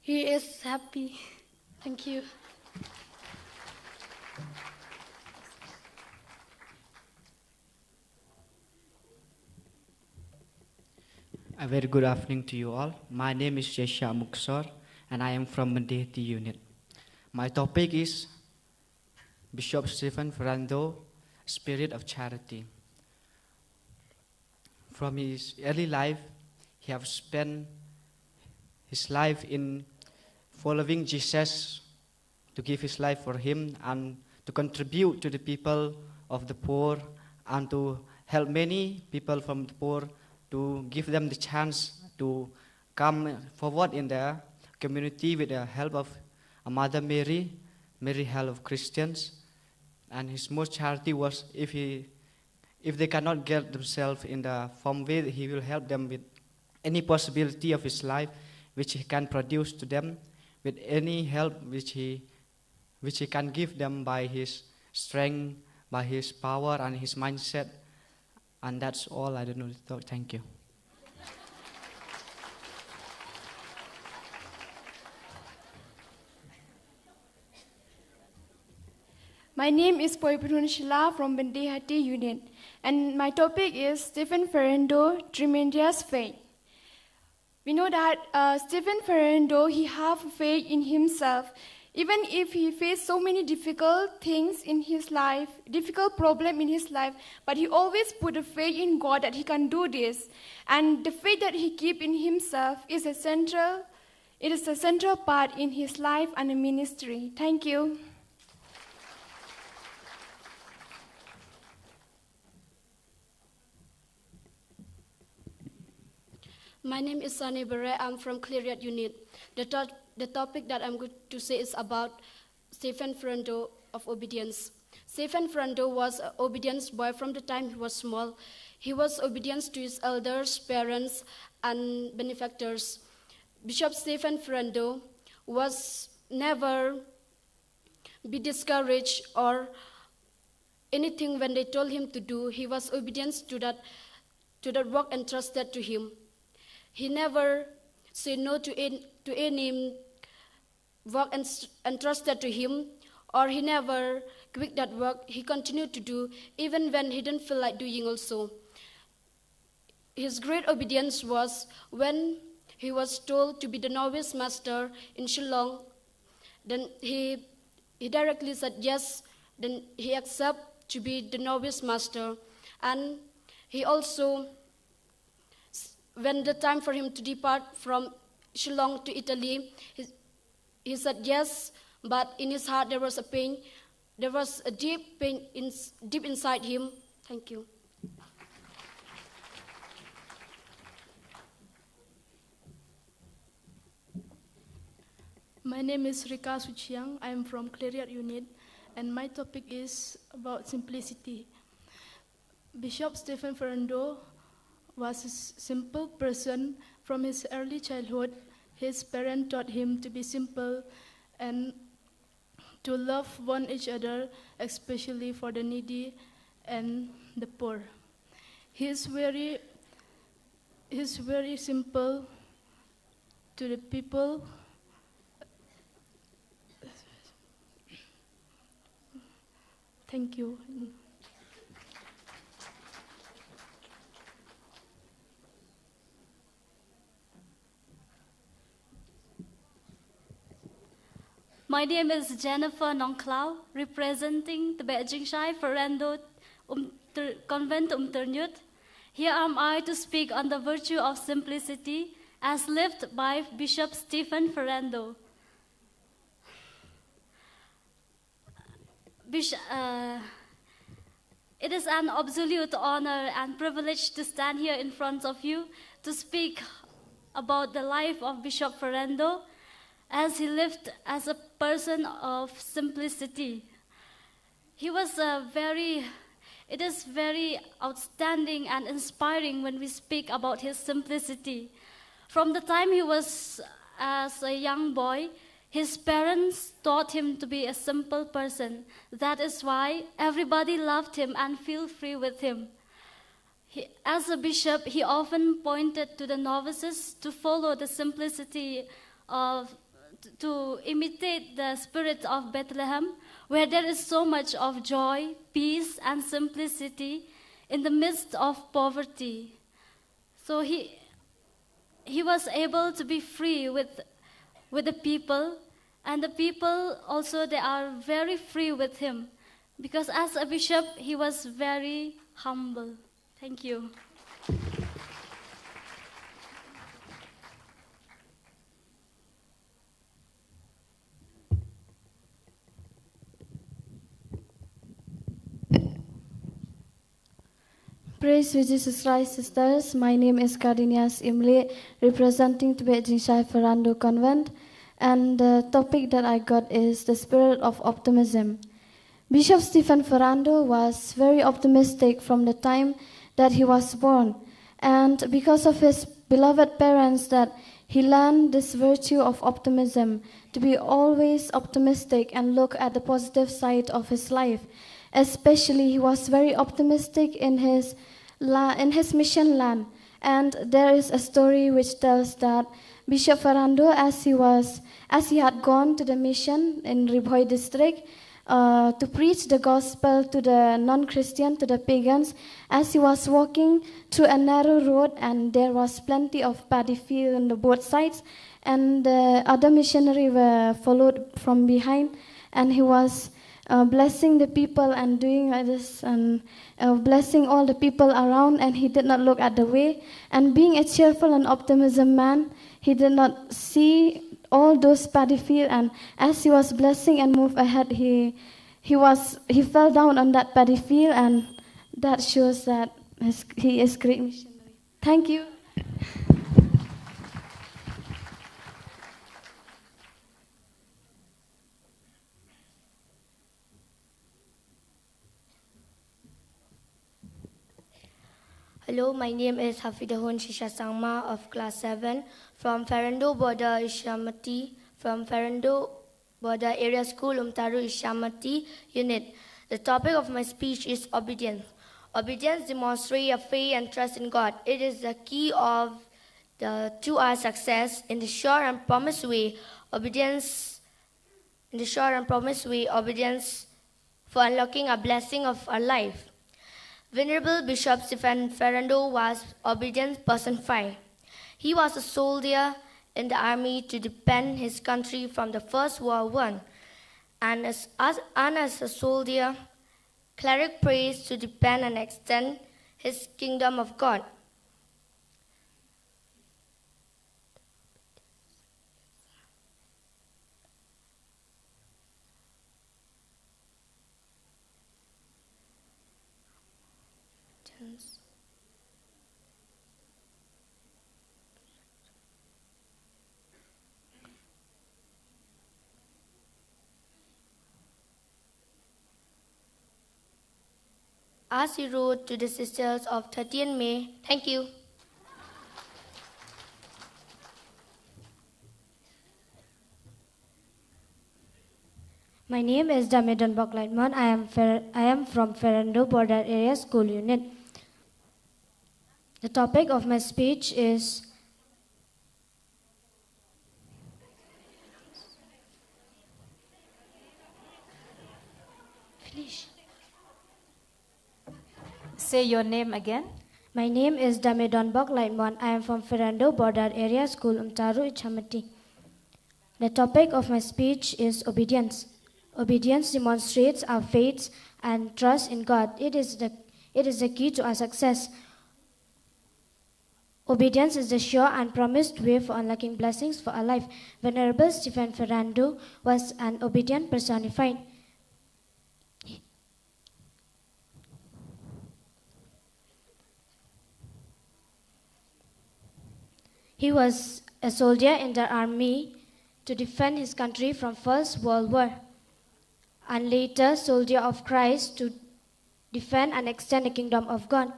Speaker 23: he is happy. Thank you.
Speaker 3: A very good afternoon to you all. My name is Jesha Muksor, and I am from Mendehti unit. My topic is Bishop Stephen Ferrando, Spirit of Charity. From his early life, he has spent his life in following Jesus, to give his life for him and to contribute to the people of the poor and to help many people from the poor, to give them the chance to come forward in their community with the help of a Mother Mary, Mary help of Christians. And his most charity was if they cannot get themselves in the form way, he will help them with any possibility of his life which he can produce to them, with any help which he can give them by his strength, by his power and his mindset. And that's all. I don't know. Thank you.
Speaker 11: My name is Provincial from Mendehti unit, and my topic is Stephen Ferrando, Tremendous Faith. We know that Stephen Ferrando, he have faith in himself. Even if he faced so many difficult things in his life, difficult problem in his life, but he always put a faith in God that he can do this. And the faith that he keep in himself is a central part in his life and ministry. Thank you.
Speaker 23: My name is Sunny Bere. I'm from Gloria unit. The topic that I'm going to say is about Stephen Ferrando of obedience. Stephen Ferrando was an obedience boy from the time he was small. He was obedient to his elders, parents, and benefactors. Bishop Stephen Ferrando was never be discouraged or anything when they told him to do. He was obedient to that work entrusted to him. He never said no to any work entrusted to him, or he never quit that work. He continued to do even when he didn't feel like doing also. His great obedience was when he was told to be the novice master in Shillong. Then he directly said yes. Then he accepted to be the novice master. And he also, when the time for him to depart from Shillong to Italy, he said yes, but in his heart there was a pain. There was a deep pain deep inside him. Thank you.
Speaker 13: My name is Rika Suchiang. I am from Gloria unit, and my topic is about simplicity. Bishop Stephen Ferrando was a simple person from his early childhood. His parents taught him to be simple and to love one each other, especially for the needy and the poor. He's very simple to the people. Thank you.
Speaker 24: My name is Jennifer Nongklau, representing the Beijing Shai Ferrando Convent Ternyut. Here am I to speak on the virtue of simplicity as lived by Bishop Stephen Ferrando. It is an absolute honor and privilege to stand here in front of you to speak about the life of Bishop Ferrando, as he lived as a person of simplicity. It is very outstanding and inspiring when we speak about his simplicity. From the time he was as a young boy, His parents taught him to be a simple person. That is why everybody loved him and felt free with him. As a bishop, he often pointed to the novices to follow the simplicity to imitate the spirit of Bethlehem, where there is so much of joy, peace, and simplicity in the midst of poverty. So he was able to be free with the people, and the people also, they are very free with him, because as a bishop, he was very humble. Thank you.
Speaker 23: Praise to Jesus Christ, sisters. My name is Cardinias Imle, representing to Beijing Ferrando Convent, and the topic that I got is the spirit of optimism. Bishop Stephen Ferrando was very optimistic from the time that he was born, and because of his beloved parents, that he learned this virtue of optimism, to be always optimistic and look at the positive side of his life. Especially, he was very optimistic in his mission land. And there is a story which tells that Bishop Ferrando, as he had gone to the mission in Ribhoi district to preach the gospel to the non-Christian, to the pagans, as he was walking through a narrow road, and there was plenty of paddy field on the both sides, and the other missionary were followed from behind, and he was blessing the people and doing like this and blessing all the people around, and he did not look at the way. And being a cheerful and optimism man, he did not see all those paddy field, and as he was blessing and moved ahead, he fell down on that paddy field, and that shows that he is great missionary. Thank you.
Speaker 2: Hello, my name is Hafidahun Shisha Sangma of class 7 from Ferrando Border Ishamati, from Ferrando Border Area School, Umtaru Ishamati Unit. The topic of my speech is obedience. Obedience demonstrates a faith and trust in God. It is the key to our success in the sure and promised way. Obedience for unlocking a blessing of our life. Venerable Bishop Stephen Ferrando was obedience personified. He was a soldier in the army to defend his country from the First World War. And as a soldier, cleric prays to defend and extend his kingdom of God. As he wrote to the sisters of 30th May, thank you.
Speaker 23: My name is Damedon Boklightman. I am from Ferrando Border Area School Unit. The topic of my speech is
Speaker 22: Say your name again.
Speaker 23: My name is Damedon Boklightman. I am from Ferrando Border Area School, Umtaru Ichamati. The topic of my speech is obedience. Obedience demonstrates our faith and trust in God. It is the key to our success. Obedience is the sure and promised way for unlocking blessings for our life. Venerable Stephen Ferrando was an obedient personified. He was a soldier in the army to defend his country from First World War, and later soldier of Christ to defend and extend the kingdom of God.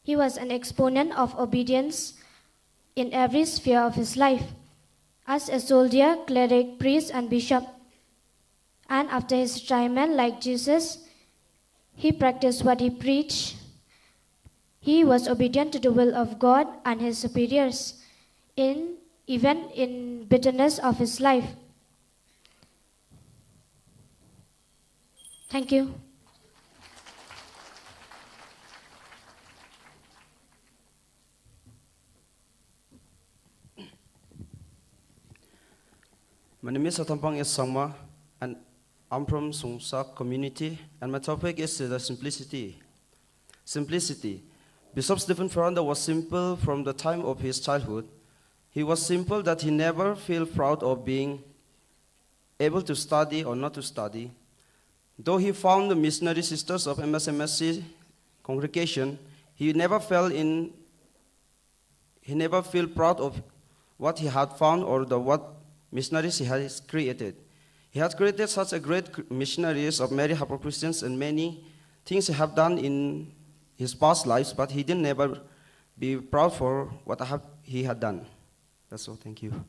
Speaker 23: He was an exponent of obedience in every sphere of his life.
Speaker 2: As a soldier, cleric, priest, and bishop, and after his retirement, like Jesus, he practiced what he preached. He was obedient to the will of God and his superiors, even in bitterness of his life. Thank you.
Speaker 10: My name is Atampang Sangma, and I'm from Sungsak community, and my topic is the simplicity. Simplicity. Bishop Stephen Ferrando was simple from the time of his childhood. He was simple that he never felt proud of being able to study or not to study. Though he found the missionary sisters of MSMSC congregation, he never felt proud of what he had found or what missionaries he has created. He has created such a great missionaries of many Harper Christians and many things he have done in his past lives, but he didn't never be proud for what he had done. That's all. Thank you.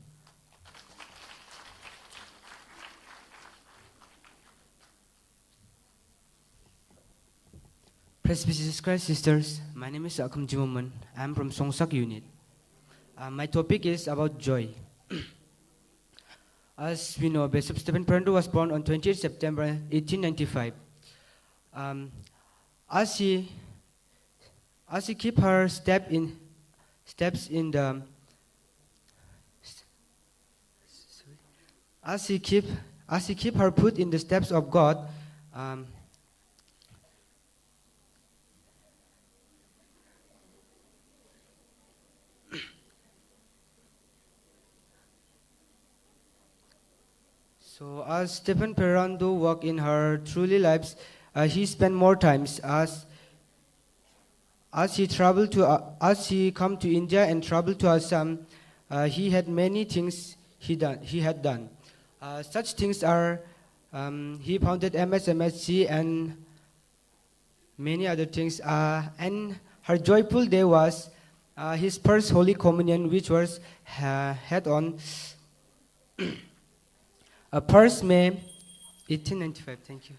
Speaker 12: Praise be Jesus Christ, sisters. My name is Akum Jimuman. I'm from Songsak unit. My topic is about joy. As we know, Bishop Stephen Ferrando was born on 28 September 1895. As he keep her steps in the as he keep her foot in the steps of God. So as Stephen Ferrando walked in her truly lives, he spent more times as he come to India and traveled to Assam. He had many things he had done. Such things are he founded MSMSC and many other things. And her joyful day was his first Holy Communion, which was had on 1st May 1895. Thank you.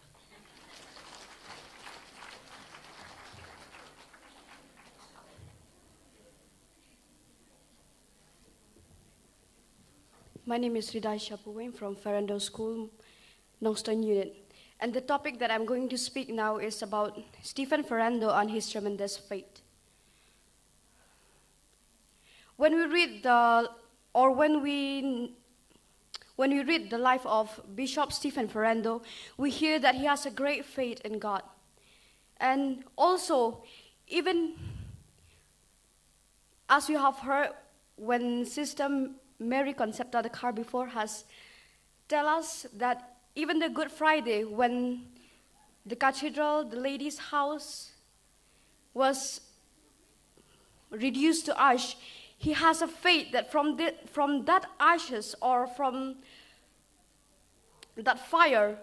Speaker 14: My name is Ridai Shapuwing from Ferrando School, Nongstoin Unit. And the topic that I'm going to speak now is about Stephen Ferrando and his tremendous faith. When we read the life of Bishop Stephen Ferrando, we hear that he has a great faith in God. And also, even as you have heard, when Sister Mary Concepta, the car before, has tell us that even the Good Friday, when the cathedral, the lady's house, was reduced to ash, he has a faith that from that ashes or from that fire,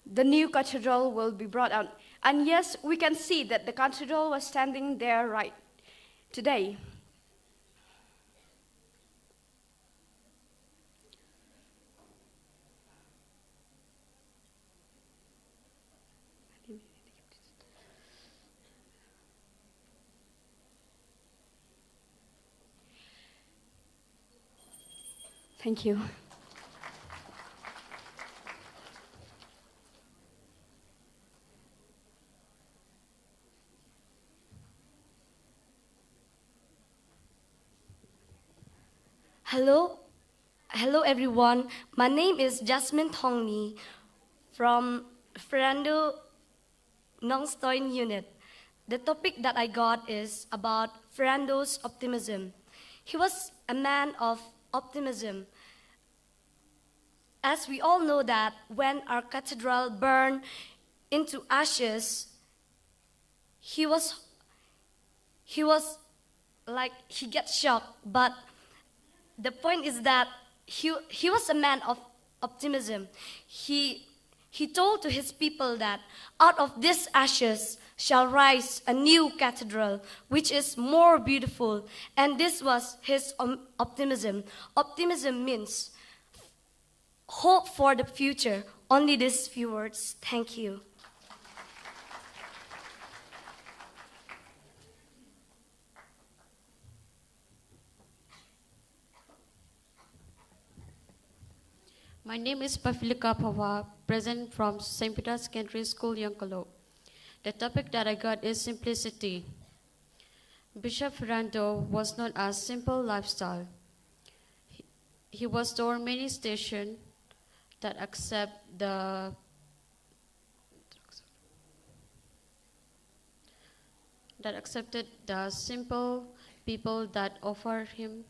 Speaker 14: the new cathedral will be brought out. And yes, we can see that the cathedral was standing there right today. Thank you.
Speaker 24: Hello everyone. My name is Jasmine Thongni from Ferrando Nongstoin Unit. The topic that I got is about Ferrando's optimism. He was a man of optimism. As we all know that when our cathedral burned into ashes, he gets shocked. But the point is that he was a man of optimism. He told to his people that out of these ashes,
Speaker 2: shall rise a new cathedral, which is more beautiful. And this was his optimism. Optimism means hope for the future. Only these few words. Thank you.
Speaker 9: My name is Pafilika Pawa, present from St. Peter's Secondary School, Eucharistic. The topic that I got is simplicity. Bishop Fernando was known as simple lifestyle. He was the many station that accepted the simple people that offered him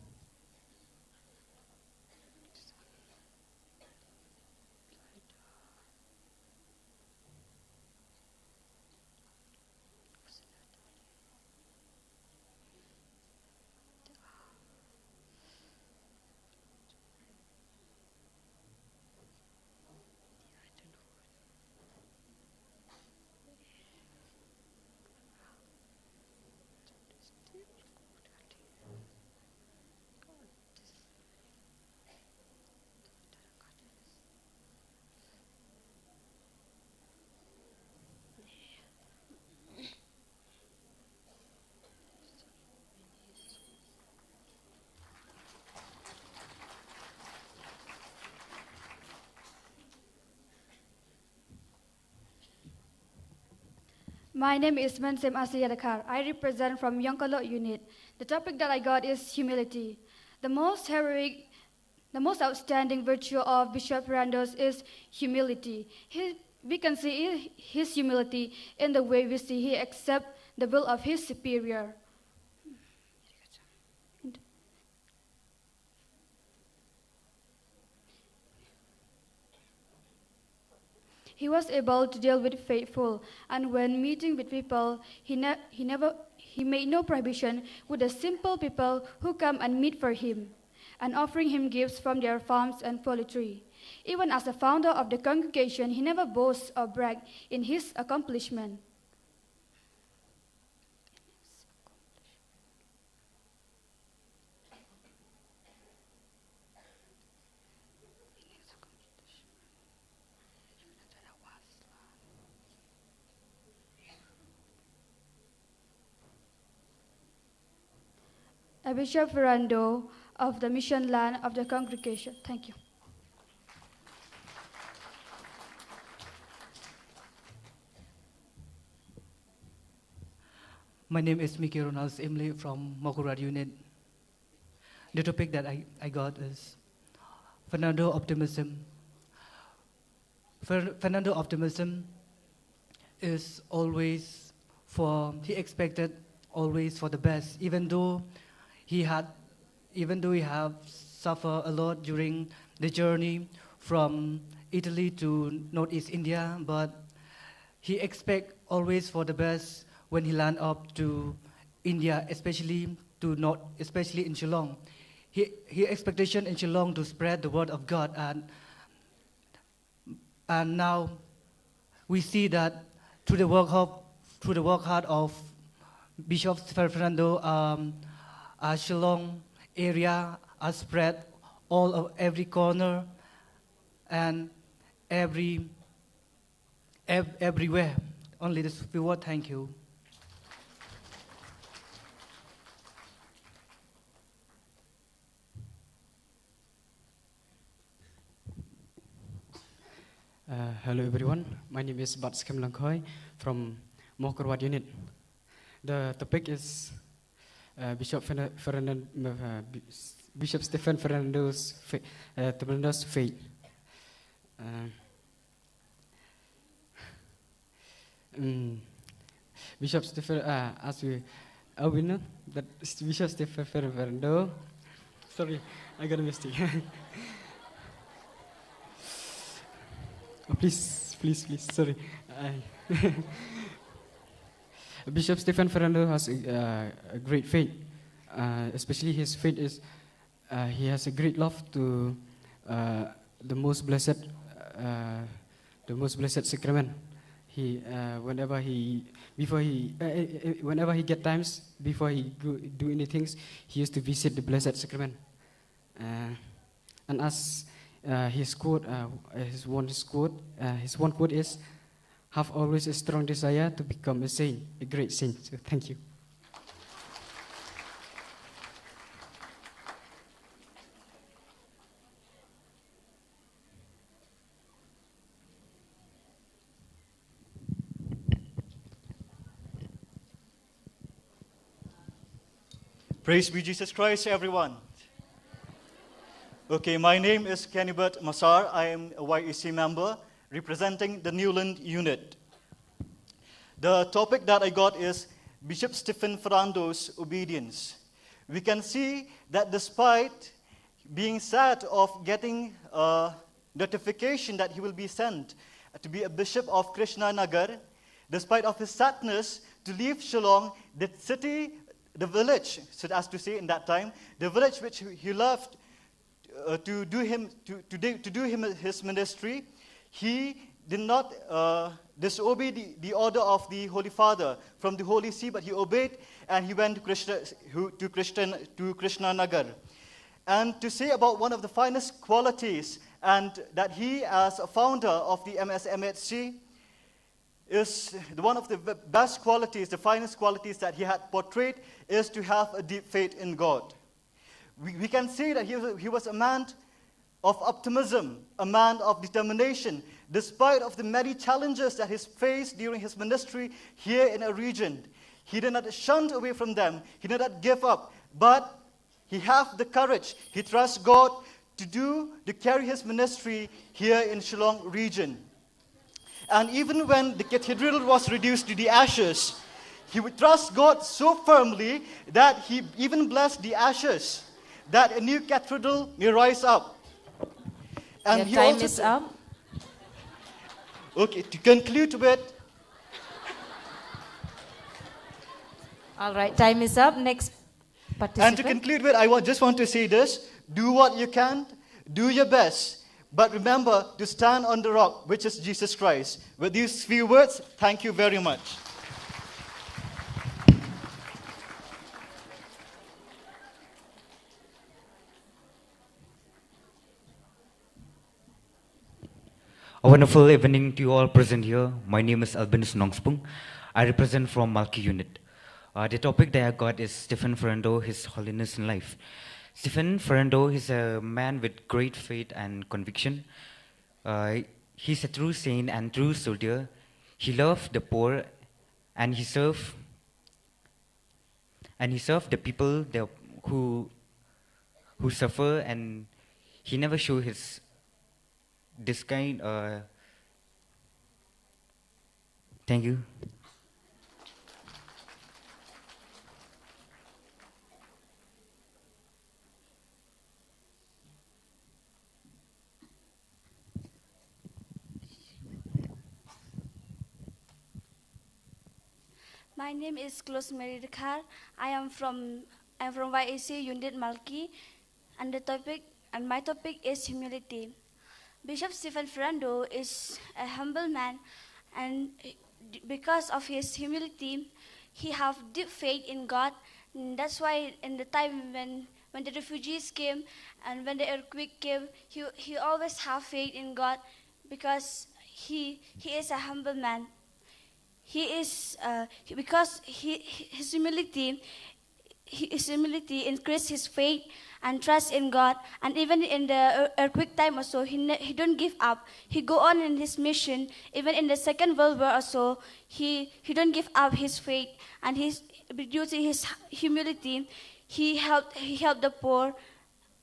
Speaker 15: My name is Mansem Asiyadakar. I represent from Yonkalo unit. The topic that I got is humility. The most heroic, the most outstanding virtue of Bishop Ferrando's is humility. We can see his humility in the way we see he accepts the will of his superior. He was able to deal with faithful, and when meeting with people, he made no prohibition with the simple people who come and meet for him, and offering him gifts from their farms and poultry. Even as a founder of the congregation, he never boasts or bragged in his accomplishment. Bishop Ferrando of the mission land of the congregation. Thank you.
Speaker 18: My name is Mickey Ronalds Emily from Mokurad unit. The topic that I got is Fernando optimism. Fernando optimism is always he expected always for the best, even though he have suffered a lot during the journey from Italy to Northeast India, but he expect always for the best when he land up to India, especially in Shillong. He expectation in Shillong to spread the word of God, and now we see that through the work hard of Bishop Fernando, Shillong area are spread all of every corner and everywhere. Only this few words. Thank you.
Speaker 1: Hello everyone, my name is Bat Skem Langkoi from Mokurwat unit. The topic is Bishop Stephen Fernando's faith. Bishop Stephen, as we know, that Bishop Stephen Fernando. Sorry, I got a mistake. Oh, please, sorry. Bishop Stephen Fernando has a great faith, especially his faith is he has a great love to the most blessed sacrament. whenever he get times before he do anything, he used to visit the Blessed Sacrament. And as his one quote is, "Have always a strong desire to become a saint, a great saint." So thank you.
Speaker 17: Praise be Jesus Christ, everyone. Okay, my name is Kenibert Masar. I am a YEC member representing the Newland unit. The topic that I got is Bishop Stephen Ferrando's obedience. We can see that despite being sad of getting a notification that he will be sent to be a bishop of Krishna Nagar, despite of his sadness to leave Shillong, the city, the village, so as to say in that time, the village which he loved to do his ministry, he did not disobey the order of the Holy Father from the Holy See, but he obeyed and he went to Krishna Nagar. And to say about one of the finest qualities, and that he, as a founder of the MSMHC, is one of the best qualities, the finest qualities that he had portrayed, is to have a deep faith in God. We can see that he was a man of optimism, a man of determination, despite of the many challenges that he faced during his ministry here in a region. He did not shun away from them. He did not give up, but he had the courage. He trusts God to carry his ministry here in Shillong region. And even when the cathedral was reduced to the ashes, he would trust God so firmly that he even blessed the ashes, that a new cathedral may rise up. And
Speaker 22: Your time is up.
Speaker 17: Okay, to conclude with.
Speaker 22: All right, time is up. Next participant.
Speaker 17: And to conclude with, I just want to say this: do what you can, do your best. But remember to stand on the rock, which is Jesus Christ. With these few words, thank you very much.
Speaker 19: A wonderful evening to you all present here. My name is Albinus Nongspung. I represent from Malki unit. The topic that I got is Stephen Ferrando, His Holiness in Life. Stephen Ferrando is a man with great faith and conviction. He's a true saint and true soldier. He loved the poor, and he served the people who suffer, and he never showed this kind. Thank you.
Speaker 7: My name is Close Mary Dekhar. I'm from YAC Unit Malki, and my topic is humility. Bishop Stephen Ferrando is a humble man, and because of his humility, he have deep faith in God. And that's why in the time when the refugees came and when the earthquake came, he always have faith in God, because he is a humble man. He is because his humility increased his faith and trust in God. And even in the earthquake time also, he don't give up. He go on in his mission. Even in the Second World War also, he don't give up his faith. And due to his humility, he helped the poor,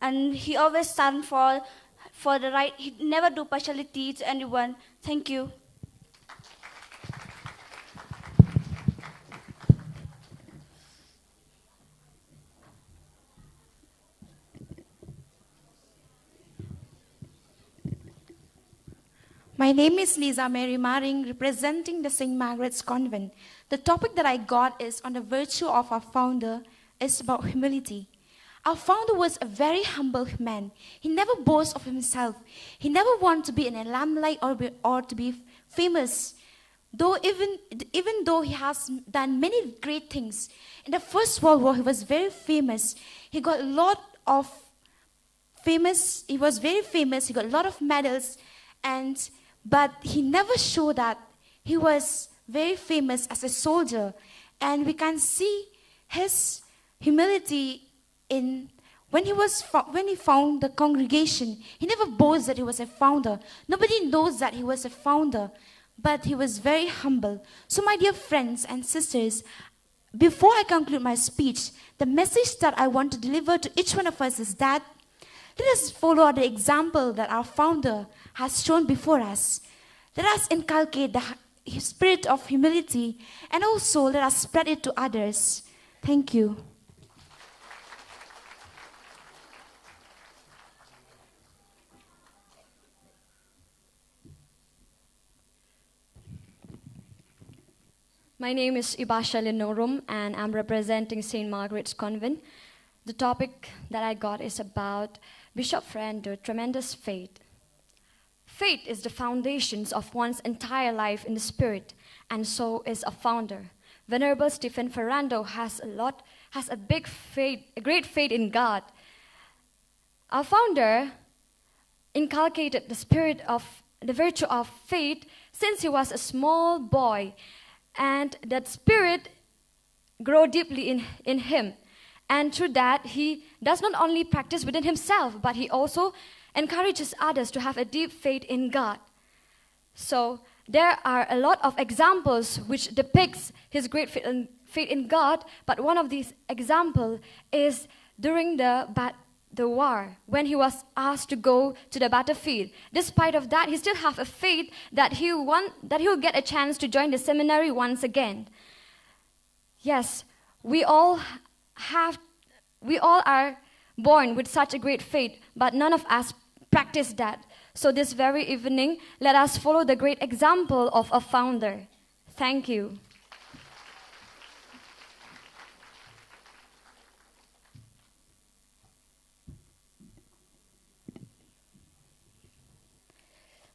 Speaker 7: and he always stand for the right. He never do partiality to anyone. Thank you.
Speaker 20: My name is Lisa Mary Maring, representing the St. Margaret's Convent. The topic that I got is on the virtue of our founder, is about humility. Our founder was a very humble man. He never boasts of himself. He never wanted to be in a limelight or to be famous. even though he has done many great things, in the First World War he was very famous. He got a lot of famous. He was very famous. He got a lot of medals, but he never showed that he was very famous as a soldier. And we can see his humility in when he found the congregation. He never boasted that he was a founder. Nobody knows that he was a founder, but he was very humble. So my dear friends and sisters, before I conclude my speech, the message that I want to deliver to each one of us is that let us follow the example that our founder has shown before us. Let us inculcate the spirit of humility, and also let us spread it to others. Thank you.
Speaker 5: My name is Ibasha Linorum, and I'm representing St. Margaret's Convent. The topic that I got is about Bishop Ferrando, tremendous faith. Faith is the foundations of one's entire life in the Spirit, and so is a founder. Venerable Stephen Ferrando has a big faith, a great faith in God. Our founder inculcated the virtue of faith since he was a small boy, and that spirit grew deeply in him. And through that, he does not only practice within himself, but he also encourages others to have a deep faith in God. So there are a lot of examples which depicts his great faith in God, but one of these examples is during the war, when he was asked to go to the battlefield. Despite of that, he still have a faith that he will get a chance to join the seminary once again. Yes, we all are born with such a great faith, but none of us practice that. So this very evening, let us follow the great example of a founder. Thank you.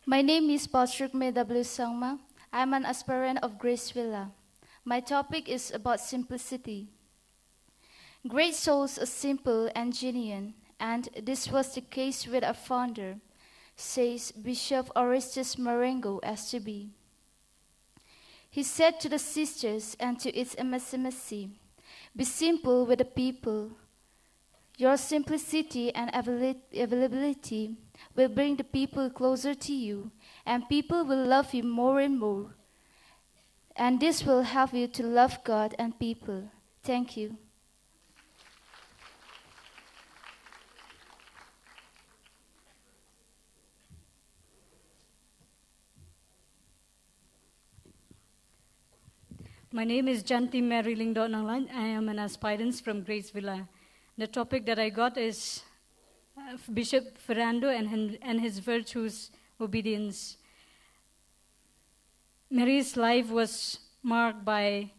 Speaker 8: My name is Patrick W. Sangma. I am an aspirant of Grace Villa. My topic is about simplicity. Great souls are simple and genuine, and this was the case with our founder, says Bishop Orestes Marengo STB. He said to the sisters and to its MSMSC, "Be simple with the people. Your simplicity and availability will bring the people closer to you, and people will love you more and more. And this will help you to love God and people." Thank you.
Speaker 16: My name is Janti Mary Lingdon Nanglan. I am an aspirant from Grace Villa. The topic that I got is Bishop Ferrando and his virtues, obedience. Mary's life was marked by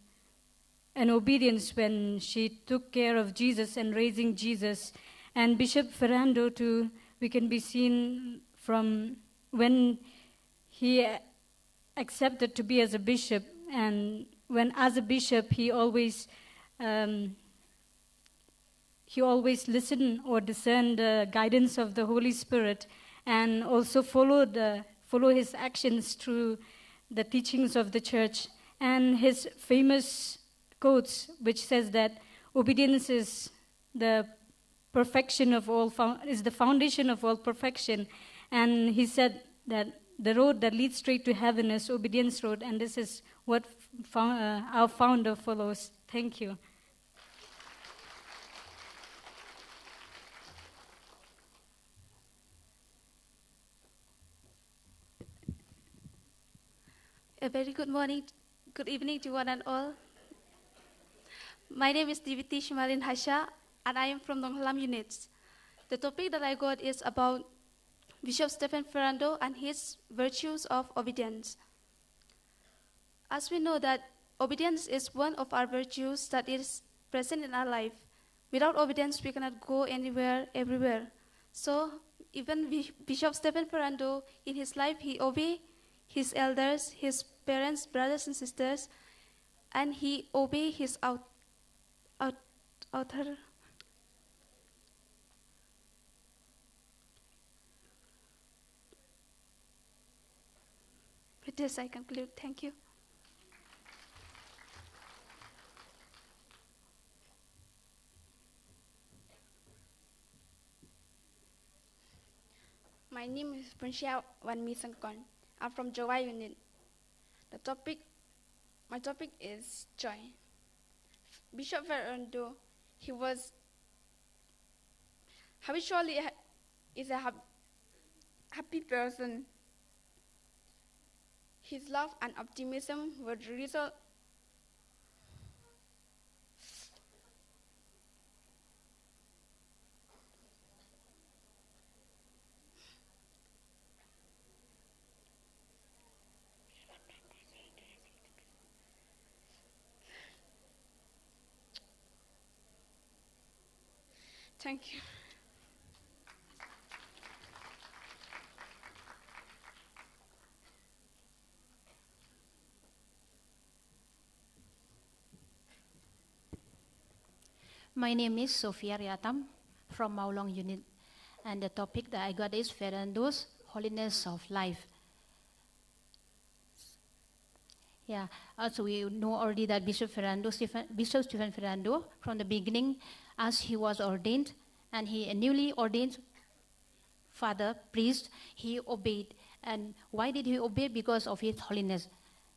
Speaker 16: an obedience when she took care of Jesus and raising Jesus. And Bishop Ferrando too, we can be seen from when he accepted to be as a bishop, and when as a bishop he always listened or discerned the guidance of the Holy Spirit, and also follow his actions through the teachings of the church. And his famous quotes, which says that obedience is the perfection of all, is the foundation of all perfection. And he said that the road that leads straight to heaven is obedience road, and this is what our founder follows. Thank you.
Speaker 21: A very good morning, good evening to one and all. My name is Diviti Shimalin Hasha, and I am from Donghalam units. The topic that I got is about Bishop Stephen Ferrando and his virtues of obedience. As we know that obedience is one of our virtues that is present in our life. Without obedience, we cannot go anywhere, everywhere. So even Bishop Stephen Ferrando, in his life, he obeyed his elders, his parents, brothers and sisters, and he obeyed his author. With this, I conclude. Thank you.
Speaker 3: My name is Provincial Wanmi Sangkon. I'm from Jawa Unit. My topic is joy. Bishop Ferrando, he was habitually is a happy person. His love and optimism were the result Thank you.
Speaker 4: My name is Sophia Riatam from Maulong Unit, and the topic that I got is Ferrando's Holiness of Life. Yeah, also we know already that Bishop Stephen Ferrando, from the beginning, as he was ordained, and he a newly ordained father, priest, he obeyed. And why did he obey? Because of his holiness.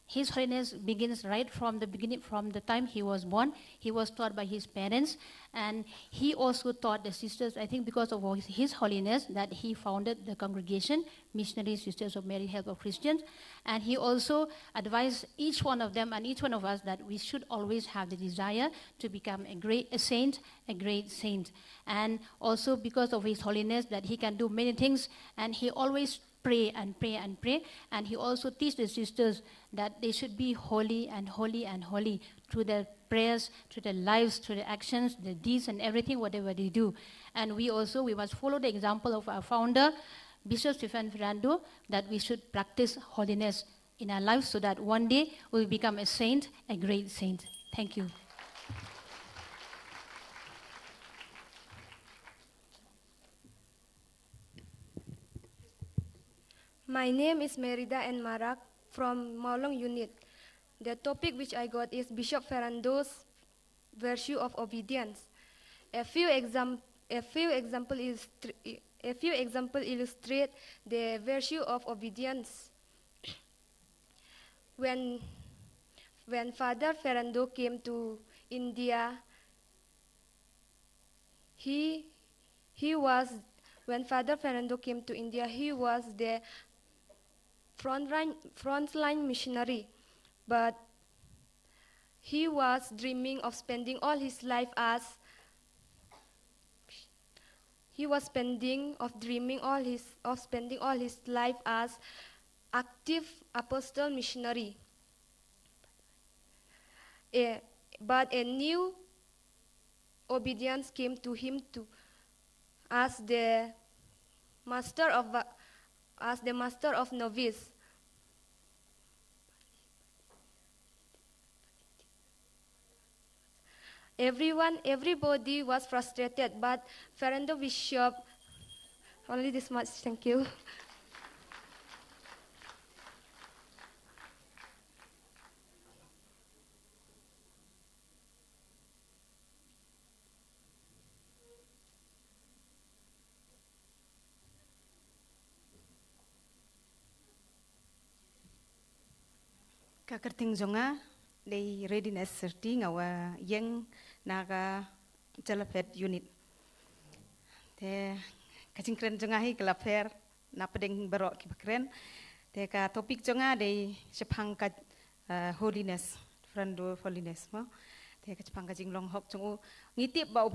Speaker 4: His holiness begins right from the beginning, from the time he was born. He was taught by his parents, and he also taught the sisters, I think because of his holiness, that he founded the congregation, Missionary Sisters of Mary, Help of Christians, and he also advised each one of them and each one of us that we should always have the desire to become a great saint. And also because of his holiness, that he can do many things, and he always pray and pray and pray, and he also teach the sisters that they should be holy and holy and holy through their prayers, through their lives, through their actions, their deeds, and everything, whatever they do. And we must follow the example of our founder, Bishop Stephen Ferrando, that we should practice holiness in our lives so that one day we'll become a saint, a great saint. Thank you.
Speaker 6: My name is Merida N. Marak from Maulong Unit. The topic which I got is Bishop Ferrando's virtue of obedience. A few examples illustrate the virtue of obedience. When Father Ferrando came to India, he was the frontline missionary, but he was dreaming of spending all his life as active apostle missionary. But a new obedience came to him as the master of novice. Everybody was frustrated, but Ferrando Bishop, only this much, thank you.
Speaker 11: Kakerting zonga day readiness serti ngawa yang naga jalapet unit. Te kacingkren zonga hi kelaper na pedeng berok kibakren. Te ka topik zonga day sepang ka holiness, Ferrando holiness mo. Te ka sepang kacing long hok zongu ngitip bau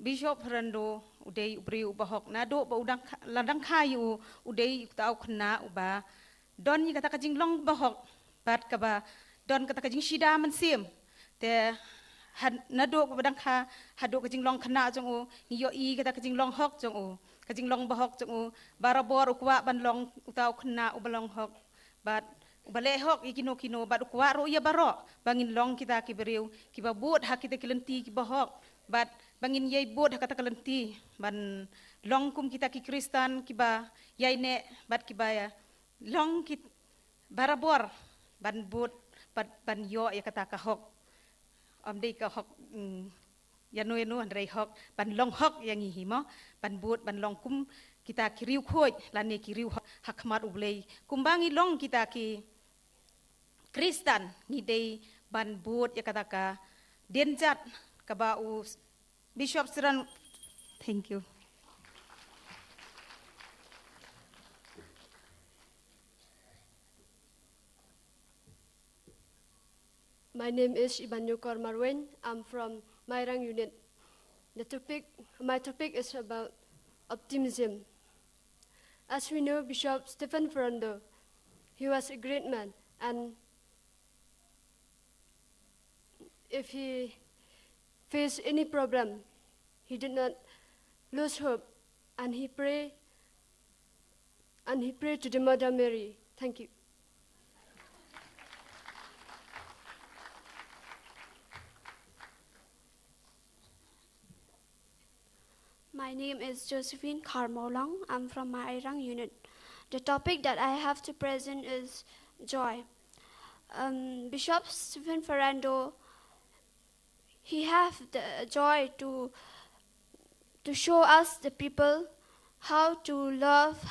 Speaker 11: Bishop Ferrando uday ubri ubahok nado bau ladang kayu uday tau kena uba don ni kata kacing long bahok. Bat kaba don kata kajing shida man sim te nado ko badang kha hado kajing long khana jong o yo I kata kajing long hok jong o kajing long bahok jong o barabor ukwa ban long utaw khana u balong hok but balehok ikino bat kuaro ya barok bangin long kita ki beriu ki babut hak kita kilenti ki bahok bat bangin yai bot hak kata kilenti ban long kum kita ki Kristen ki ba yai ne bat ki baya long kit barabor ban bot ban yo ya kata ka hok dei ka hok yanu andrei hok ban long hok yang hi mo ban bot ban long kum kita kiriu khoj lani kiriu hakmat ublei kumbangi long kita ki Kristen ni dei ban bot ya kata ka denjat ka ba u Bishop Siran. Thank you.
Speaker 10: My name is Ibanyukor Marwen. I'm from Mairang unit. My topic is about optimism. As we know, Bishop Stephen Ferrando, he was a great man, and if he faced any problem, he did not lose hope, and he prayed to the Mother Mary. Thank you.
Speaker 3: My name is Josephine Karmolong. I'm from Mairang unit. The topic that I have to present is joy. Bishop Stephen Ferrando, he have the joy to show us the people how to love,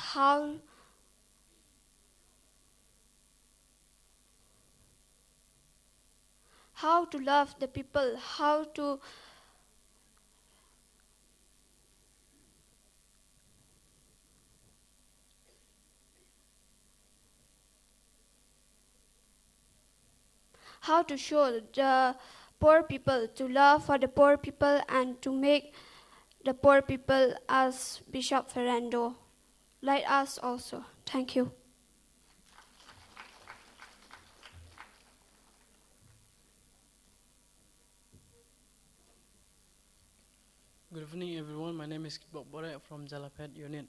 Speaker 3: how to love the people, how to show the poor people, to love for the poor people and to make the poor people as Bishop Ferrando, like us also. Thank you.
Speaker 12: Good evening, everyone. My name is Bob Bore from Jalapet unit.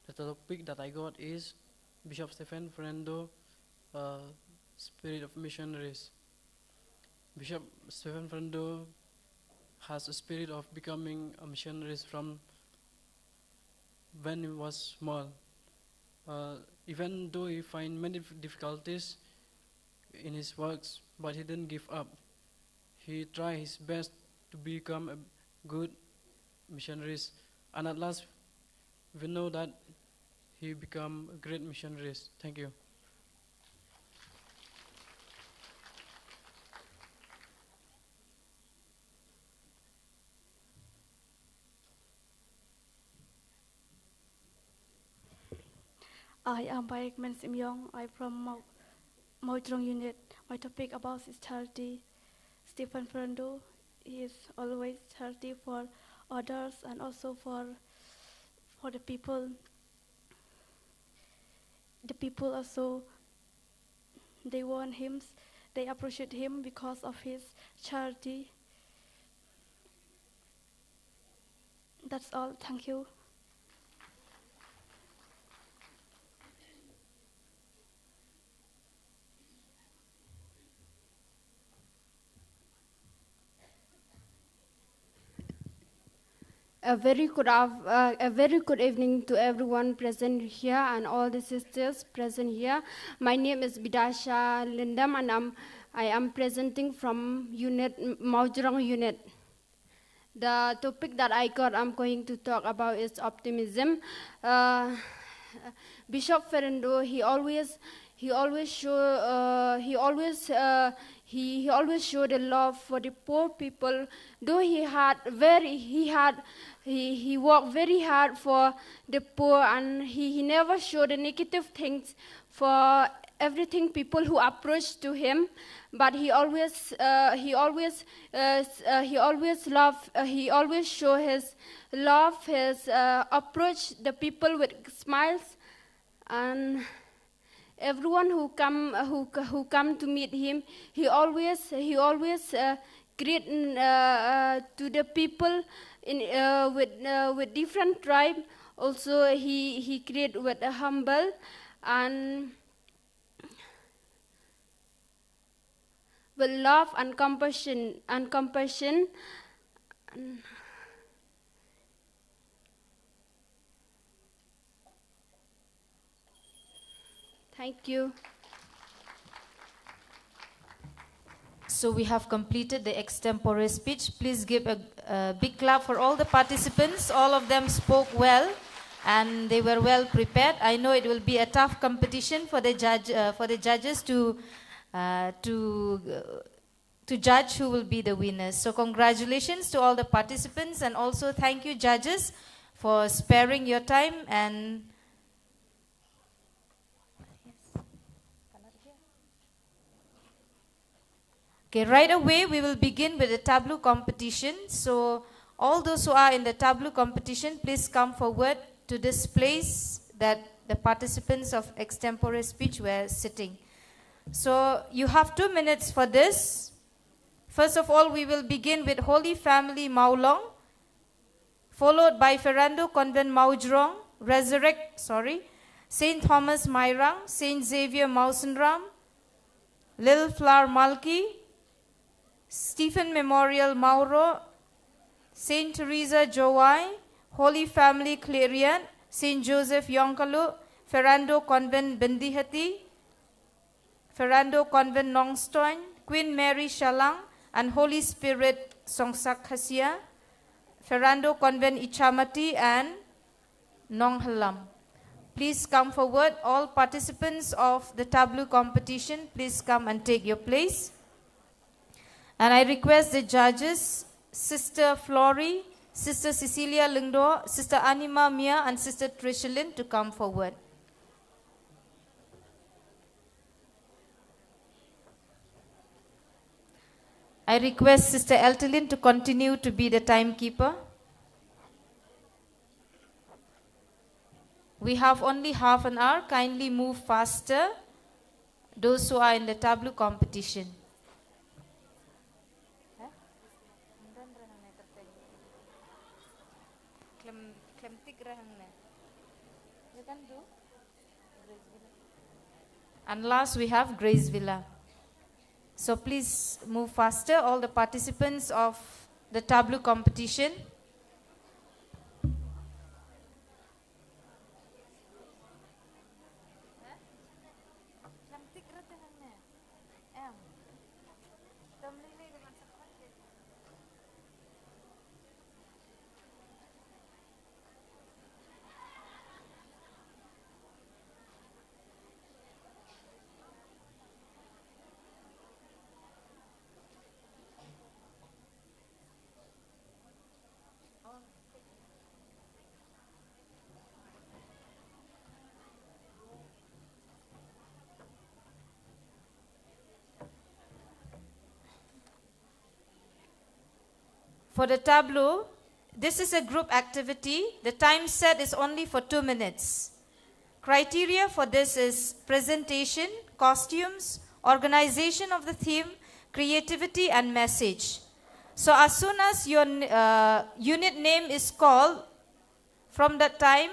Speaker 12: The topic that I got is Bishop Stephen Ferrando, Spirit of Missionaries. Bishop Stephen Ferrando has a spirit of becoming a missionary from when he was small. Even though he find many difficulties in his works, but he didn't give up. He tried his best to become a good missionary, and at last we know that he become a great missionary. Thank you.
Speaker 21: I am Bayekman Simyong. I'm from Moitrong unit. My topic about is charity. Stephen Ferrando, he is always charity for others and also for the people. The people also, they want him, they appreciate him because of his charity. That's all. Thank you.
Speaker 10: A very good evening to everyone present here and all the sisters present here. My name is Bidasha Lindam, and I am presenting from Maujrong unit. The topic that I'm going to talk about is optimism. Bishop Ferrando, he always showed the love for the poor people. Though he worked very hard for the poor, and he never showed the negative things for everything people who approached to him. But he always show his love, his approach the people with smiles, and everyone who come to meet him, he always greet to the people with different tribe. Also, he greet with a humble, and with love and compassion. Thank you.
Speaker 22: So we have completed the extempore speech. Please give a big clap for all the participants. All of them spoke well and they were well prepared. I know it will be a tough competition for the judges to judge who will be the winners. So congratulations to all the participants, and also thank you judges for sparing your time. And okay, right away we will begin with the tableau competition. So all those who are in the tableau competition, please come forward to this place that the participants of extempore speech were sitting. So you have 2 minutes for this. First of all, we will begin with Holy Family Maulong, followed by Fernando Convent Maujrong, Saint Thomas Mairang, Saint Xavier Mausenram, Little Flower Malki, Stephen Memorial Mauro, Saint Teresa Jowai, Holy Family Clarion, Saint Joseph Yonkalu, Ferrando Convent Bendihati, Ferrando Convent Nongstoin, Queen Mary Shalang, and Holy Spirit Songsak Hasia, Ferrando Convent Ichamati, and Nonghalam. Please come forward. All participants of the tableau competition, please come and take your place. And I request the judges, Sister Flory, Sister Cecilia Lingdo, Sister Anima Mia, and Sister Trishalyn to come forward. I request Sister Eltelin to continue to be the timekeeper. We have only half an hour. Kindly move faster, those who are in the tableau competition. And last we have Grace Villa. So please move faster, all the participants of the tableau competition. For the tableau, this is a group activity. The time set is only for 2 minutes. Criteria for this is presentation, costumes, organization of the theme, creativity, and message. So as soon as your unit name is called, from that time,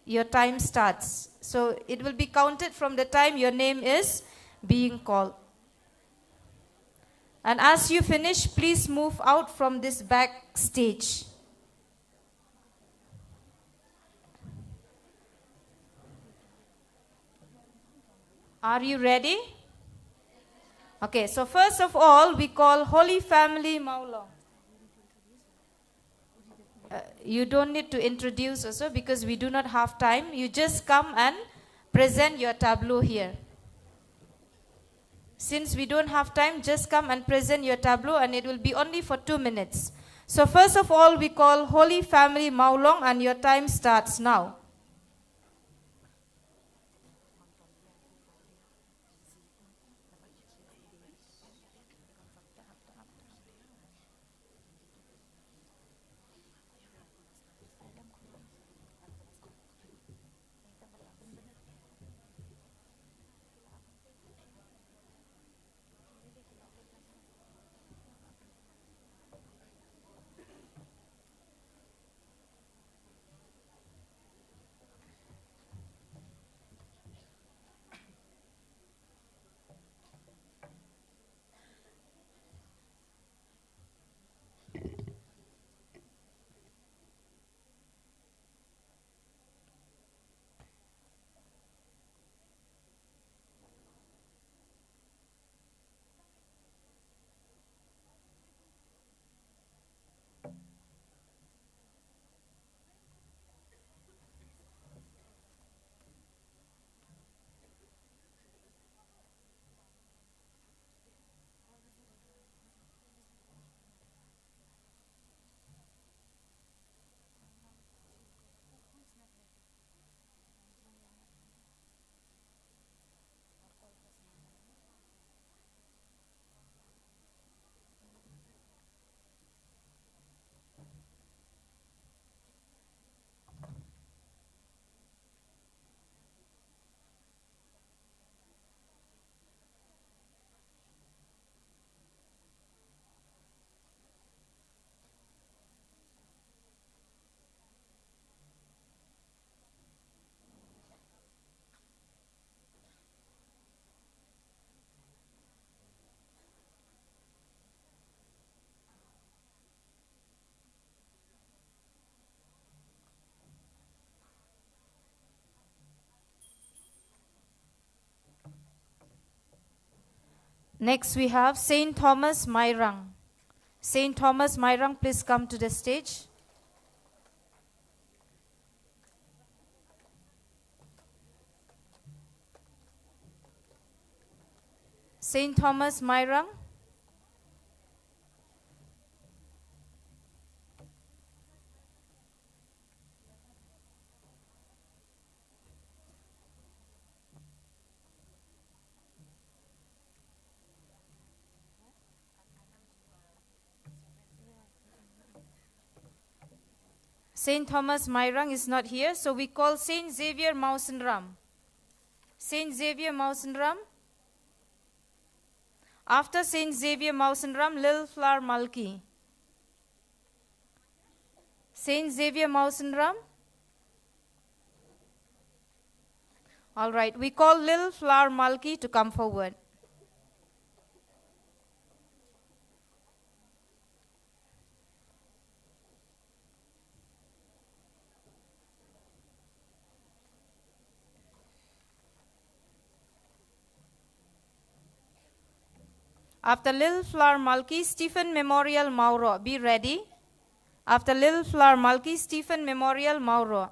Speaker 22: your time starts. So it will be counted from the time your name is being called. And as you finish, please move out from this back stage. Are you ready? Okay, so first of all, we call Holy Family Maulong. You don't need to introduce also because we do not have time. You just come and present your tableau here. Since we don't have time, just come and present your tableau, and it will be only for 2 minutes. So first of all, we call Holy Family Maulong, and your time starts now. Next we have Saint Thomas Mairang. Saint Thomas Mairang, please come to the stage. Saint Thomas Mairang. Saint Thomas Mairang is not here, so we call Saint Xavier Mausenram. Saint Xavier Mausenram. After Saint Xavier Mausenram, Lil Flower Malki. Saint Xavier Mausenram. All right, we call Lil Flower Malki to come forward. After Lil Flower Malki, Stephen Memorial Mauro, be ready. After Lil Flower Malki, Stephen Memorial Mauro.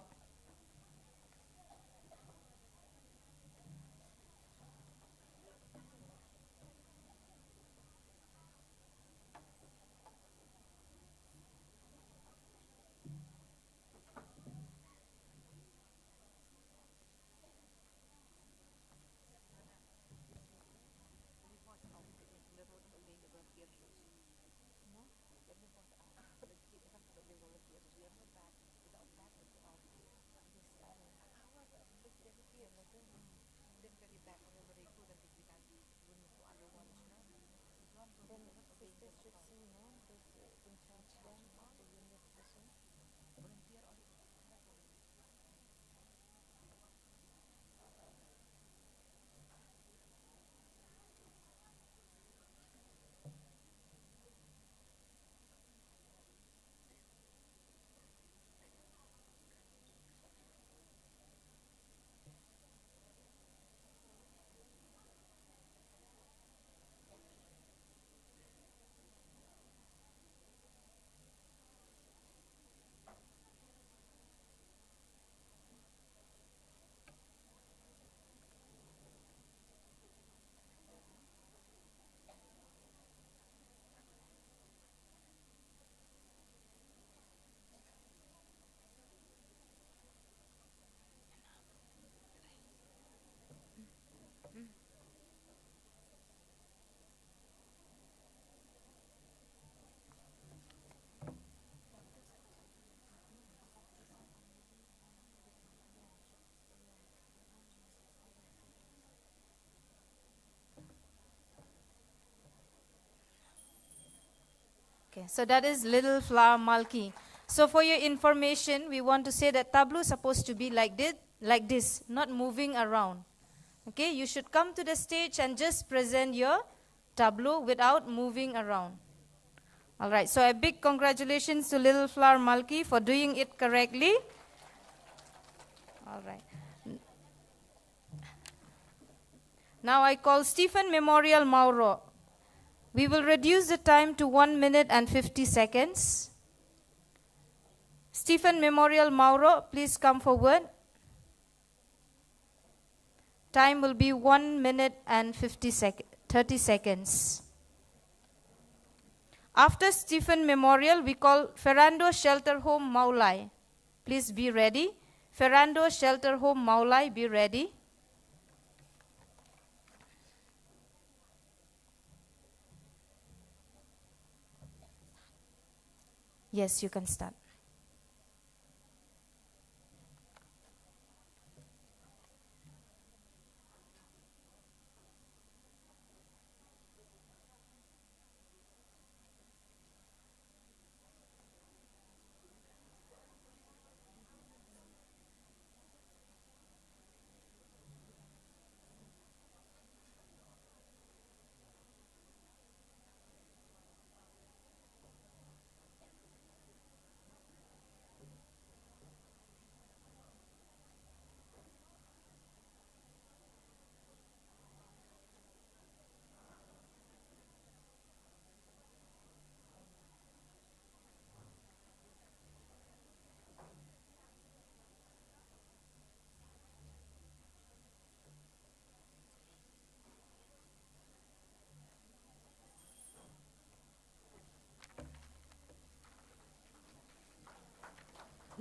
Speaker 22: Okay, so that is Little Flower Malki. So for your information, we want to say that tableau is supposed to be like this, not moving around. Okay, you should come to the stage and just present your tableau without moving around. All right, so a big congratulations to Little Flower Malki for doing it correctly. All right. Now I call Stephen Memorial Mauro. We will reduce the time to 1 minute and 50 seconds. Stephen Memorial Mauro, please come forward. Time will be 1 minute and 30 seconds. After Stephen Memorial, we call Ferrando Shelter Home Maulai. Please be ready. Ferrando Shelter Home Maulai, be ready. Yes, you can start.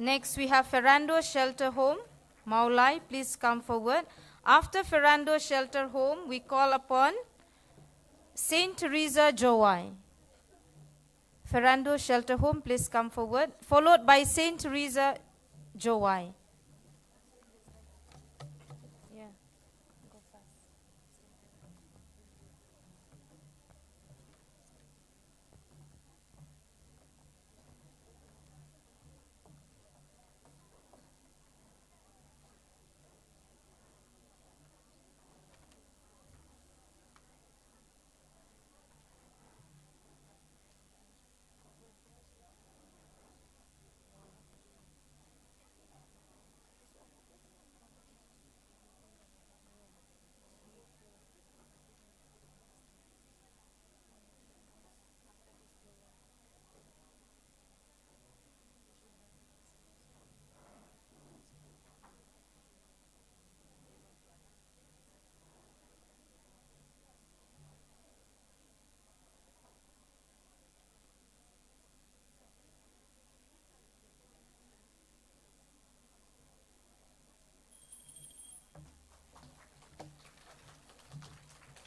Speaker 22: Next, we have Ferrando Shelter Home. Maulai, please come forward. After Ferrando Shelter Home, we call upon Saint Teresa Joy. Ferrando Shelter Home, please come forward. Followed by Saint Teresa Joy.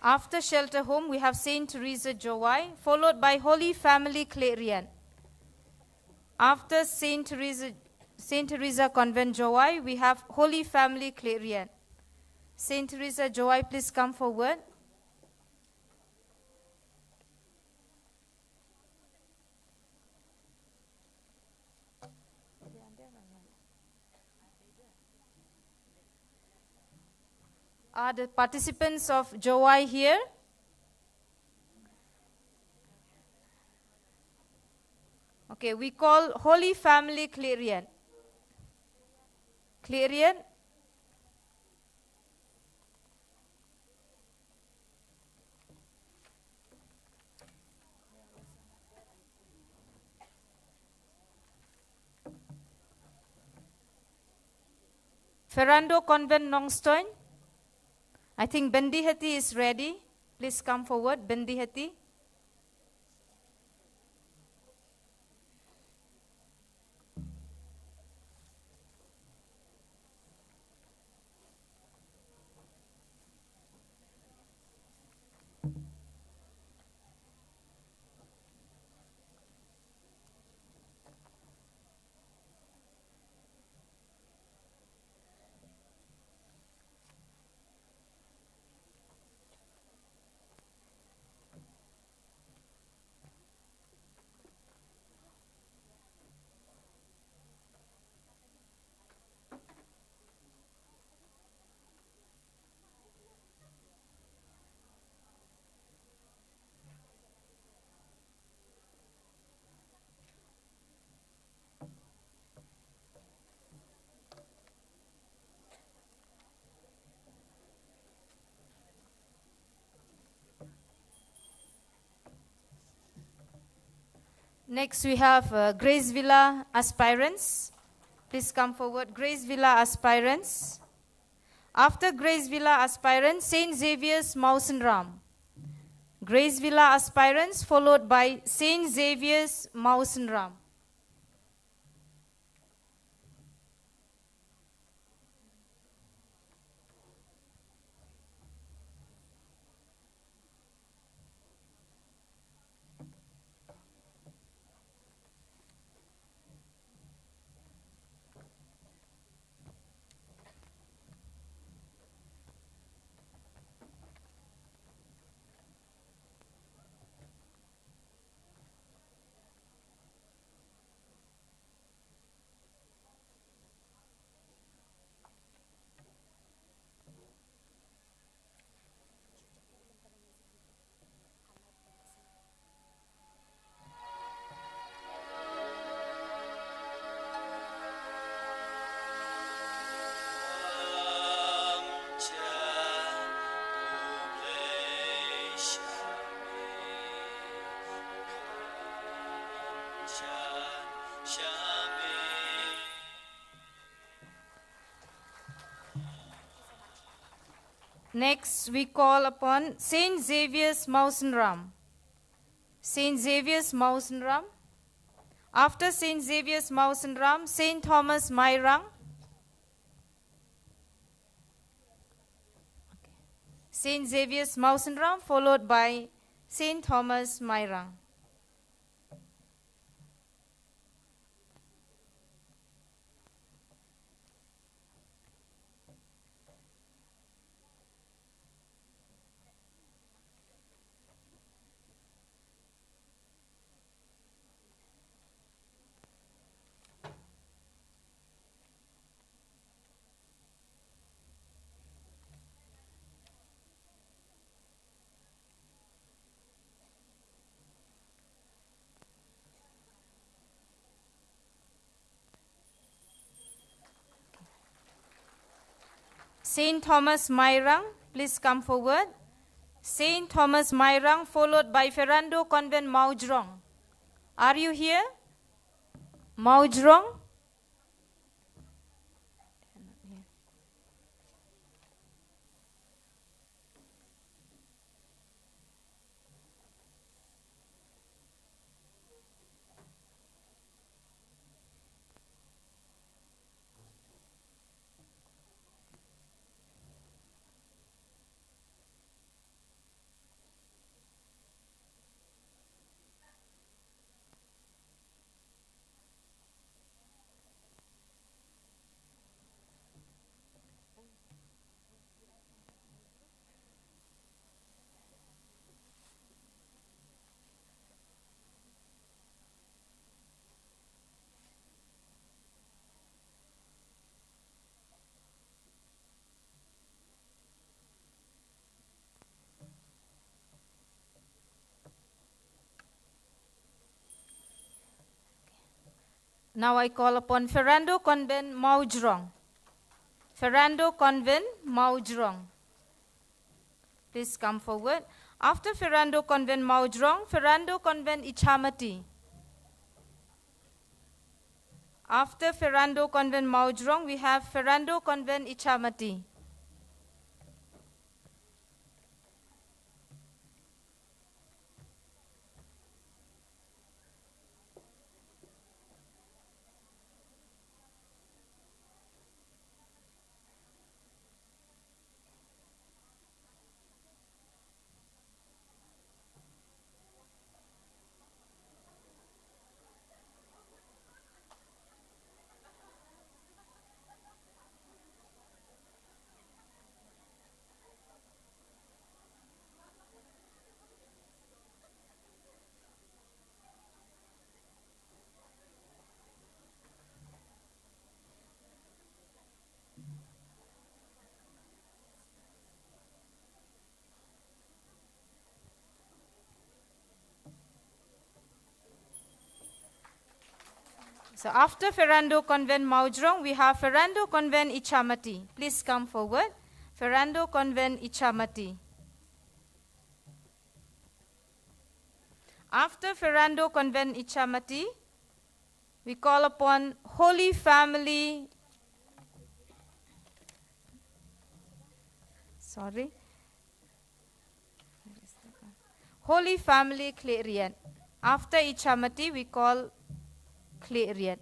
Speaker 22: After Shelter Home, we have Saint Teresa Joy, followed by Holy Family Clarion. After Saint Teresa Convent Joy, we have Holy Family Clarion. Saint Teresa Joy, please come forward. Are the participants of Joy here? Okay, we call Holy Family Clarion. Clarion. Ferrando Convent Nongstoin. I think Bendihati is ready. Please come forward, Bendihati. Next, we have Grace Villa Aspirants. Please come forward, Grace Villa Aspirants. After Grace Villa Aspirants, St. Xavier's Mausenram. Grace Villa Aspirants, followed by St. Xavier's Mausenram. Next, we call upon St. Xavier's Mausenram. St. Xavier's Mausenram. After St. Xavier's Mausenram, St. Thomas Mairang. St. Xavier's Mausenram, followed by St. Thomas Mairang. St. Thomas Mairang, please come forward. St. Thomas Mairang, followed by Ferrando Convent Maujrong. Are you here? Maujrong? Now I call upon Ferrando Convent Maujrong. Ferrando Convent Maujrong. Please come forward. After Ferrando Convent Maujrong, Ferrando Convent Ichamati. After Ferrando Convent Maujrong, we have Ferrando Convent Ichamati. So after Ferrando Convent Maujrong, we have Ferrando Convent Ichamati. Please come forward. Ferrando Convent Ichamati. After Ferrando Convent Ichamati, we call upon Holy Family. Holy Family Clarion. After Ichamati, we call Clarion.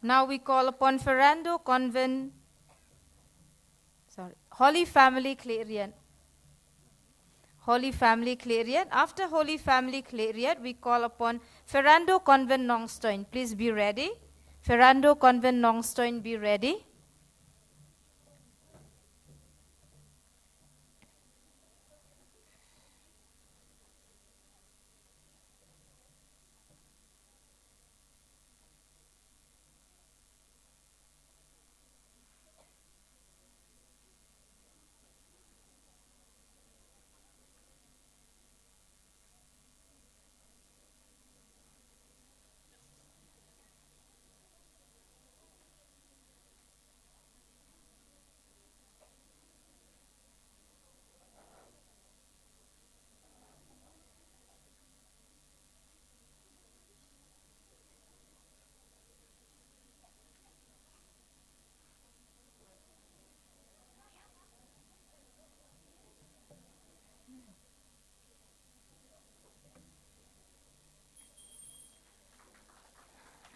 Speaker 22: Now we call upon Ferrando Convent, Holy Family Clarion. Holy Family Clarion. After Holy Family Clarion, we call upon Ferrando Convent Nongstoin. Please be ready. Ferrando Convent Nongstoin, be ready.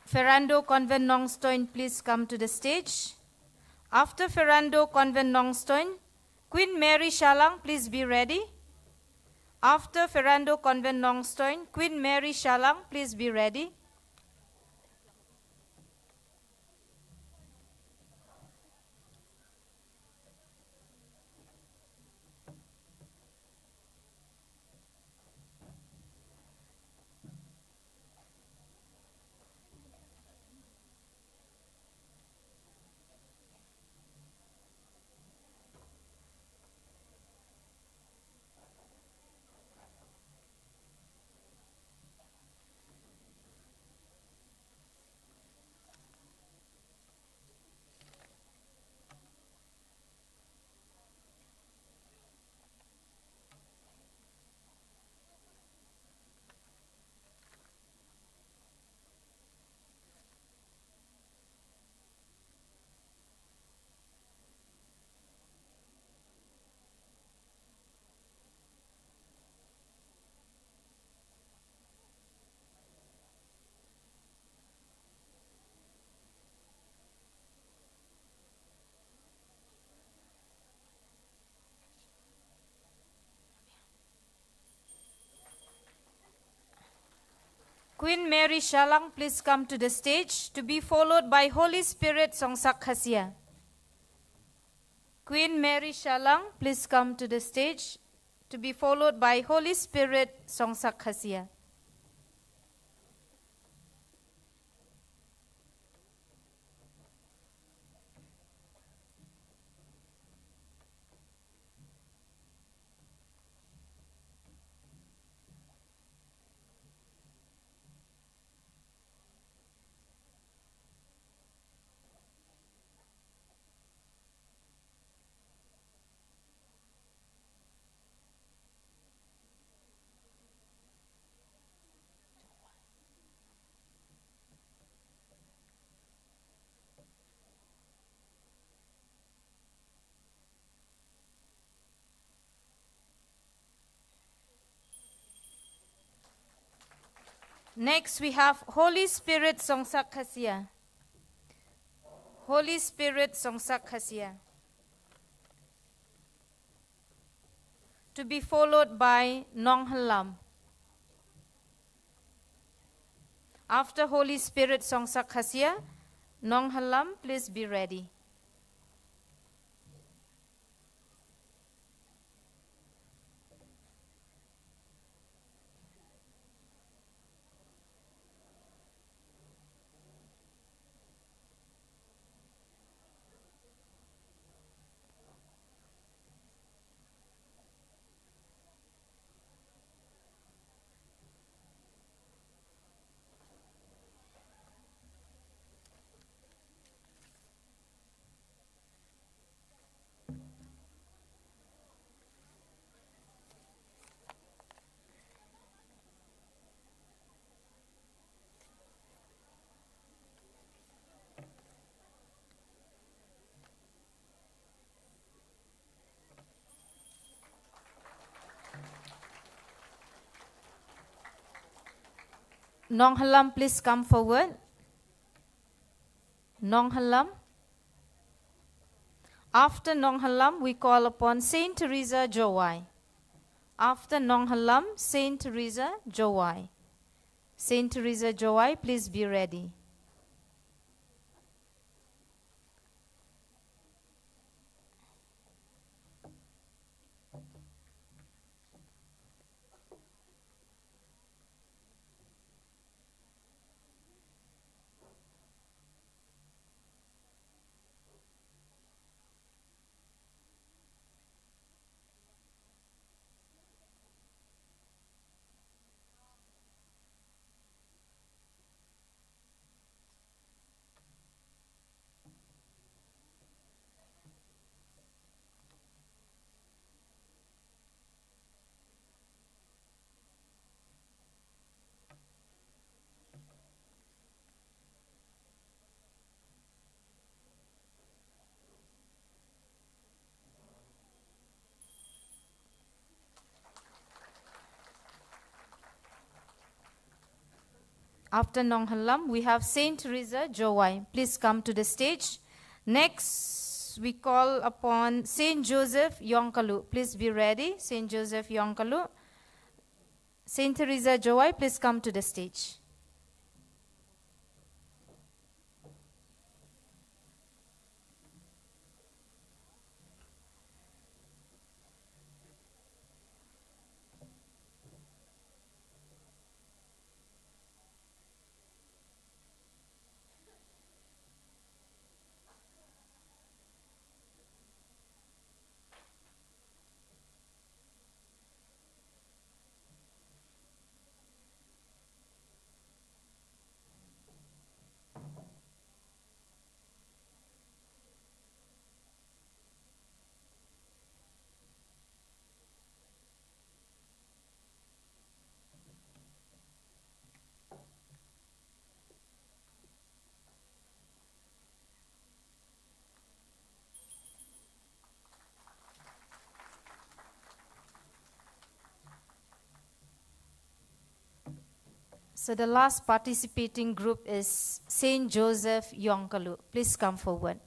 Speaker 22: Ferrando Convent Nongstoin, please come to the stage. After Ferrando Convent Nongstoin, Queen Mary Shalang, please be ready. After Ferrando Convent Nongstoin, Queen Mary Shalang, please be ready. Queen Mary Shalang, please come to the stage, to be followed by Holy Spirit Songsak Khasia. Queen Mary Shalang, please come to the stage, to be followed by Holy Spirit Songsak Khasia. Next, we have Holy Spirit Songsak Khasia. Holy Spirit Songsak Khasia. To be followed by Nong Halam. After Holy Spirit Songsak Khasia, Nong Halam, please be ready. Nong Halam, please come forward. Nong Halam. After Nong Halam, we call upon Saint Teresa Jowai. After Nong Halam, Saint Teresa Jowai. Saint Teresa Jowai, please be ready. After Nong Halam, we have Saint Teresa Jowai. Please come to the stage. Next, we call upon Saint Joseph Yonkalu. Please be ready, Saint Joseph Yonkalu. Saint Teresa Jowai, please come to the stage. So the last participating group is Saint Joseph Yonkalu. Please come forward.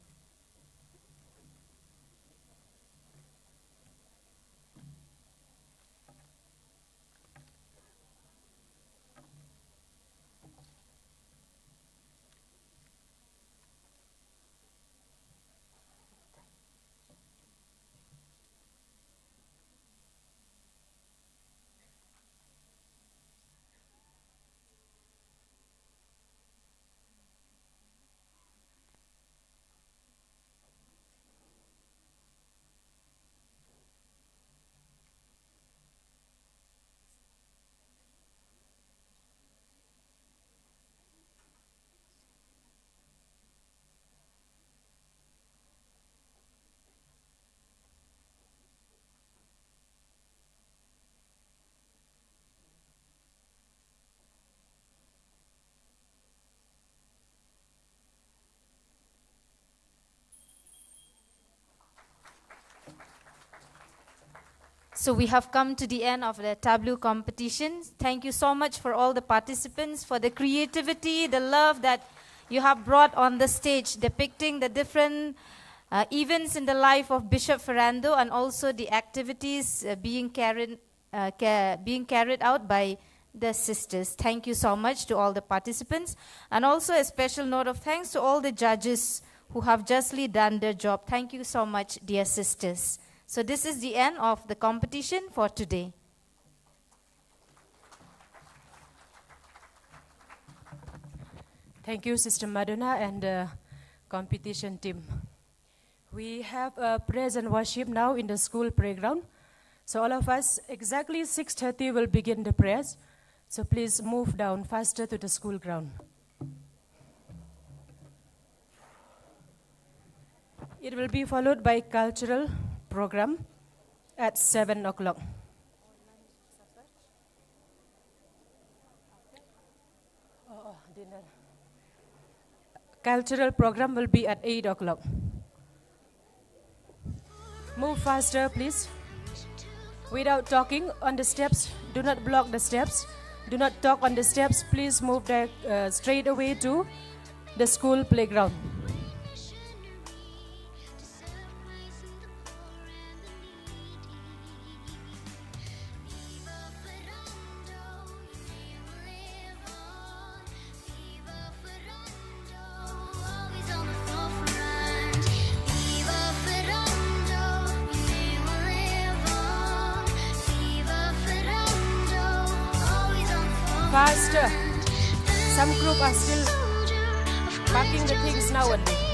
Speaker 22: So we have come to the end of the Tableau competition. Thank you so much for all the participants, for the creativity, the love that you have brought on the stage, depicting the different events in the life of Bishop Ferrando and also the activities being carried out by the sisters. Thank you so much to all the participants. And also a special note of thanks to all the judges who have justly done their job. Thank you so much, dear sisters. So this is the end of the competition for today.
Speaker 13: Thank you, Sister Madonna and the competition team. We have a praise and worship now in the school playground. So all of us, exactly 6:30 will begin the prayers. So please move down faster to the school ground. It will be followed by cultural program at 7 o'clock. Dinner. Cultural program will be at 8 o'clock. Move faster, please. Without talking on the steps, do not block the steps. Do not talk on the steps. Please move straight away to the school playground. Faster. Some group are still packing the things now and then.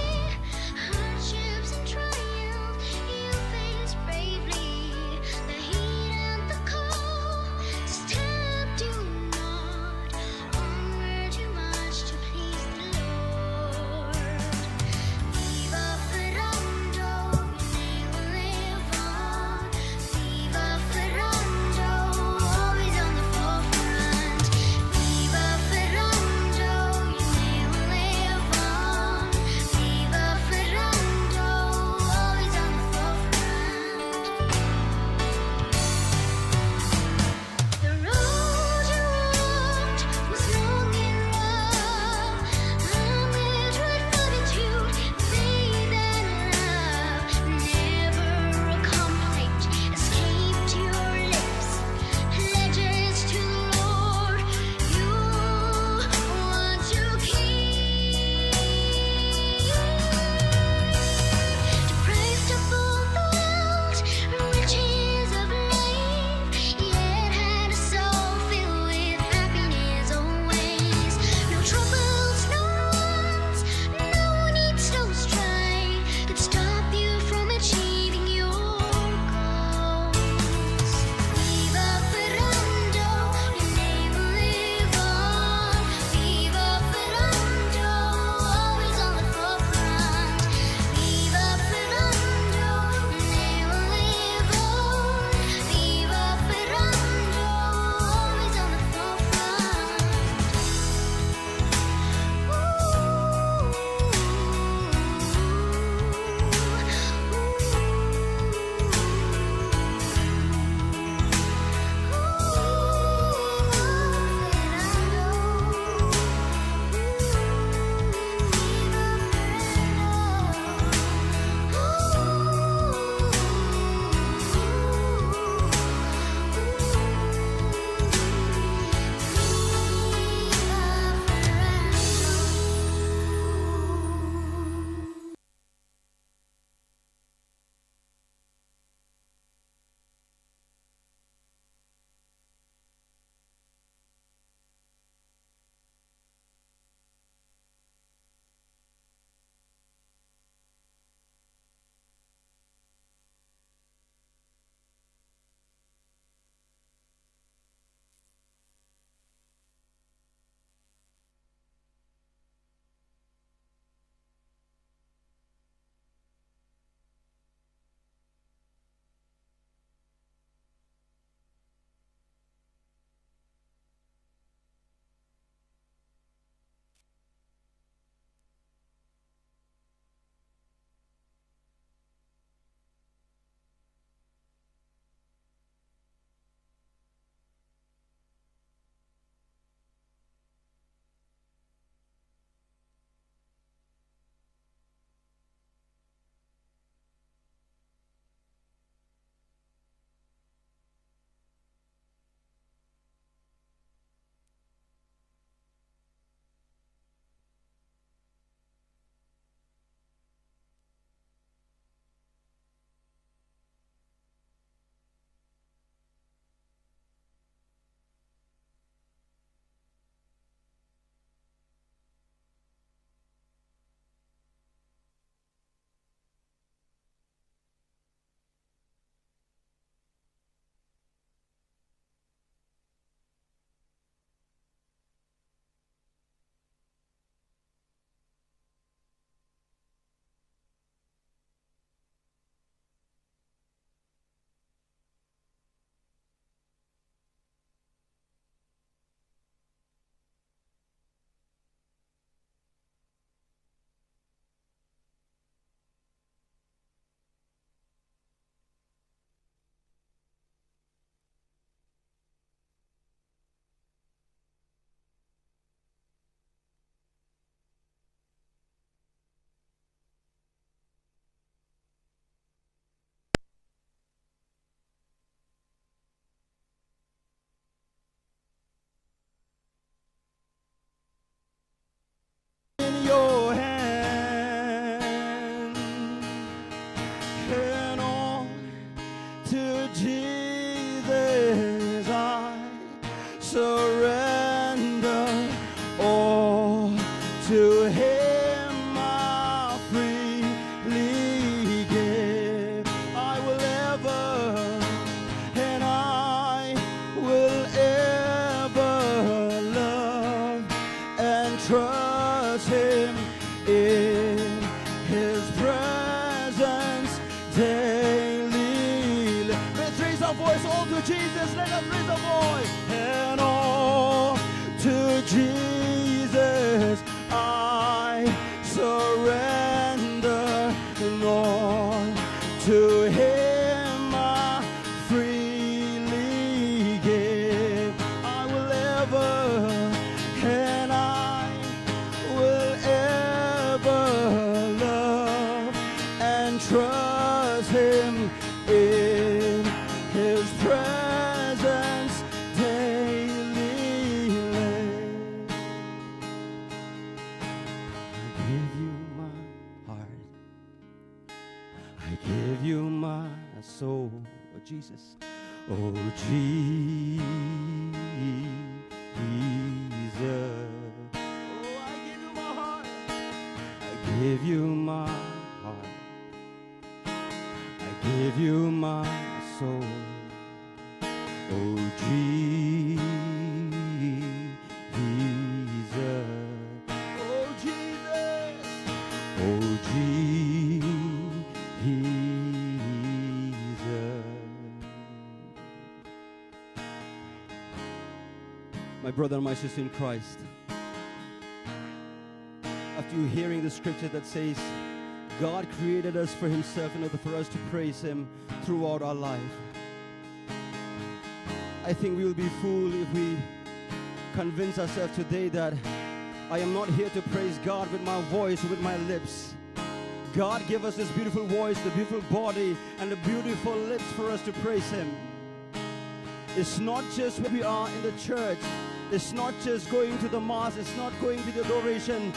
Speaker 2: trust Him in His presence daily. Let's raise our voice all to Jesus. Let us raise our voice. And all to Jesus I surrender, Lord. To Him I freely give. I will ever, and I will ever love and trust Him in His presence daily. I give you my heart, I give you my soul, oh Jesus, oh Jesus. Give you my heart, I give you my soul, oh Jesus, oh Jesus, oh Jesus. My brother and my sister in Christ, after you hearing the scripture that says God created us for Himself in order for us to praise Him throughout our life, I think we will be fooled if we convince ourselves today that I am not here to praise God with my voice or with my lips. God gave us this beautiful voice, the beautiful body, and the beautiful lips for us to praise Him. It's not just when we are in the church. It's not just going to the mass. It's not going to the adoration.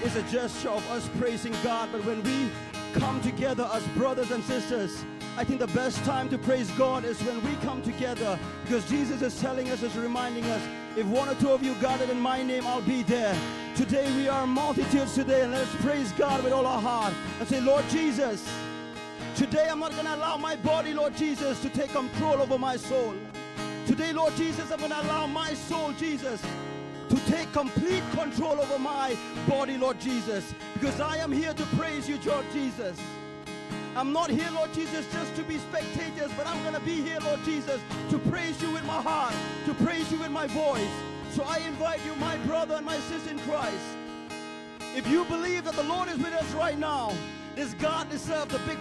Speaker 2: It's a gesture of us praising God. But when we come together as brothers and sisters, I think the best time to praise God is when we come together, because Jesus is telling us, is reminding us, if one or two of you gathered in my name, I'll be there. Today we are multitudes today, and let's praise God with all our heart and say, Lord Jesus, today I'm not going to allow my body, Lord Jesus, to take control over my soul. Today, Lord Jesus, I'm going to allow my soul, Jesus, to take complete control over my body, Lord Jesus, because I am here to praise you, Lord Jesus. I'm not here, Lord Jesus, just to be spectators, but I'm going to be here, Lord Jesus, to praise you with my heart, to praise you with my voice. So I invite you, my brother and my sister in Christ, if you believe that the Lord is with us right now, this God deserves the big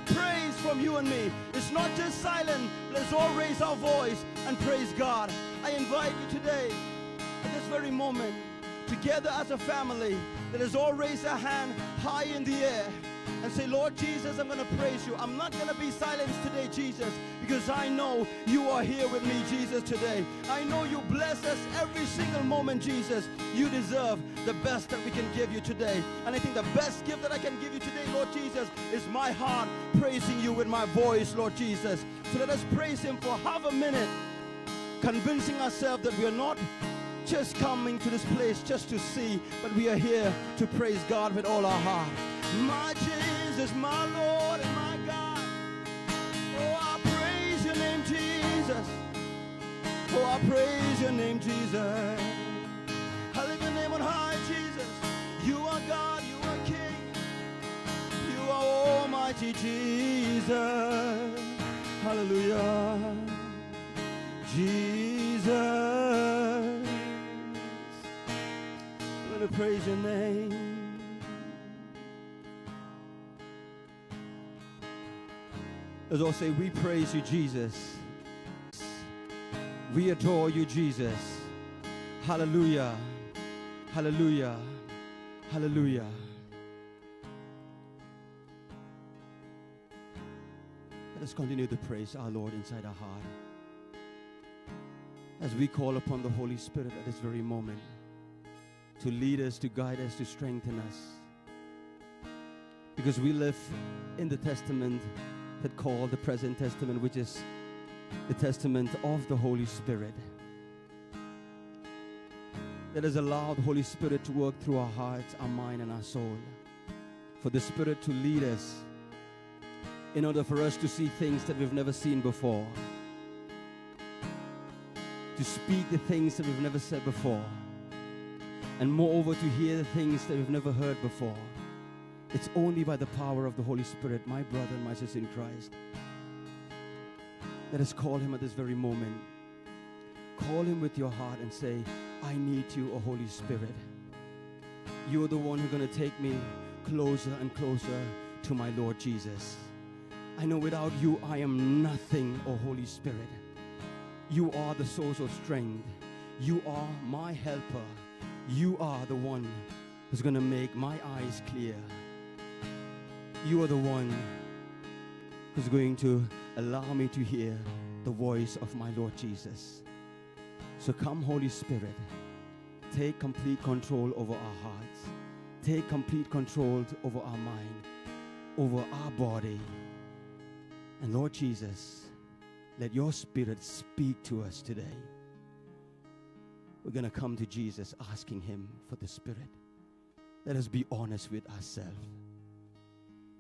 Speaker 2: praise from you and me. It's not just silent. Let's all raise our voice and praise God. I invite you today, at this very moment, together as a family, let us all raise our hand high in the air and say, Lord Jesus, I'm going to praise you. I'm not going to be silenced today, Jesus, because I know you are here with me, Jesus, today. I know you bless us every single moment, Jesus. You deserve the best that we can give you today. And I think the best gift that I can give you today, Lord Jesus, is my heart praising you with my voice, Lord Jesus. So let us praise him for half a minute, convincing ourselves that we are not just coming to this place just to see, but we are here to praise God with all our heart. My Jesus, my Lord and my God. Oh, I praise your name, Jesus. Oh, I praise your name, Jesus. I lift your name on high, Jesus. You are God, you are King. You are almighty, Jesus. Hallelujah. Jesus. I'm going to praise your name. Let's all say, we praise you, Jesus. We adore you, Jesus. Hallelujah. Hallelujah. Hallelujah. Let us continue to praise our Lord inside our heart as we call upon the Holy Spirit at this very moment to lead us, to guide us, to strengthen us. Because we live in the testament that called the present testament, which is the testament of the Holy Spirit. Let us allow the Holy Spirit to work through our hearts, our mind, and our soul. For the Spirit to lead us in order for us to see things that we've never seen before. To speak the things that we've never said before. and moreover to hear the things that we've never heard before. It's only by the power of the Holy Spirit, my brother and my sister in Christ. Let us call him at this very moment. Call him with your heart and say, I need you, O Holy Spirit. You're the one who's going to take me closer and closer to my Lord Jesus. I know without you I am nothing, O Holy Spirit. You are the source of strength. You are my helper. You are the one who's going to make my eyes clear. You are the one who's going to allow me to hear the voice of my Lord Jesus. So come, Holy Spirit, take complete control over our hearts. Take complete control over our mind, over our body. And Lord Jesus, let your Spirit speak to us today. We're going to come to Jesus asking him for the Spirit. Let us be honest with ourselves.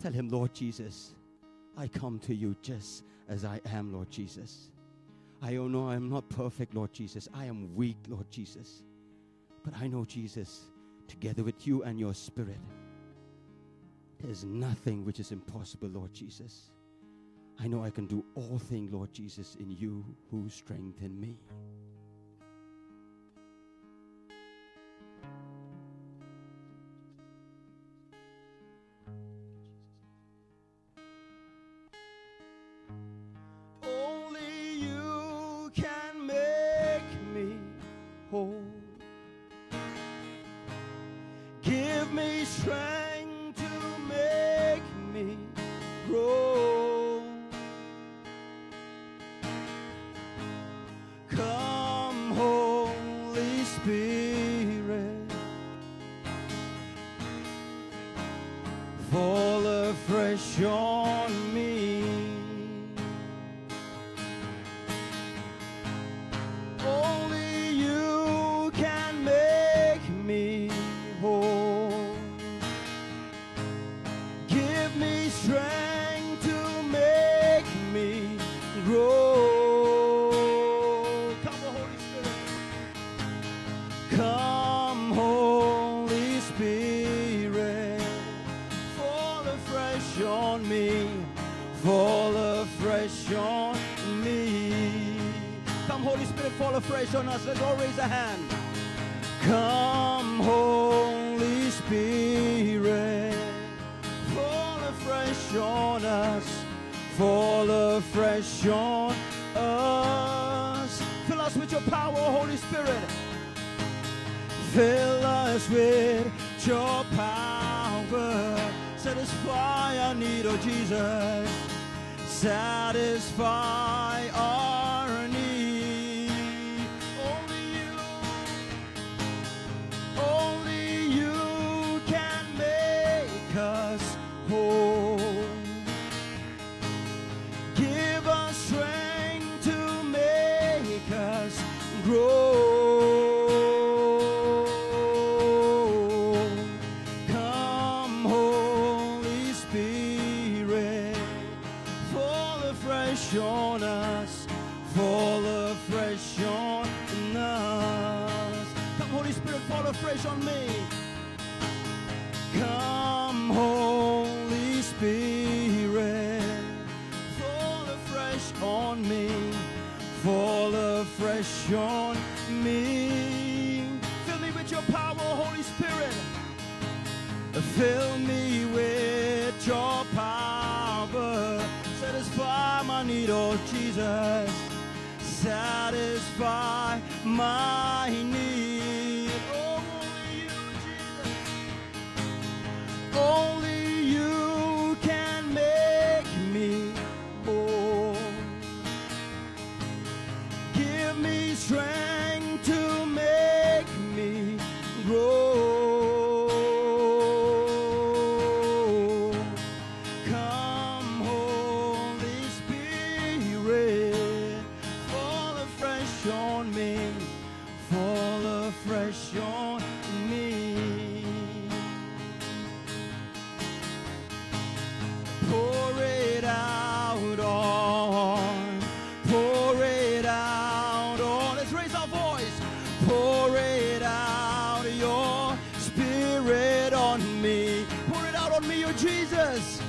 Speaker 2: Tell him, Lord Jesus, I come to you just as I am, Lord Jesus. I know I am not perfect, Lord Jesus. I am weak, Lord Jesus. But I know, Jesus, together with you and your Spirit, there's nothing which is impossible, Lord Jesus. I know I can do all things, Lord Jesus, in you who strengthen me. Only you can make me whole. Give me strength to make me grow. Come, Holy Spirit, fall afresh on me. Only you can make me whole. Give me strength to make me grow. Come, Holy Spirit. Come, Holy Spirit, fall afresh on me. Fall afresh on me. Come, Holy Spirit, fall afresh on us. Let's all raise a hand. Come, Holy Spirit, fall afresh on us. Fall afresh on us. Fill us with your power, Holy Spirit. Fill us with your power. Satisfy our need, oh Jesus. Satisfy our need. Only you can make us whole. Give us strength to make us grow. Come, Holy Spirit, fall afresh on us. Fall afresh on us. Come, Holy Spirit, fall afresh on me. Come, Holy Spirit, fall afresh on me. Fall afresh on me. Fill me with your power, Holy Spirit. Fill me with your power. Satisfy my need, oh Jesus. Satisfy my need. Only you can make me whole. Give me strength to make me grow. Come, Holy Spirit, fall afresh on me. Fall afresh on me. Pour it out on, pour it out on. Let's raise our voice. Pour it out, your Jesus.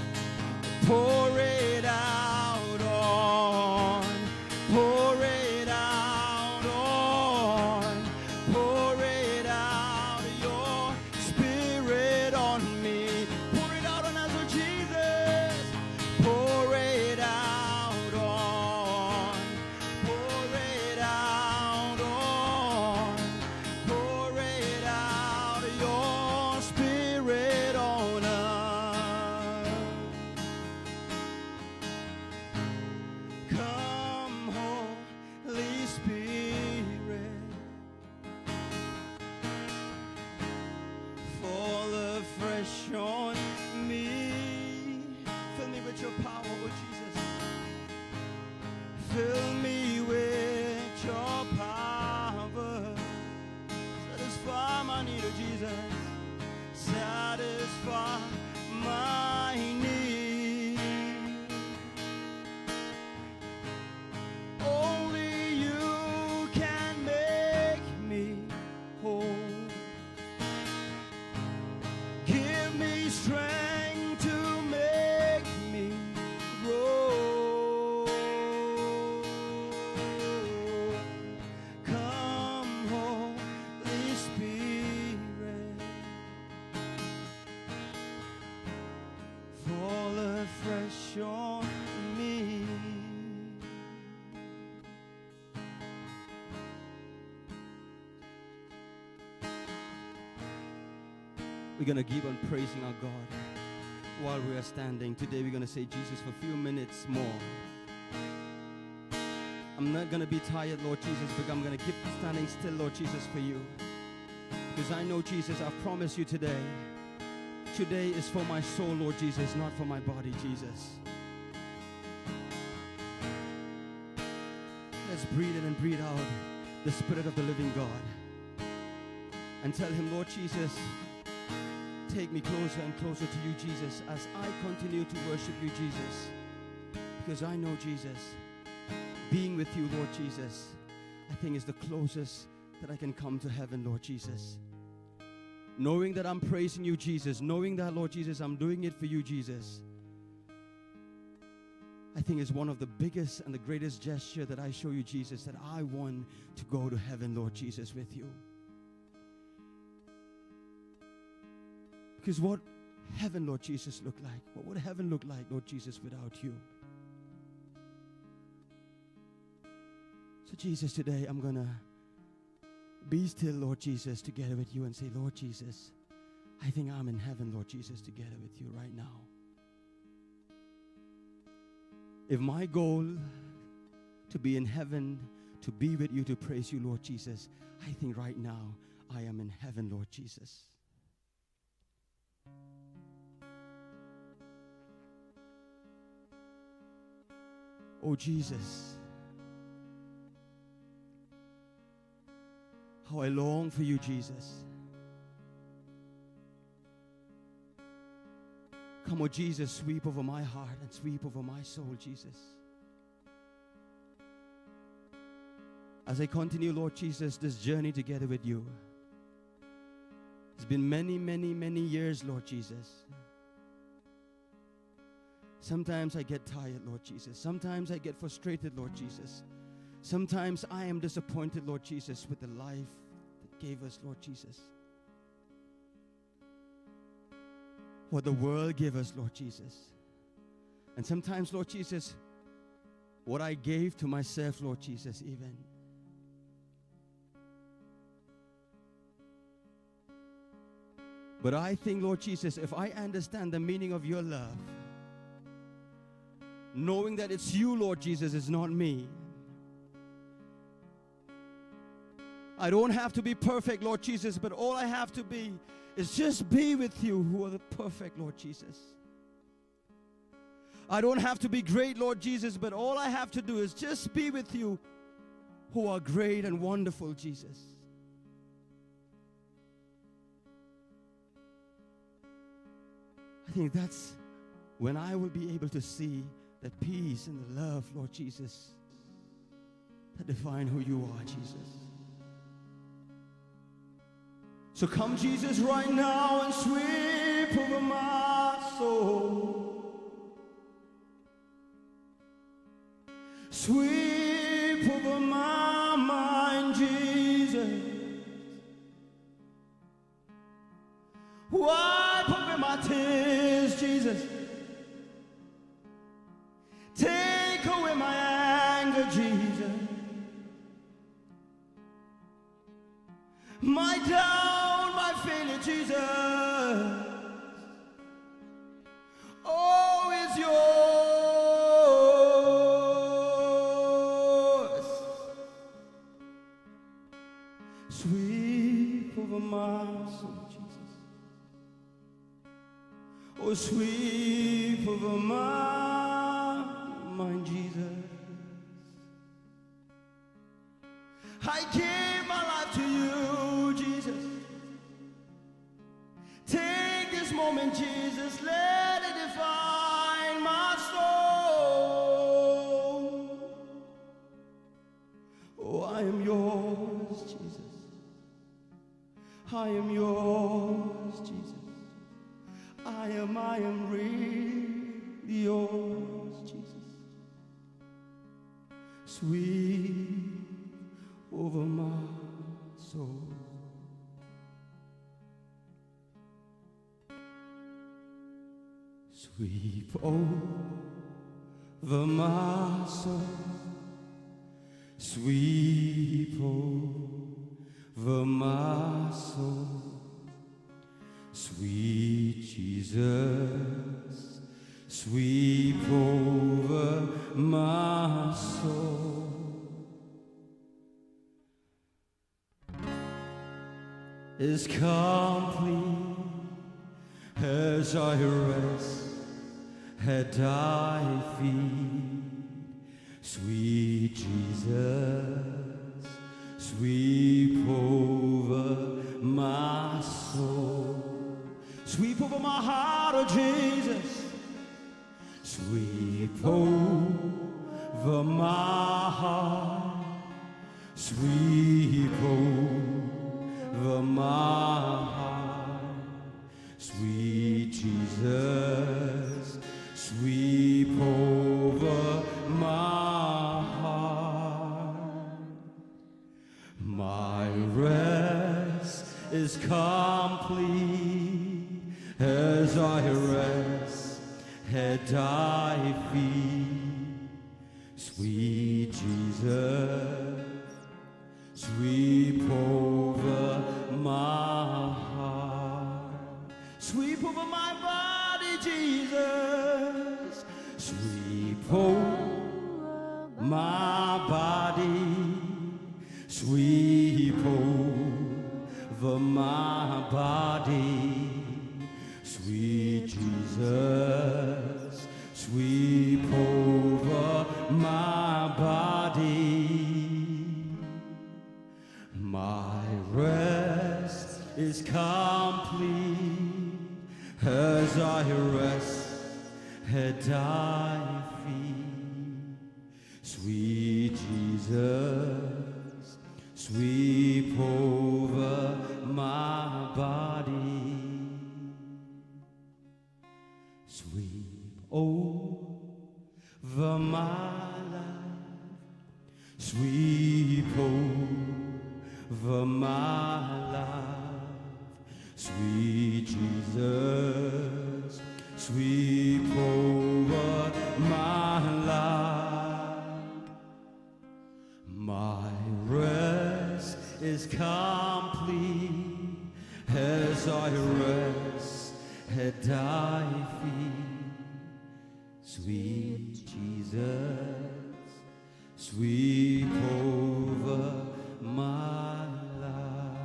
Speaker 2: Pour it out on, pour it out on, pour it out, your Spirit on me. Pour it out on us, oh Jesus. Pour it out on, pour it out on, pour it out, your Spirit on us. Come, Holy Spirit, fall afresh on me. Fill me with your power, oh Jesus. Fill me with your power. Satisfy my need, oh Jesus. Satisfy my need. Only you can make me whole. Give me strength to make me grow. Come, Holy Spirit, fall afresh on me. We're going to keep on praising our God while we are standing. Today we're going to say Jesus for a few minutes more. I'm not going to be tired, Lord Jesus, but I'm going to keep standing still, Lord Jesus, for you. Because I know, Jesus, I've promised you today. Today is for my soul, Lord Jesus, not for my body, Jesus. Let's breathe in and breathe out the Spirit of the living God. And tell him, Lord Jesus, take me closer and closer to you, Jesus, as I continue to worship you, Jesus. Because I know, Jesus, being with you, Lord Jesus, I think is the closest that I can come to heaven, Lord Jesus. Knowing that I'm praising you, Jesus, knowing that, Lord Jesus, I'm doing it for you, Jesus, I think is one of the biggest and the greatest gesture that I show you, Jesus, that I want to go to heaven, Lord Jesus, with you. Because what heaven, Lord Jesus, look like? What would heaven look like, Lord Jesus, without you? So, Jesus, today I'm going to be still, Lord Jesus, together with you and say, Lord Jesus, I think I'm in heaven, Lord Jesus, together with you right now. If my goal to be in heaven, to be with you, to praise you, Lord Jesus, I think right now I am in heaven, Lord Jesus. Oh, Jesus, how I long for you, Jesus. Come, oh Jesus, sweep over my heart and sweep over my soul, Jesus. As I continue, Lord Jesus, this journey together with you. It's been many, many, many years, Lord Jesus. Sometimes I get tired, Lord Jesus. Sometimes I get frustrated, Lord Jesus. Sometimes I am disappointed, Lord Jesus, with the life that gave us, Lord Jesus. What the world gave us, Lord Jesus. And sometimes, Lord Jesus, what I gave to myself, Lord Jesus, even. But I think, Lord Jesus, if I understand the meaning of your love, knowing that it's you, Lord Jesus, it's not me. I don't have to be perfect, Lord Jesus, but all I have to be is just be with you, who are the perfect, Lord Jesus. I don't have to be great, Lord Jesus, but all I have to do is just be with you, who are great and wonderful, Jesus. I think that's when I will be able to see the peace and the love, Lord Jesus, that define who you are, Jesus. So come, Jesus, right now and sweep over my soul. Sweep over my mind, Jesus. Wipe away my tears, Jesus. Take away my anger, Jesus. My doubt, my failure, Jesus. Oh, is yours. Sweep over my soul, Jesus. Oh, sweep over my mind, Jesus. I give my life to you, Jesus. Take this moment, Jesus, let it define my soul. Oh, I am yours, Jesus. I am yours, Jesus. I am really yours, Jesus. Sweet over my soul. Sweep over my soul. Sweep over my soul. Sweet Jesus, sweep over my soul. Is complete as I rest at thy feet. Sweet Jesus, sweep over my soul. Sweep over my heart, oh Jesus. Sweep over my heart. Sweep over my heart. Sweet Jesus, sweep over my heart. My rest is complete as I rest at thy feet. Sweet Jesus, sweep over my heart. Sweep over my body, Jesus. Sweep over my body. Sweep over my body. Sweet Jesus, sweep over my body. My rest is complete as I rest at thy feet. Sweet Jesus, sweep over my body. Sweep over my life. Sweep over my life. Sweet Jesus, sweep over my life. My rest is complete as I rest at thy feet. Sweet Jesus, sweep over my life.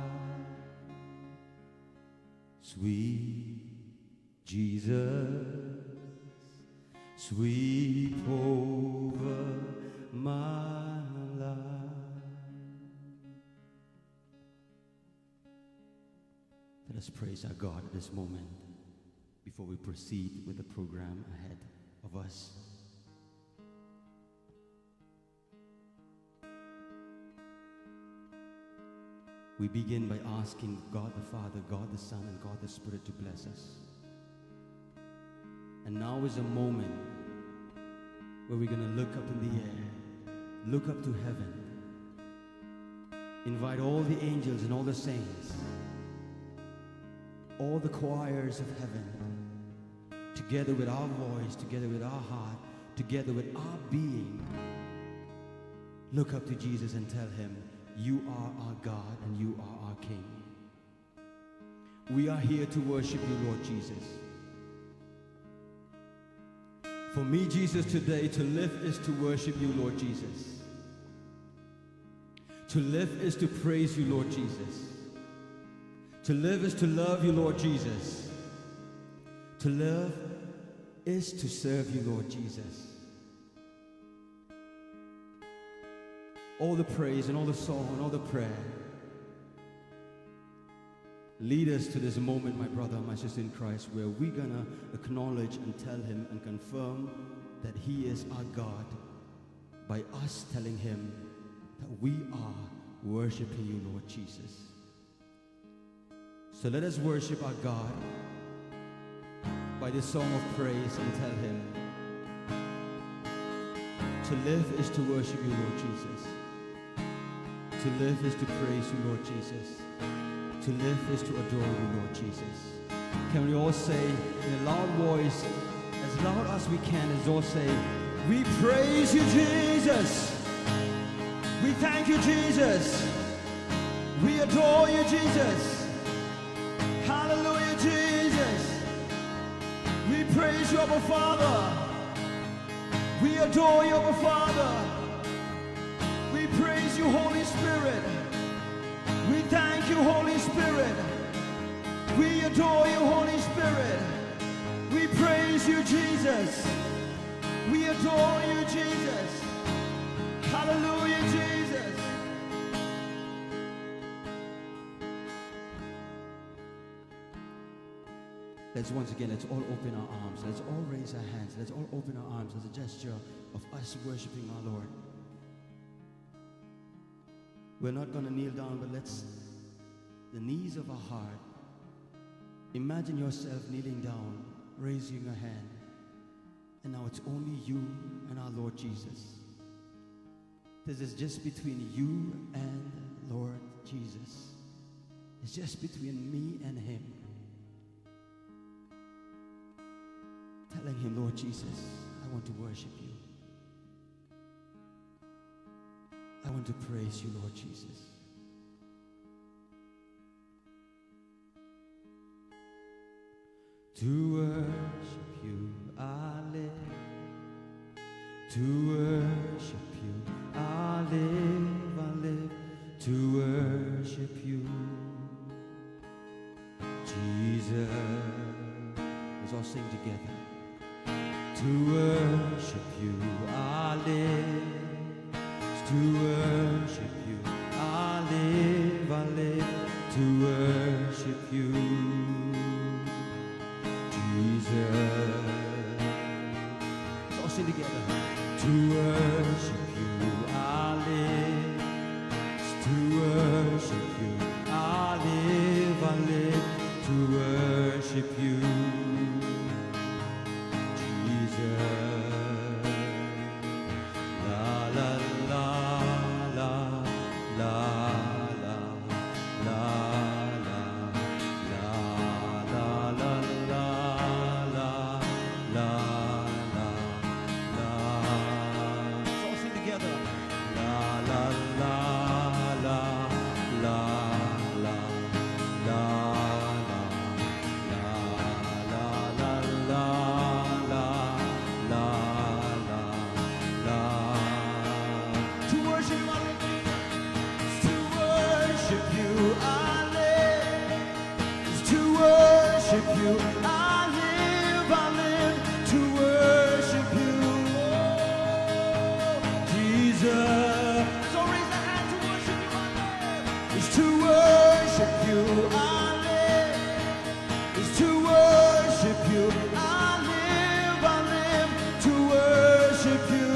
Speaker 2: Sweet Jesus, sweep over my life. Let us praise our God at this moment before we proceed with the program ahead of us. We begin by asking God the Father, God the Son, and God the Spirit to bless us. And now is a moment where we're going to look up in the air, look up to heaven, invite all the angels and all the saints, all the choirs of heaven, together with our voice, together with our heart, together with our being, look up to Jesus and tell him, you are our God and you are our King. We are here to worship you, Lord Jesus. For me, Jesus, today, to live is to worship you, Lord Jesus. To live is to praise you, Lord Jesus. To live is to love you, Lord Jesus. To live is to serve you, Lord Jesus. All the praise and all the song and all the prayer lead us to this moment, my brother, my sister in Christ, where we're gonna acknowledge and tell him and confirm that he is our God by us telling him that we are worshiping you, Lord Jesus. So let us worship our God by this song of praise and tell him, to live is to worship you, Lord Jesus. To live is to praise you, Lord Jesus. To live is to adore you, Lord Jesus. Can we all say in a loud voice, as loud as we can, as all say, we praise you, Jesus. We thank you, Jesus. We adore you, Jesus. Hallelujah, Jesus. We praise you, Abba Father. We adore you, Abba Father. We praise you, Holy Spirit. We thank you, Holy Spirit. We adore you, Holy Spirit. We praise you, Jesus. We adore you, Jesus. Hallelujah, Jesus. Let's once again, let's all open our arms. Let's all raise our hands. Let's all open our arms as a gesture of us worshiping our Lord. We're not going to kneel down, but let's, the knees of our heart, imagine yourself kneeling down, raising your hand. And now it's only you and our Lord Jesus. This is just between you and Lord Jesus. It's just between me and him. Telling him, Lord Jesus, I want to worship you. I want to praise you, Lord Jesus. To worship you, I live. To worship you, I live. To worship you, Jesus. Let's all sing together. To worship you, I live. To worship you, I live. To worship you, Jesus. Let's all sing together. To worship you, I live. To worship you, I live. To worship you, Jesus. La la la la la la la la la la la. Let's all sing together. La la la la la la. Worship you, I live to worship you, oh, Jesus. So raise the hand to worship you, I live. It's to worship you, I live. It's to worship you, I live to worship you,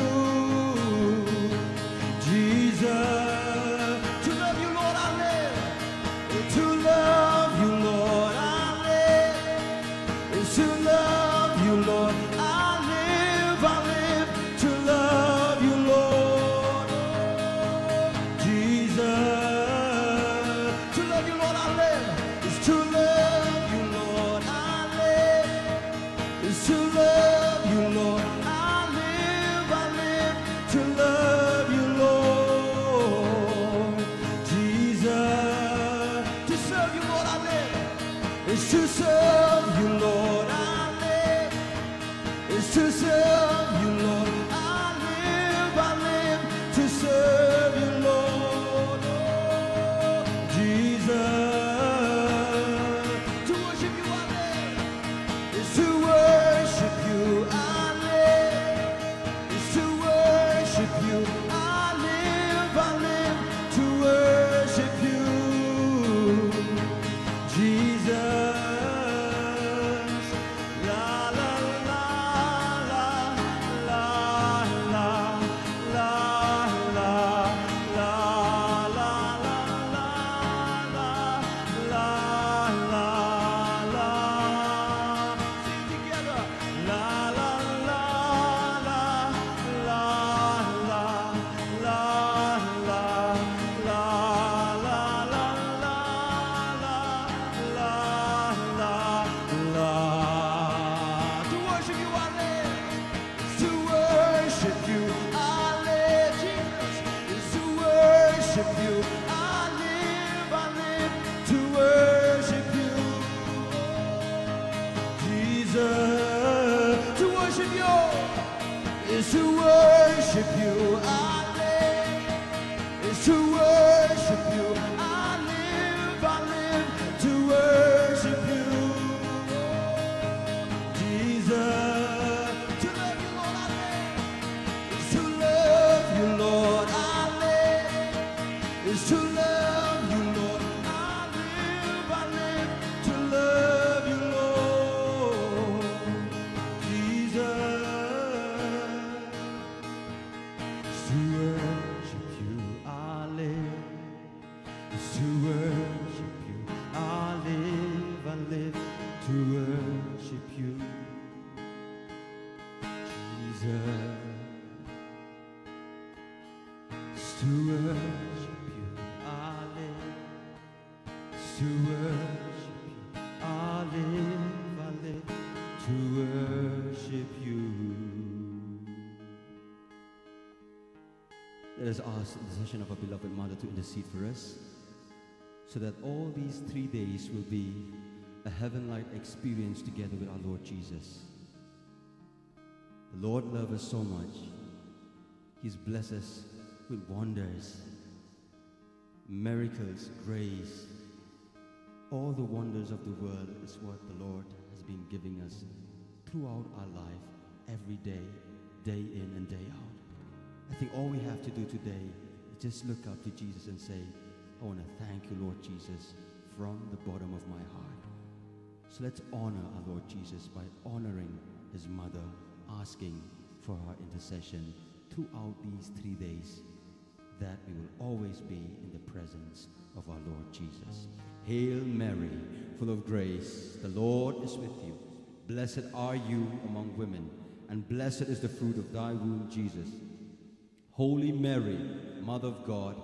Speaker 2: Jesus. To love you, Lord, I live. To love you, Lord, I live. what I live is to serve you, Lord. I live is to serve you, Lord. I live to serve you, Lord. Oh, Jesus. To worship you, I live is to worship you. I live is to worship you. I live to worship you, Jesus. La la la la la la la la la la la la. Sing together. La la la la la la la la to worship you, I live. To worship you, I live. Jesus is to worship you. I live to worship you. Jesus, to worship you is to worship you. I live is to worship you. I live to worship you. Jesus, to love you, Lord, I live is to love you, Lord. I live is to love you, Lord. I live to love you, Lord. Jesus, to worship you, I live is to worship you. I live to worship you, Jesus. Is to worship you, I live is to worship you. I live to worship you. Let us ask the intercession of our beloved Mother to intercede for us, so that all these 3 days will be a heaven-like experience together with our Lord Jesus. The Lord loves us so much. He's blessed us with wonders, miracles, grace. All the wonders of the world is what the Lord has been giving us throughout our life, every day, day in and day out. I think all we have to do today is just look up to Jesus and say, I want to thank you, Lord Jesus, from the bottom of my heart. So let's honor our Lord Jesus by honoring his mother, asking for her intercession throughout these 3 days, that we will always be in the presence of our Lord Jesus. Hail Mary, full of grace, the Lord is with you. Blessed are you among women, and blessed is the fruit of thy womb, Jesus. Holy Mary, Mother of God,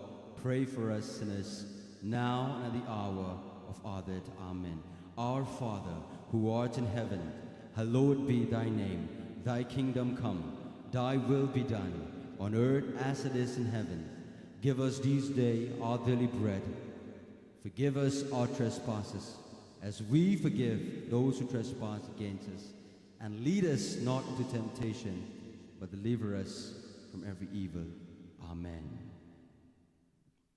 Speaker 2: pray for us sinners, now and at the hour of our death. Amen. Our Father, who art in heaven, hallowed be thy name. Thy kingdom come, thy will be done, on earth as it is in heaven. Give us this day our daily bread. Forgive us our trespasses, as we forgive those who trespass against us. And lead us not into temptation, but deliver us from every evil. Amen.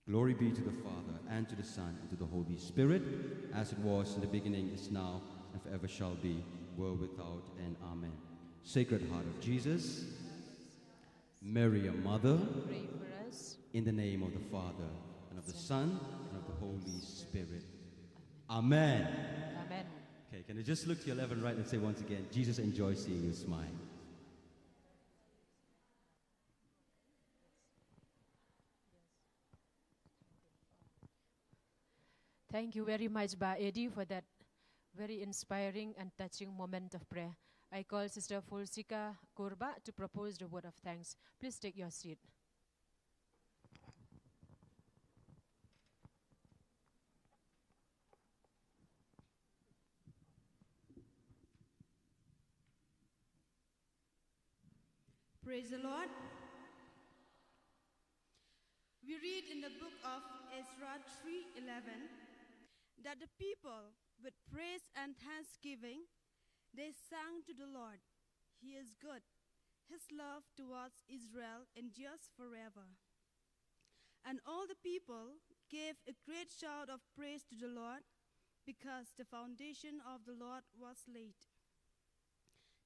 Speaker 2: Glory be to the Father, and to the Son, and to the Holy Spirit, as it was in the beginning, is now, and forever shall be, world without end. Amen. Sacred Heart of Jesus, Mary, our Mother,
Speaker 13: Pray for us.
Speaker 2: in the name of the Father, and of the Son, and of the Holy Spirit. Amen.
Speaker 13: Amen.
Speaker 2: Okay, can you just look to your left and right and say once again, Jesus enjoys seeing you smile.
Speaker 13: Thank you very much, Ba Eddie, for that very inspiring and touching moment of prayer. I call Sister Fulsika Kurba to propose the word of thanks. Please take your seat.
Speaker 9: Praise the Lord. We read in the book of Ezra 3:11, that the people, with praise and thanksgiving, they sang to the Lord, "He is good. His love towards Israel endures forever." And all the people gave a great shout of praise to the Lord, because the foundation of the Lord was laid.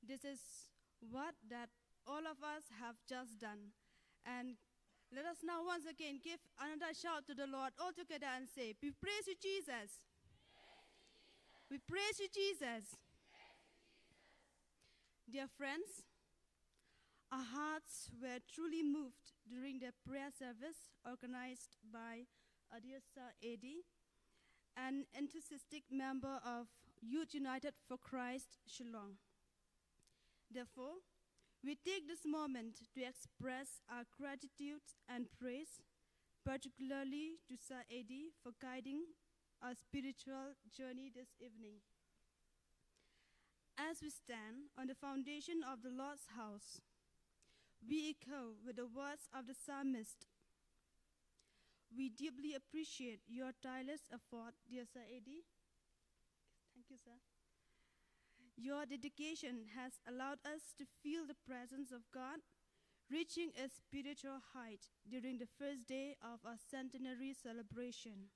Speaker 9: This is what that all of us have just done. And let us now once again give another shout to the Lord all together and say, "We praise you, Jesus. We praise you, Jesus." Dear friends, our hearts were truly moved during the prayer service organized by Adiosa Edi, an enthusiastic member of Youth United for Christ, Shillong. Therefore, we take this moment to express our gratitude and praise, particularly to Sir Edi for guiding our spiritual journey this evening. As we stand on the foundation of the Lord's house, we echo with the words of the psalmist. We deeply appreciate your tireless effort, dear Sir Edi. Thank you, sir. Your dedication has allowed us to feel the presence of God, reaching a spiritual height during the first day of our centenary celebration.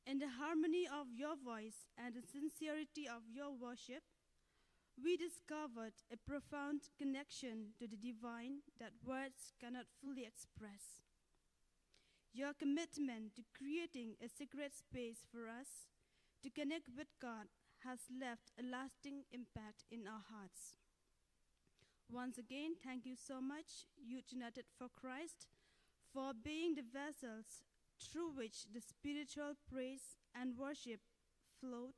Speaker 9: In the harmony of your voice and the sincerity of your worship, we discovered a profound connection to the divine that words cannot fully express. Your commitment to creating a sacred space for us to connect with God has left a lasting impact in our hearts. Once again, thank you so much, Youth United for Christ, for being the vessels through which the spiritual praise and worship flowed,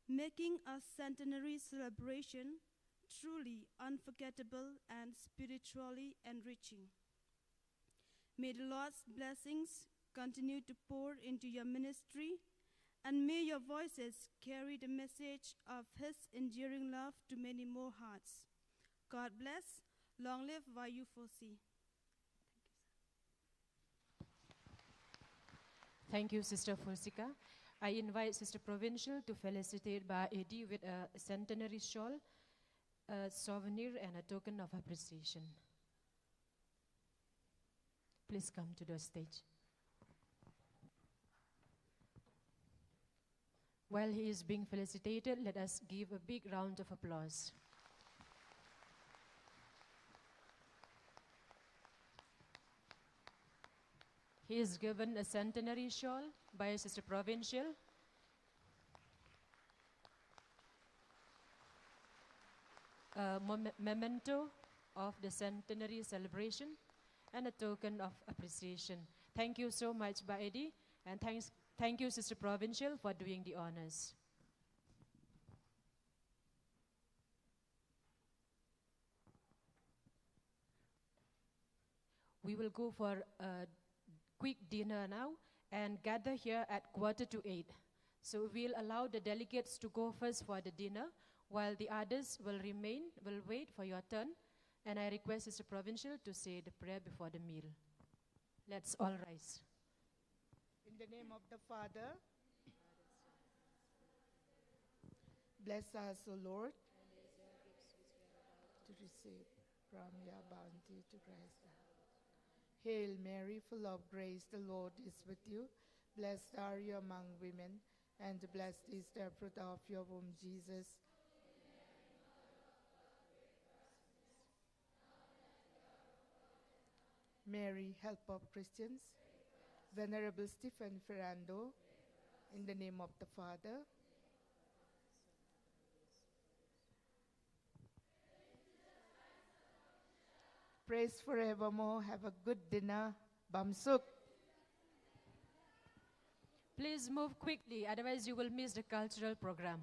Speaker 9: making our centenary celebration truly unforgettable and spiritually enriching. May the Lord's blessings continue to pour into your ministry, and may your voices carry the message of His enduring love to many more hearts. God bless. Long live YU4C.
Speaker 13: Thank you, Sister Forsika. I invite Sister Provincial to felicitate Ba Edi with a centenary shawl, a souvenir, and a token of appreciation. Please come to the stage. While he is being felicitated, let us give a big round of applause. He is given a centenary shawl by Sister Provincial. A memento of the centenary celebration and a token of appreciation. Thank you so much, Ba Edi, and thank you, Sister Provincial, for doing the honors. We will go for a quick dinner now and gather here at 7:45. So we'll allow the delegates to go first for the dinner, while the others will wait for your turn. And I request Sister Provincial to say the prayer before the meal. Let's all rise.
Speaker 14: In the name of the Father, bless us, O Lord, to receive from your bounty to Christ. Hail Mary, full of grace, the Lord is with you. Blessed are you among women, and blessed is the fruit of your womb, Jesus. Mary, help of Christians. Venerable Stephen Ferrando, in the name of the Father, praise forevermore. Have a good dinner. Bamsuk.
Speaker 13: Please move quickly, otherwise you will miss the cultural program.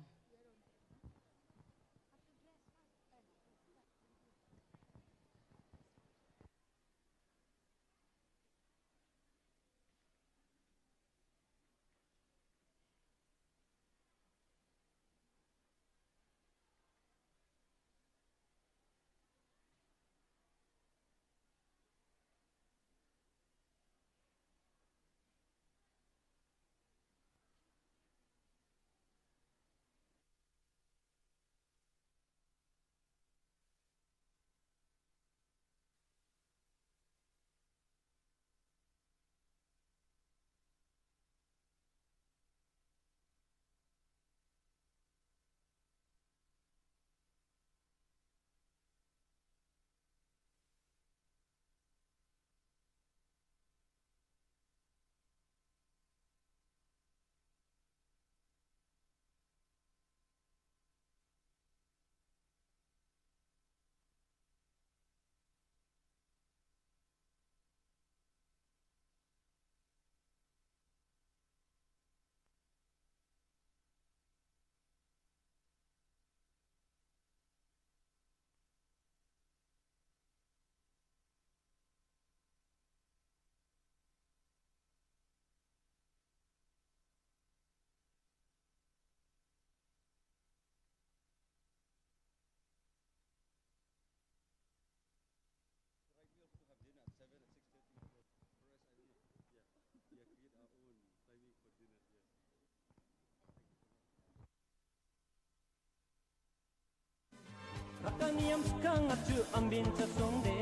Speaker 15: niam skang atu ambin cha song de.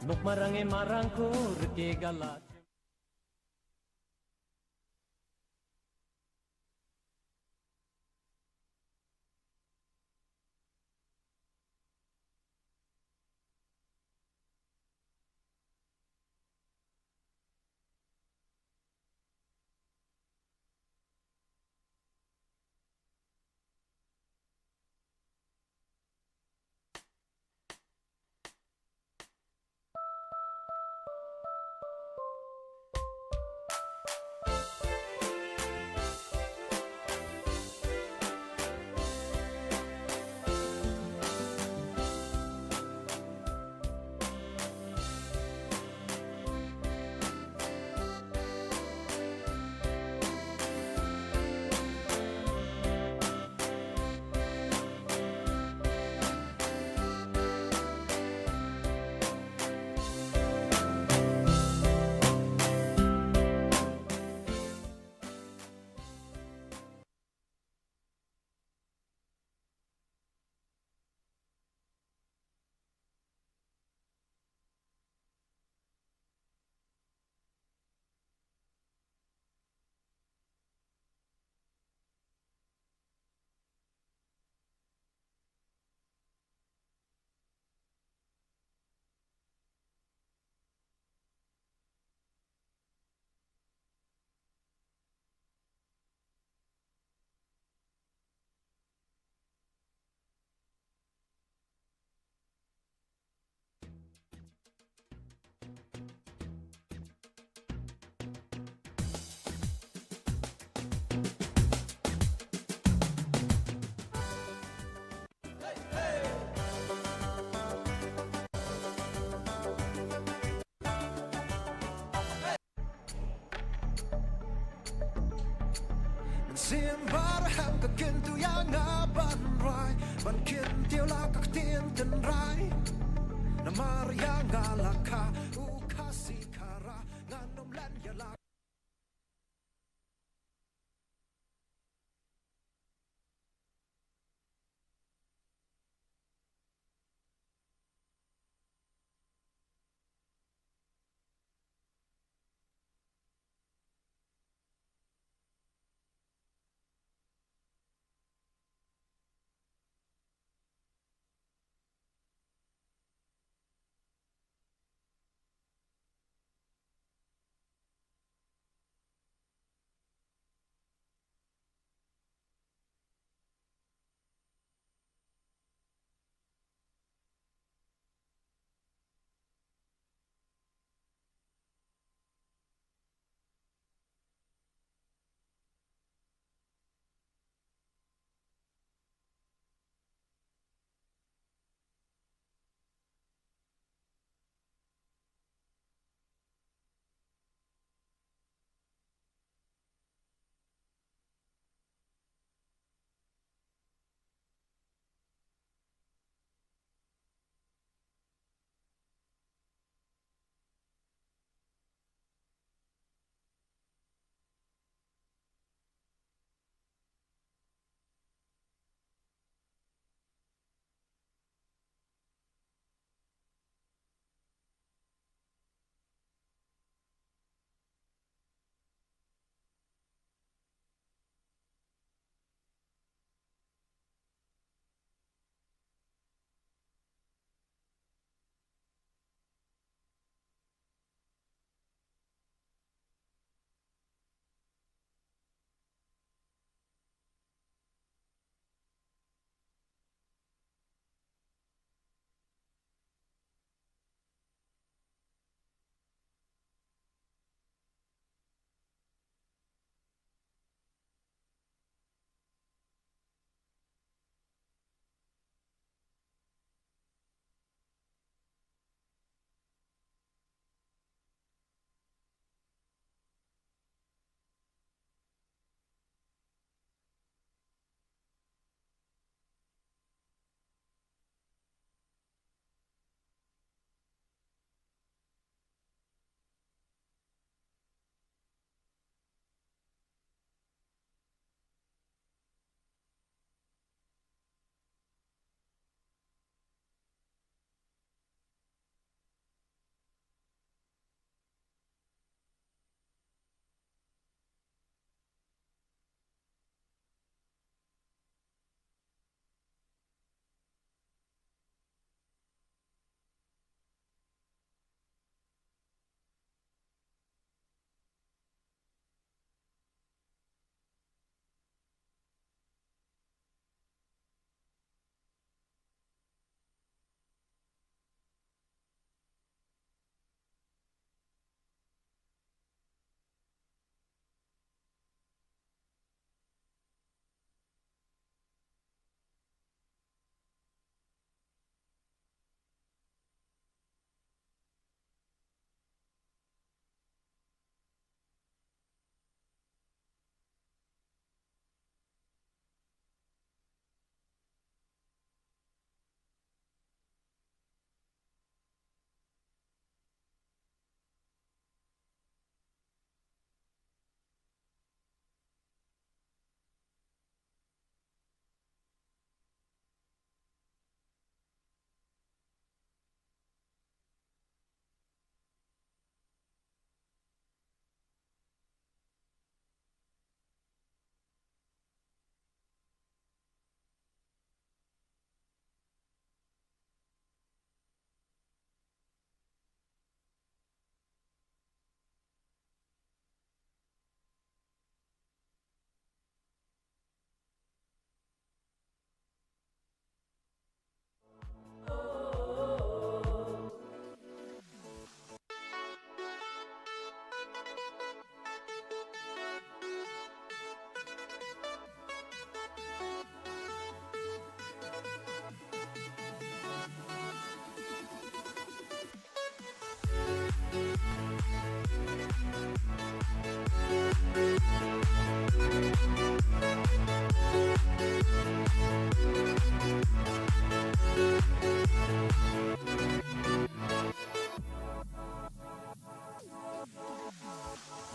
Speaker 15: Nok marange marangko reke galat.
Speaker 18: Sim bar ham ka kin tu ya nga ban rai ban kin tiêu la ka tin tin rai na maria nga la ka u ka si kara nga nom lan ya la.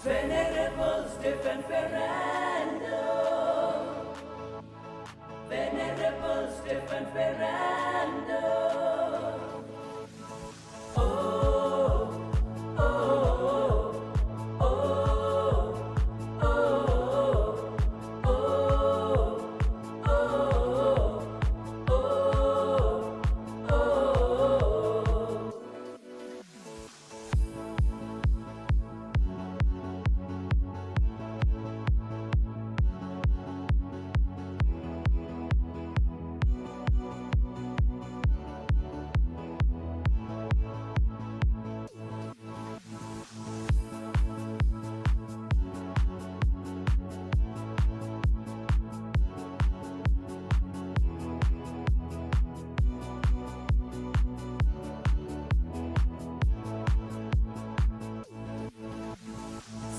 Speaker 15: Venerable Stephen Ferrando, Venerable Stephen Ferrando. Oh, oh, oh, oh, oh, oh, oh, oh.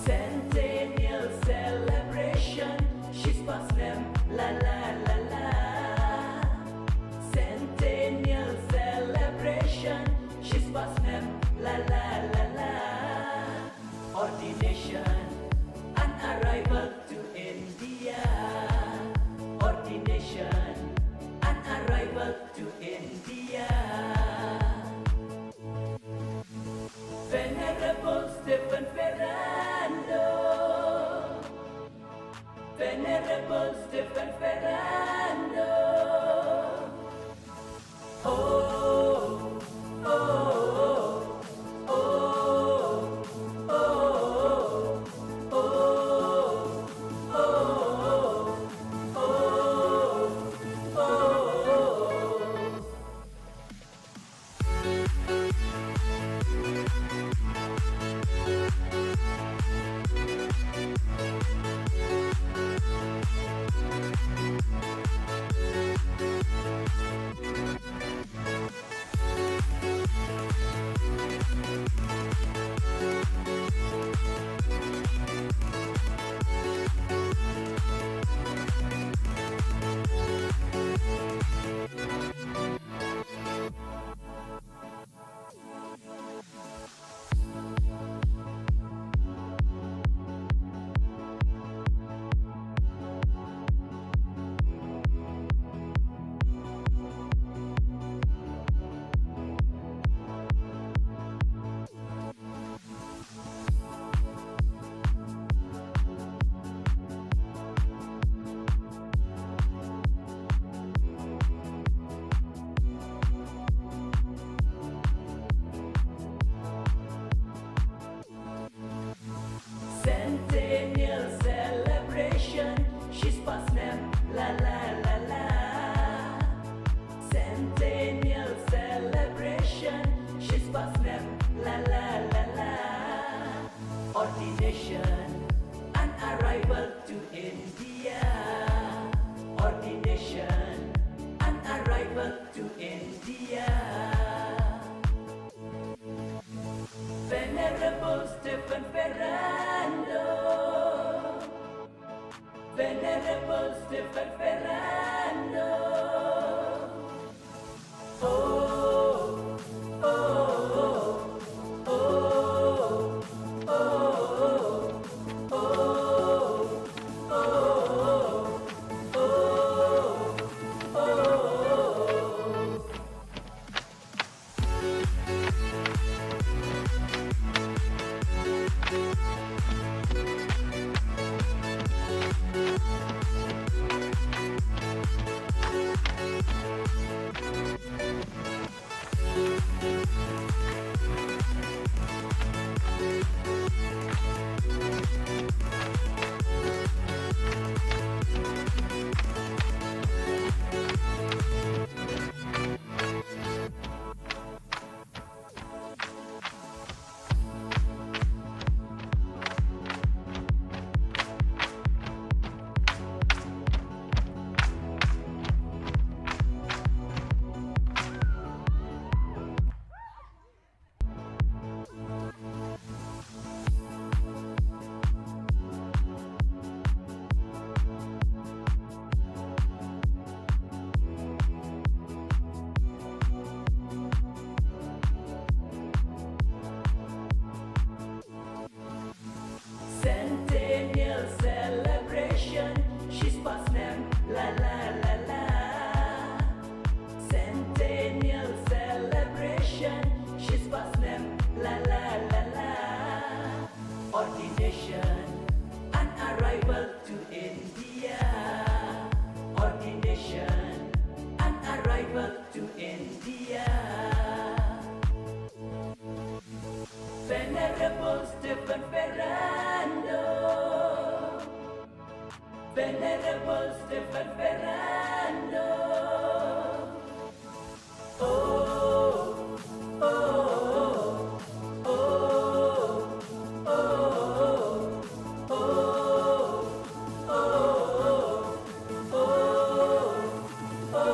Speaker 15: Centennial celebration, she's past them, la la la la. Centennial celebration, she's past them, la la la la. Ordination, an arrival to India. Ordination, an arrival to India. Venerable Stephen Ferrando, Venerable Stephen Ferrando. Oh, oh, oh, oh, oh, oh, oh, oh, oh. Centennial celebration, she's past them, la la la la. Centennial celebration, she's past them, la la la la. Ordination, an arrival to India. Ordination, an arrival to India. Venerable Stephen Ferrando, Venerable Stephen Ferrando. Oh, oh, oh, oh, oh, oh, oh, oh, oh. Ordination, an arrival to India. Ordination, an arrival to India. Venerable Stephen Ferrando. Venerable Stephen Ferrando. Oh, oh, oh, oh, oh, oh, oh, oh, oh.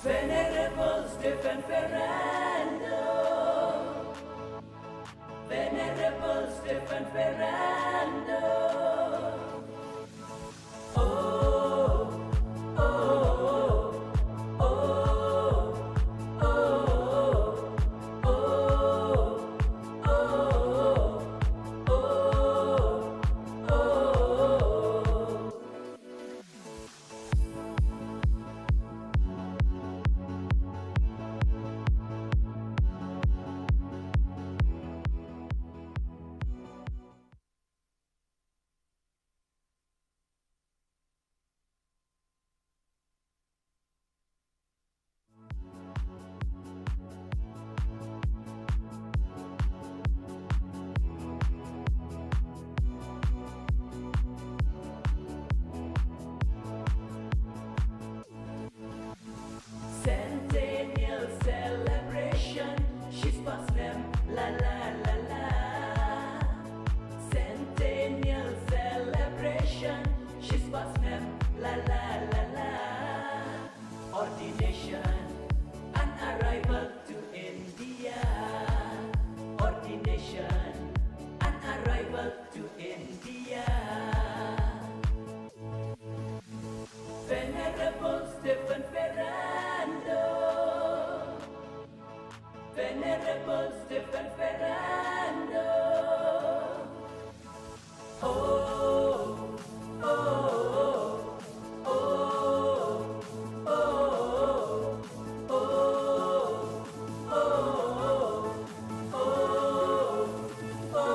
Speaker 15: Venerable Stephen Ferrando. Venerable Stephen Ferrando. Oh, oh, oh, oh, oh, oh, oh, oh, oh. Centennial celebration, she's past them, la la la la. Centennial celebration, she's past them, la la la la. Ordination, an arrival to India. Ordination, an arrival to India. Venerable Stephen Ferrando. Venerable Stephen Ferrando. Oh, oh, oh, oh, oh, oh, oh, oh, oh, oh.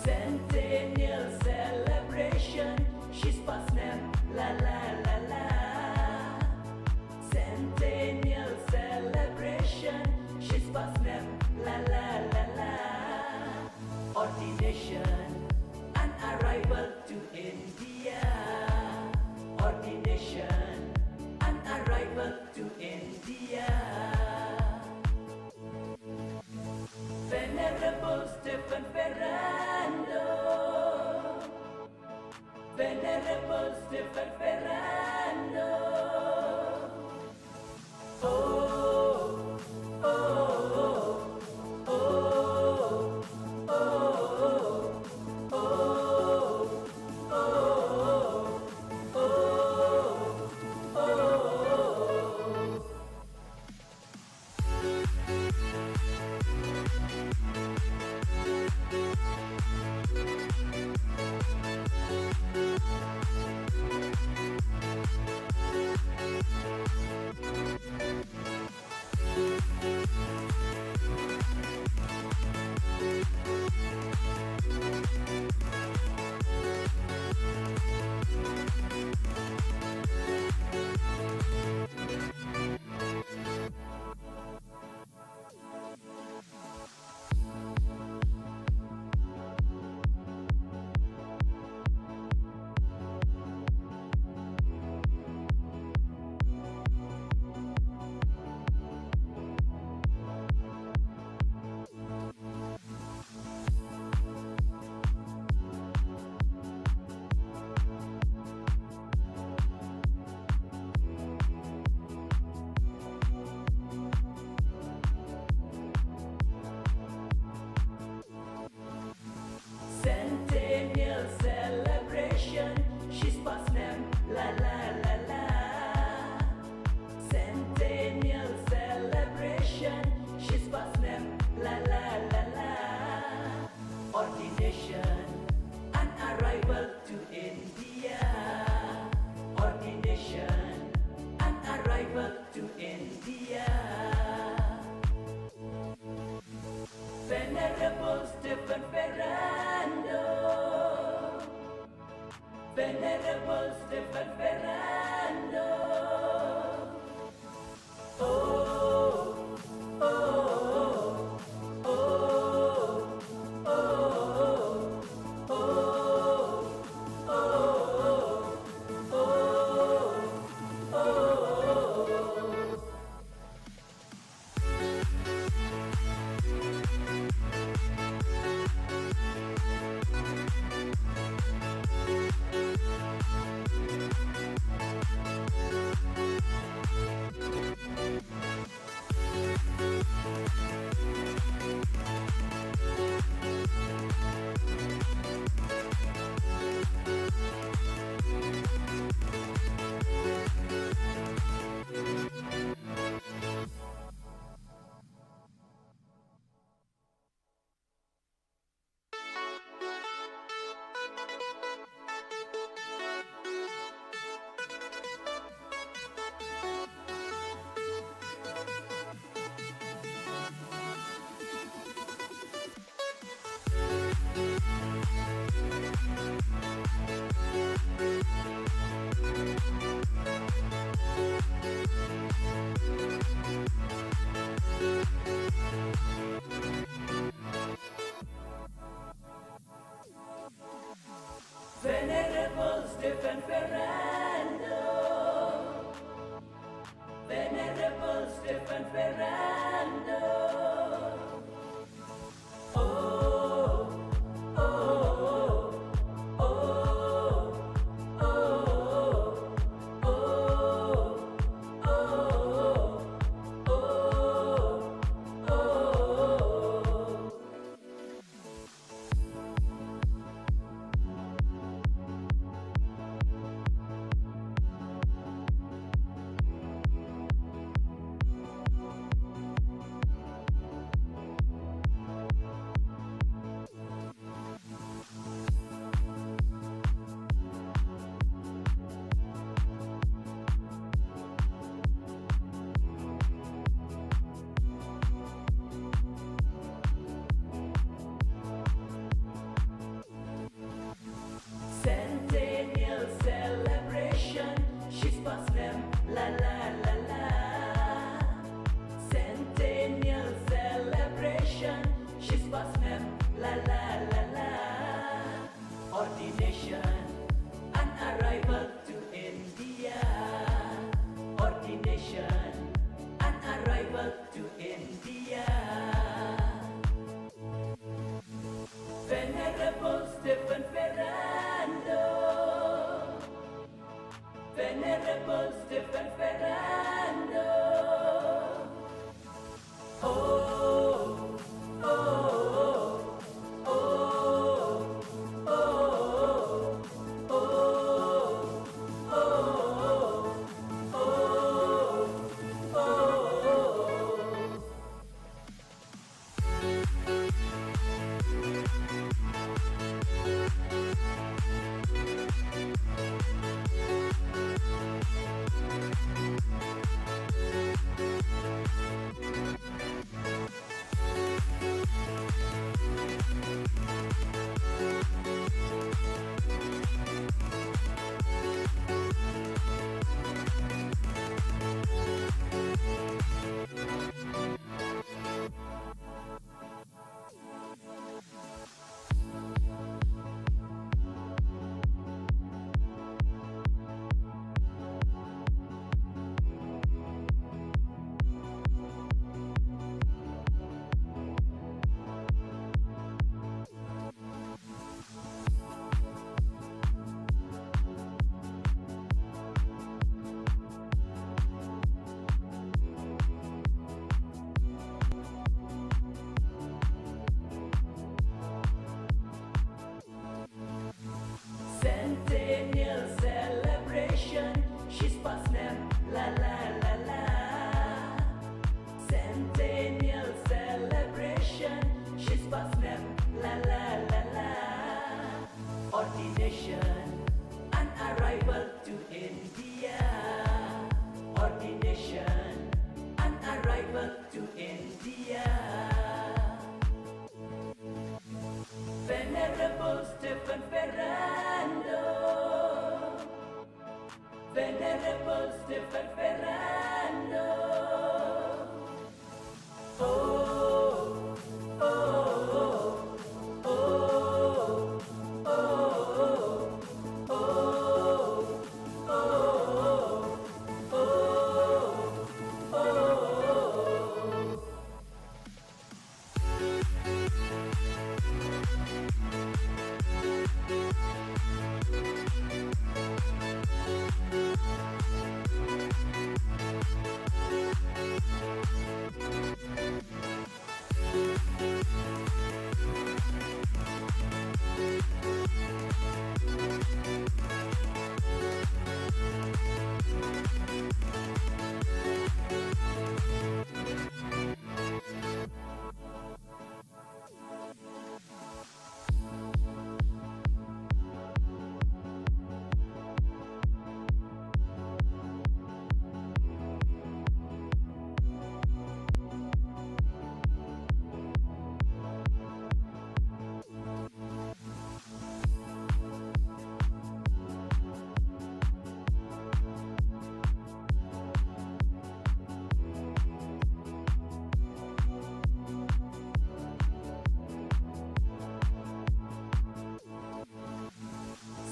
Speaker 15: Centennial celebration, she's past them, la la la la. Centennial celebration, she's past them, la la la la. Ordination, Venerable Stephen Ferrando. Oh, oh, oh, oh, oh, oh, oh, oh, oh, oh, oh. Centennial celebration, she's past them, la la la la. Centennial celebration, she's past them, la la la la. Ordination, an arrival to India. Ordination, an arrival to India. Venerable Stephen Ferrando. Venerable Stephen Ferrando. Oh, oh, oh, oh, oh, oh, oh, oh, oh. Venerable Stephen Ferrando. Venerable Stephen Ferrando. Oh, oh, oh, oh, oh, oh, oh, oh. Centennial celebration, she's past them, la la la la. Centennial celebration, she's past them, la la la la. Ordination, an arrival to India. Ordination, an arrival to India. Venerable Stephen Ferrando. Ordination, an arrival to India. Ordination, an arrival to India. Venerable Stephen Ferrando. Venerable Stephen Ferrando. Oh, oh, oh, oh, oh, oh, oh, oh.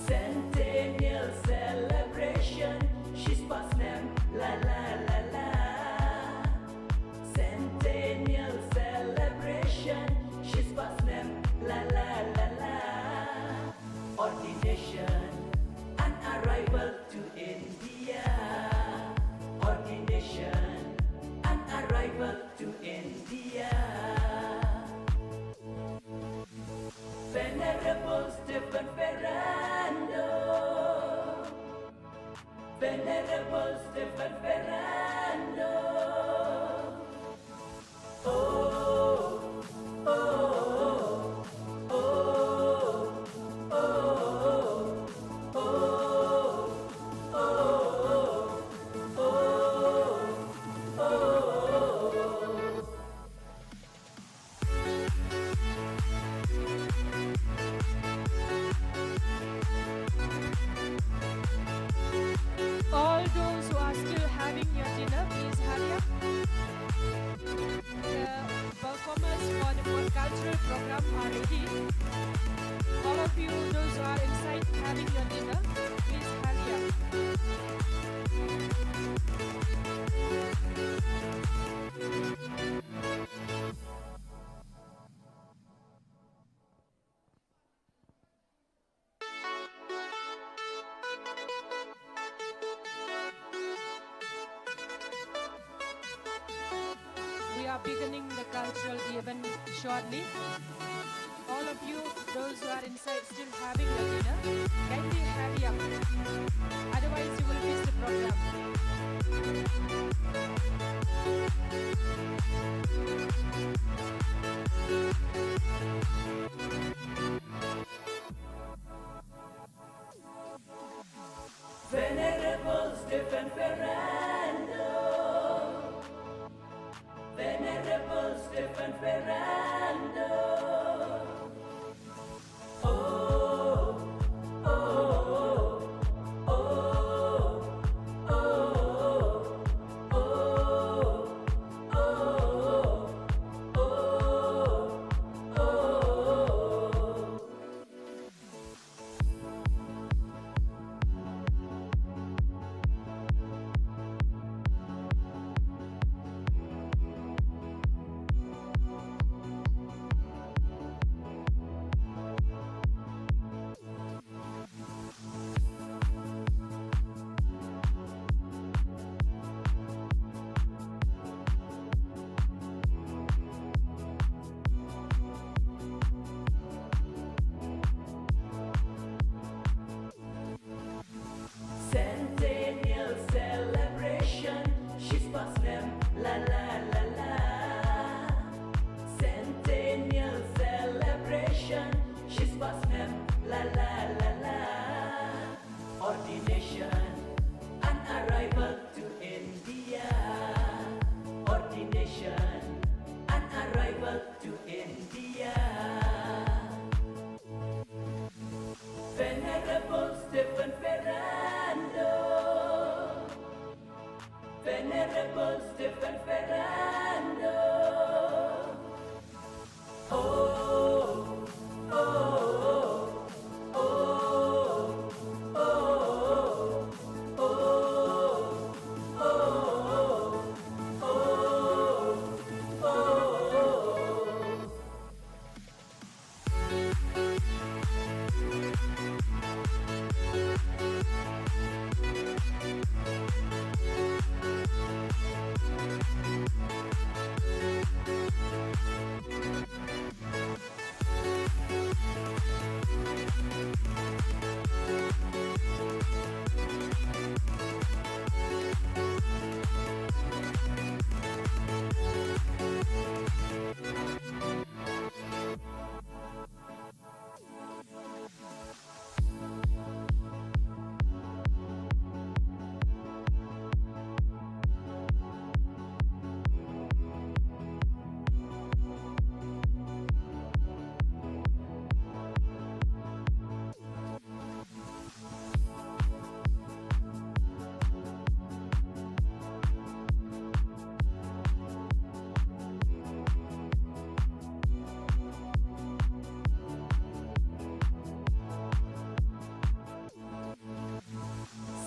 Speaker 15: Centennial celebration, she's past them, la la la la. Centennial celebration, she's past them, la la la la. Ordination, an arrival to India. Ordination, an arrival to India. Venerable Stephen Ferrando. Venerable Stephen Ferrando. Oh, oh, oh, oh, oh, oh, oh, oh.
Speaker 1: All those who are still having your dinner, please hurry up. The performers for the cultural program are ready. All of you, those who are inside having your dinner, please hurry up. We are beginning the cultural event shortly. All of you, those who are inside still having your dinner, kindly hurry up. Otherwise, you will miss the program.
Speaker 15: Venerable Stephen Ferrando. Venerable Stephen Ferrando. Oh, oh, oh, oh, oh, oh, oh, oh.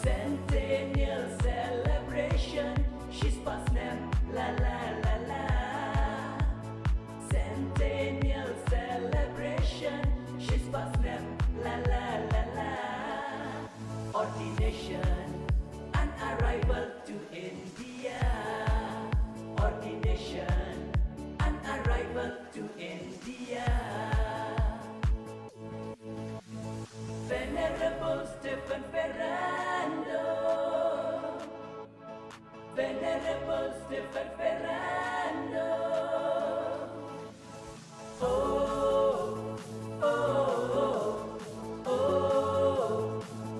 Speaker 15: Centennial celebration, she's past them, la la la la. Centennial celebration, she's past them, la la la la. Ordination, an arrival to India. Ordination, an arrival to India. Venerable Stephen Ferrando. Venerable Stephen Ferrando. Oh, oh, oh, oh,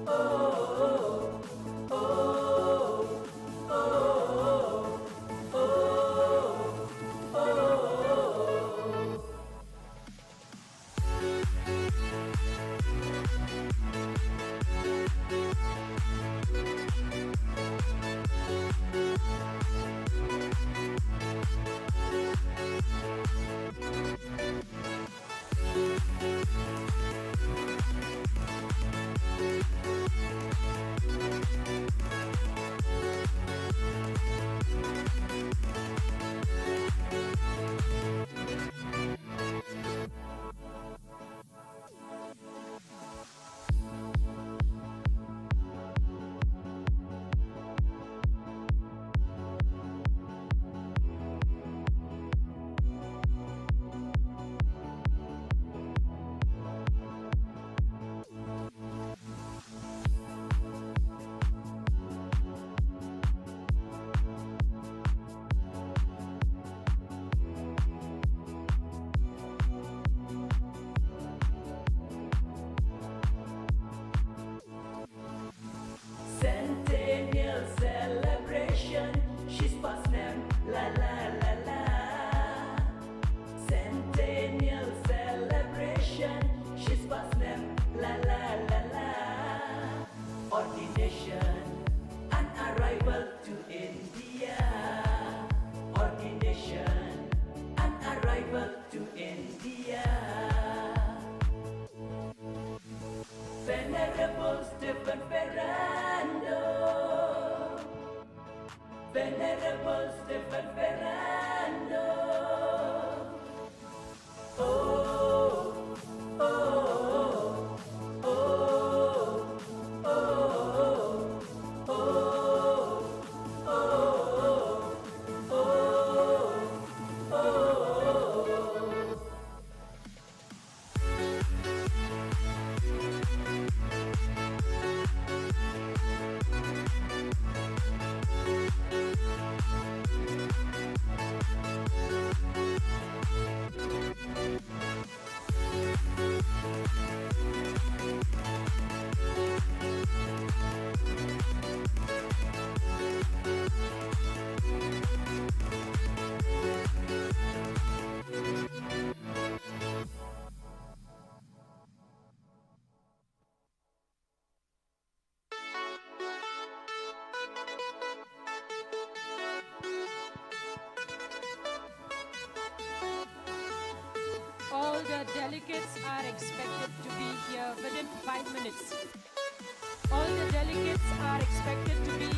Speaker 15: oh, oh, oh, oh, oh, oh. Centennial celebration, she's past them, la la la la. Centennial celebration, she's past them, la la la la. Ordination, an arrival to India. Ordination, an arrival to India. Venerable Stephen Ferrando. Venerable Stephen Ferrando. Oh, oh, oh, oh, oh, oh, oh, oh, oh, oh.
Speaker 1: All the delegates are expected to be here within 5 minutes. All the delegates are expected to be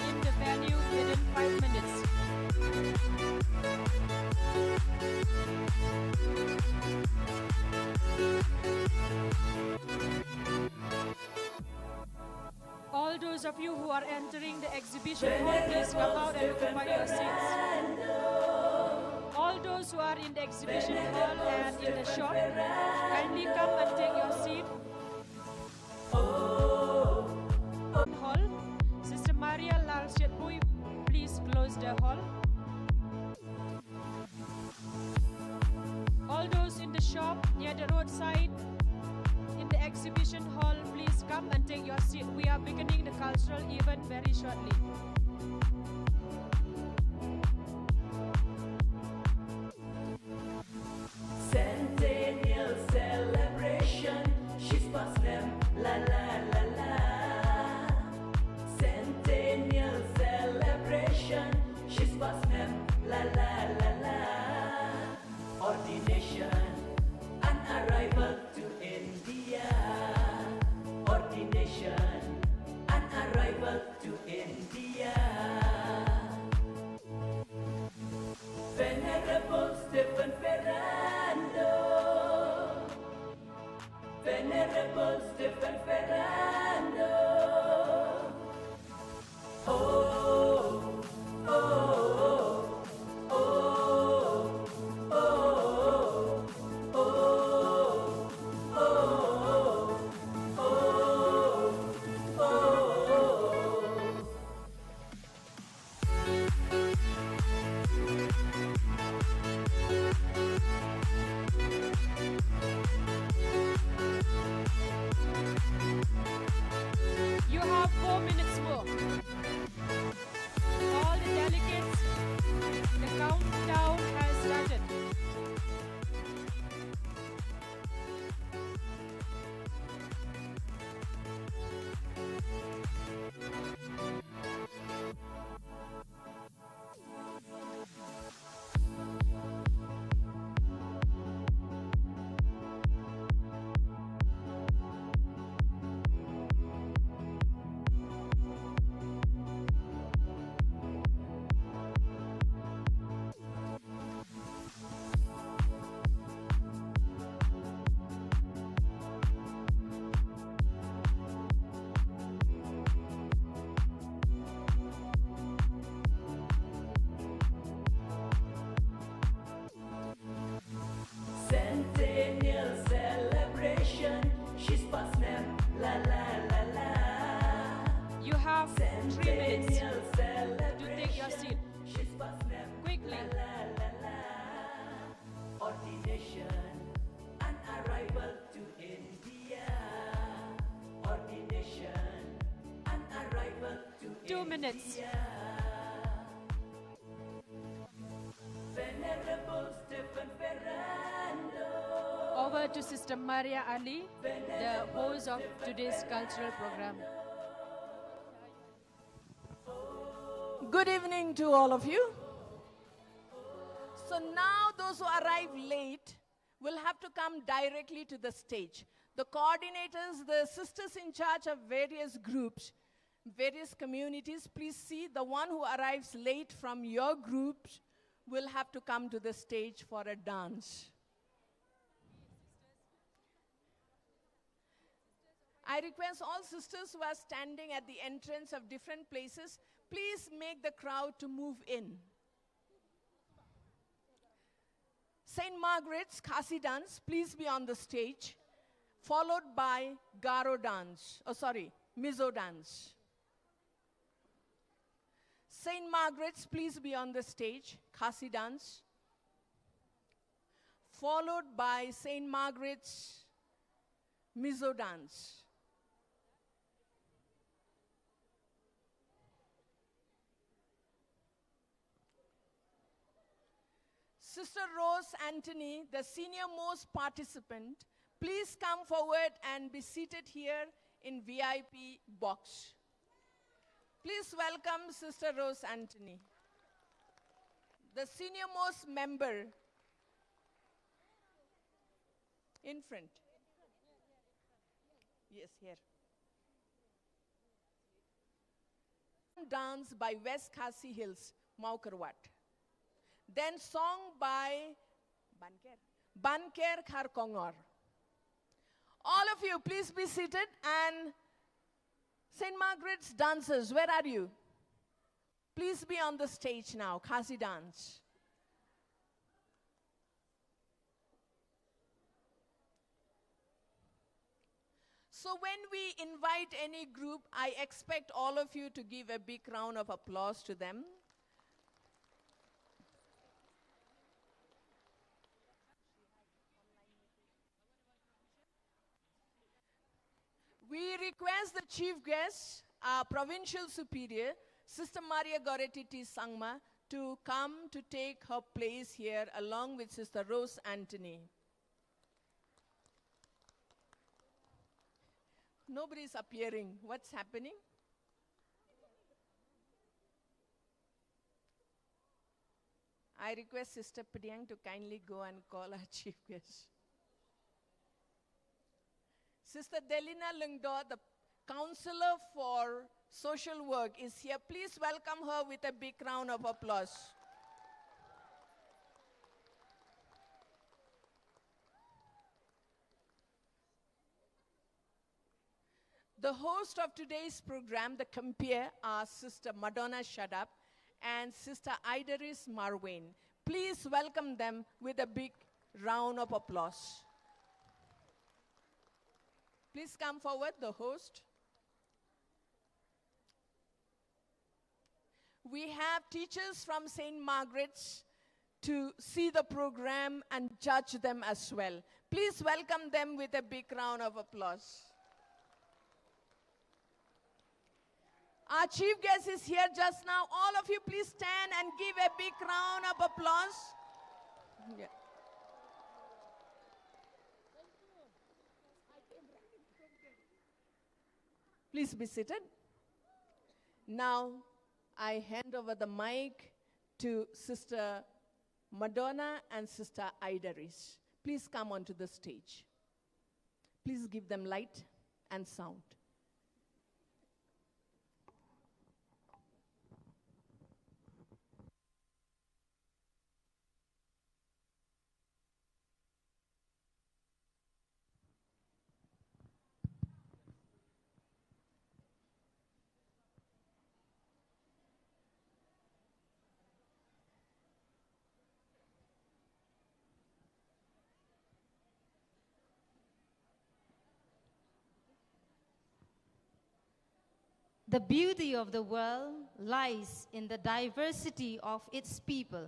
Speaker 1: in the venue within 5 minutes. All those of you who are entering the exhibition hall, please come out and occupy your seats. All those who are in the exhibition hall and in the shop, kindly come and take your seat. Hall, Sister Maria Lalshetbui, please close the hall. All those in the shop, near the roadside, in the exhibition hall, please come and take your seat. We are beginning the cultural event very shortly.
Speaker 15: Centennial celebration, she's past them, la la la la. Centennial celebration, she's past them, la la la la. Ordination, an arrival to India. Ordination, an arrival arrival to India. Venerable Stephen Ferrando, Venerable Stephen Ferrando. Oh, oh, oh, oh, oh, oh, oh, oh, oh.
Speaker 1: You have 4 minutes more. All the delegates, the countdown has started.
Speaker 15: Centennial celebration, she's past them, la la la la.
Speaker 1: You have 3 minutes
Speaker 15: Centennial
Speaker 1: to take your
Speaker 15: celebration,
Speaker 1: seat.
Speaker 15: she's past them,
Speaker 1: Quickly.
Speaker 15: la la la la. Ordination, an arrival to India. Ordination, an arrival to
Speaker 1: 2 minutes.
Speaker 15: Venerable Stephen Ferrando.
Speaker 1: Over to Sister Maria Ali, the host of today's cultural program.
Speaker 17: Good evening to all of you. So now those who arrive late will have to come directly to the stage. The coordinators, the sisters in charge of various groups, various communities, please see the one who arrives late from your groups will have to come to the stage for a dance. I request all sisters who are standing at the entrance of different places, please make the crowd to move in. St. Margaret's Khasi dance, please be on the stage, followed by Garo dance, Mizo dance. St. Margaret's, please be on the stage, Khasi dance, followed by St. Margaret's Mizo dance. Sister Rose Anthony, the senior most participant, please come forward and be seated here in VIP box. Please welcome Sister Rose Anthony, the senior most member in front. Yes, here. Dance by West Khasi Hills, Maukarwat. Then song by Banker Kharkongor. All of you, please be seated. And St. Margaret's dancers, where are you? Please be on the stage now, Khasi dance. So when we invite any group, I expect all of you to give a big round of applause to them. We request the chief guest, our Provincial Superior, Sister Maria Goretti Sangma, to come to take her place here along with Sister Rose Anthony. Nobody is appearing. What's happening? I request Sister Priyank to kindly go and call our chief guest. Sister Delina Lungdo, the counselor for social work, is here. Please welcome her with a big round of applause. The host of today's program, the compere, are Sister Madonna Shaddap and Sister Idaris Marwain. Please welcome them with a big round of applause. Please come forward, the host. We have teachers from St. Margaret's to see the program and judge them as well. Please welcome them with a big round of applause. Our chief guest is here just now. All of you please stand and give a big round of applause. Yeah. Please be seated. Now, I hand over the mic to Sister Madonna and Sister Idaris. Please come onto the stage. Please give them light and sound.
Speaker 7: The beauty of the world lies in the diversity of its people.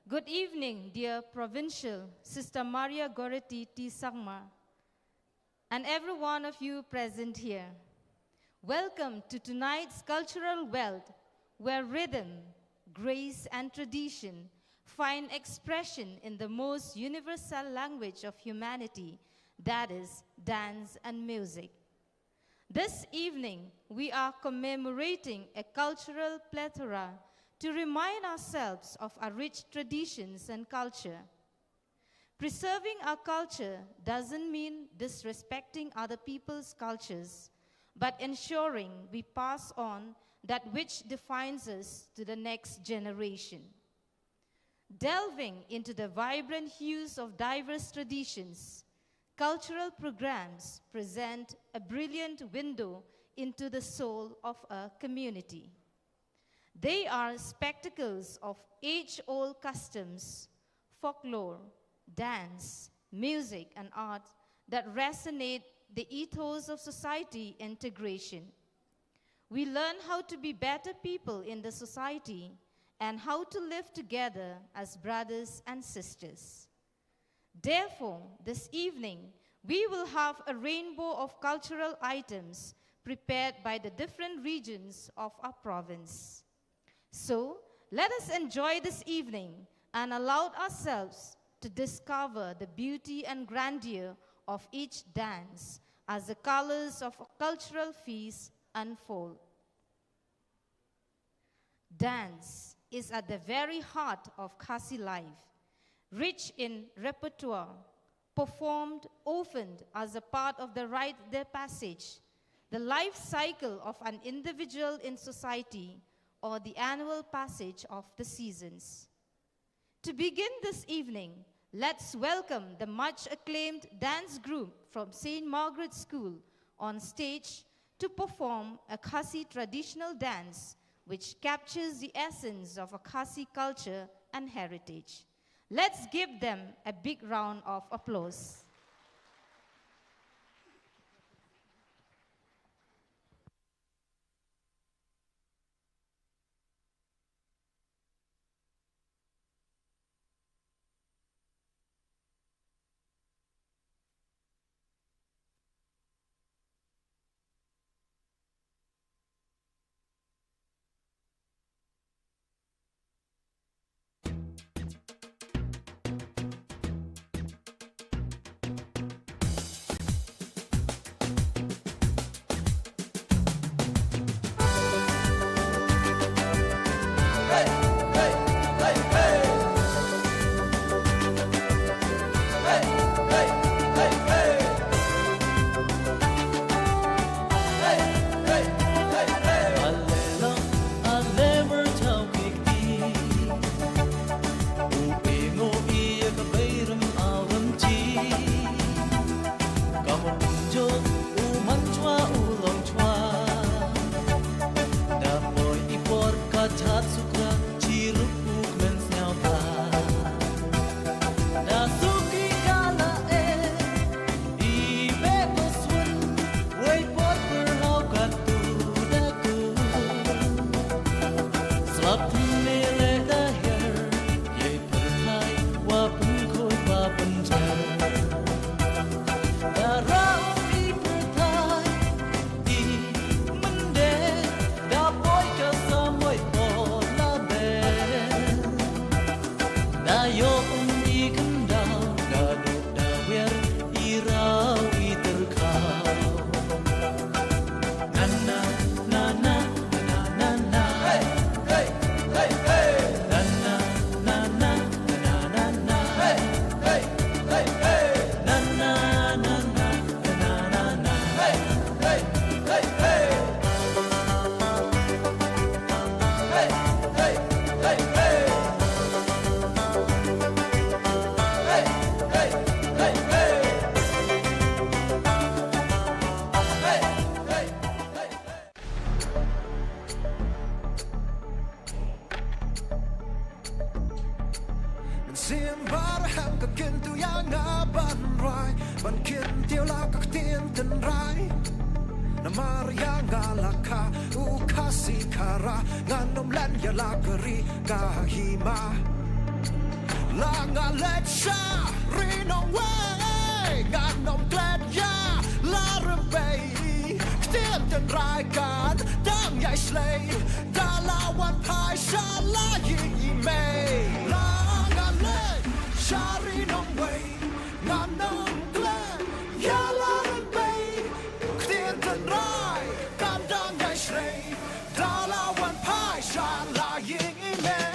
Speaker 7: Good evening, dear Provincial, Sister Maria Goretti T. Sangma, and every one of you present here. Welcome to tonight's cultural wealth, where rhythm, grace, and tradition find expression in the most universal language of humanity, that is, dance and music. This evening, we are commemorating a cultural plethora to remind ourselves of our rich traditions and culture. Preserving our culture doesn't mean disrespecting other people's cultures, but ensuring we pass on that which defines us to the next generation. Delving into the vibrant hues of diverse traditions, cultural programs present a brilliant window into the soul of a community. They are spectacles of age-old customs, folklore, dance, music, and art that resonate the ethos of society integration. We learn how to be better people in the society and how to live together as brothers and sisters. Therefore, this evening, we will have a rainbow of cultural items prepared by the different regions of our province. So, let us enjoy this evening and allow ourselves to discover the beauty and grandeur of each dance as the colors of a cultural feast unfold. Dance is at the very heart of Khasi life, rich in repertoire, performed often as a part of the rite de passage, the life cycle of an individual in society, or the annual passage of the seasons. To begin this evening, let's welcome the much acclaimed dance group from St. Margaret's School on stage to perform a Khasi traditional dance which captures the essence of a Khasi culture and heritage. Let's give them a big round of applause.
Speaker 18: ka kin tu ya nga ban rai ban kin tiêu la ka tien ten rai na Maria nga la ka u kasi kara nga nom lan ya la ka ri ka hima la nga let sha ri no way nga nom glad ya la rebei tien ten rai kan dang ya slay da la wan pai sha la yi mei la nga le shari no way nga nom glad ya la rebei tien ten rai kan dang ya slay da la wan pai sha la yi mei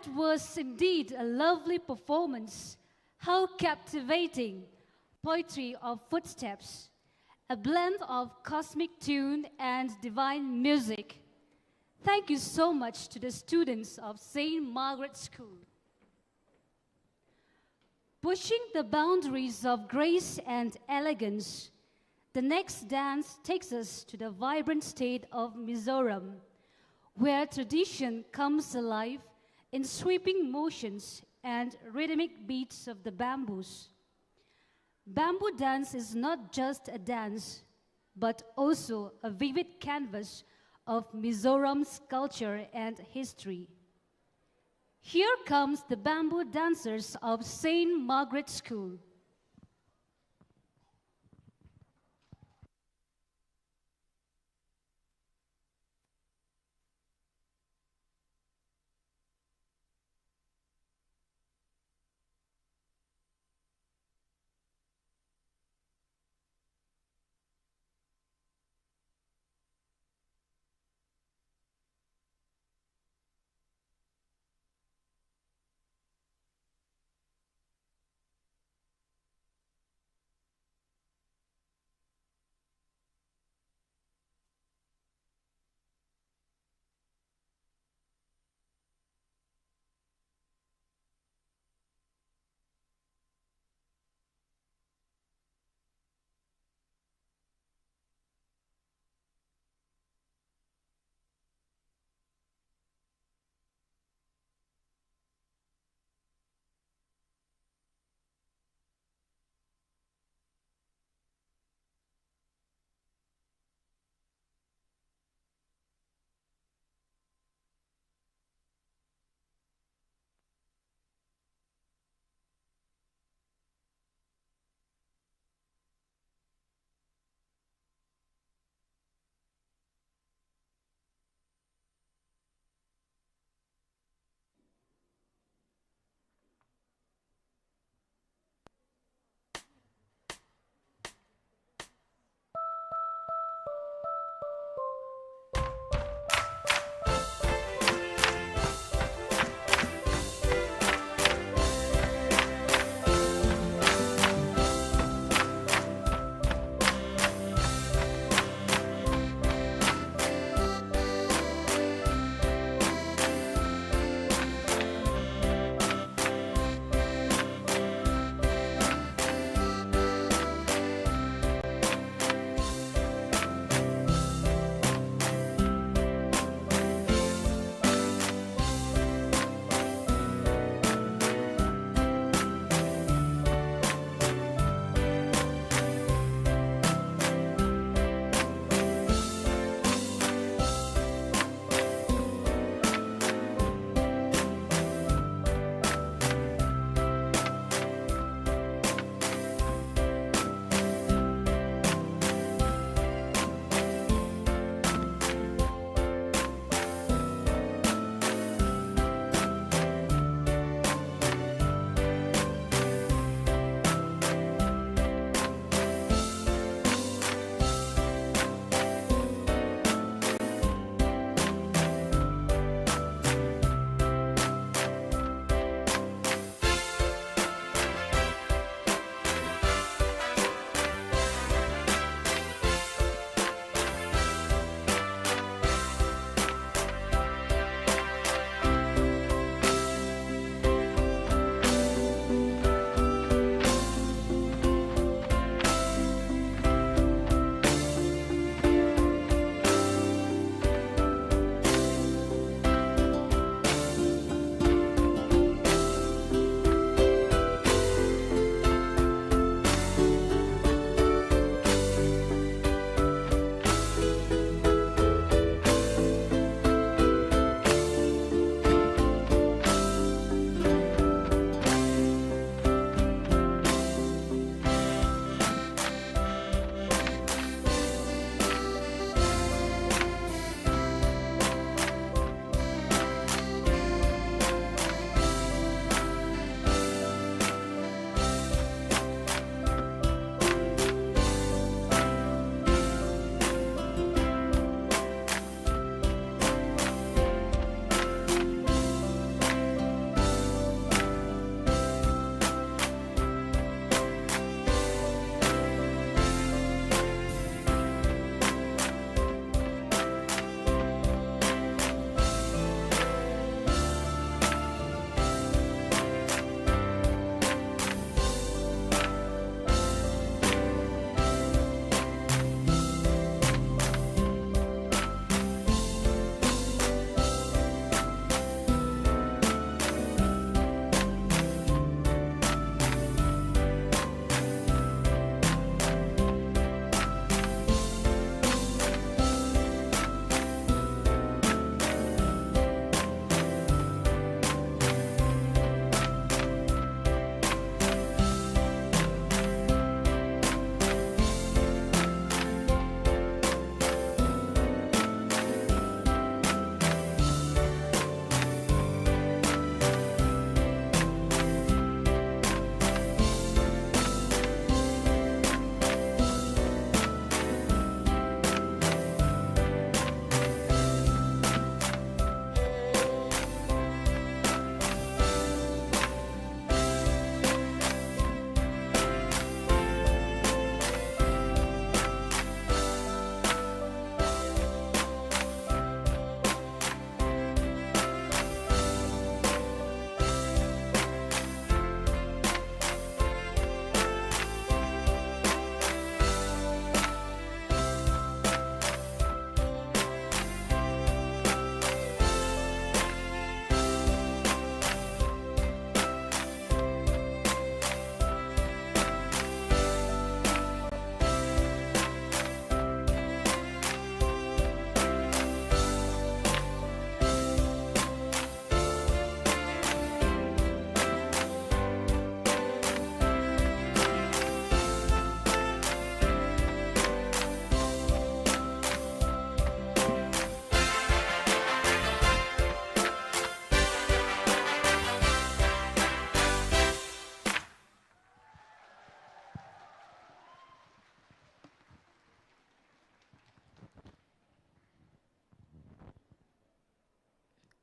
Speaker 19: That was indeed a lovely performance. How captivating! Poetry of footsteps, a blend of cosmic tune and divine music. Thank you so much to the students of St. Margaret's School. Pushing the boundaries of grace and elegance, the next dance takes us to the vibrant state of Mizoram, where tradition comes alive in sweeping motions and rhythmic beats of the bamboos. Bamboo dance is not just a dance, but also a vivid canvas of Mizoram's culture and history. Here comes the bamboo dancers of St. Margaret's School.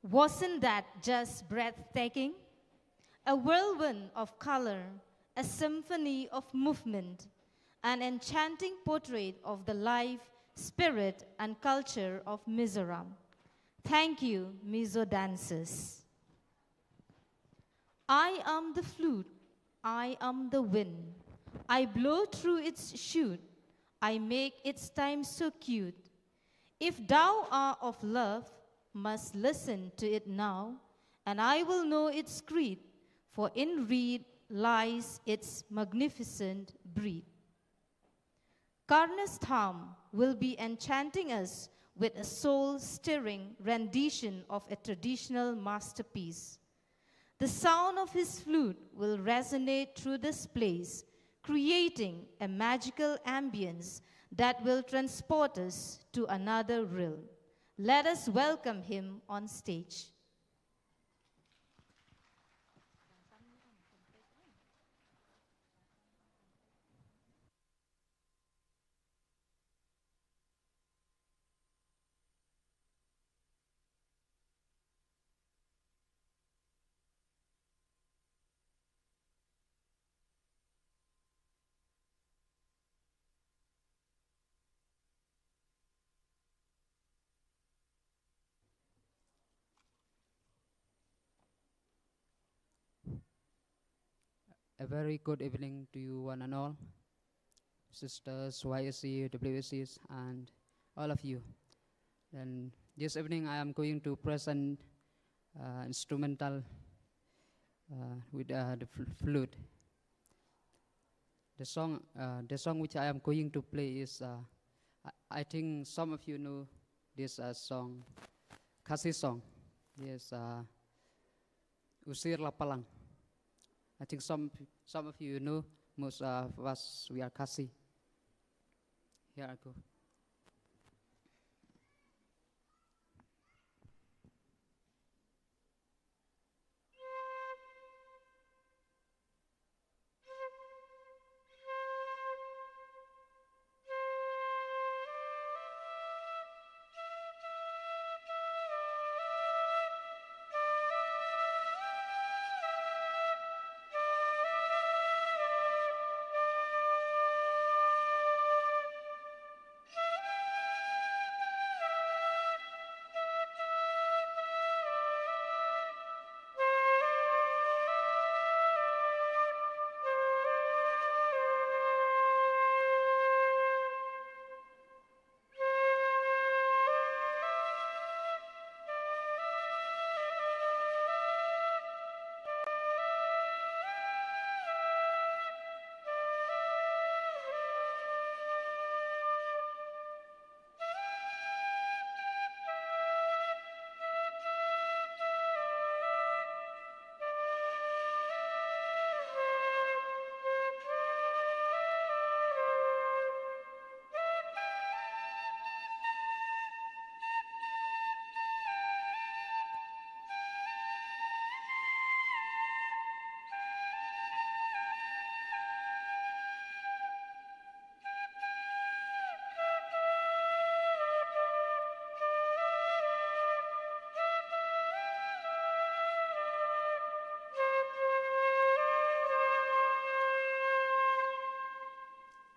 Speaker 7: Wasn't that just breathtaking? A whirlwind of color, a symphony of movement, an enchanting portrait of the life, spirit, and culture of Mizoram. Thank you, Mizo dancers. I am the flute, I am the wind. I blow through its chute, I make its time so cute. If thou art of love, must listen to it now, and I will know its creed, for in reed lies its magnificent breed. Karna's Tham will be enchanting us with a soul-stirring rendition of a traditional masterpiece. The sound of his flute will resonate through this place, creating a magical ambience that will transport us to another realm. Let us welcome him on stage.
Speaker 5: A very good evening to you one and all, sisters, YSC, WSCs, and all of you. And this evening I am going to present instrumental with the flute. The song which I am going to play is, I think some of you know this song, Kasih song. Yes, Usir Lapalang. I think some of you know, most of us, we are Kasih. Here I go.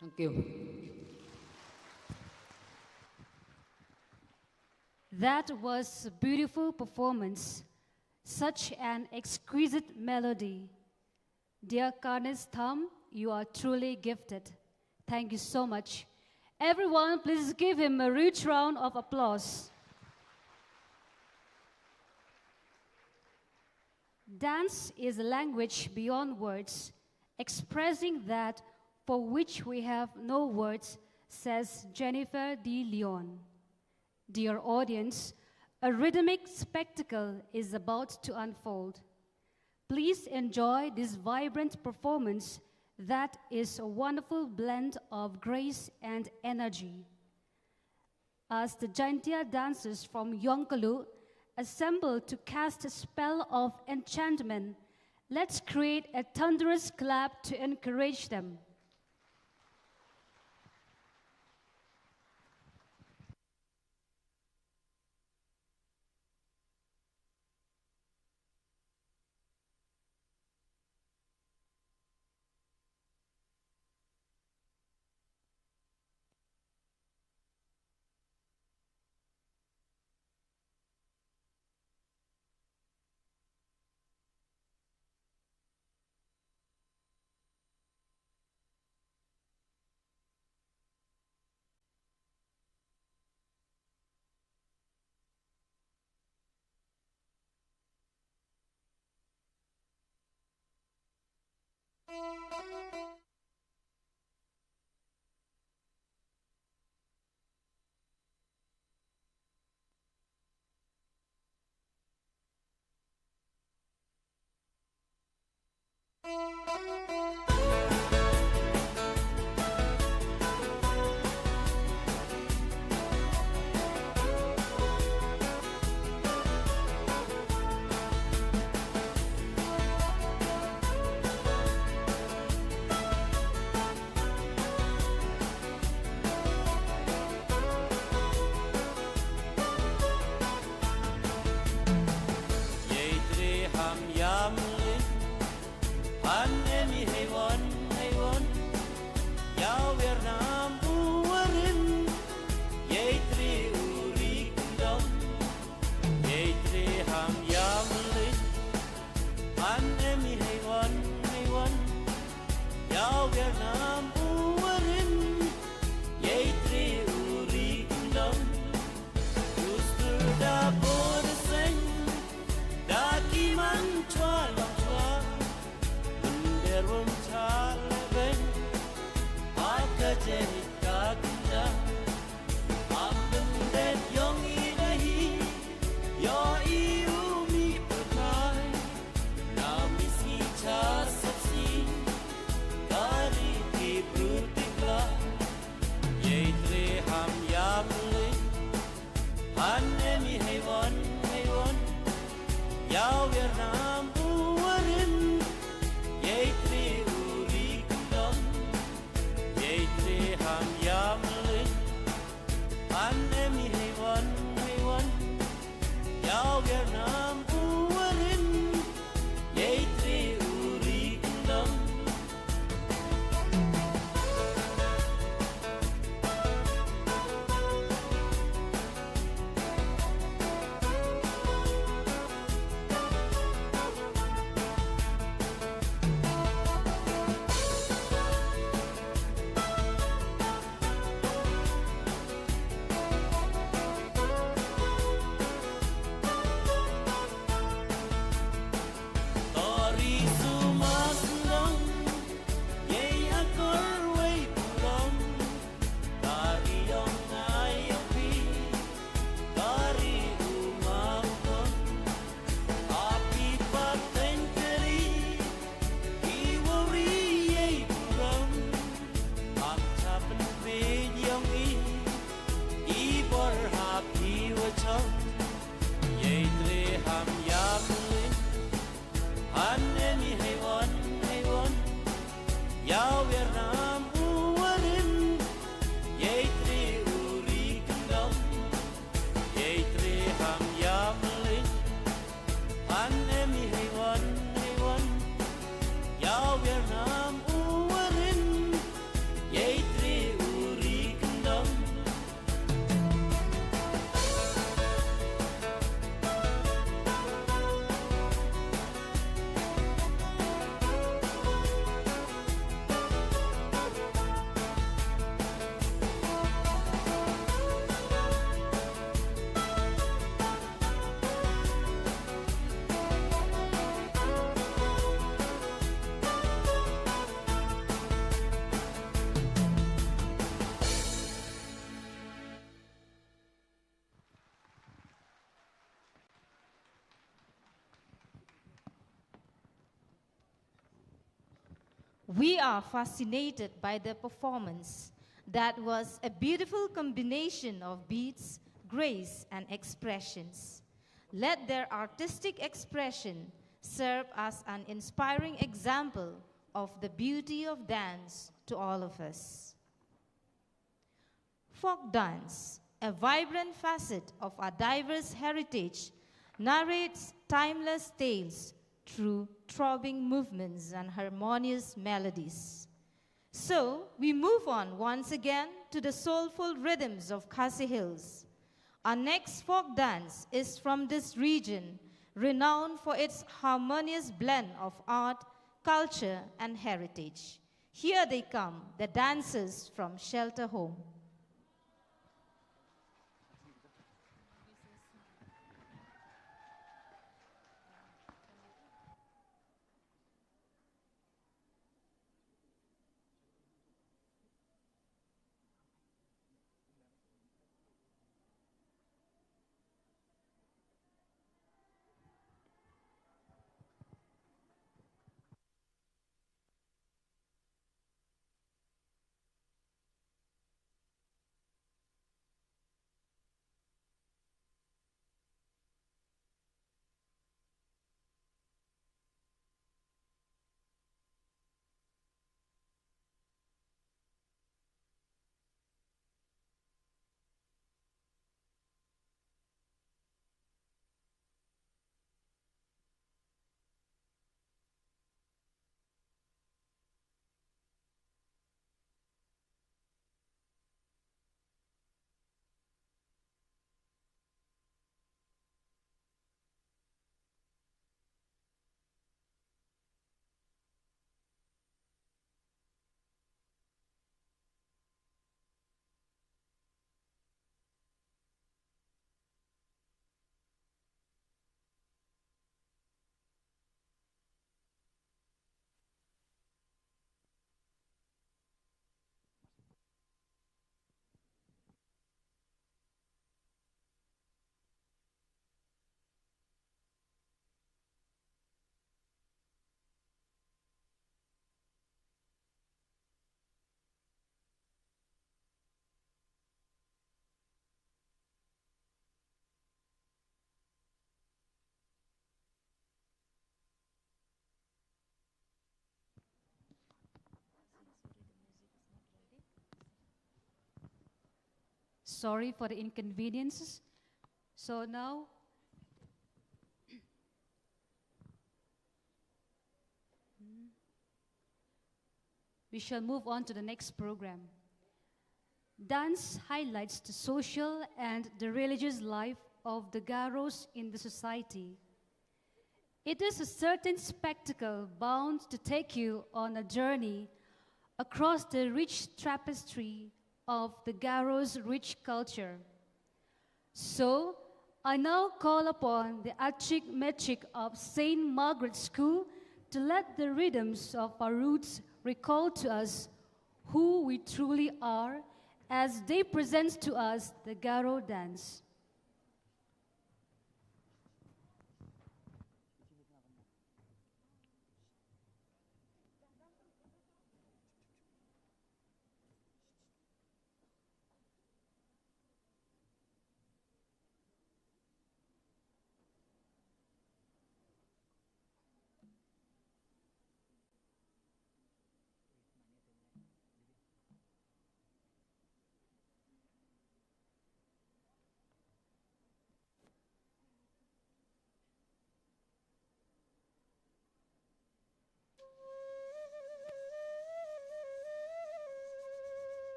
Speaker 5: Thank you.
Speaker 19: That was a beautiful performance, such an exquisite melody. Dear Karna's Tham, you are truly gifted. Thank you so much. Everyone, please give him a rich round of applause. Dance is a language beyond words, expressing that for which we have no words, says Jennifer de Leon. Dear audience, a rhythmic spectacle is about to unfold. Please enjoy this vibrant performance that is a wonderful blend of grace and energy. As the Jaintia dancers from Yongkalu assemble to cast a spell of enchantment, let's create a thunderous clap to encourage them.
Speaker 7: We are fascinated by the performance that was a beautiful combination of beats, grace, and expressions. Let their artistic expression serve as an inspiring example of the beauty of dance to all of us. Folk dance, a vibrant facet of our diverse heritage, narrates timeless tales through throbbing movements and harmonious melodies. So, we move on once again to the soulful rhythms of Khasi Hills. Our next folk dance is from this region, renowned for its harmonious blend of art, culture, and heritage. Here they come, the dancers from Shelter Home.
Speaker 19: sorry for the inconveniences. So now, we shall move on to the next program. Dance highlights the social and the religious life of the Garos in the society. It is a certain spectacle bound to take you on a journey across the rich tapestry of the Garos' rich culture. So, I now call upon the Archmetric of St. Margaret's School to let the rhythms of our roots recall to us who we truly are as they present to us the Garo dance.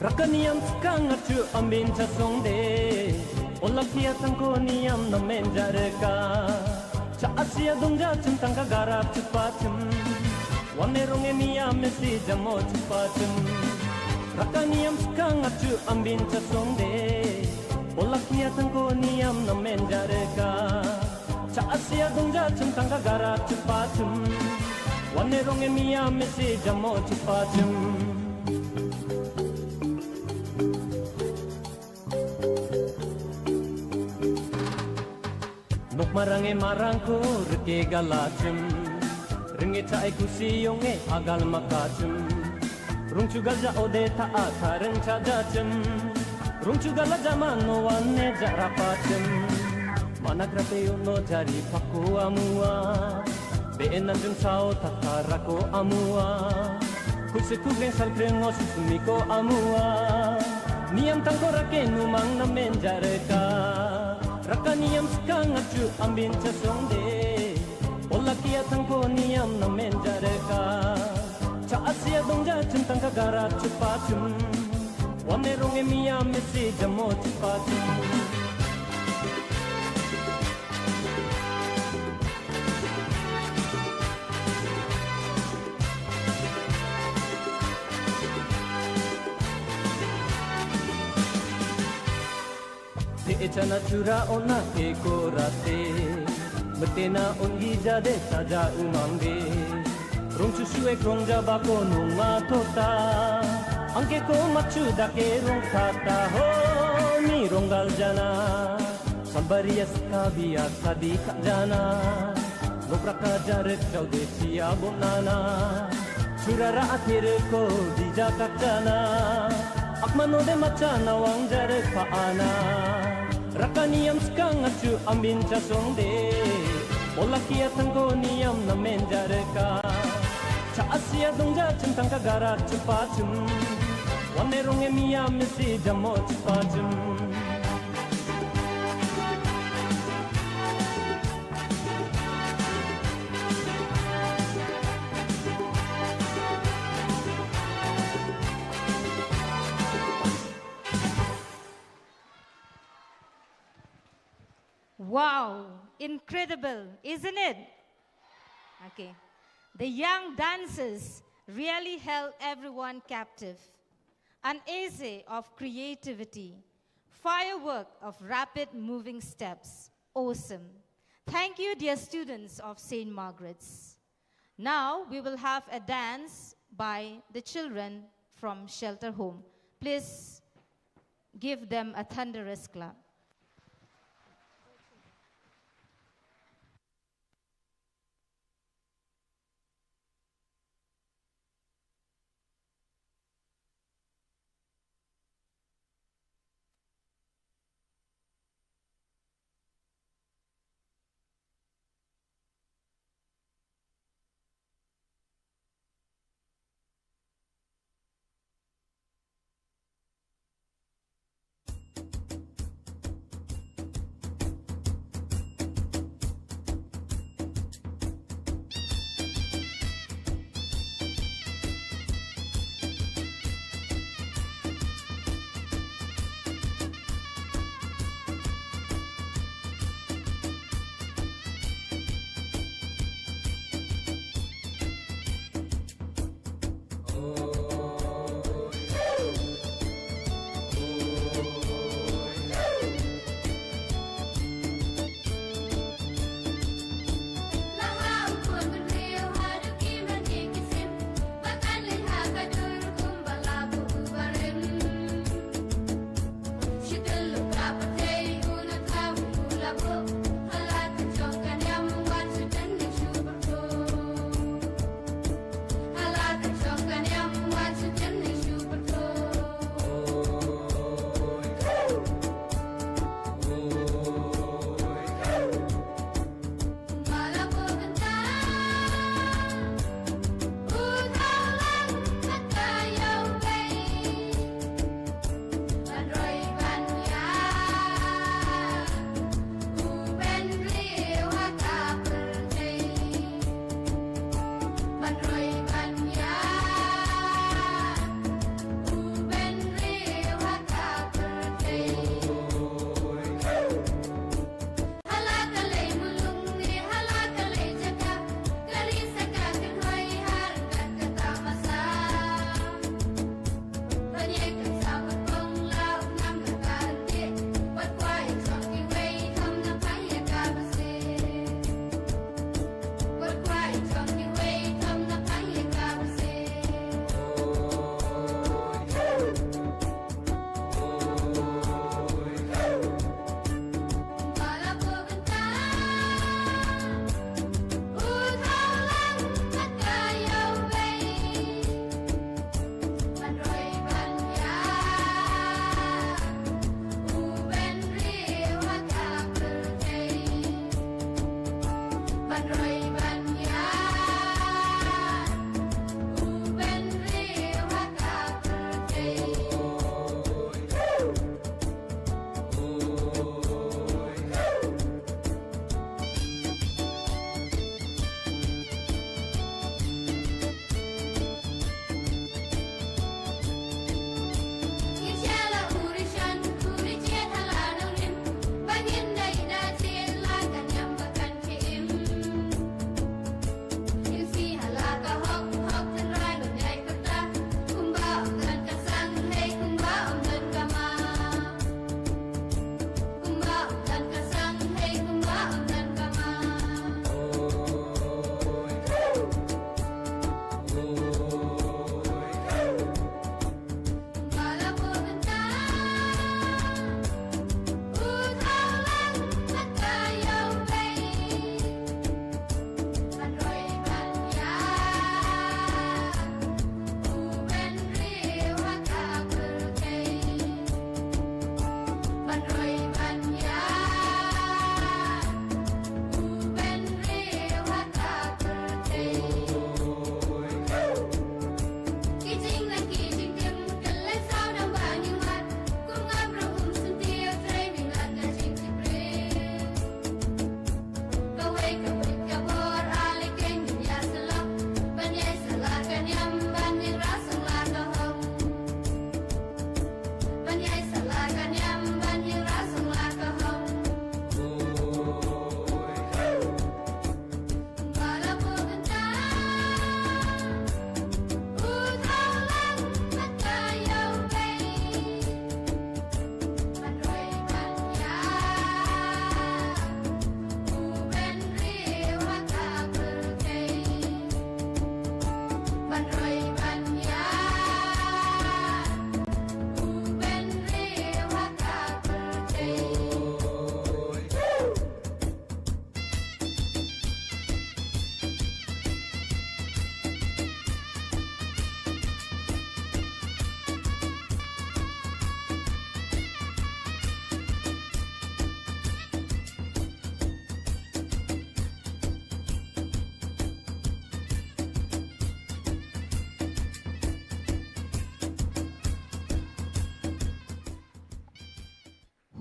Speaker 8: Rakaniam skanga chu amin cha songde Olakia tangko niam na menjareka Cha asia dongja chum tangka garap chupachum Wanerong niam mesi jamo chupachum Rakaniam skanga chu amin cha songde Olakia tangko niam na menjareka Cha asia dongja chum tangka garap chupachum Wanerong niam mesi jamo chupachum Marange marangko reke galachum Ringe chai kusiyonge agal makachum Rungchugal ja ode ta athareng chajachum Rungchugal jaman no wanne jarapachum Managrape no jari paku amua Beenan jung sao tatarako amua Kusekugeng salkreng osusumiko amua Niam tangko rake numang na menjareka Rakaniam skanga chu ambin cha songde Olakia tangko niam na menjareka Cha asia dongja chum tangka gara chupachum Wanerong emiam mesi jamo chupachum Echana chura ona eko rate Betena ongi jade saja umangde Rong susue krong jabako nunga tota Angke ko machu dake rong tata Ho mi ronggal jana Sambaria skabia sadi kak jana Lopraka jarek jaude siya bonana Churara akhir ko dijakak jana Akmano de macana wang jarek paana Rakaniam skanga chu ambin cha songde Olakia tangko niam na menjareka Cha asia dongja chum tangka gara chupachum Wanerong emiam mesi jamo chupachum
Speaker 7: Wow, incredible, isn't it? Okay. The young dancers really held everyone captive. An essay of creativity, firework of rapid moving steps. Awesome. Thank you, dear students of St. Margaret's. Now we will have a dance by the children from Shelter Home. Please give them a thunderous clap.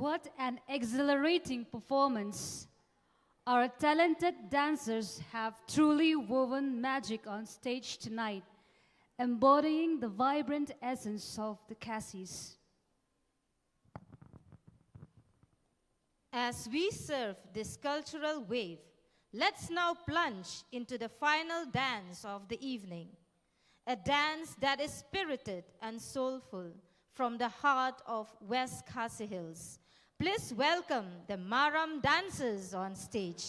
Speaker 19: What an exhilarating performance! Our talented dancers have truly woven magic on stage tonight, embodying the vibrant essence of the Cassis.
Speaker 7: As we surf this cultural wave, let's now plunge into the final dance of the evening, a dance that is spirited and soulful from the heart of West Khasi Hills. Please welcome the Maram dancers on stage.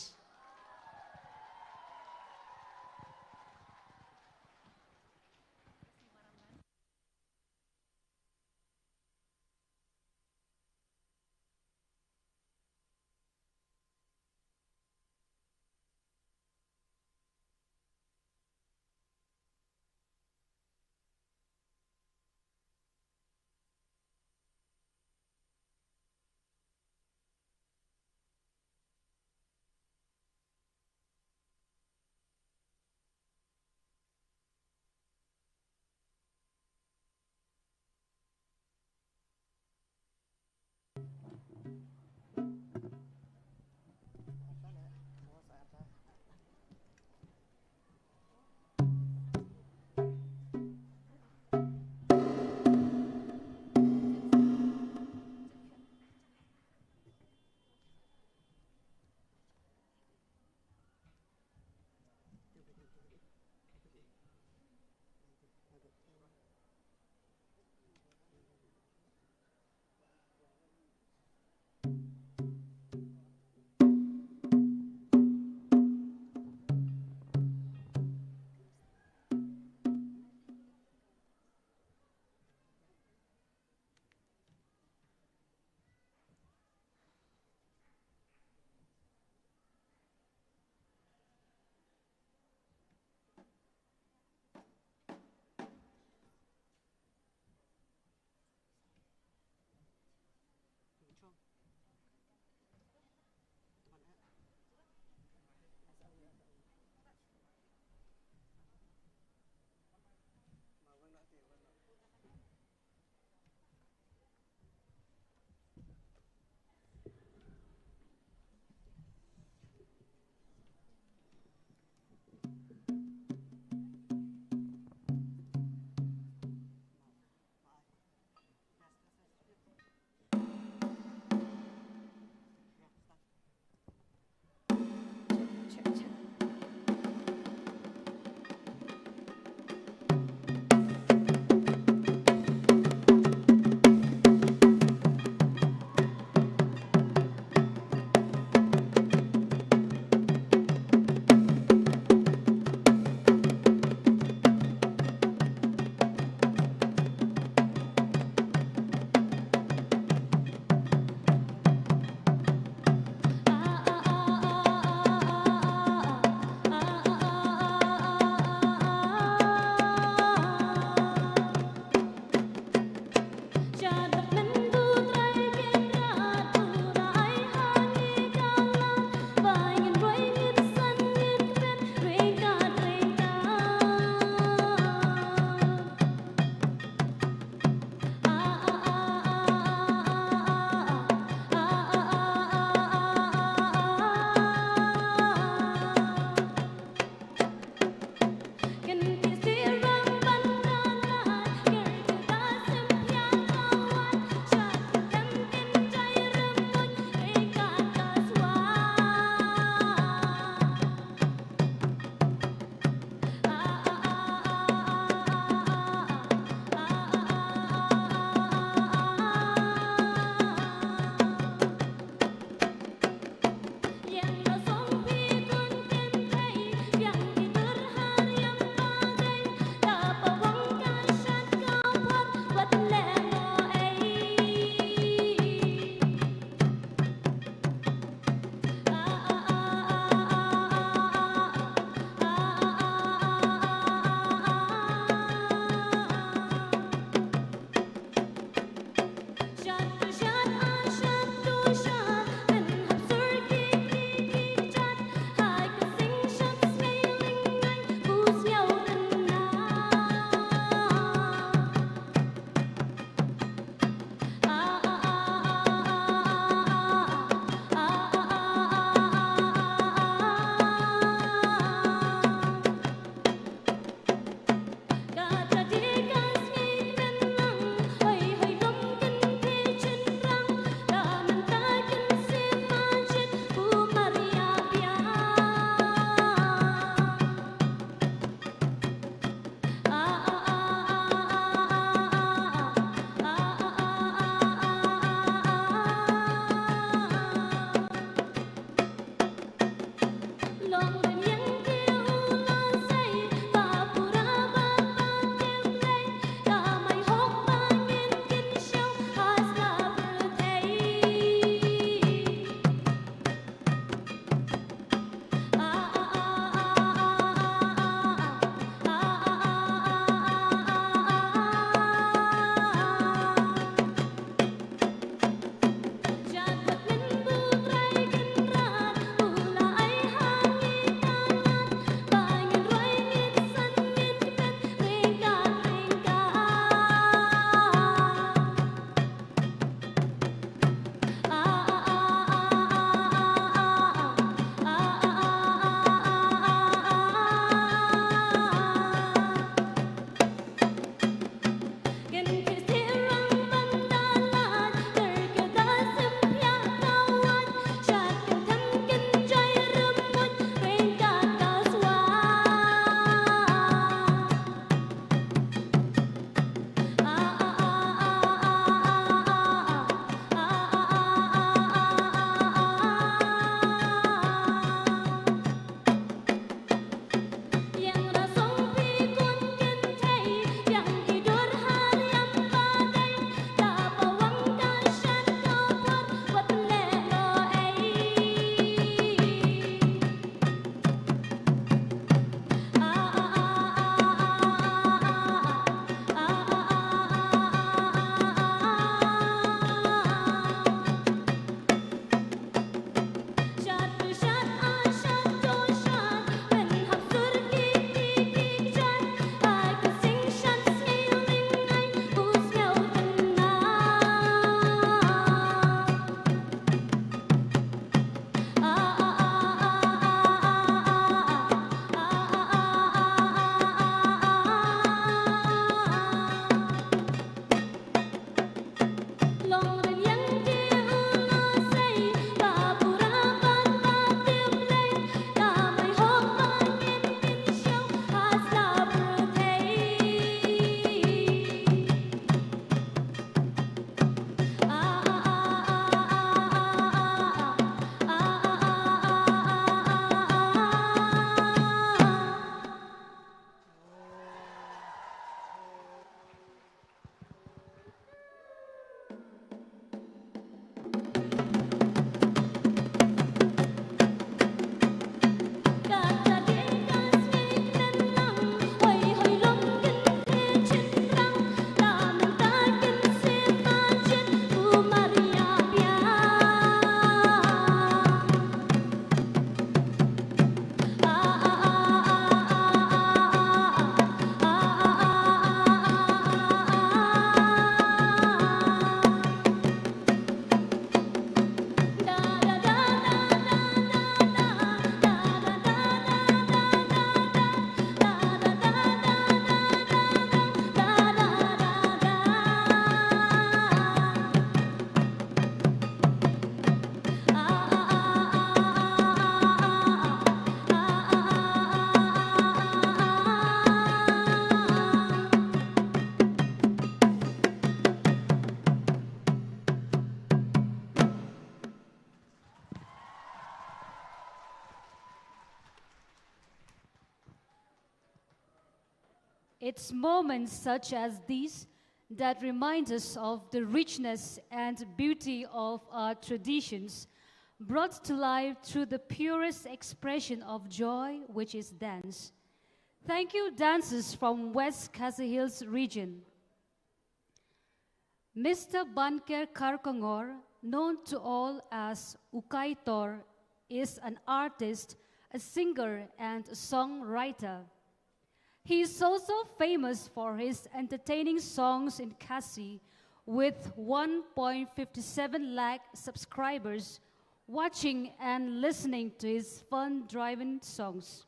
Speaker 19: It's moments such as these that remind us of the richness and beauty of our traditions, brought to life through the purest expression of joy, which is dance. Thank you, dancers from West Khasi Hills region. Mr. Banker Karkongor, known to all as Ukaitor, is an artist, a singer, and a songwriter. He is also famous for his entertaining songs in Khasi, with 1.57 lakh subscribers watching and listening to his fun-driven songs.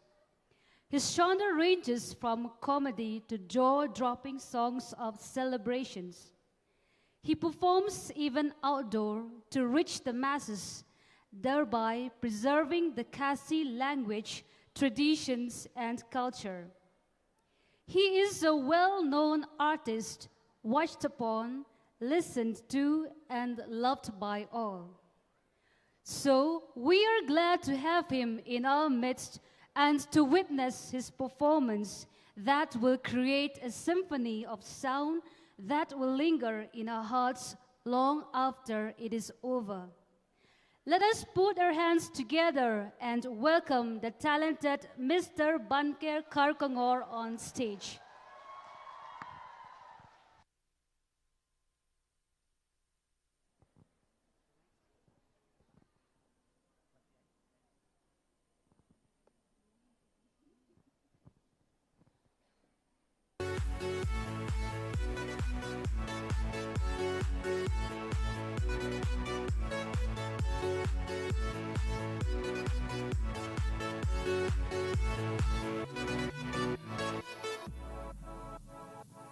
Speaker 19: His genre ranges from comedy to jaw-dropping songs of celebrations. He performs even outdoor to reach the masses, thereby preserving the Khasi language, traditions, and culture. He is a well-known artist, watched upon, listened to, and loved by all. So we are glad to have him in our midst and to witness his performance that will create a symphony of sound that will linger in our hearts long after it is over. Let us put our hands together and welcome the talented Mr. Banker Karkongor on stage.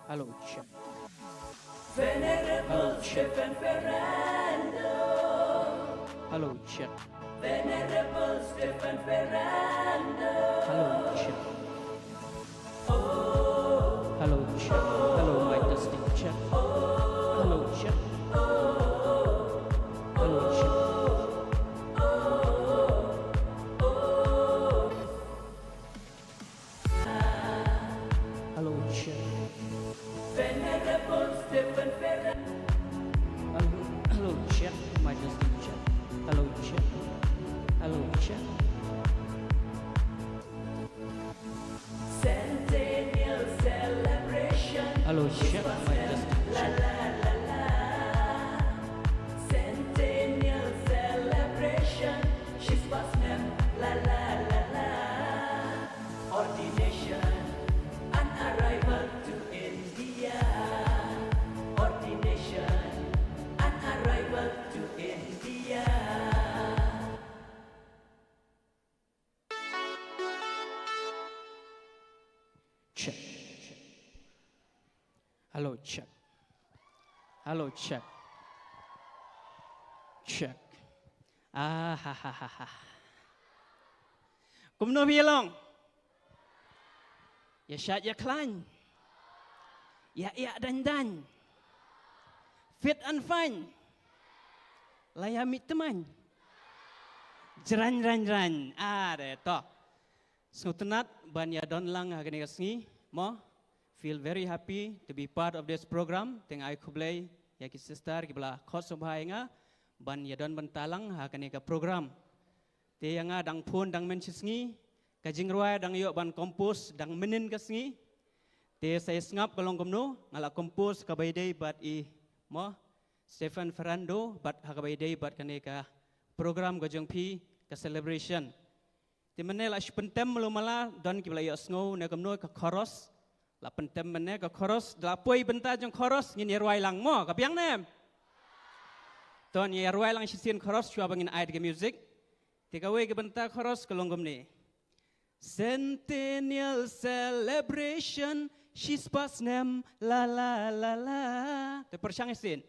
Speaker 16: Hello, check.
Speaker 15: Venerable Stephen Ferrando.
Speaker 16: Hello, check.
Speaker 15: Venerable Stephen Ferrando.
Speaker 16: Hello, check.
Speaker 15: Oh.
Speaker 16: Hello, check. Hello, my testing check. Hello, check. Hello, check. Hello, check.
Speaker 15: Venerable Stephen Ferrando.
Speaker 16: Hello, check. My testing check. Hello, check. Hello, check.
Speaker 15: Centennial celebration.
Speaker 16: Hello, check. My testing check.
Speaker 15: Centennial celebration. She's past name. La la la la. Ordination. An arrival to India. Ordination. An arrival to India.
Speaker 16: Check. Hello, check. Hello, check. Check. Ah, ha, ha, ha, ha. Cùng nói bia lòng. Ya shat ya klan. Ya dan dan. Fit and fine. Layami teman. Ran. Ah, deh toh. Sutenat ban ya don lang agani kasni. Mo feel very happy to be part of this program. Teng ai kublai ya ki sister ki bala khot subhai nga ban ya don bentalang agani ka program. Te yang dang phun dang men sisngi kajing ruai dang yo ban kompos dang menin kasngi. Te saya ngap kalong komno ngala kompos ka baidai bat I mo Stephen Ferrando bat ha ka baidai bat kane ka program gojong pi ka celebration. Ti mana la pentem melumala don ki bala yo sngo ne komno ka chorus la pentem mana ka chorus la poi benta jong chorus ngin ruai lang mo ka piang nem. Ton ye ruai lang sisien chorus chua bangin ai ke music. Ti ka we ke benta chorus kalong komni. Centennial celebration, she's past name, la la la la. Te persyangisin.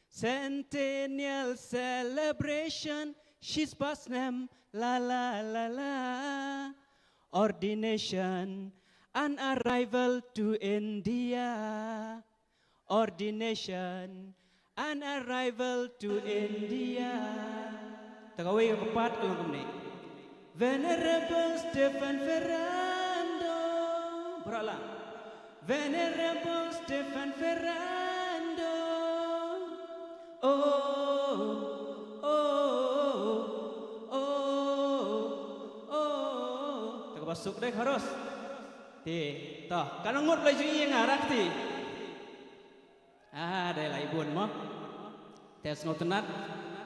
Speaker 16: Centennial celebration, she's past name, la la la la. Ordination, an arrival to India. Ordination, an arrival to India. Tagaway ka kapat kalong kumni. Venerable Stephen Ferrando. Beralang. Venerable Stephen Ferrando. Oh, oh, oh, oh. Tak masuk deh harus. Ti, toh, kan ngut lagi yang ngarak ti. Dah lah ibu mo. Tes ngotenat.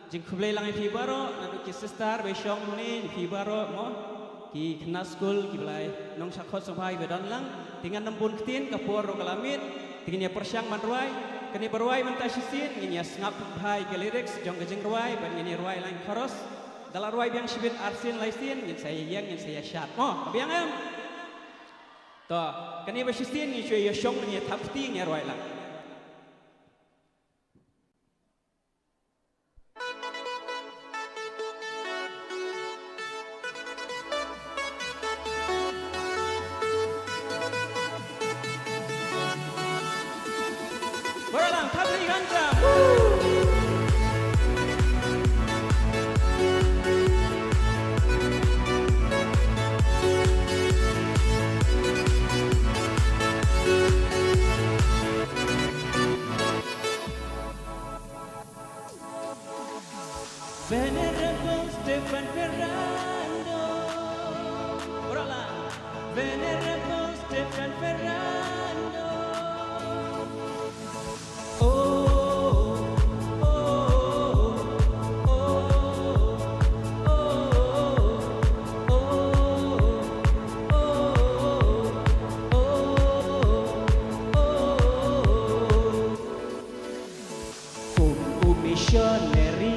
Speaker 16: Jeng kublai lang ipi baro, nanti kisestar besong ni ipi baro mo. Ki kena school ki belai nong sakot sampai bedan lang dengan nembun ketin kapur ro kalamit tingnya persyang manruai kini berwai mentasisin nginya ngap bhai ke lyrics jong gejeng ruai ban ngini ruai lain chorus dalam ruai biang sibit arsin laisin ngin saya yang ngin saya syat mo biang em to kini basisin ngi cui yosong ngi thapti ngi ruai lang Venerable Stephen Ferrando. Berulang. Venerable Stephen Ferrando. Oh, oh, oh, oh, oh, missionary.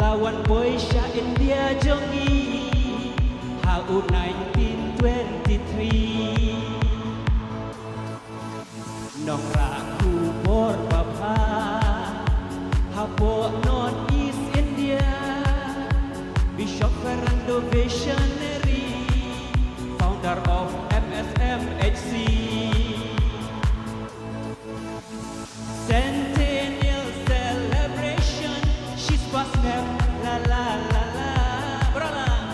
Speaker 16: Lawan Boysha India Jongi HU 1923 Nong Raku Bor Bapa Habo North East India Bishop Fernando Missionary Founder of MSMHC Centennial celebration She's past them La la la la, berulang.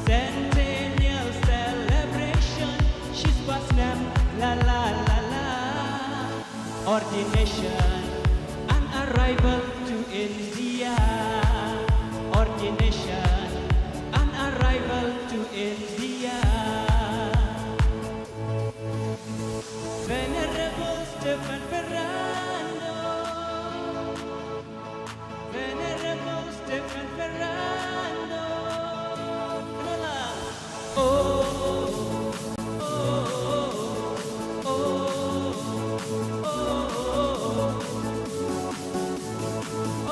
Speaker 16: Centennial celebration, she's past them. La la la la. Ordination, an arrival to India. Ordination, an arrival to India. Venerable Stephen Ferrando. Venerable Stephen Ferrando. Oh, oh, oh, oh, oh.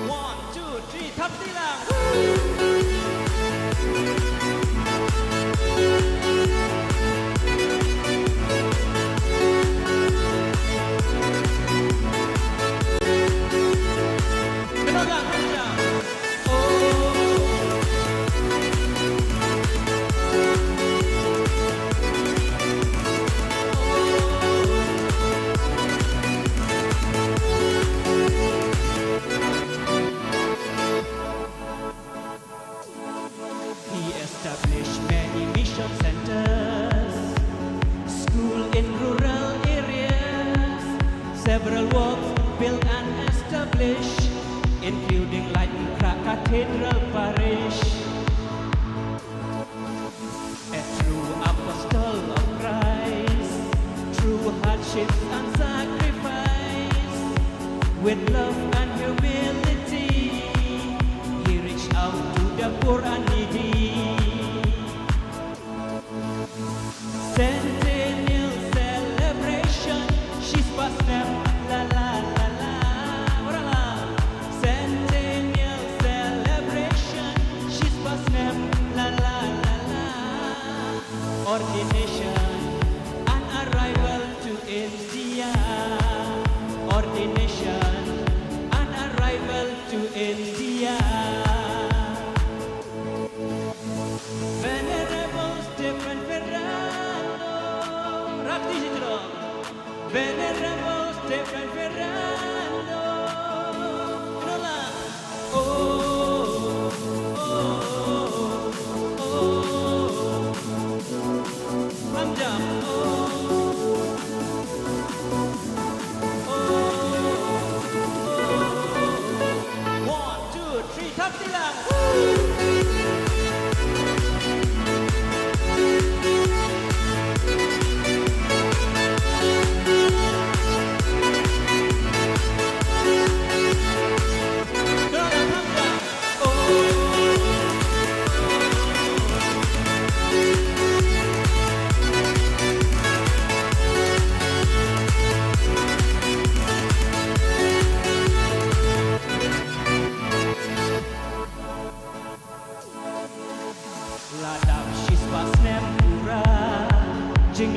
Speaker 16: 1, 2, 3, tap silang. Established many mission centers, school in rural areas, several works built and established, including Lighton Cathedral Parish. A true apostle of Christ, through hardships and sacrifice, with love and humility, he reached out to the poor and needy. Centennial celebration, she's past them, la la la la, berulang. Centennial celebration, she's past them, la la la la. Ordination, an arrival to India. Ordination, an arrival to India. Venerable Stephen Ferrando. Rakti Sidro. Venerable Stephen Ferrando. Inola.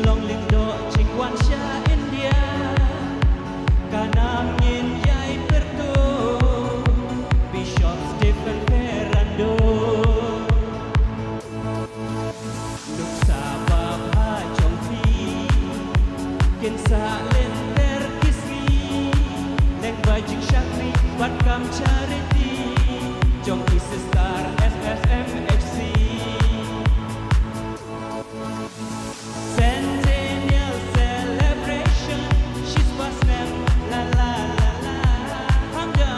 Speaker 16: long lindo ching wan sha India kanangin yai perto Bishop Stephen Ferrando Nuk sabab ha chong pi kin sa len ter kisri leng bajing shakri wat kam charity chong ki sister SSMHC Centennial celebration, she's past them, la la la la. Hamda.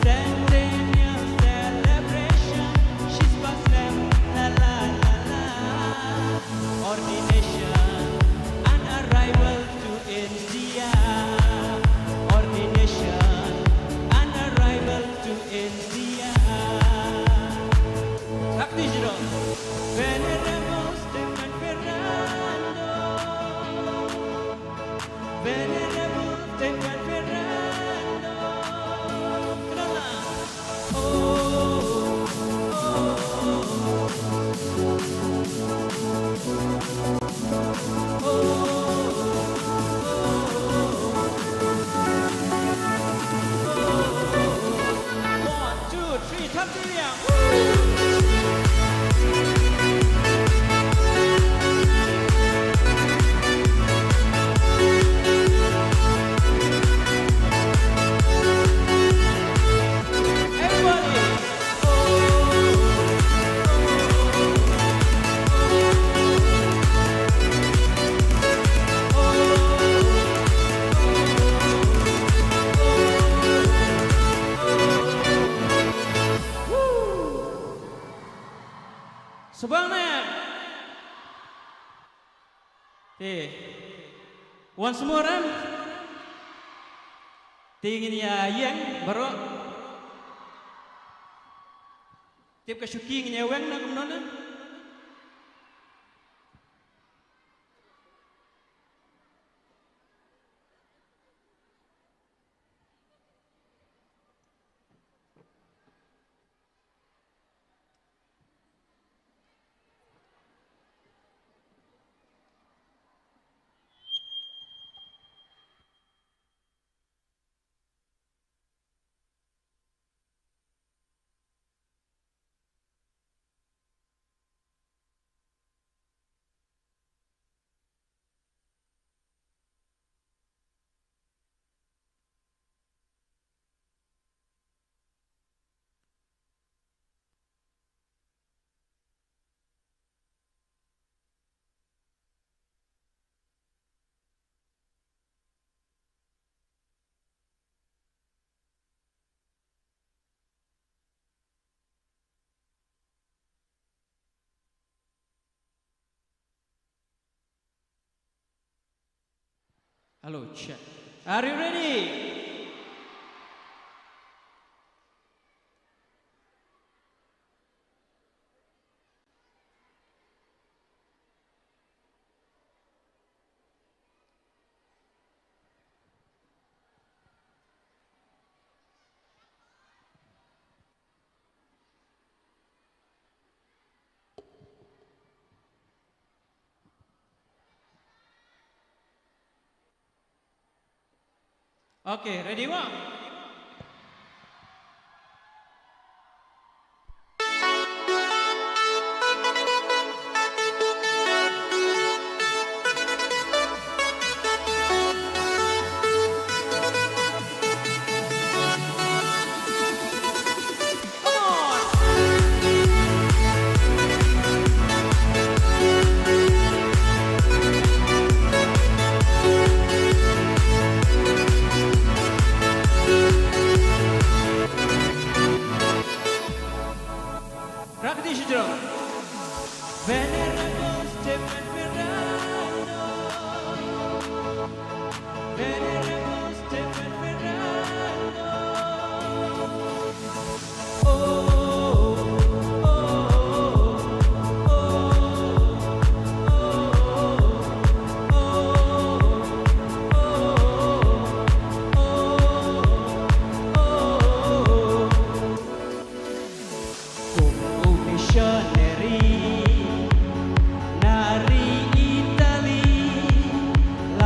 Speaker 16: Centennial celebration, she's past them, la la la la. Ordination and arrival to India. Ordination and arrival to India. Takdijro. Venerable Stephen Fernando. Venerable Stephen Fernando. Kenapa? One, two, three, tap diriang. Sebanyak. Once more, tingin ya yang baru tiap kesuking ya weng nak mana? Hello, check. Are you ready? Okay, ready, one?
Speaker 15: Thank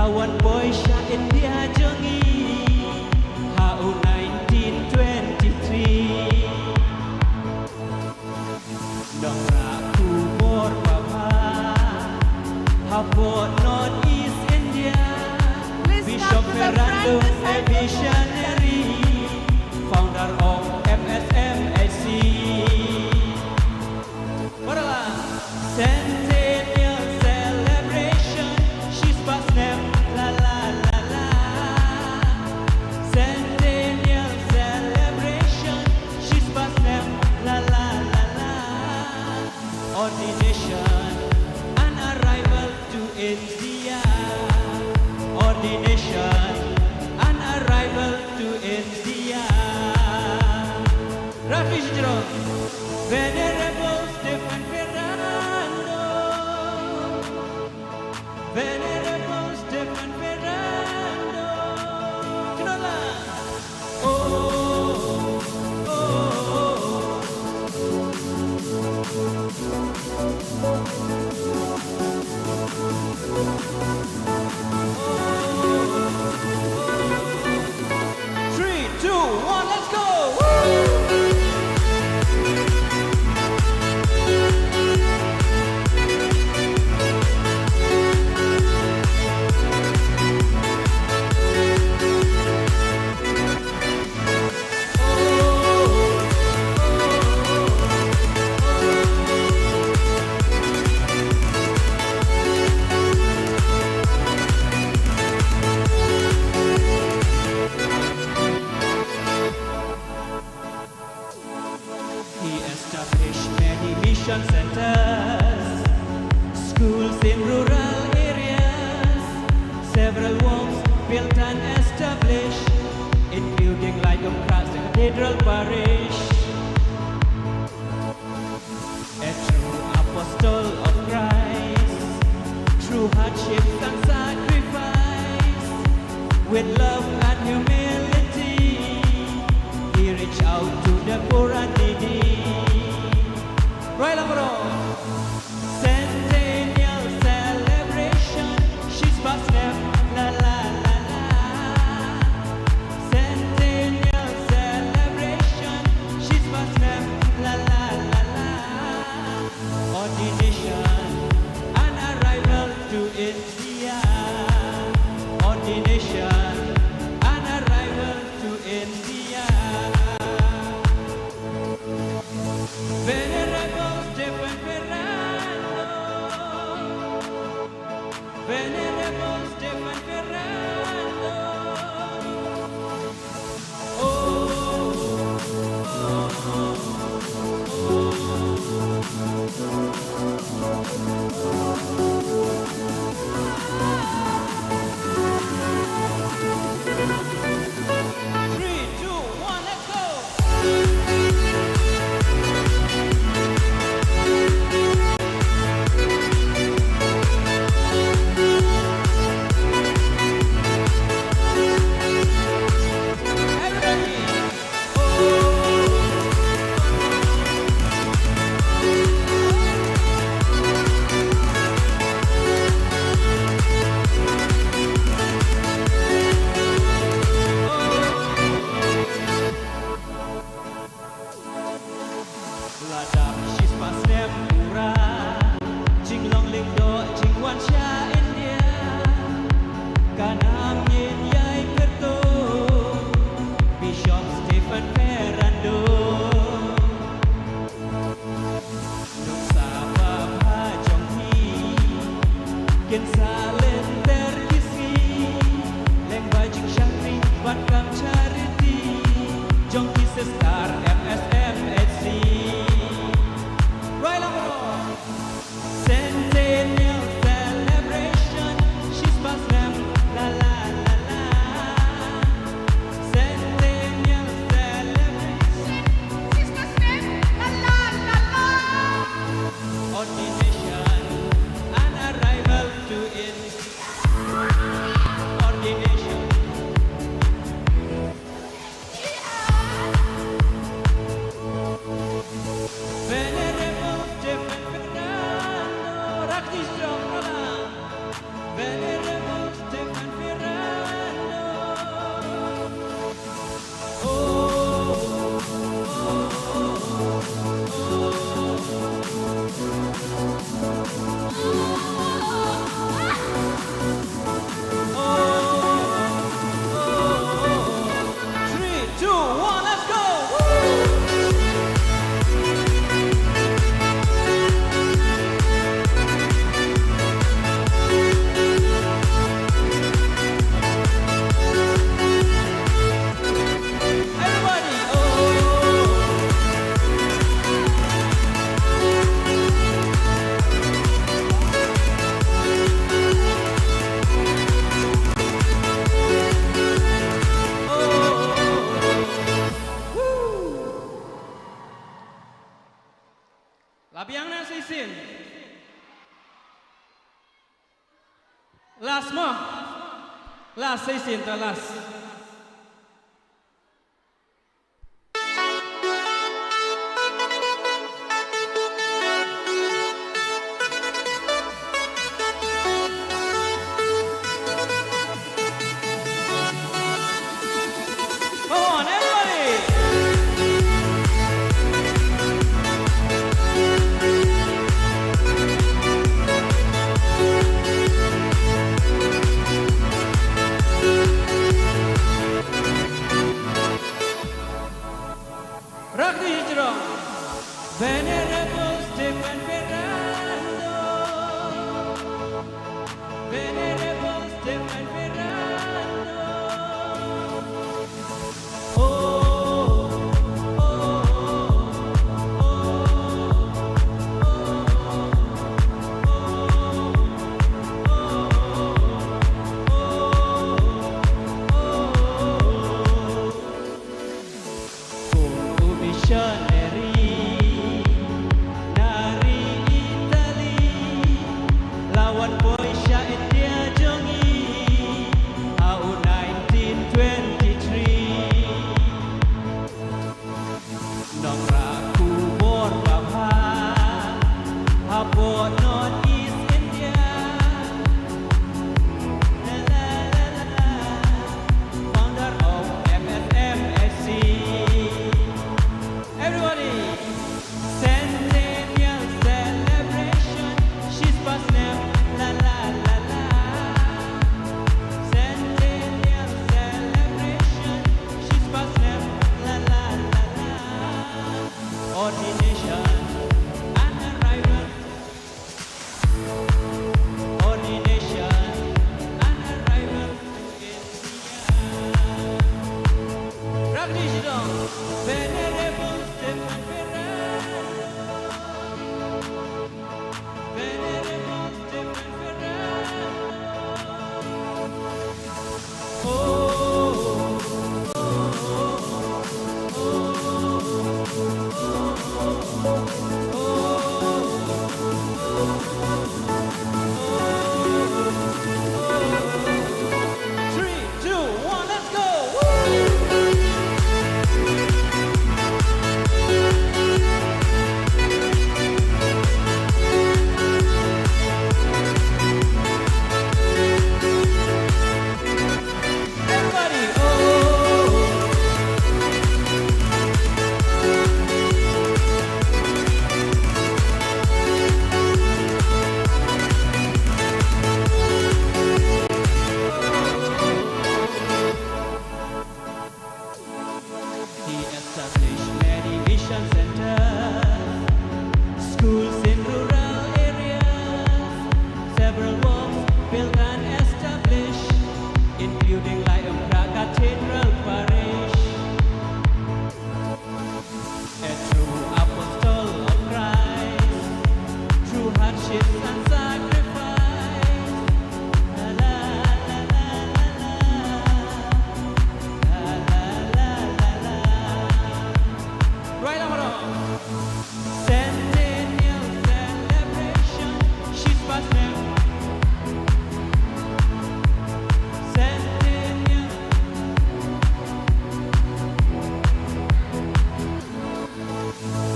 Speaker 4: Awan boy sha India jongi Hau 1923 Dong raku bor baba Hapot North East India Bishop Ferrando a missionary Founder of MSMAC Centennial celebration She's past them la la la la Centennial celebration She's past them la la la la Ordination an arrival to India Ordination an arrival to India Rafi Jiro Venerable Stephen Fernando Venerable Stephen Fernando Kenola Oh oh Three, two, one, let's go! He established many mission centers, schools in rural areas, several walls built and established, including like of Christ Cathedral Parish. A true apostle of Christ, through hardships and sacrifice, with love and humility, he reached out to the poor and needy. Right, Lamro. Centennial celebration, she's past them, la la la la. Centennial celebration, she's past them, la la la la. Ordination, an arrival to India. Ordination, an arrival to India. Venerable Stephen Ferrando Venerable Stephen Ferrando Oh, Three, two, one, let's go!
Speaker 16: Last mo. Last, say sinta last. Come on, everybody. Venerable Stephen Ferrando, Venerable Stephen Ferrando. Missionary, nari Italy, lawan Poisha India jongi, au 1923. Nong raku bor bapa, hapot North East India. La la la la, founder of MSMSC. Everybody, Centennial celebration, she's past name, la la la la. Centennial celebration, she's past name, la la la la. Ordination and arrival. Ordination and arrival to India. Provincial, Venerable Stephen Ferrando, Venerable Stephen Ferrando. Oh, oh, oh, Three, two, one, let's go! Everybody, He established many mission centers, schools in rural areas, several works built and established, including Liturgy Cathedral Parish. A true apostle of Christ, through hardships and sacrifice. La la la la la la. La la la la la. Right on. Centennial celebration, she's past name. Centennial.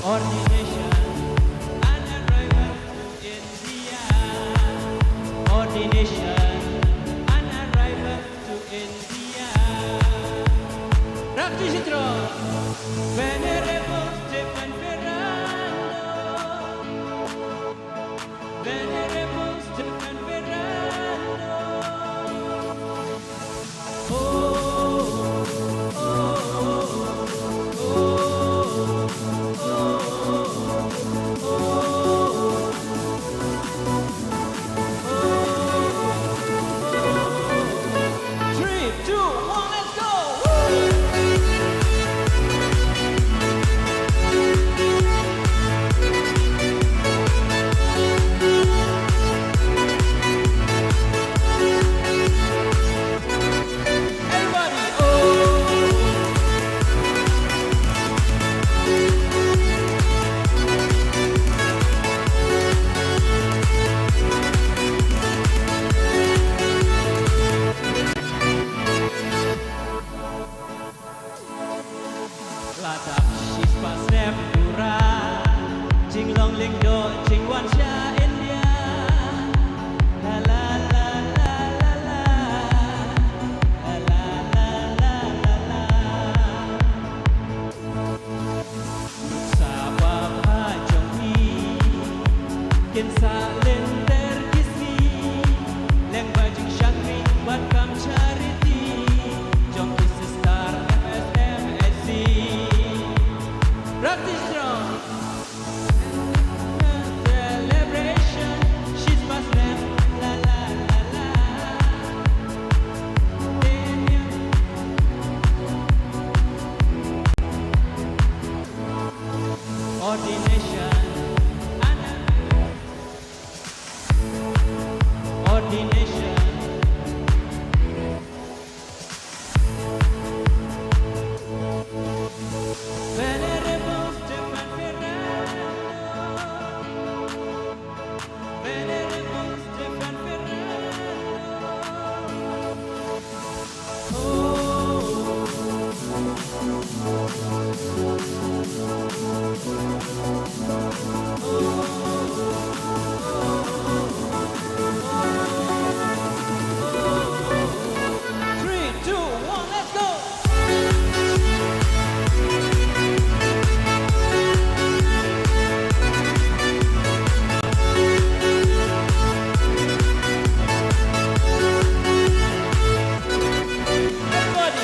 Speaker 16: Ordination and arrival to India. Ordination and arrival to India. Rakti Chitra, Venerable Stephen Ferrando, Venerable Stephen Ferrando. Oh, oh, oh, Three, two, one, let's go! Woo!
Speaker 4: buat kam charity, jom kita start MSMSC. Practice strong. Celebration, she's past them, la la la la. Ordination, ordination. Venerable Stefan Ferrando, Venerable Stefan Three, two, one, let's go. Everybody,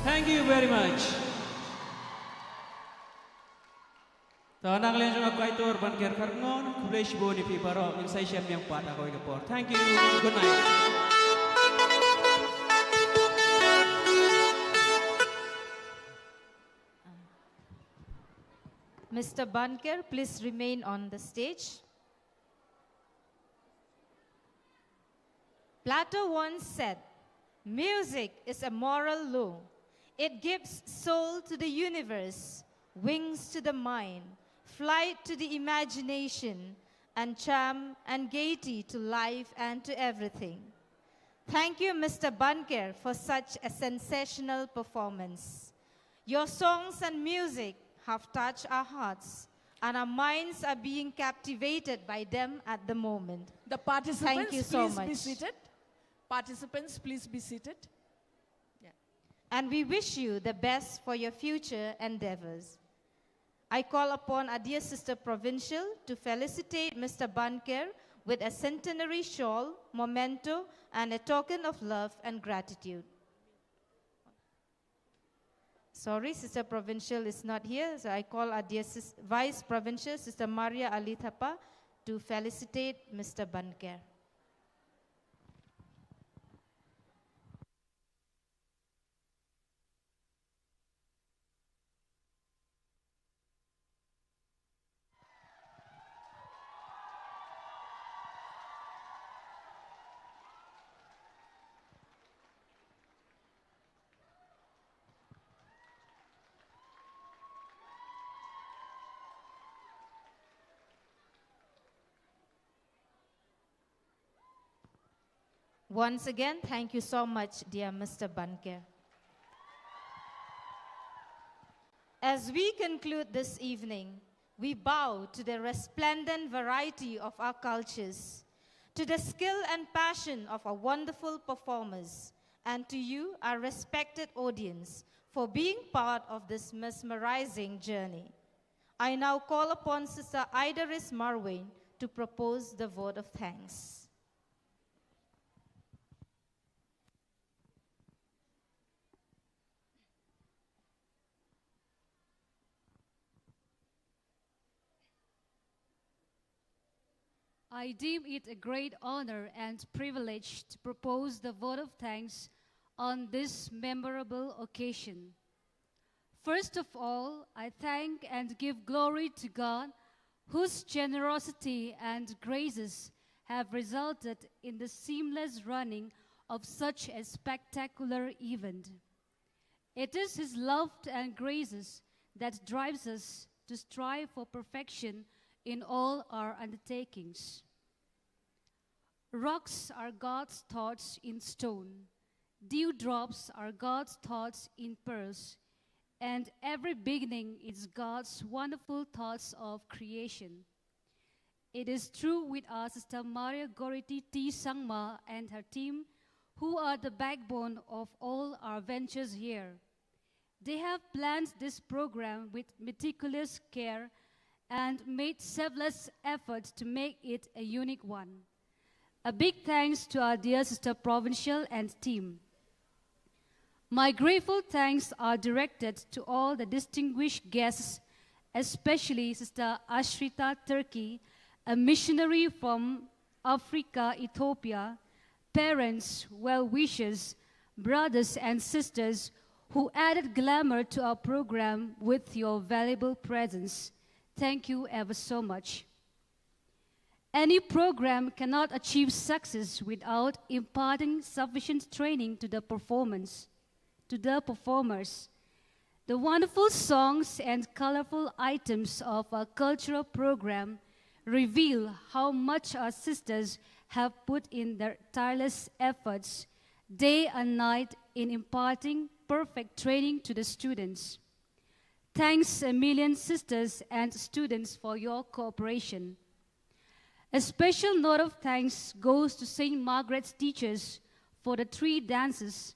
Speaker 4: Thank you very much. Tanang kalian juga kaitor ban ker karnon, kublaish boni pi baro insai syam yang pat ako ikapor. Thank you. Good night.
Speaker 7: Mr. Bunker, please remain on the stage. Plato once said, music is a moral law. It gives soul to the universe, wings to the mind, flight to the imagination, and charm and gaiety to life and to everything. Thank you, Mr. Bunker, for such a sensational performance. Your songs and music have touched our hearts, and our minds are being captivated by them at the moment.
Speaker 17: The participants,
Speaker 7: Thank you so
Speaker 17: please
Speaker 7: much.
Speaker 17: be seated. Participants, please be seated.
Speaker 7: And we wish you the best for your future endeavors. I call upon our dear sister Provincial to felicitate Mr. Bunker with a centenary shawl, memento, and a token of love and gratitude. Sorry, Sister Provincial is not here, so I call our dear Vice Provincial, Sister Maria Alithapa, to felicitate Mr. Bunker. Once again, thank you so much, dear Mr. Bunker. As we conclude this evening, we bow to the resplendent variety of our cultures, to the skill and passion of our wonderful performers, and to you, our respected audience, for being part of this mesmerizing journey. I now call upon Sister Idaris Marwain to propose the vote of thanks.
Speaker 19: I deem it a great honor and privilege to propose the vote of thanks on this memorable occasion. First of all, I thank and give glory to God, whose generosity and graces have resulted in the seamless running of such a spectacular event. It is His love and graces that drives us to strive for perfection in all our undertakings. Rocks are God's thoughts in stone. Dewdrops are God's thoughts in pearls. And every beginning is God's wonderful thoughts of creation. It is true with our Sister Maria Goriti T. Sangma and her team, who are the backbone of all our ventures here. They have planned this program with meticulous care and made selfless efforts to make it a unique one. A big thanks to our dear Sister Provincial and team. My grateful thanks are directed to all the distinguished guests, especially Sister Ashrita Turkey, a missionary from Africa, Ethiopia, parents, well-wishers, brothers and sisters who added glamour to our program with your valuable presence. Thank you ever so much. Any program cannot achieve success without imparting sufficient training to the performers. The wonderful songs and colorful items of our cultural program reveal how much our sisters have put in their tireless efforts day and night in imparting perfect training to the students. Thanks a million sisters and students for your cooperation. A special note of thanks goes to St. Margaret's teachers for the 3 dances,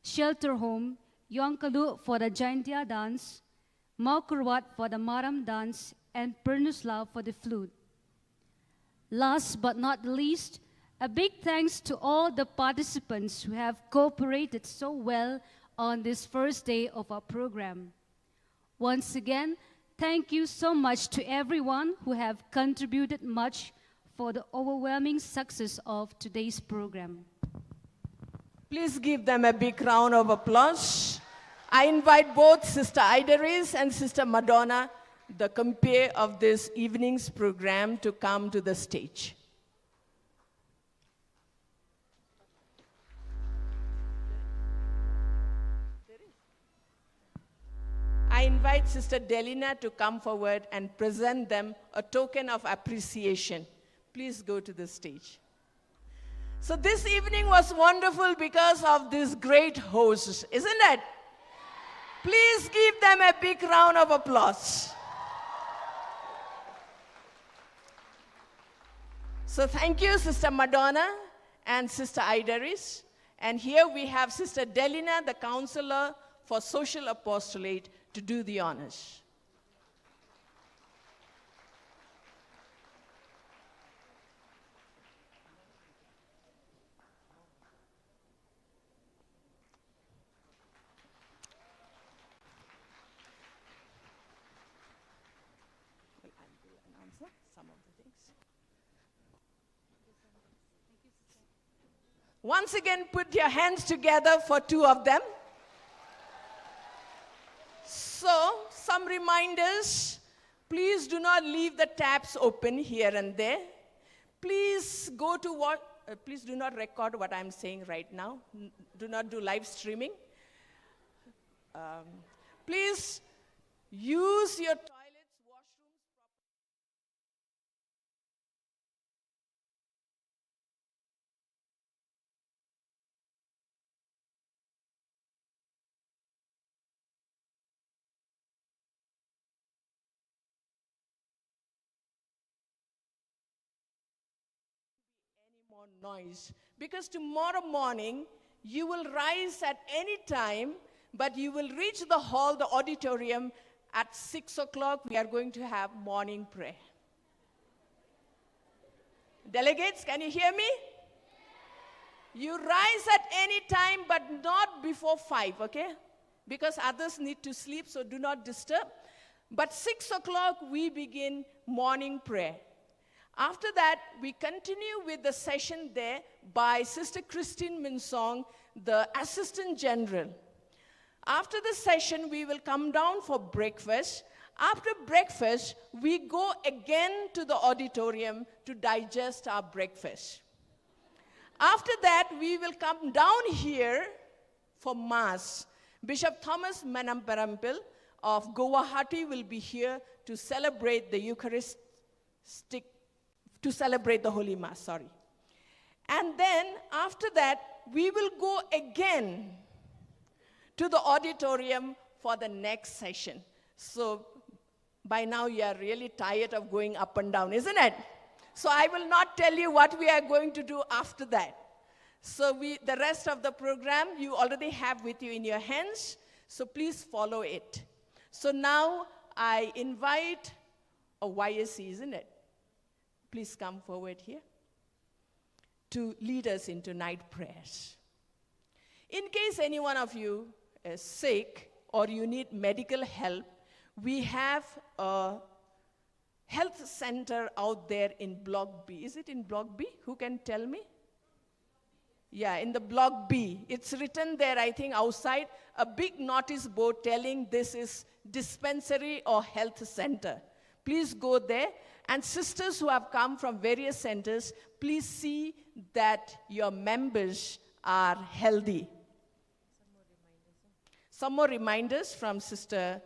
Speaker 19: Shelter Home, Yonkalu for the Jaintia dance, Maukurwat for the Maram dance, and Pernusla for the flute. Last but not least, a big thanks to all the participants who have cooperated so well on this first day of our program. Once again, thank you so much to everyone who have contributed much for the overwhelming success of today's program.
Speaker 17: Please give them a big round of applause. I invite both Sister Idaris and Sister Madonna, the compere of this evening's program, to come to the stage. I invite Sister Delina to come forward and present them a token of appreciation. Please go to the stage. So this evening was wonderful because of these great hosts, isn't it? Please give them a big round of applause. So thank you, Sister Madonna and Sister Idaris. And here we have Sister Delina, the Counselor for Social Apostolate, to do the honors. Once again, put your hands together for 2 of them. So, some reminders. Please do not leave the taps open here and there. Please go to what, please do not record what I'm saying right now. Do not do live streaming. Please use your toilets, washrooms properly. More noise, because tomorrow morning you will rise at any time, but you will reach the hall, the auditorium, at 6 o'clock. We are going to have morning prayer. Delegates, can you hear me? You rise at any time, but not before 5, okay? Because others need to sleep, so do not disturb. But 6 o'clock we begin morning prayer. After that, we continue with the session there by Sister Christine Minsong, the Assistant General. After the session, we will come down for breakfast. After breakfast, we go again to the auditorium to digest our breakfast. After that, we will come down here for Mass. Bishop Thomas Manamparampil of Guwahati will be here to celebrate the Eucharistic, to celebrate the Holy Mass, sorry. And then after that, we will go again to the auditorium for the next session. So by now you are really tired of going up and down, isn't it? So I will not tell you what we are going to do after that. So the rest of the program you already have with you in your hands, so please follow it. So now I invite a YSC, isn't it? Please come forward here to lead us into night prayers. In case any one of you is sick or you need medical help, we have a health center out there in Block B. Is it in Block B? Who can tell me? Yeah, in the Block B. It's written there, I think, outside, a big notice board telling this is dispensary or health center. Please go there. And sisters who have come from various centers, please see that your members are healthy. Some more reminders from Sister